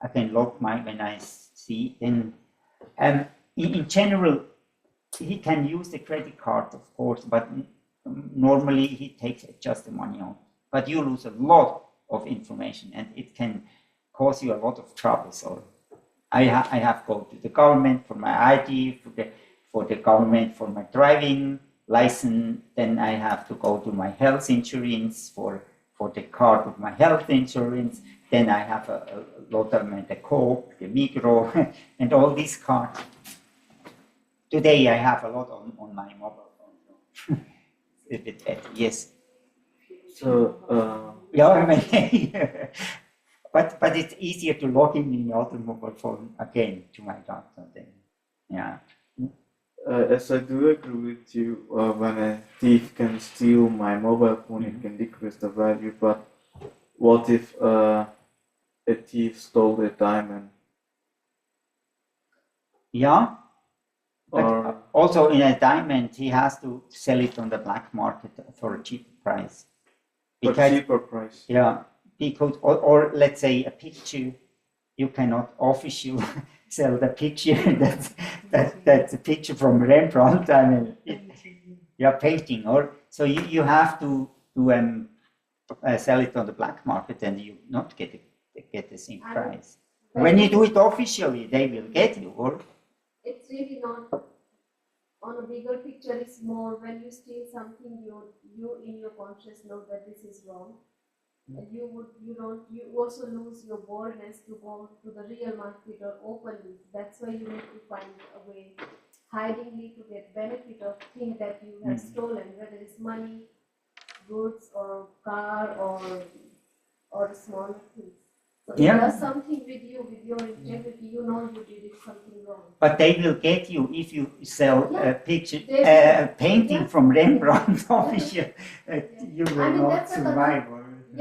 Speaker 2: I can lock when I see. Then, in general, he can use the credit card, of course, but normally he takes just the money out. But you lose a lot of information, and it can cause you a lot of trouble. So I have to go to the government for my ID, for the government for my driving license. Then I have to go to my health insurance for for the card of my health insurance. Then I have a lot of the Coop, the Migros, and all these cards. Today I have a lot on my mobile phone. A bit better, yes.
Speaker 1: So,
Speaker 2: Yeah, I mean, but it's easier to log in the other mobile phone again to my data then. Yeah.
Speaker 1: as I do agree with you, when a thief can steal my mobile phone, it can decrease the value. But what if a thief stole a diamond?
Speaker 2: Yeah. But
Speaker 1: Or
Speaker 2: also in a diamond, he has to sell it on the black market for a cheaper price.
Speaker 1: for cheaper price.
Speaker 2: Yeah, because or let's say a picture, you cannot officially sell the picture. That's a picture from Rembrandt. I mean, you're painting, or so you have to sell it on the black market, and you not get the same price. When you do it officially, they will get you, or
Speaker 14: It's really not on a bigger picture. It's more when you steal something, you in your conscious know that this is wrong, and you also lose your boldness to go to the real market or openly. That's why you need to find a way hidingly to get benefit of things that you have stolen, whether it's money, goods, or car, or smaller things. So it does something with you, with your integrity. You know you did something wrong.
Speaker 2: But they will get you if you sell a picture, a painting from Rembrandt official. You will not survive.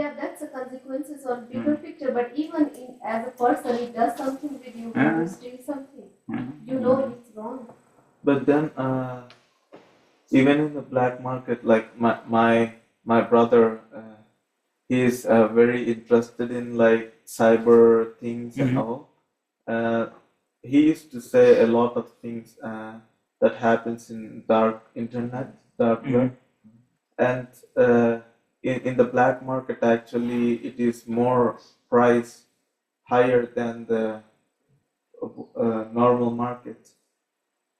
Speaker 14: Yeah, that's the consequences on bigger picture. But even as a person, it does something with you when you steal something. You know it's wrong.
Speaker 1: But then, even in the black market, like my brother, he's very interested in like cyber things and all. He used to say a lot of things that happens in dark web, and in the black market actually it is more price higher than the normal market.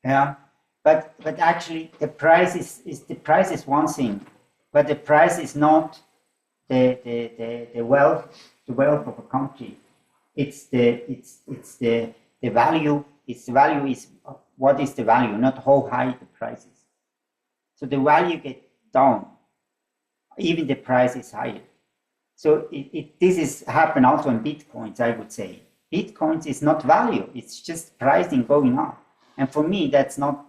Speaker 2: Yeah, but actually the price is one thing, but the price is not the wealth of a country. It's the value. Its value is what is the value, not how high the price is. So the value gets down, even the price is higher. So this is happen also in bitcoins. I would say bitcoins is not value; it's just pricing going up. And for me, that's not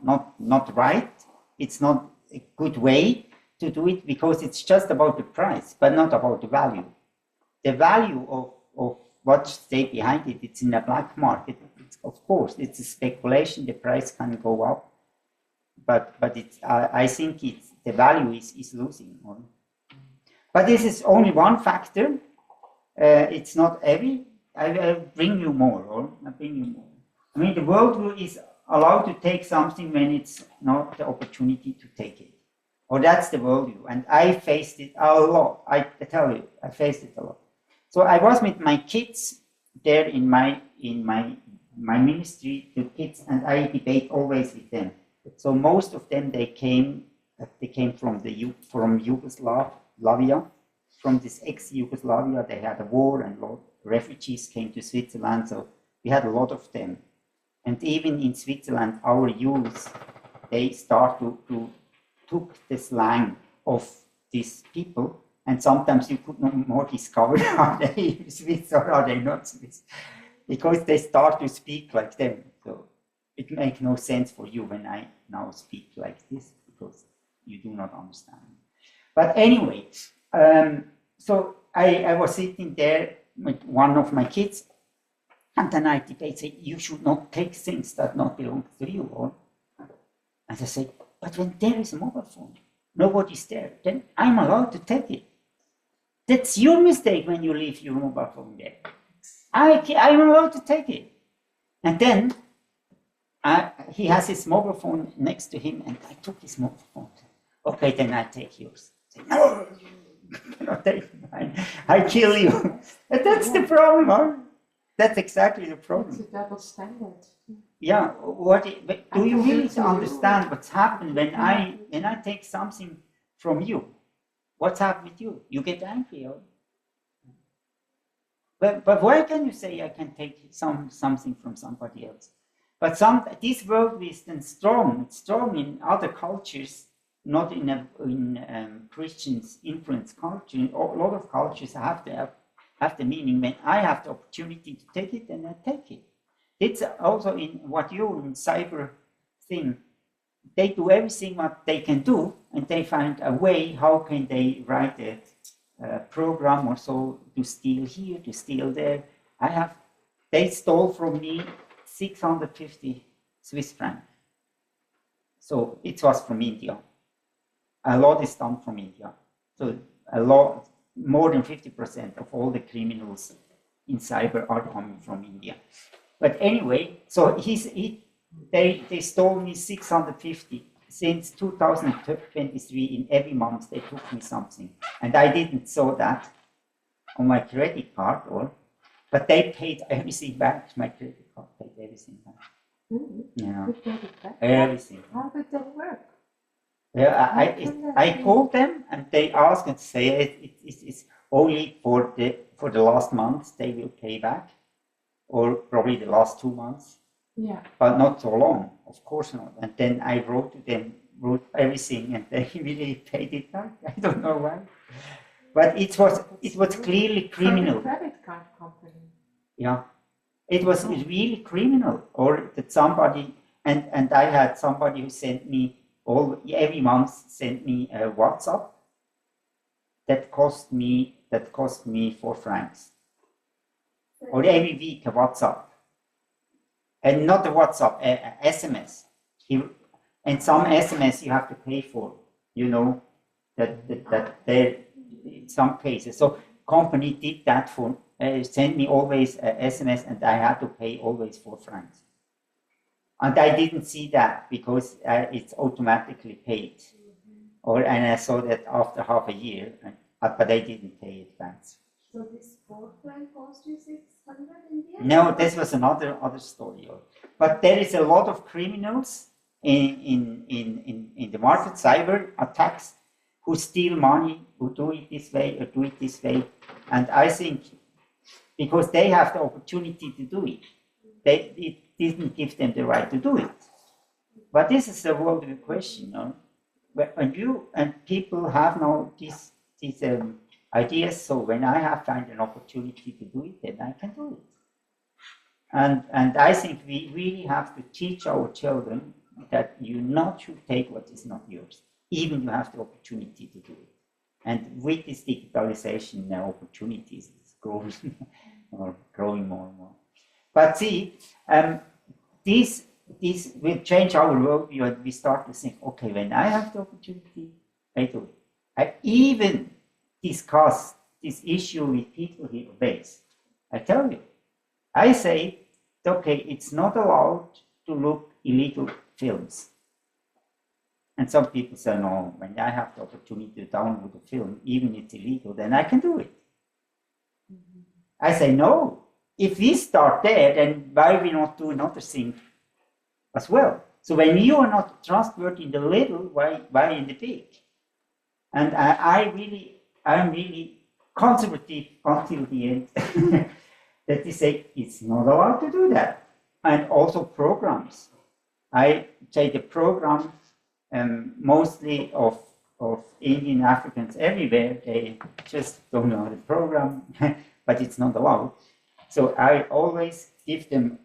Speaker 2: right. It's not a good way to do it because it's just about the price, but not about the value. The value of what stays behind it, it's in the black market. Of course, it's a speculation. The price can go up, but it's I think the value is losing. But this is only one factor. It's not every. I bring you more. I bring you more. I mean, the world is allowed to take something when it's not the opportunity to take it. Or that's the worldview. And I faced it a lot. I tell you, I faced it a lot. So I was with my kids there in my ministry, the kids, and I debate always with them. So most of them they came from Yugoslavia, from this ex-Yugoslavia. They had a war, and a lot of refugees came to Switzerland. So we had a lot of them. And even in Switzerland, our youth, they start to took the slang of these people, and sometimes you could no more discover are they Swiss or are they not Swiss, because they start to speak like them. So it makes no sense for you when I now speak like this, because you do not understand. But anyway, so I was sitting there with one of my kids, and then I debate, say, you should not take things that not belong to you. Or, and I say, but when there is a mobile phone, nobody's there, then I'm allowed to take it. That's your mistake when you leave your mobile phone there. I'm allowed to take it. And then he has his mobile phone next to him, and I took his mobile phone. Okay, then I take yours. I say, no, you cannot take mine. I kill you. And that's the problem, huh? That's exactly the problem.
Speaker 3: It's a double standard.
Speaker 2: Yeah, do you really understand what's happened when I take something from you? what's happened with you? You get angry. But why can you say I can take something from somebody else? But this worldview is then strong. It's strong in other cultures, not in Christians influenced culture. A lot of cultures have the meaning when I have the opportunity to take it, then I take it. It's also in what you in cyber thing. They do everything what they can do, and they find a way how can they write a program or so to steal here, to steal there. They stole from me 650 Swiss francs. So it was from India. A lot is done from India. So a lot, more than 50% of all the criminals in cyber are coming from India. But anyway, so they stole me 650. Since 2023, in every month they took me something. And I didn't saw that on my credit card, but they paid everything back. My credit card paid everything back.
Speaker 3: Mm-hmm.
Speaker 2: Yeah.
Speaker 3: You paid it back?
Speaker 2: Everything.
Speaker 3: How did that work?
Speaker 2: Yeah, I called them and they asked and say it's only for the last month they will pay back, or probably the last 2 months.
Speaker 3: Yeah.
Speaker 2: But not so long, of course not. And then I wrote everything, and they really paid it back. I don't know why, but it was clearly criminal.
Speaker 3: From the credit card company.
Speaker 2: Yeah, it was really criminal, or that somebody and I had somebody who sent me every month sent me a WhatsApp that cost me 4 francs, or every week a WhatsApp. And not the WhatsApp, SMS. And some SMS you have to pay for, that there in some cases. So company did that for, send me always SMS, and I had to pay always 4 francs. And I didn't see that because it's automatically paid. And I saw that after half a year, but I didn't pay it back.
Speaker 14: So this 4 franc cost you 600 in the end?
Speaker 2: No, this was another story. But there is a lot of criminals in the market, cyber attacks, who steal money, who do it this way or do it this way. And I think because they have the opportunity to do it, it didn't give them the right to do it. But this is a worldview question, and people have now these ideas. So when I find an opportunity to do it, then I can do it. And I think we really have to teach our children that you not should take what is not yours, even you have the opportunity to do it. And with this digitalization, the opportunities is growing or growing more and more. But see, this will change our worldview, and we start to think, okay, when I have the opportunity, I do it. I even discuss this issue with people here base. I tell you, I say, okay, it's not allowed to look illegal films. And some people say, no, when I have the opportunity to download a film, even if it's illegal, then I can do it. Mm-hmm. I say, no, if we start there, then why we not do another thing as well? So when you are not trustworthy in the little, why in the big? And I'm really conservative until the end. That they say it's not allowed to do that. And also programs. I say the program, mostly of Indian Africans everywhere, they just don't know the program, but it's not allowed. So I always give them,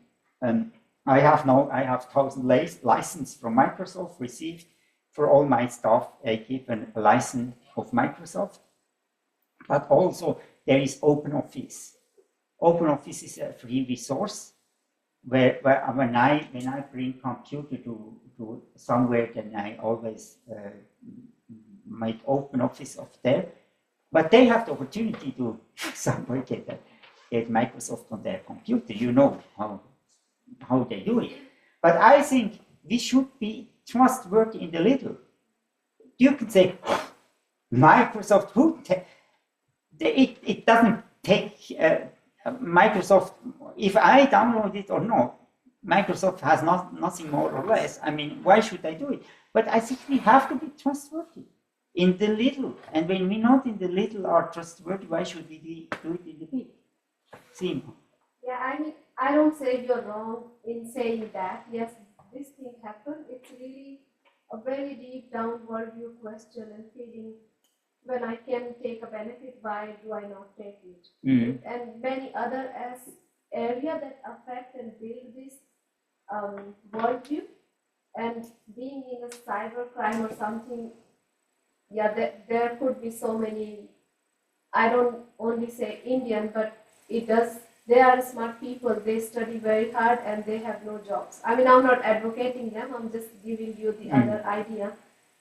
Speaker 2: I have 1,000 license from Microsoft received for all my staff. I give a license of Microsoft, but also there is OpenOffice. OpenOffice is a free resource where when I bring computer to somewhere, then I always make OpenOffice of there. But they have the opportunity to somewhere get Microsoft on their computer. You know how they do it. But I think we should be trustworthy in the little. You could say Microsoft, it doesn't take Microsoft, if I download it or not, Microsoft has nothing more or less. I mean, why should I do it? But I think we have to be trustworthy. in the little. And when we not in the little are trustworthy, why should we do it in the big? Simple.
Speaker 14: Yeah, I mean, I don't say you're wrong in saying that. Yes, this thing happened. It's really a very deep down worldview question and feeling, when I can take a benefit, why do I not take it? And many other areas that affect and build this worldview. And being in a cyber crime or something, yeah, there could be so many. I don't only say Indian, but it does. They are smart people. They study very hard and they have no jobs. I mean, I'm not advocating them. I'm just giving you the other idea.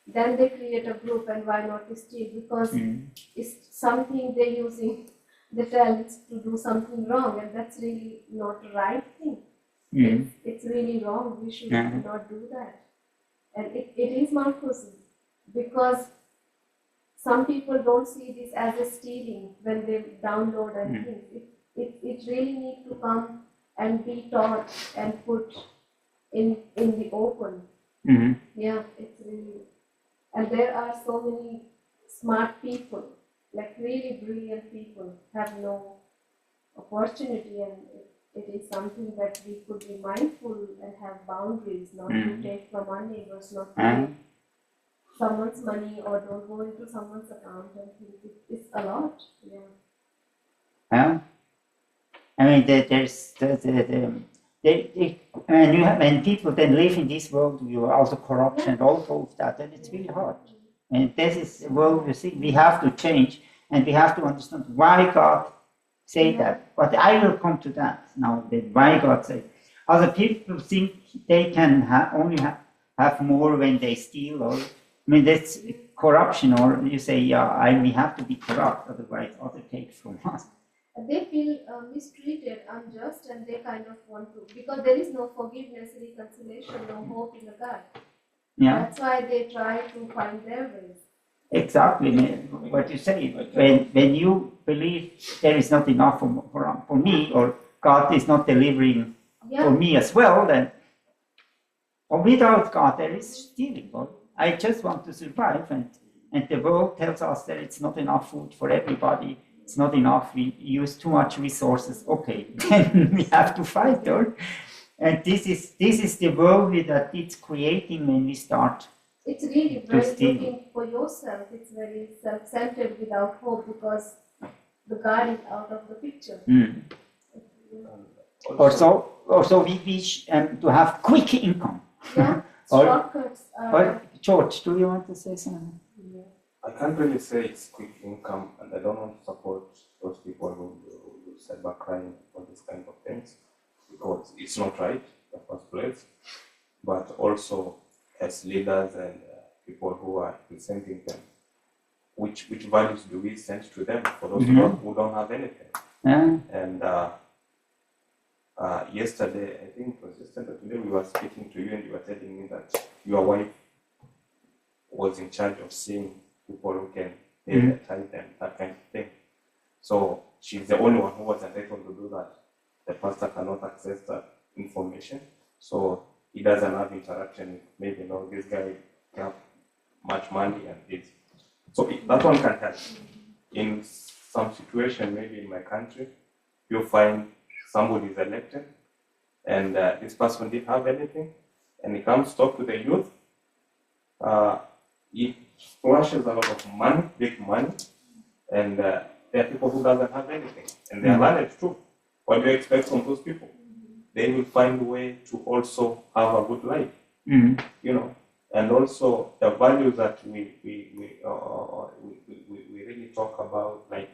Speaker 14: Then they create a group, and why not to steal? Because it's something they're using the talents to do something wrong, and that's really not the right thing. It's really wrong. We should not do that. And it is Markus, because some people don't see this as a stealing when they download and things. It really needs to come and be taught and put in the open. Yeah, it's really. And there are so many smart people, like really brilliant people, have no opportunity, and it is something that we could be mindful and have boundaries, not to take from our neighbors, not to take someone's money or don't go into someone's account and things. It's a lot, yeah.
Speaker 2: I mean, there's when people then live in this world, you also corruption and all of that, and it's really hard. And this is the world we see. We have to change, and we have to understand why God say that. But I will come to that now. That why God say. Other people think they can only have more when they steal, or I mean that's corruption. Or you say, we have to be corrupt, otherwise others take from us.
Speaker 14: They feel mistreated, unjust, and they kind of want to, because there is no forgiveness, reconciliation, no hope in the God.
Speaker 2: Yeah.
Speaker 14: That's why they try to find their ways.
Speaker 2: Exactly what you say. When you believe there is not enough for me, or God is not delivering for me as well, then or without God there is stealing. I just want to survive, and the world tells us that it's not enough food for everybody. It's not enough. We use too much resources. Okay, then we have to fight, and this is the world that it's creating when we start.
Speaker 14: It's really very looking for yourself. It's very self-centered without hope, because the God is out of the picture.
Speaker 2: Also, we wish to have quick income.
Speaker 14: Yeah, shortcuts.
Speaker 2: George, do you want to say something?
Speaker 14: Yeah.
Speaker 4: I can't really say it's quick income, and I don't want to support those people who do cybercrime or these kind of things, because it's not right in the first place. But also, as leaders and people who are presenting them, which values do we send to them for those who don't have anything? And yesterday, I think it was yesterday, today we were speaking to you, and you were telling me that your wife was in charge of seeing people who can pay their tithe and that kind of thing. So she's the only one who was entitled to do that. The pastor cannot access that information, so he doesn't have interaction with maybe this guy have much money and this. So that one can help. In some situation, maybe in my country, you find somebody is elected, and this person didn't have anything, and he comes to talk to the youth. He splashes a lot of money, big money, and there are people who doesn't have anything, and they are learned too. What do you expect from those people? They will find a way to also have a good life, and also the values that we really talk about, like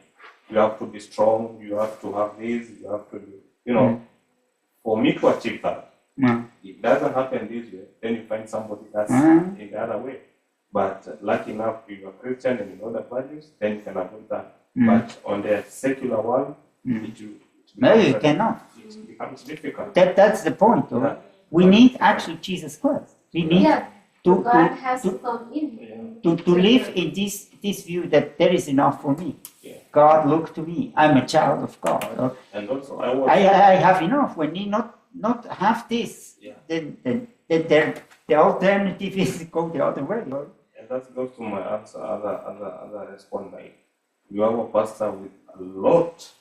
Speaker 4: you have to be strong, you have to have this, you have to do, for me to achieve that, it doesn't happen this way. Then you find somebody that's in the other way. But lucky enough, you are Christian and you know the values, then you can avoid that. But on the secular world,
Speaker 2: no, you cannot.
Speaker 4: It becomes difficult.
Speaker 2: That's the point. We need actually Jesus Christ. We need
Speaker 14: God has to come in.
Speaker 2: To live in this view that there is enough for me. God, look to me. I'm a child of God.
Speaker 4: And also,
Speaker 2: I have enough. When you not have this, then the alternative is go the other way.
Speaker 4: and that goes to my answer, other response. Like, you have a pastor with a lot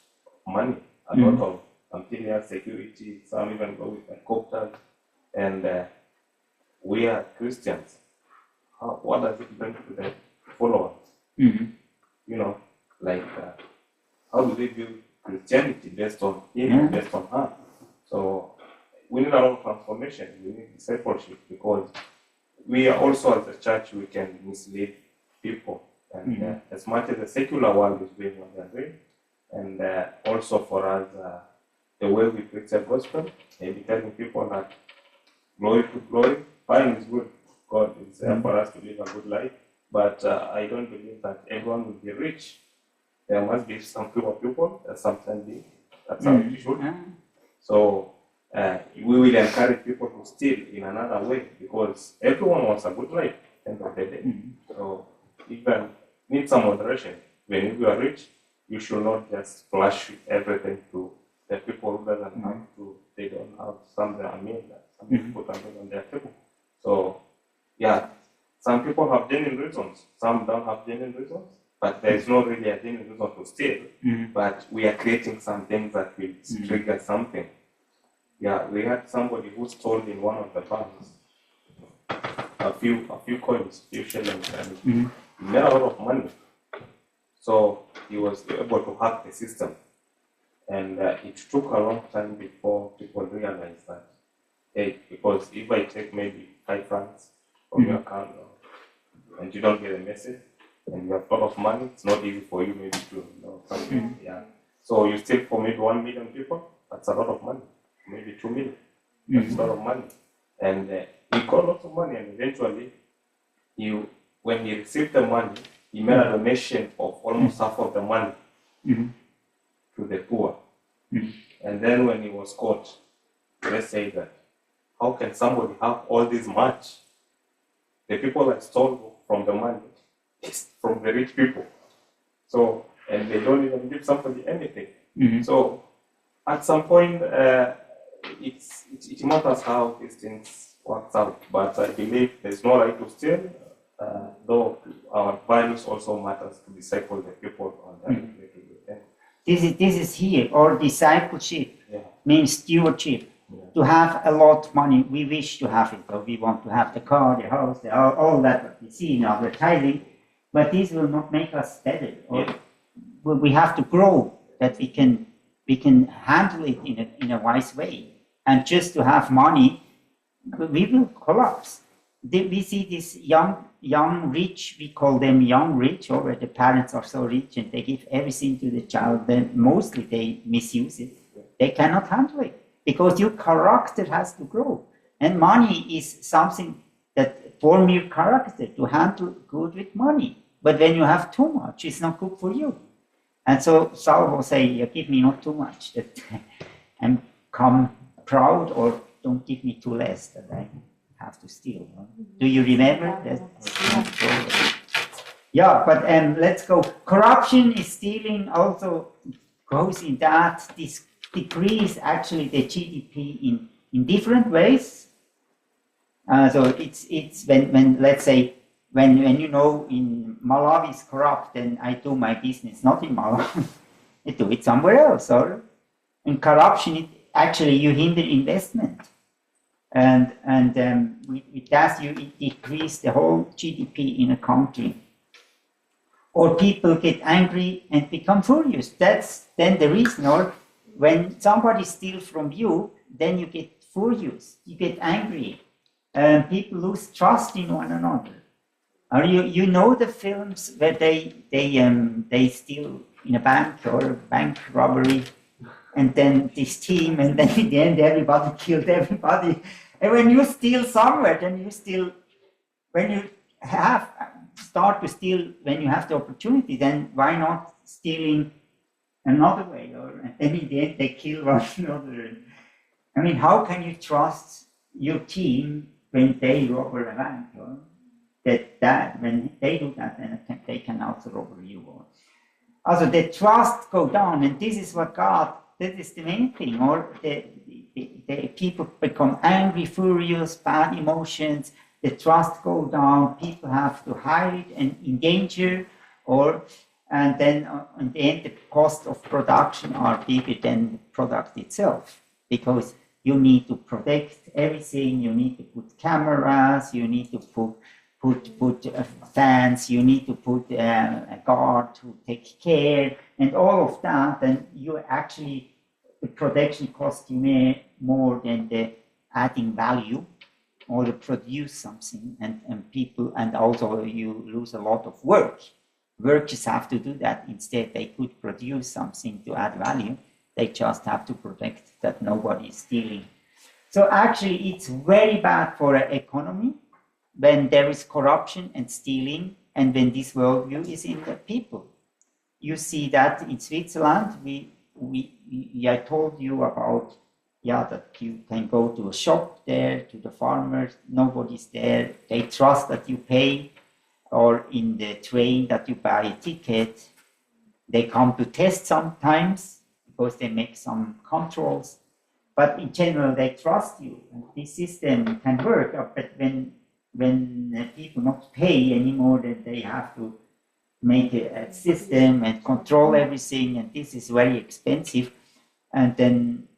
Speaker 4: of money, a lot of material security, some even go with helicopters, and we are Christians. What does it bring to the followers? You know, like, how do they view Christianity based on him, based on her? So we need a lot of transformation. We need discipleship, because we are also, as a church, we can mislead people. And as much as the secular world is doing what they're doing, and also for us, the way we preach the gospel, maybe telling people that glory to glory, fine is good. God is there for us to live a good life. But I don't believe that everyone will be rich. There must be some poor people that sometimes be. That's how it should. So we will encourage people to steal in another way, because everyone wants a good life at the end of the day. So even need some moderation. When you are rich, you should not just flash everything to the people who doesn't have to. They don't have something. I mean, that some people can do on their table. So yeah, some people have genuine reasons. Some don't have genuine reasons. But there is not really a genuine reason to steal. But we are creating some things that will trigger something. Yeah, we had somebody who stole in one of the banks a few coins, a few shillings, and he made a lot of money. So he was able to hack the system. And it took a long time before people realized that, hey, because if I take maybe 5 francs from your account and you don't get a message, and you have a lot of money, it's not easy for you maybe to know something. Yeah. So you steal for maybe 1 million people, that's a lot of money. Maybe 2 million. That's a lot of money. And he got lots of money, and eventually, when he received the money, he made a donation of almost half of the money to the poor. And then when he was caught, let's say that, how can somebody have all this much? The people that stole from the money is from the rich people. So, and they don't even give somebody anything. So, at some point, it matters how these things work out. But I believe there's no right to steal, though our values also matters to disciple the people on that.
Speaker 2: This is here, or discipleship means stewardship. To have a lot of money, we wish to have it, or we want to have the car, the house, all that we see in advertising, but this will not make us better. Or we have to grow, that we can handle it in a wise way. And just to have money, we will collapse. We see this young rich, we call them young rich, or where the parents are so rich and they give everything to the child, then mostly they misuse it. They cannot handle it, because your character has to grow. And money is something that forms your character, to handle good with money. But when you have too much, it's not good for you. And so Saul will say, give me not too much, that I'm come proud, or don't give me too less, that I have to steal. Do you remember that? Yeah, but let's go. Corruption is stealing also goes in that. This decrease actually the GDP in different ways. So it's when let's say when you know in Malawi is corrupt, then I do my business not in Malawi. I do it somewhere else. Or in corruption, actually you hinder investment. And with that you decrease the whole GDP in a country. Or people get angry and become furious. That's then the reason. Or when somebody steals from you, then you get furious, you get angry, and people lose trust in one another. Or you know the films where they steal in a bank or a bank robbery, and then this team, and then in the end everybody killed everybody. And when you steal somewhere, then you steal. When you start to steal when you have the opportunity, then why not stealing another way? Or then in the end they kill one another. I mean, how can you trust your team when they rob a bank? Or that when they do that, then they can also rob you. Also, the trust go down, and this is what God. That is the main thing. Or the people become angry, furious, bad emotions, the trust go down, people have to hire it and endanger, and then in the end the cost of production are bigger than the product itself, because you need to protect everything, you need to put cameras, you need to put fans, you need to put a guard to take care, and all of that, and you actually, the production costs you more than the adding value or to produce something, and people, and also you lose a lot of work. Workers have to do that. Instead, they could produce something to add value. They just have to protect that nobody is stealing. So actually, it's very bad for an economy when there is corruption and stealing, and when this worldview is in the people. You see that in Switzerland. I told you about, that you can go to a shop there, to the farmers, nobody's there. They trust that you pay, or in the train that you buy a ticket. They come to test sometimes because they make some controls, but in general they trust you. And this system can work, but when people not pay anymore, then they have to make a system and control everything, and this is very expensive. And then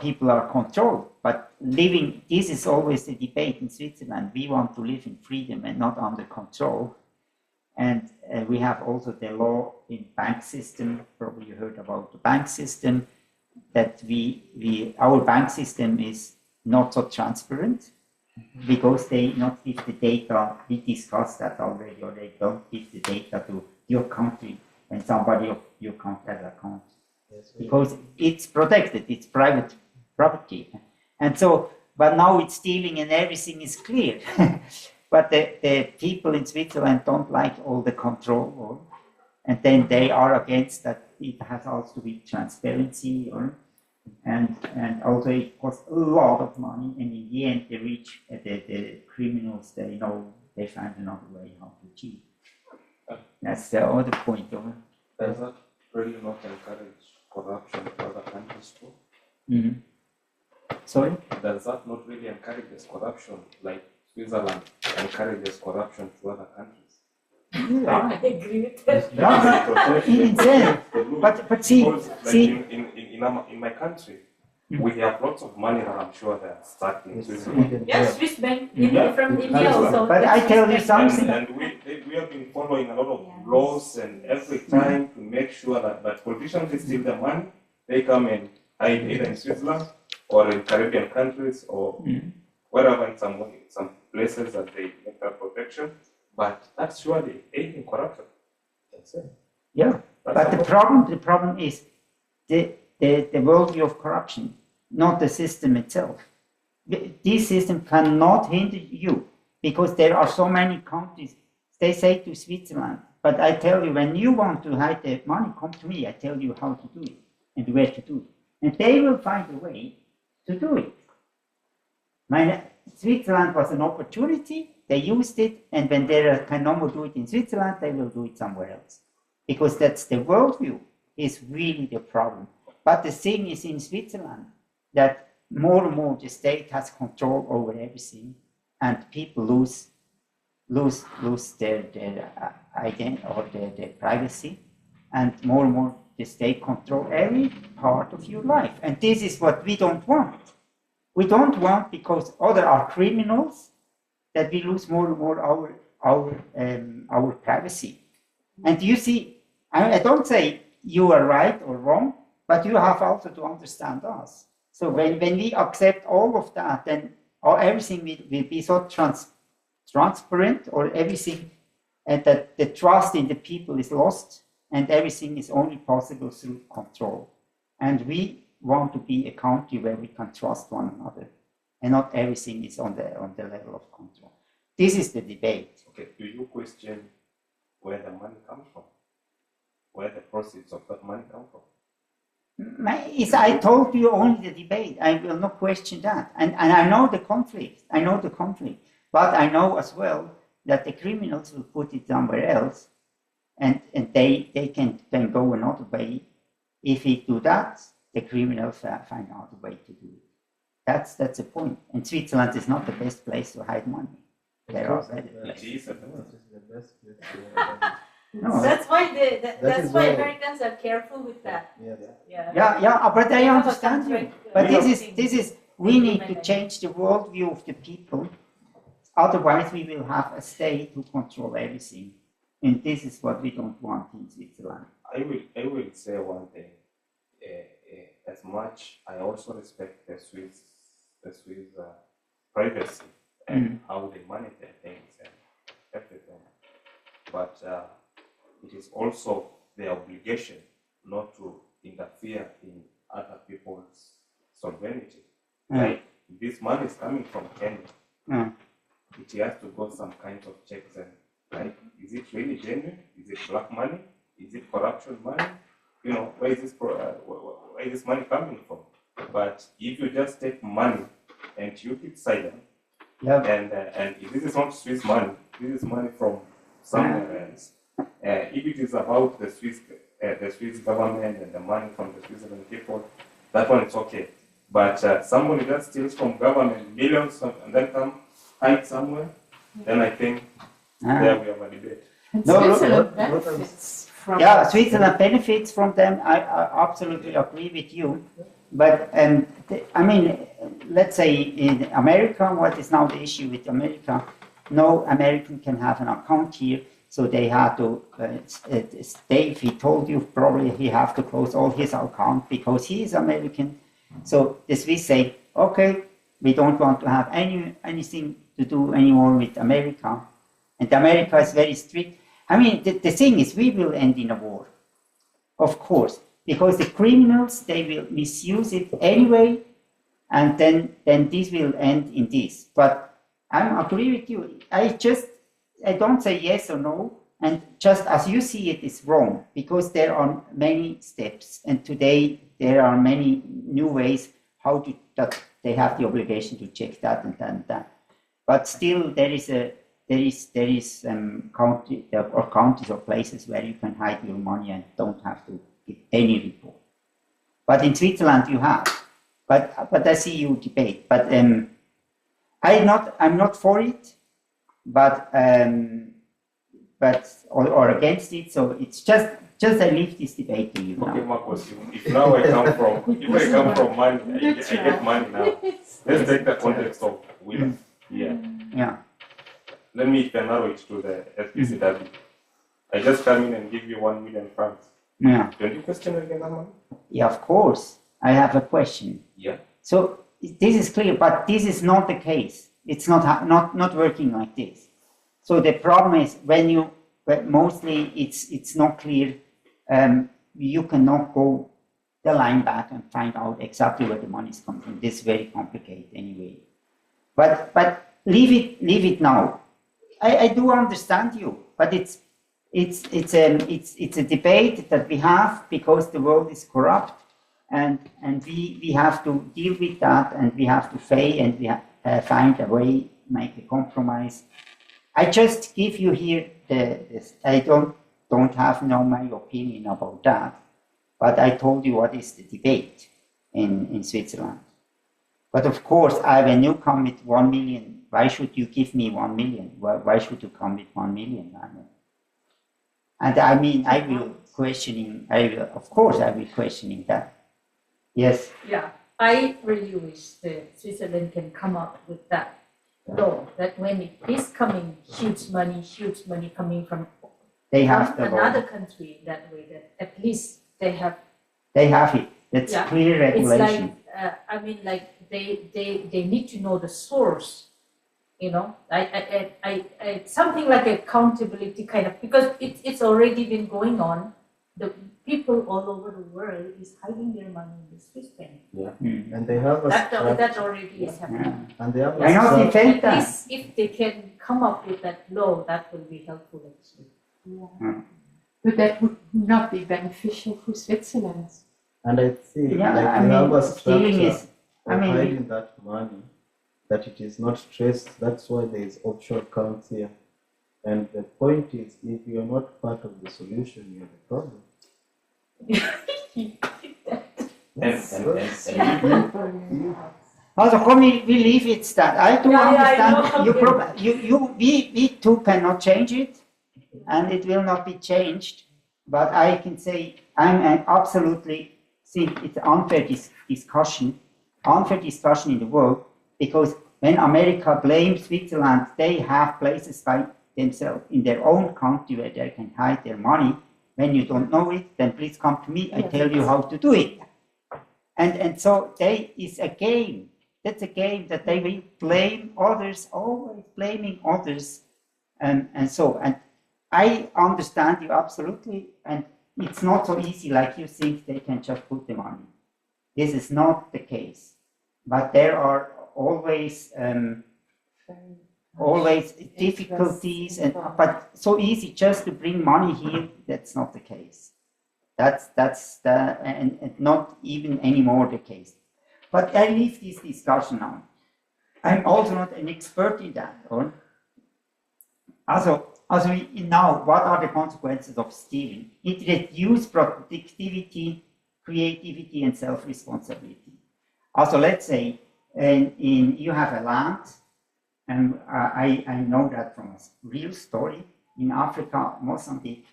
Speaker 2: people are controlled. But this is always the debate in Switzerland. We want to live in freedom and not under control. And we have also the law in bank system. Probably you heard about the bank system, that our bank system is not so transparent, because they not give the data. We discussed that already, or they don't give the data to your country when somebody of your country has an account, because it's protected, it's private property. And so, but now it's stealing and everything is clear. But the people in Switzerland don't like all the control, and then they are against that. It has also to be transparency, and also it costs a lot of money, and in the end the criminals, they know they find another way how to cheat. That's the other point.
Speaker 4: Does that really not encourage corruption in other countries too?
Speaker 2: Mm-hmm. Sorry?
Speaker 4: Does that not really encourage this corruption, like Switzerland encourages corruption to other countries?
Speaker 8: I agree with that.
Speaker 2: Insane. But see,
Speaker 4: in my country, we have lots of money that I'm sure they're stuck in Switzerland.
Speaker 8: Yes, Swiss bank from India also.
Speaker 2: But I tell you something.
Speaker 4: And we have been following a lot of laws and every time to make sure that politicians steal the money, they come and hide either in Switzerland or in Caribbean countries or wherever, in some places that they make that protection. But that's surely aiding corruption. That's it.
Speaker 2: Yeah, but the problem is the worldview of corruption, not the system itself. This system cannot hinder you, because there are so many countries. They say to Switzerland, but I tell you, when you want to hide the money, come to me. I tell you how to do it and where to do it, and they will find a way to do it. Switzerland was an opportunity. They used it, and when they can no more do it in Switzerland, they will do it somewhere else, because that's the worldview is really the problem. But the thing is in Switzerland that more and more the state has control over everything, and people lose their identity or their privacy, and more the state control every part of your life. And this is what we don't want. We don't want, because other are criminals, that we lose more and more our privacy. And you see, I don't say you are right or wrong, but you have also to understand us. So when we accept all of that, then everything will be so transparent, or everything, and that the trust in the people is lost, and everything is only possible through control. And we want to be a country where we can trust one another, and not everything is on the level of control. This is the debate.
Speaker 4: Okay, do you question where the money comes from? Where the proceeds of that money come from?
Speaker 2: I told you only the debate. I will not question that. And I know the conflict. But I know as well that the criminals will put it somewhere else, and they can then go another way. If we do that, the criminals find another way to do it. That's the point. And Switzerland is not the best place to hide money. there are better
Speaker 4: It
Speaker 2: places.
Speaker 4: is a
Speaker 6: It is the best place to have
Speaker 2: No,
Speaker 8: That's why that's
Speaker 6: is
Speaker 8: why
Speaker 6: why-
Speaker 8: Americans are careful with that.
Speaker 6: Yes.
Speaker 2: yeah, but I
Speaker 8: They have a
Speaker 2: understand you.
Speaker 8: contract,
Speaker 2: But
Speaker 8: uh,
Speaker 2: this is we need to change the worldview of the people. Otherwise, we will have a state who control everything, and this is what we don't want in Switzerland.
Speaker 4: I will say one thing. As much I also respect the Swiss privacy and how they manage their things and everything, but it is also their obligation not to interfere in other people's sovereignty. Like if this money is coming from Kenya, it has to go some kinds of checks and like, is it really genuine? Is it black money? Is it corruption money? You know, where is this money coming from? But if you just take money and you keep silent, and if this is not Swiss money, this is money from somewhere else. If it is about the Swiss government and the money from the Switzerland people, that one is okay. But somebody that steals from government millions and then come hide somewhere, then I think there we have a debate.
Speaker 3: And
Speaker 2: No,
Speaker 3: Switzerland benefits from
Speaker 2: Yeah, Switzerland benefits from them. I absolutely agree with you. But I mean, let's say in America, what is now the issue with America? No American can have an account here, so they had to. Dave, he told you probably he have to close all his account because he is American. So the Swiss say, okay, we don't want to have anything to do anymore with America, and America is very strict. I mean, the thing is, we will end in a war, of course, because the criminals, they will misuse it anyway, and then this will end in this. But I agree with you. I don't say yes or no, and just as you see it is wrong, because there are many steps, and today there are many new ways that they have the obligation to check that and that. But still, there is countries or places where you can hide your money and don't have to give any report. But in Switzerland you have. But I see you debate. But I'm not for it, but or against it. So it's just I leave this debate to you now.
Speaker 4: Okay, Markus, if now I come from money, I get money now. Let's take the context of will.
Speaker 2: Yeah.
Speaker 4: Let me narrow it to the SPCW. I just come in and give you 1 million francs.
Speaker 2: Yeah.
Speaker 4: Don't you question again that money?
Speaker 2: Yeah, of course. I have a question.
Speaker 4: Yeah.
Speaker 2: So this is clear, but this is not the case. It's not working like this. So the problem is but mostly it's not clear. You cannot go the line back and find out exactly where the money is coming from. This is very complicated anyway. But leave it now. I do understand you, but it's a debate that we have because the world is corrupt, and we have to deal with that, and we have to fail, and we find a way, make a compromise. I just give you here I don't have my opinion about that, but I told you what is the debate in Switzerland. But of course, when you come with 1 million, why should you give me 1 million? Why should you come with 1 million? And I mean, I will questioning that. Yes.
Speaker 8: Yeah, I really wish that Switzerland can come up with that law that when it is coming huge money coming from another country that way, that at least they have
Speaker 2: it. That's clear regulation.
Speaker 8: It's like, they need to know the source, you know. I something like accountability kind of, because it's already been going on. The people all over the world is hiding their money in the Swiss bank.
Speaker 6: Yeah. And they have
Speaker 8: that already is happening.
Speaker 6: And they have
Speaker 8: At least if they can come up with that law, that will be helpful actually.
Speaker 3: Yeah. But that would not be beneficial for Switzerland.
Speaker 6: And I think they have a structure of hiding that money, that it is not traced. That's why there is offshore accounts here. And the point is, if you are not part of the solution, you are the problem.
Speaker 2: Also, come we leave it that. I do understand
Speaker 13: know.
Speaker 2: we too cannot change it, and it will not be changed. But I can say I absolutely think it's unfair discussion in the world, because when America blames Switzerland, they have places by themselves in their own country where they can hide their money. When you don't know it, then please come to me. I tell you how to do it. And so there is a game. That's a game that they will blame others, always blaming others, and I understand you absolutely, and it's not so easy like you think they can just put the money. This is not the case, but there are always difficulties, but so easy just to bring money here. That's not the case. And not even anymore the case. But I leave this discussion now. I'm also not an expert in that. Now, what are the consequences of stealing? It reduces productivity, creativity, and self-responsibility. Also, let's say you have a land, and I know that from a real story. In Africa, Mozambique,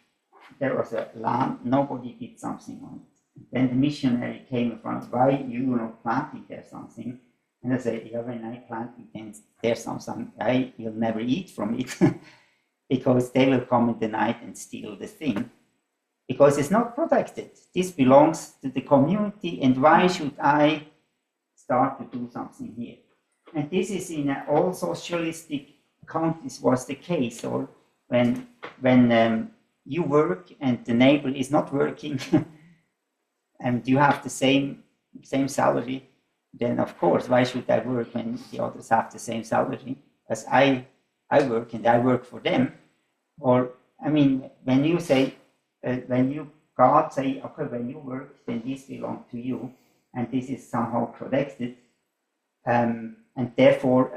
Speaker 2: there was a land, nobody did something on it. Then the missionary came and asked, why you not planting there something? And I said, yeah, when I plant it, then there's something I will never eat from it, because they will come in the night and steal the thing, because it's not protected. This belongs to the community, and why should I start to do something here? And this is in all socialistic countries was the case, or when you work and the neighbor is not working, and you have the same salary, then of course, why should I work when the others have the same salary? Because I work and I work for them. Or, I mean, when you say, God say, okay, when you work, then this belongs to you, and this is somehow protected, and therefore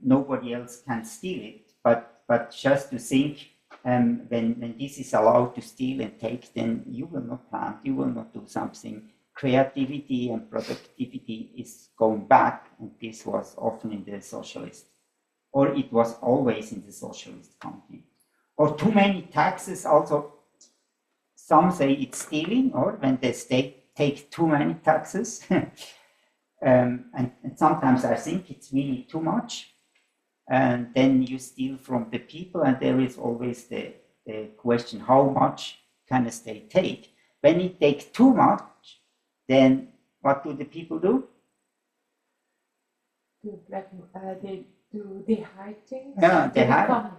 Speaker 2: nobody else can steal it. But just to think, when this is allowed to steal and take, then you will not plant, you will not do something. Creativity and productivity is going back, and this was often in the socialist, or it was always in the socialist country. Or too many taxes also, some say it's stealing, or when the state takes too many taxes. And sometimes I think it's really too much. And then you steal from the people, and there is always the question, how much can a state take? When it takes too much, then what do the people do?
Speaker 3: They hide things.
Speaker 2: Yeah, they hide.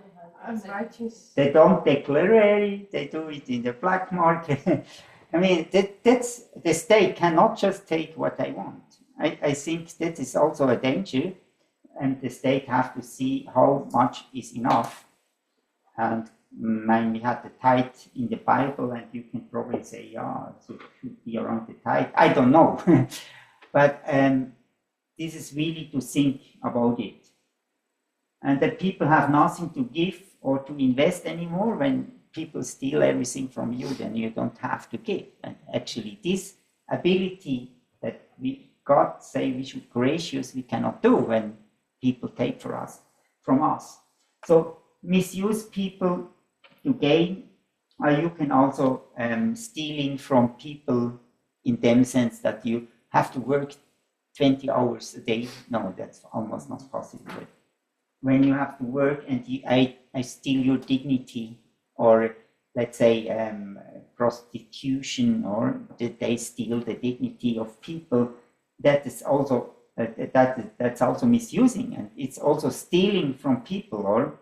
Speaker 2: They don't declare, they do it in the black market. I mean, that's the state cannot just take what they want. I think that is also a danger, and the state have to see how much is enough. And when we had the tithe in the Bible, and you can probably say, yeah, it should be around the tithe. I don't know. But this is really to think about it. And that people have nothing to give or to invest anymore. When people steal everything from you, then you don't have to give. And actually, this ability that God say we should gracious, we cannot do when people take from us. So misuse people to gain. You can also stealing from people in them sense that you have to work 20 hours a day. No, that's almost not possible. When you have to work and I steal your dignity, or let's say prostitution, or that they steal the dignity of people, that is also that's also misusing, and it's also stealing from people,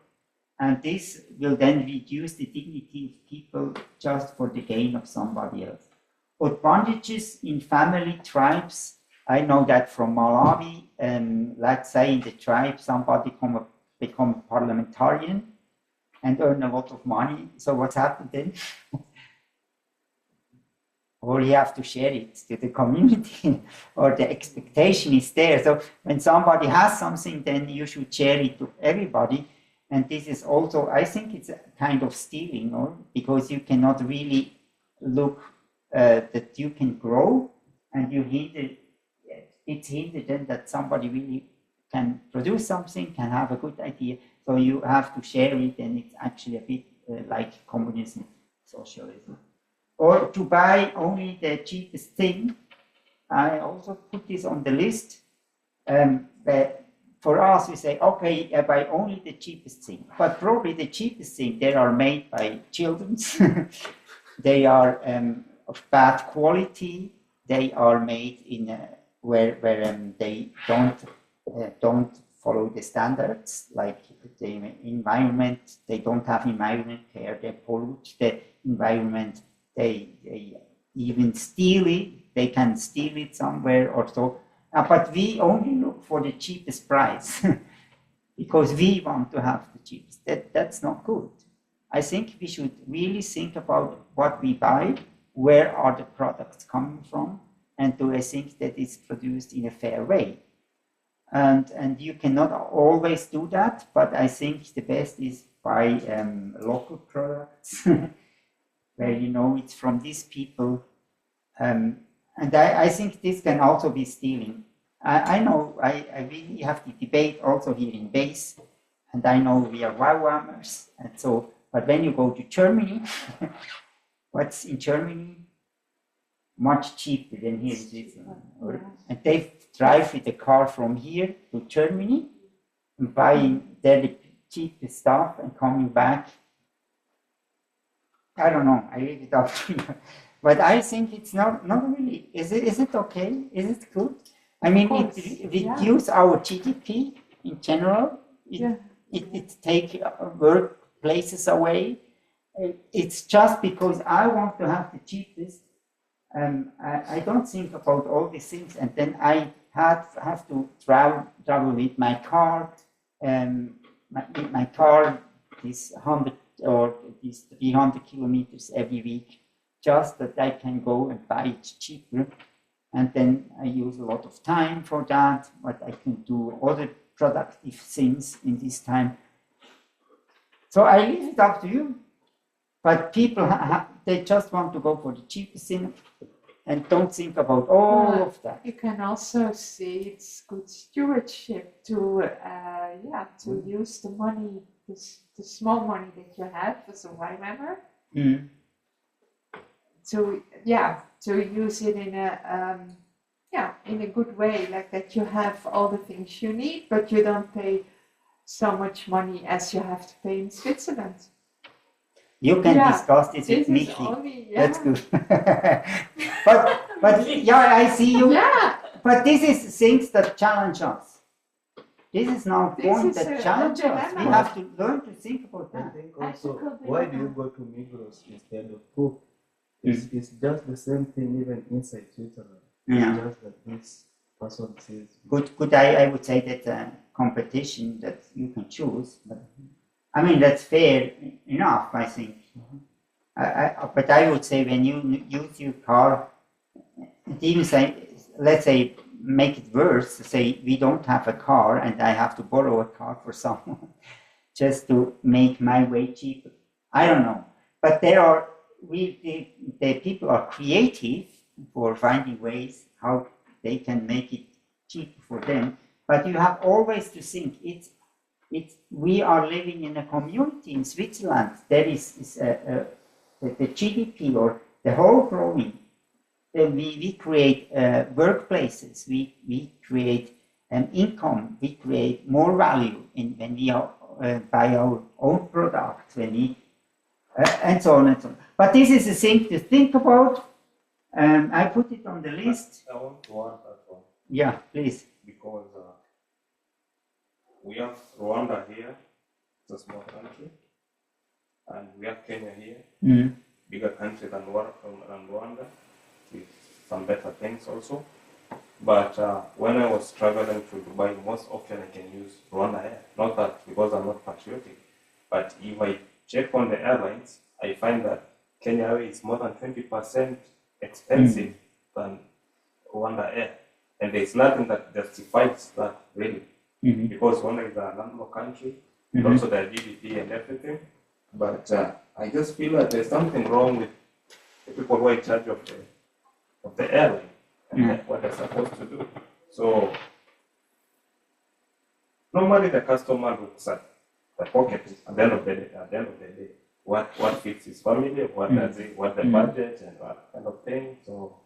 Speaker 2: and this will then reduce the dignity of people just for the gain of somebody else. Or bondages in family tribes. I know that from Malawi, let's say in the tribe, somebody become a parliamentarian and earn a lot of money. So what's happened then? Or you have to share it to the community, or the expectation is there. So when somebody has something, then you should share it to everybody. And this is also, I think it's a kind of stealing, because you cannot really look that you can grow, and you hinder it's hindered then that somebody really can produce something, can have a good idea. So you have to share it, and it's actually a bit like communism, socialism. Or to buy only the cheapest thing. I also put this on the list. But for us, we say, okay, I buy only the cheapest thing. But probably the cheapest thing, they are made by children. They are of bad quality. They are made in where they don't follow the standards, like the environment. They don't have environment care. They pollute the environment. They even steal it. They can steal it somewhere or so. But we only look for the cheapest price because we want to have the cheapest. That's not good. I think we should really think about what we buy, where are the products coming from, and do I think that it's produced in a fair way? And you cannot always do that, but I think the best is buy local products where you know it's from these people. And I think this can also be stealing. I know I really have the debate also here in base, and I know we are Wauwamers, and so, but when you go to Germany, what's in Germany? Much cheaper than here in Switzerland. And they drive with a car from here to Germany and buying there the cheapest stuff and coming back. I don't know, I leave it up to you. But I think it's not really, is it okay? Is it good? I mean, it reduces our GDP in general. It takes workplaces away. It's just because I want to have the cheapest. I don't think about all these things, and then I have to travel with my car. My car, this 100 or these 300 kilometers every week, just that I can go and buy it cheaper. And then I use a lot of time for that, but I can do other productive things in this time. So I leave it up to you. But people, they just want to go for the cheapest thing and don't think about all of that.
Speaker 3: You can also see it's good stewardship to use the money, the small money that you have as a Y member, to use it in a good way, like that you have all the things you need, but you don't pay so much money as you have to pay in Switzerland.
Speaker 2: You can discuss this with Mickey. That's good. but yeah, I see you. Yeah. But this is things that challenge us. This is now point that challenge us. We have to learn to think about that.
Speaker 6: I think also, why do you go to Migros instead of Coop? It's just the same thing even inside Switzerland.
Speaker 2: Yeah.
Speaker 6: Just that this person says.
Speaker 2: Good. I would say that competition that you can choose, but I mean that's fair enough. I think. But I would say when you use your car, even say, let's say, make it worse. Say we don't have a car and I have to borrow a car for someone just to make my way cheaper. I don't know, but there are. The people are creative for finding ways how they can make it cheap for them. But you have always to think we are living in a community in Switzerland. There is the GDP or the whole growing. We create workplaces. We create income. We create more value when we are buy our own products. When we and so on and so on. But this is a thing to think about. I put it on the list.
Speaker 4: I want to add that one.
Speaker 2: Yeah, please.
Speaker 4: Because we have Rwanda here, it's a small country, and we have Kenya here, bigger country than Rwanda, with some better things also. But when I was traveling to Dubai, most often I can use Rwanda Air. Not that because I'm not patriotic, but if I check on the airlines, I find that Kenya Airways is more than 20% expensive than Rwanda Air. And there's nothing that justifies that really. Because Rwanda is a landlocked country, and also their GDP and everything. But I just feel that there's something wrong with the people who are in charge of the airline and what they're supposed to do. So normally the customer looks at the pocket at the end of the day. What fits his family, what the budget and what kind of thing. So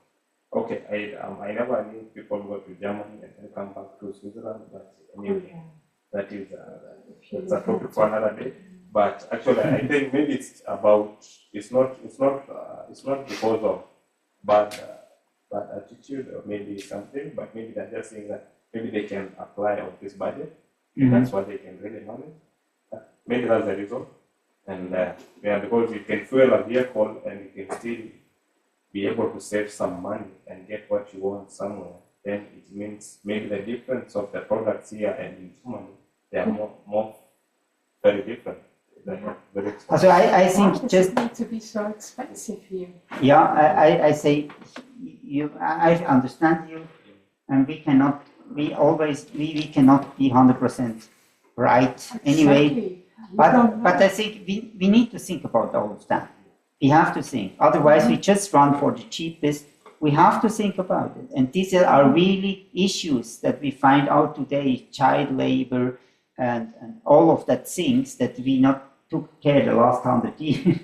Speaker 4: okay, I never knew people go to Germany and then come back to Switzerland, but anyway, that is that's a topic for another day. But actually, I think maybe it's not because of bad attitude or maybe something, but maybe they're just saying that maybe they can apply on this budget. That's what they can really manage. Maybe that's the reason. And because you can fuel a vehicle and you can still be able to save some money and get what you want somewhere, then it means maybe the difference of the products here and in Germany, they are more very different. Very expensive.
Speaker 2: So I think just
Speaker 3: need to be so expensive here.
Speaker 2: Yeah, I say I understand you, and we cannot be 100% right anyway.
Speaker 3: Exactly.
Speaker 2: But I think we need to think about all of that. We have to think. Otherwise, we just run for the cheapest. We have to think about it. And these are really issues that we find out today, child labor and all of that things that we not took care the last 100 years.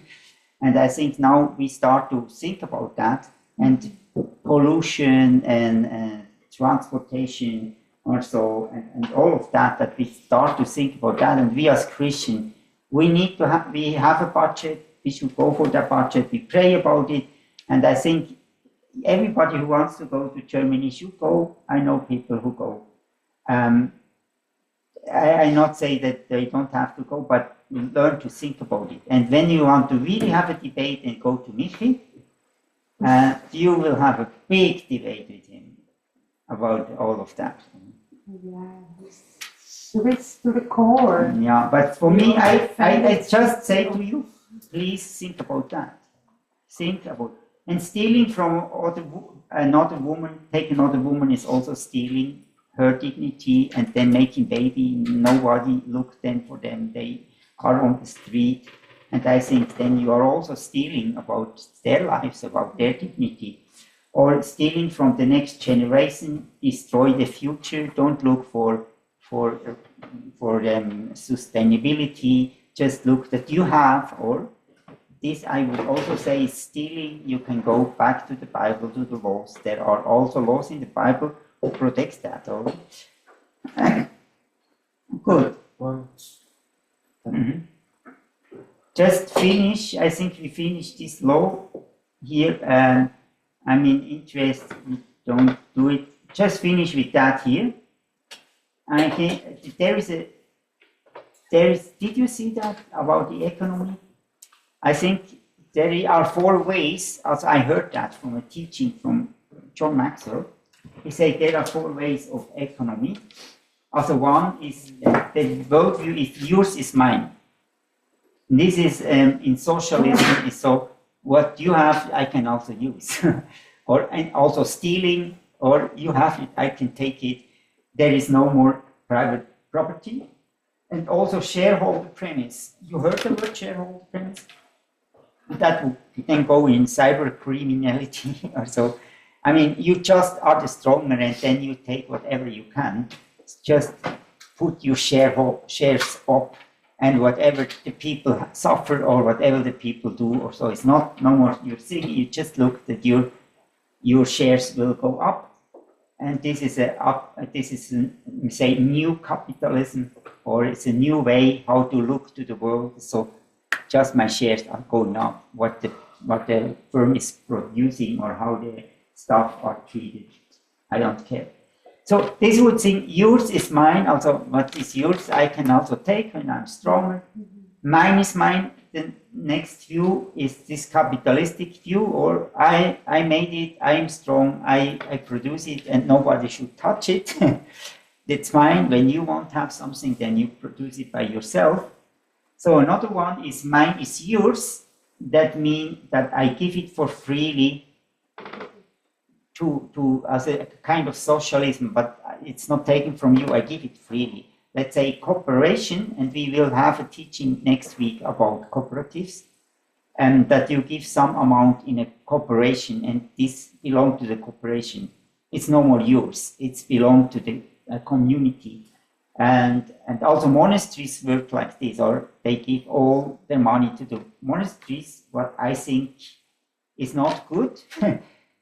Speaker 2: And I think now we start to think about that, and pollution and transportation also, and all of that we start to think about that. And we as Christians, we have a budget. We should go for that budget. We pray about it. And I think everybody who wants to go to Germany should go. I know people who go. I not say that they don't have to go, but learn to think about it. And when you want to really have a debate and go to Michi, you will have a big debate with him about all of that.
Speaker 3: Yeah, Swiss to the core.
Speaker 2: Yeah, but for me, I just say to you, please think about that. Think about it. And stealing from another woman, take another woman is also stealing her dignity, and then making baby. Nobody look then for them. They are on the street. And I think then you are also stealing about their lives, about their dignity. Or stealing from the next generation, destroy the future. Don't look for sustainability. Just look that you have. Or this, I would also say, is stealing. You can go back to the Bible, to the laws. There are also laws in the Bible who protects that. Or good. Just finish. I think we finished this law here. I'm in interest. We don't do it. Just finish with that here. I think did you see that about the economy? I think there are 4 ways, as I heard that from a teaching from John Maxwell. He said there are 4 ways of economy. Also, one is the worldview is yours is mine. This is in socialism, is so what you have, I can also use. And also stealing, or you have it, I can take it. There is no more private property. And also shareholder premise. You heard the word shareholder premise? That would then go in cyber criminality or so. I mean, you just are the stronger, and then you take whatever you can. Just put your shares up, and whatever the people suffer or whatever the people do, or so, it's not no more your thing. You just look that your shares will go up, and this is say new capitalism, or it's a new way how to look to the world. So just my shares are going up. What the firm is producing or how the staff are treated, I don't care. So this would think yours is mine. Also, what is yours I can also take when I'm stronger. Mine is mine. The next view is this capitalistic view, or I made it, I am strong, I produce it, and nobody should touch it. That's mine. When you won't have something, then you produce it by yourself. So another one is mine is yours. That means that I give it for freely to as a kind of socialism, but it's not taken from you, I give it freely. Let's say cooperation, and we will have a teaching next week about cooperatives, and that you give some amount in a cooperation, and this belongs to the cooperation. it's no more yours. It's belong to the community. And also monasteries work like this, or they give all their money to the monasteries, what I think is not good.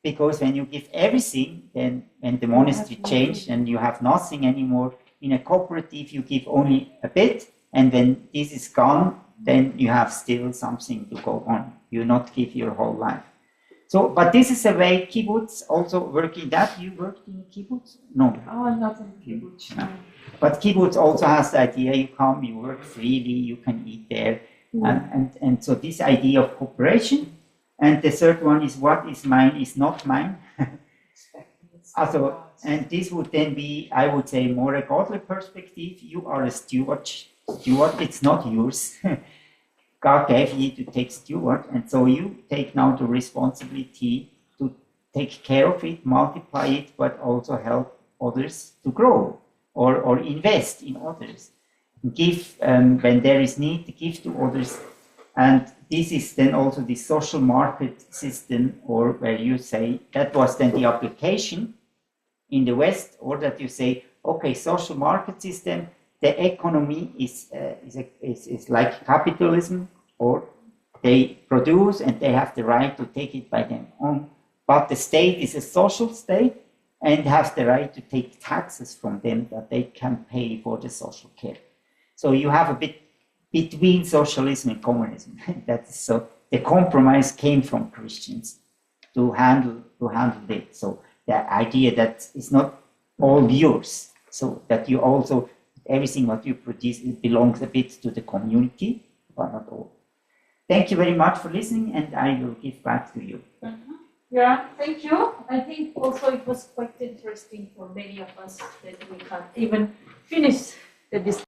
Speaker 2: Because when you give everything, then when the monastery changes and you have nothing anymore, in a cooperative you give only a bit, and when this is gone, then you have still something to go on. You not give your whole life. So, but this is a way kibbutz also working that. You worked in kibbutz? No.
Speaker 3: Oh, not in kibbutz.
Speaker 2: No. But kibbutz also has the idea you come, you work freely, you can eat there. And so this idea of cooperation. And the third one is what is mine is not mine. Also, and this would then be, I would say, more a godly perspective. You are a steward, it's not yours. God gave you to take steward, and so you take now the responsibility to take care of it, multiply it, but also help others to grow or invest in others. Give when there is need, to give to others. And this is then also the social market system, or where you say that was then the application in the West, or that you say, okay, social market system, the economy is like capitalism, or they produce and they have the right to take it by their own. But the state is a social state and has the right to take taxes from them that they can pay for the social care. So you have a bit between socialism and communism. That's so the compromise came from Christians to handle it. So the idea that it's not all yours, so that you also everything what you produce it belongs a bit to the community, but not all. Thank you very much for listening, and I will give back to you.
Speaker 8: Yeah, thank you. I think also it was quite interesting for many of us that we can't even finish the discussion.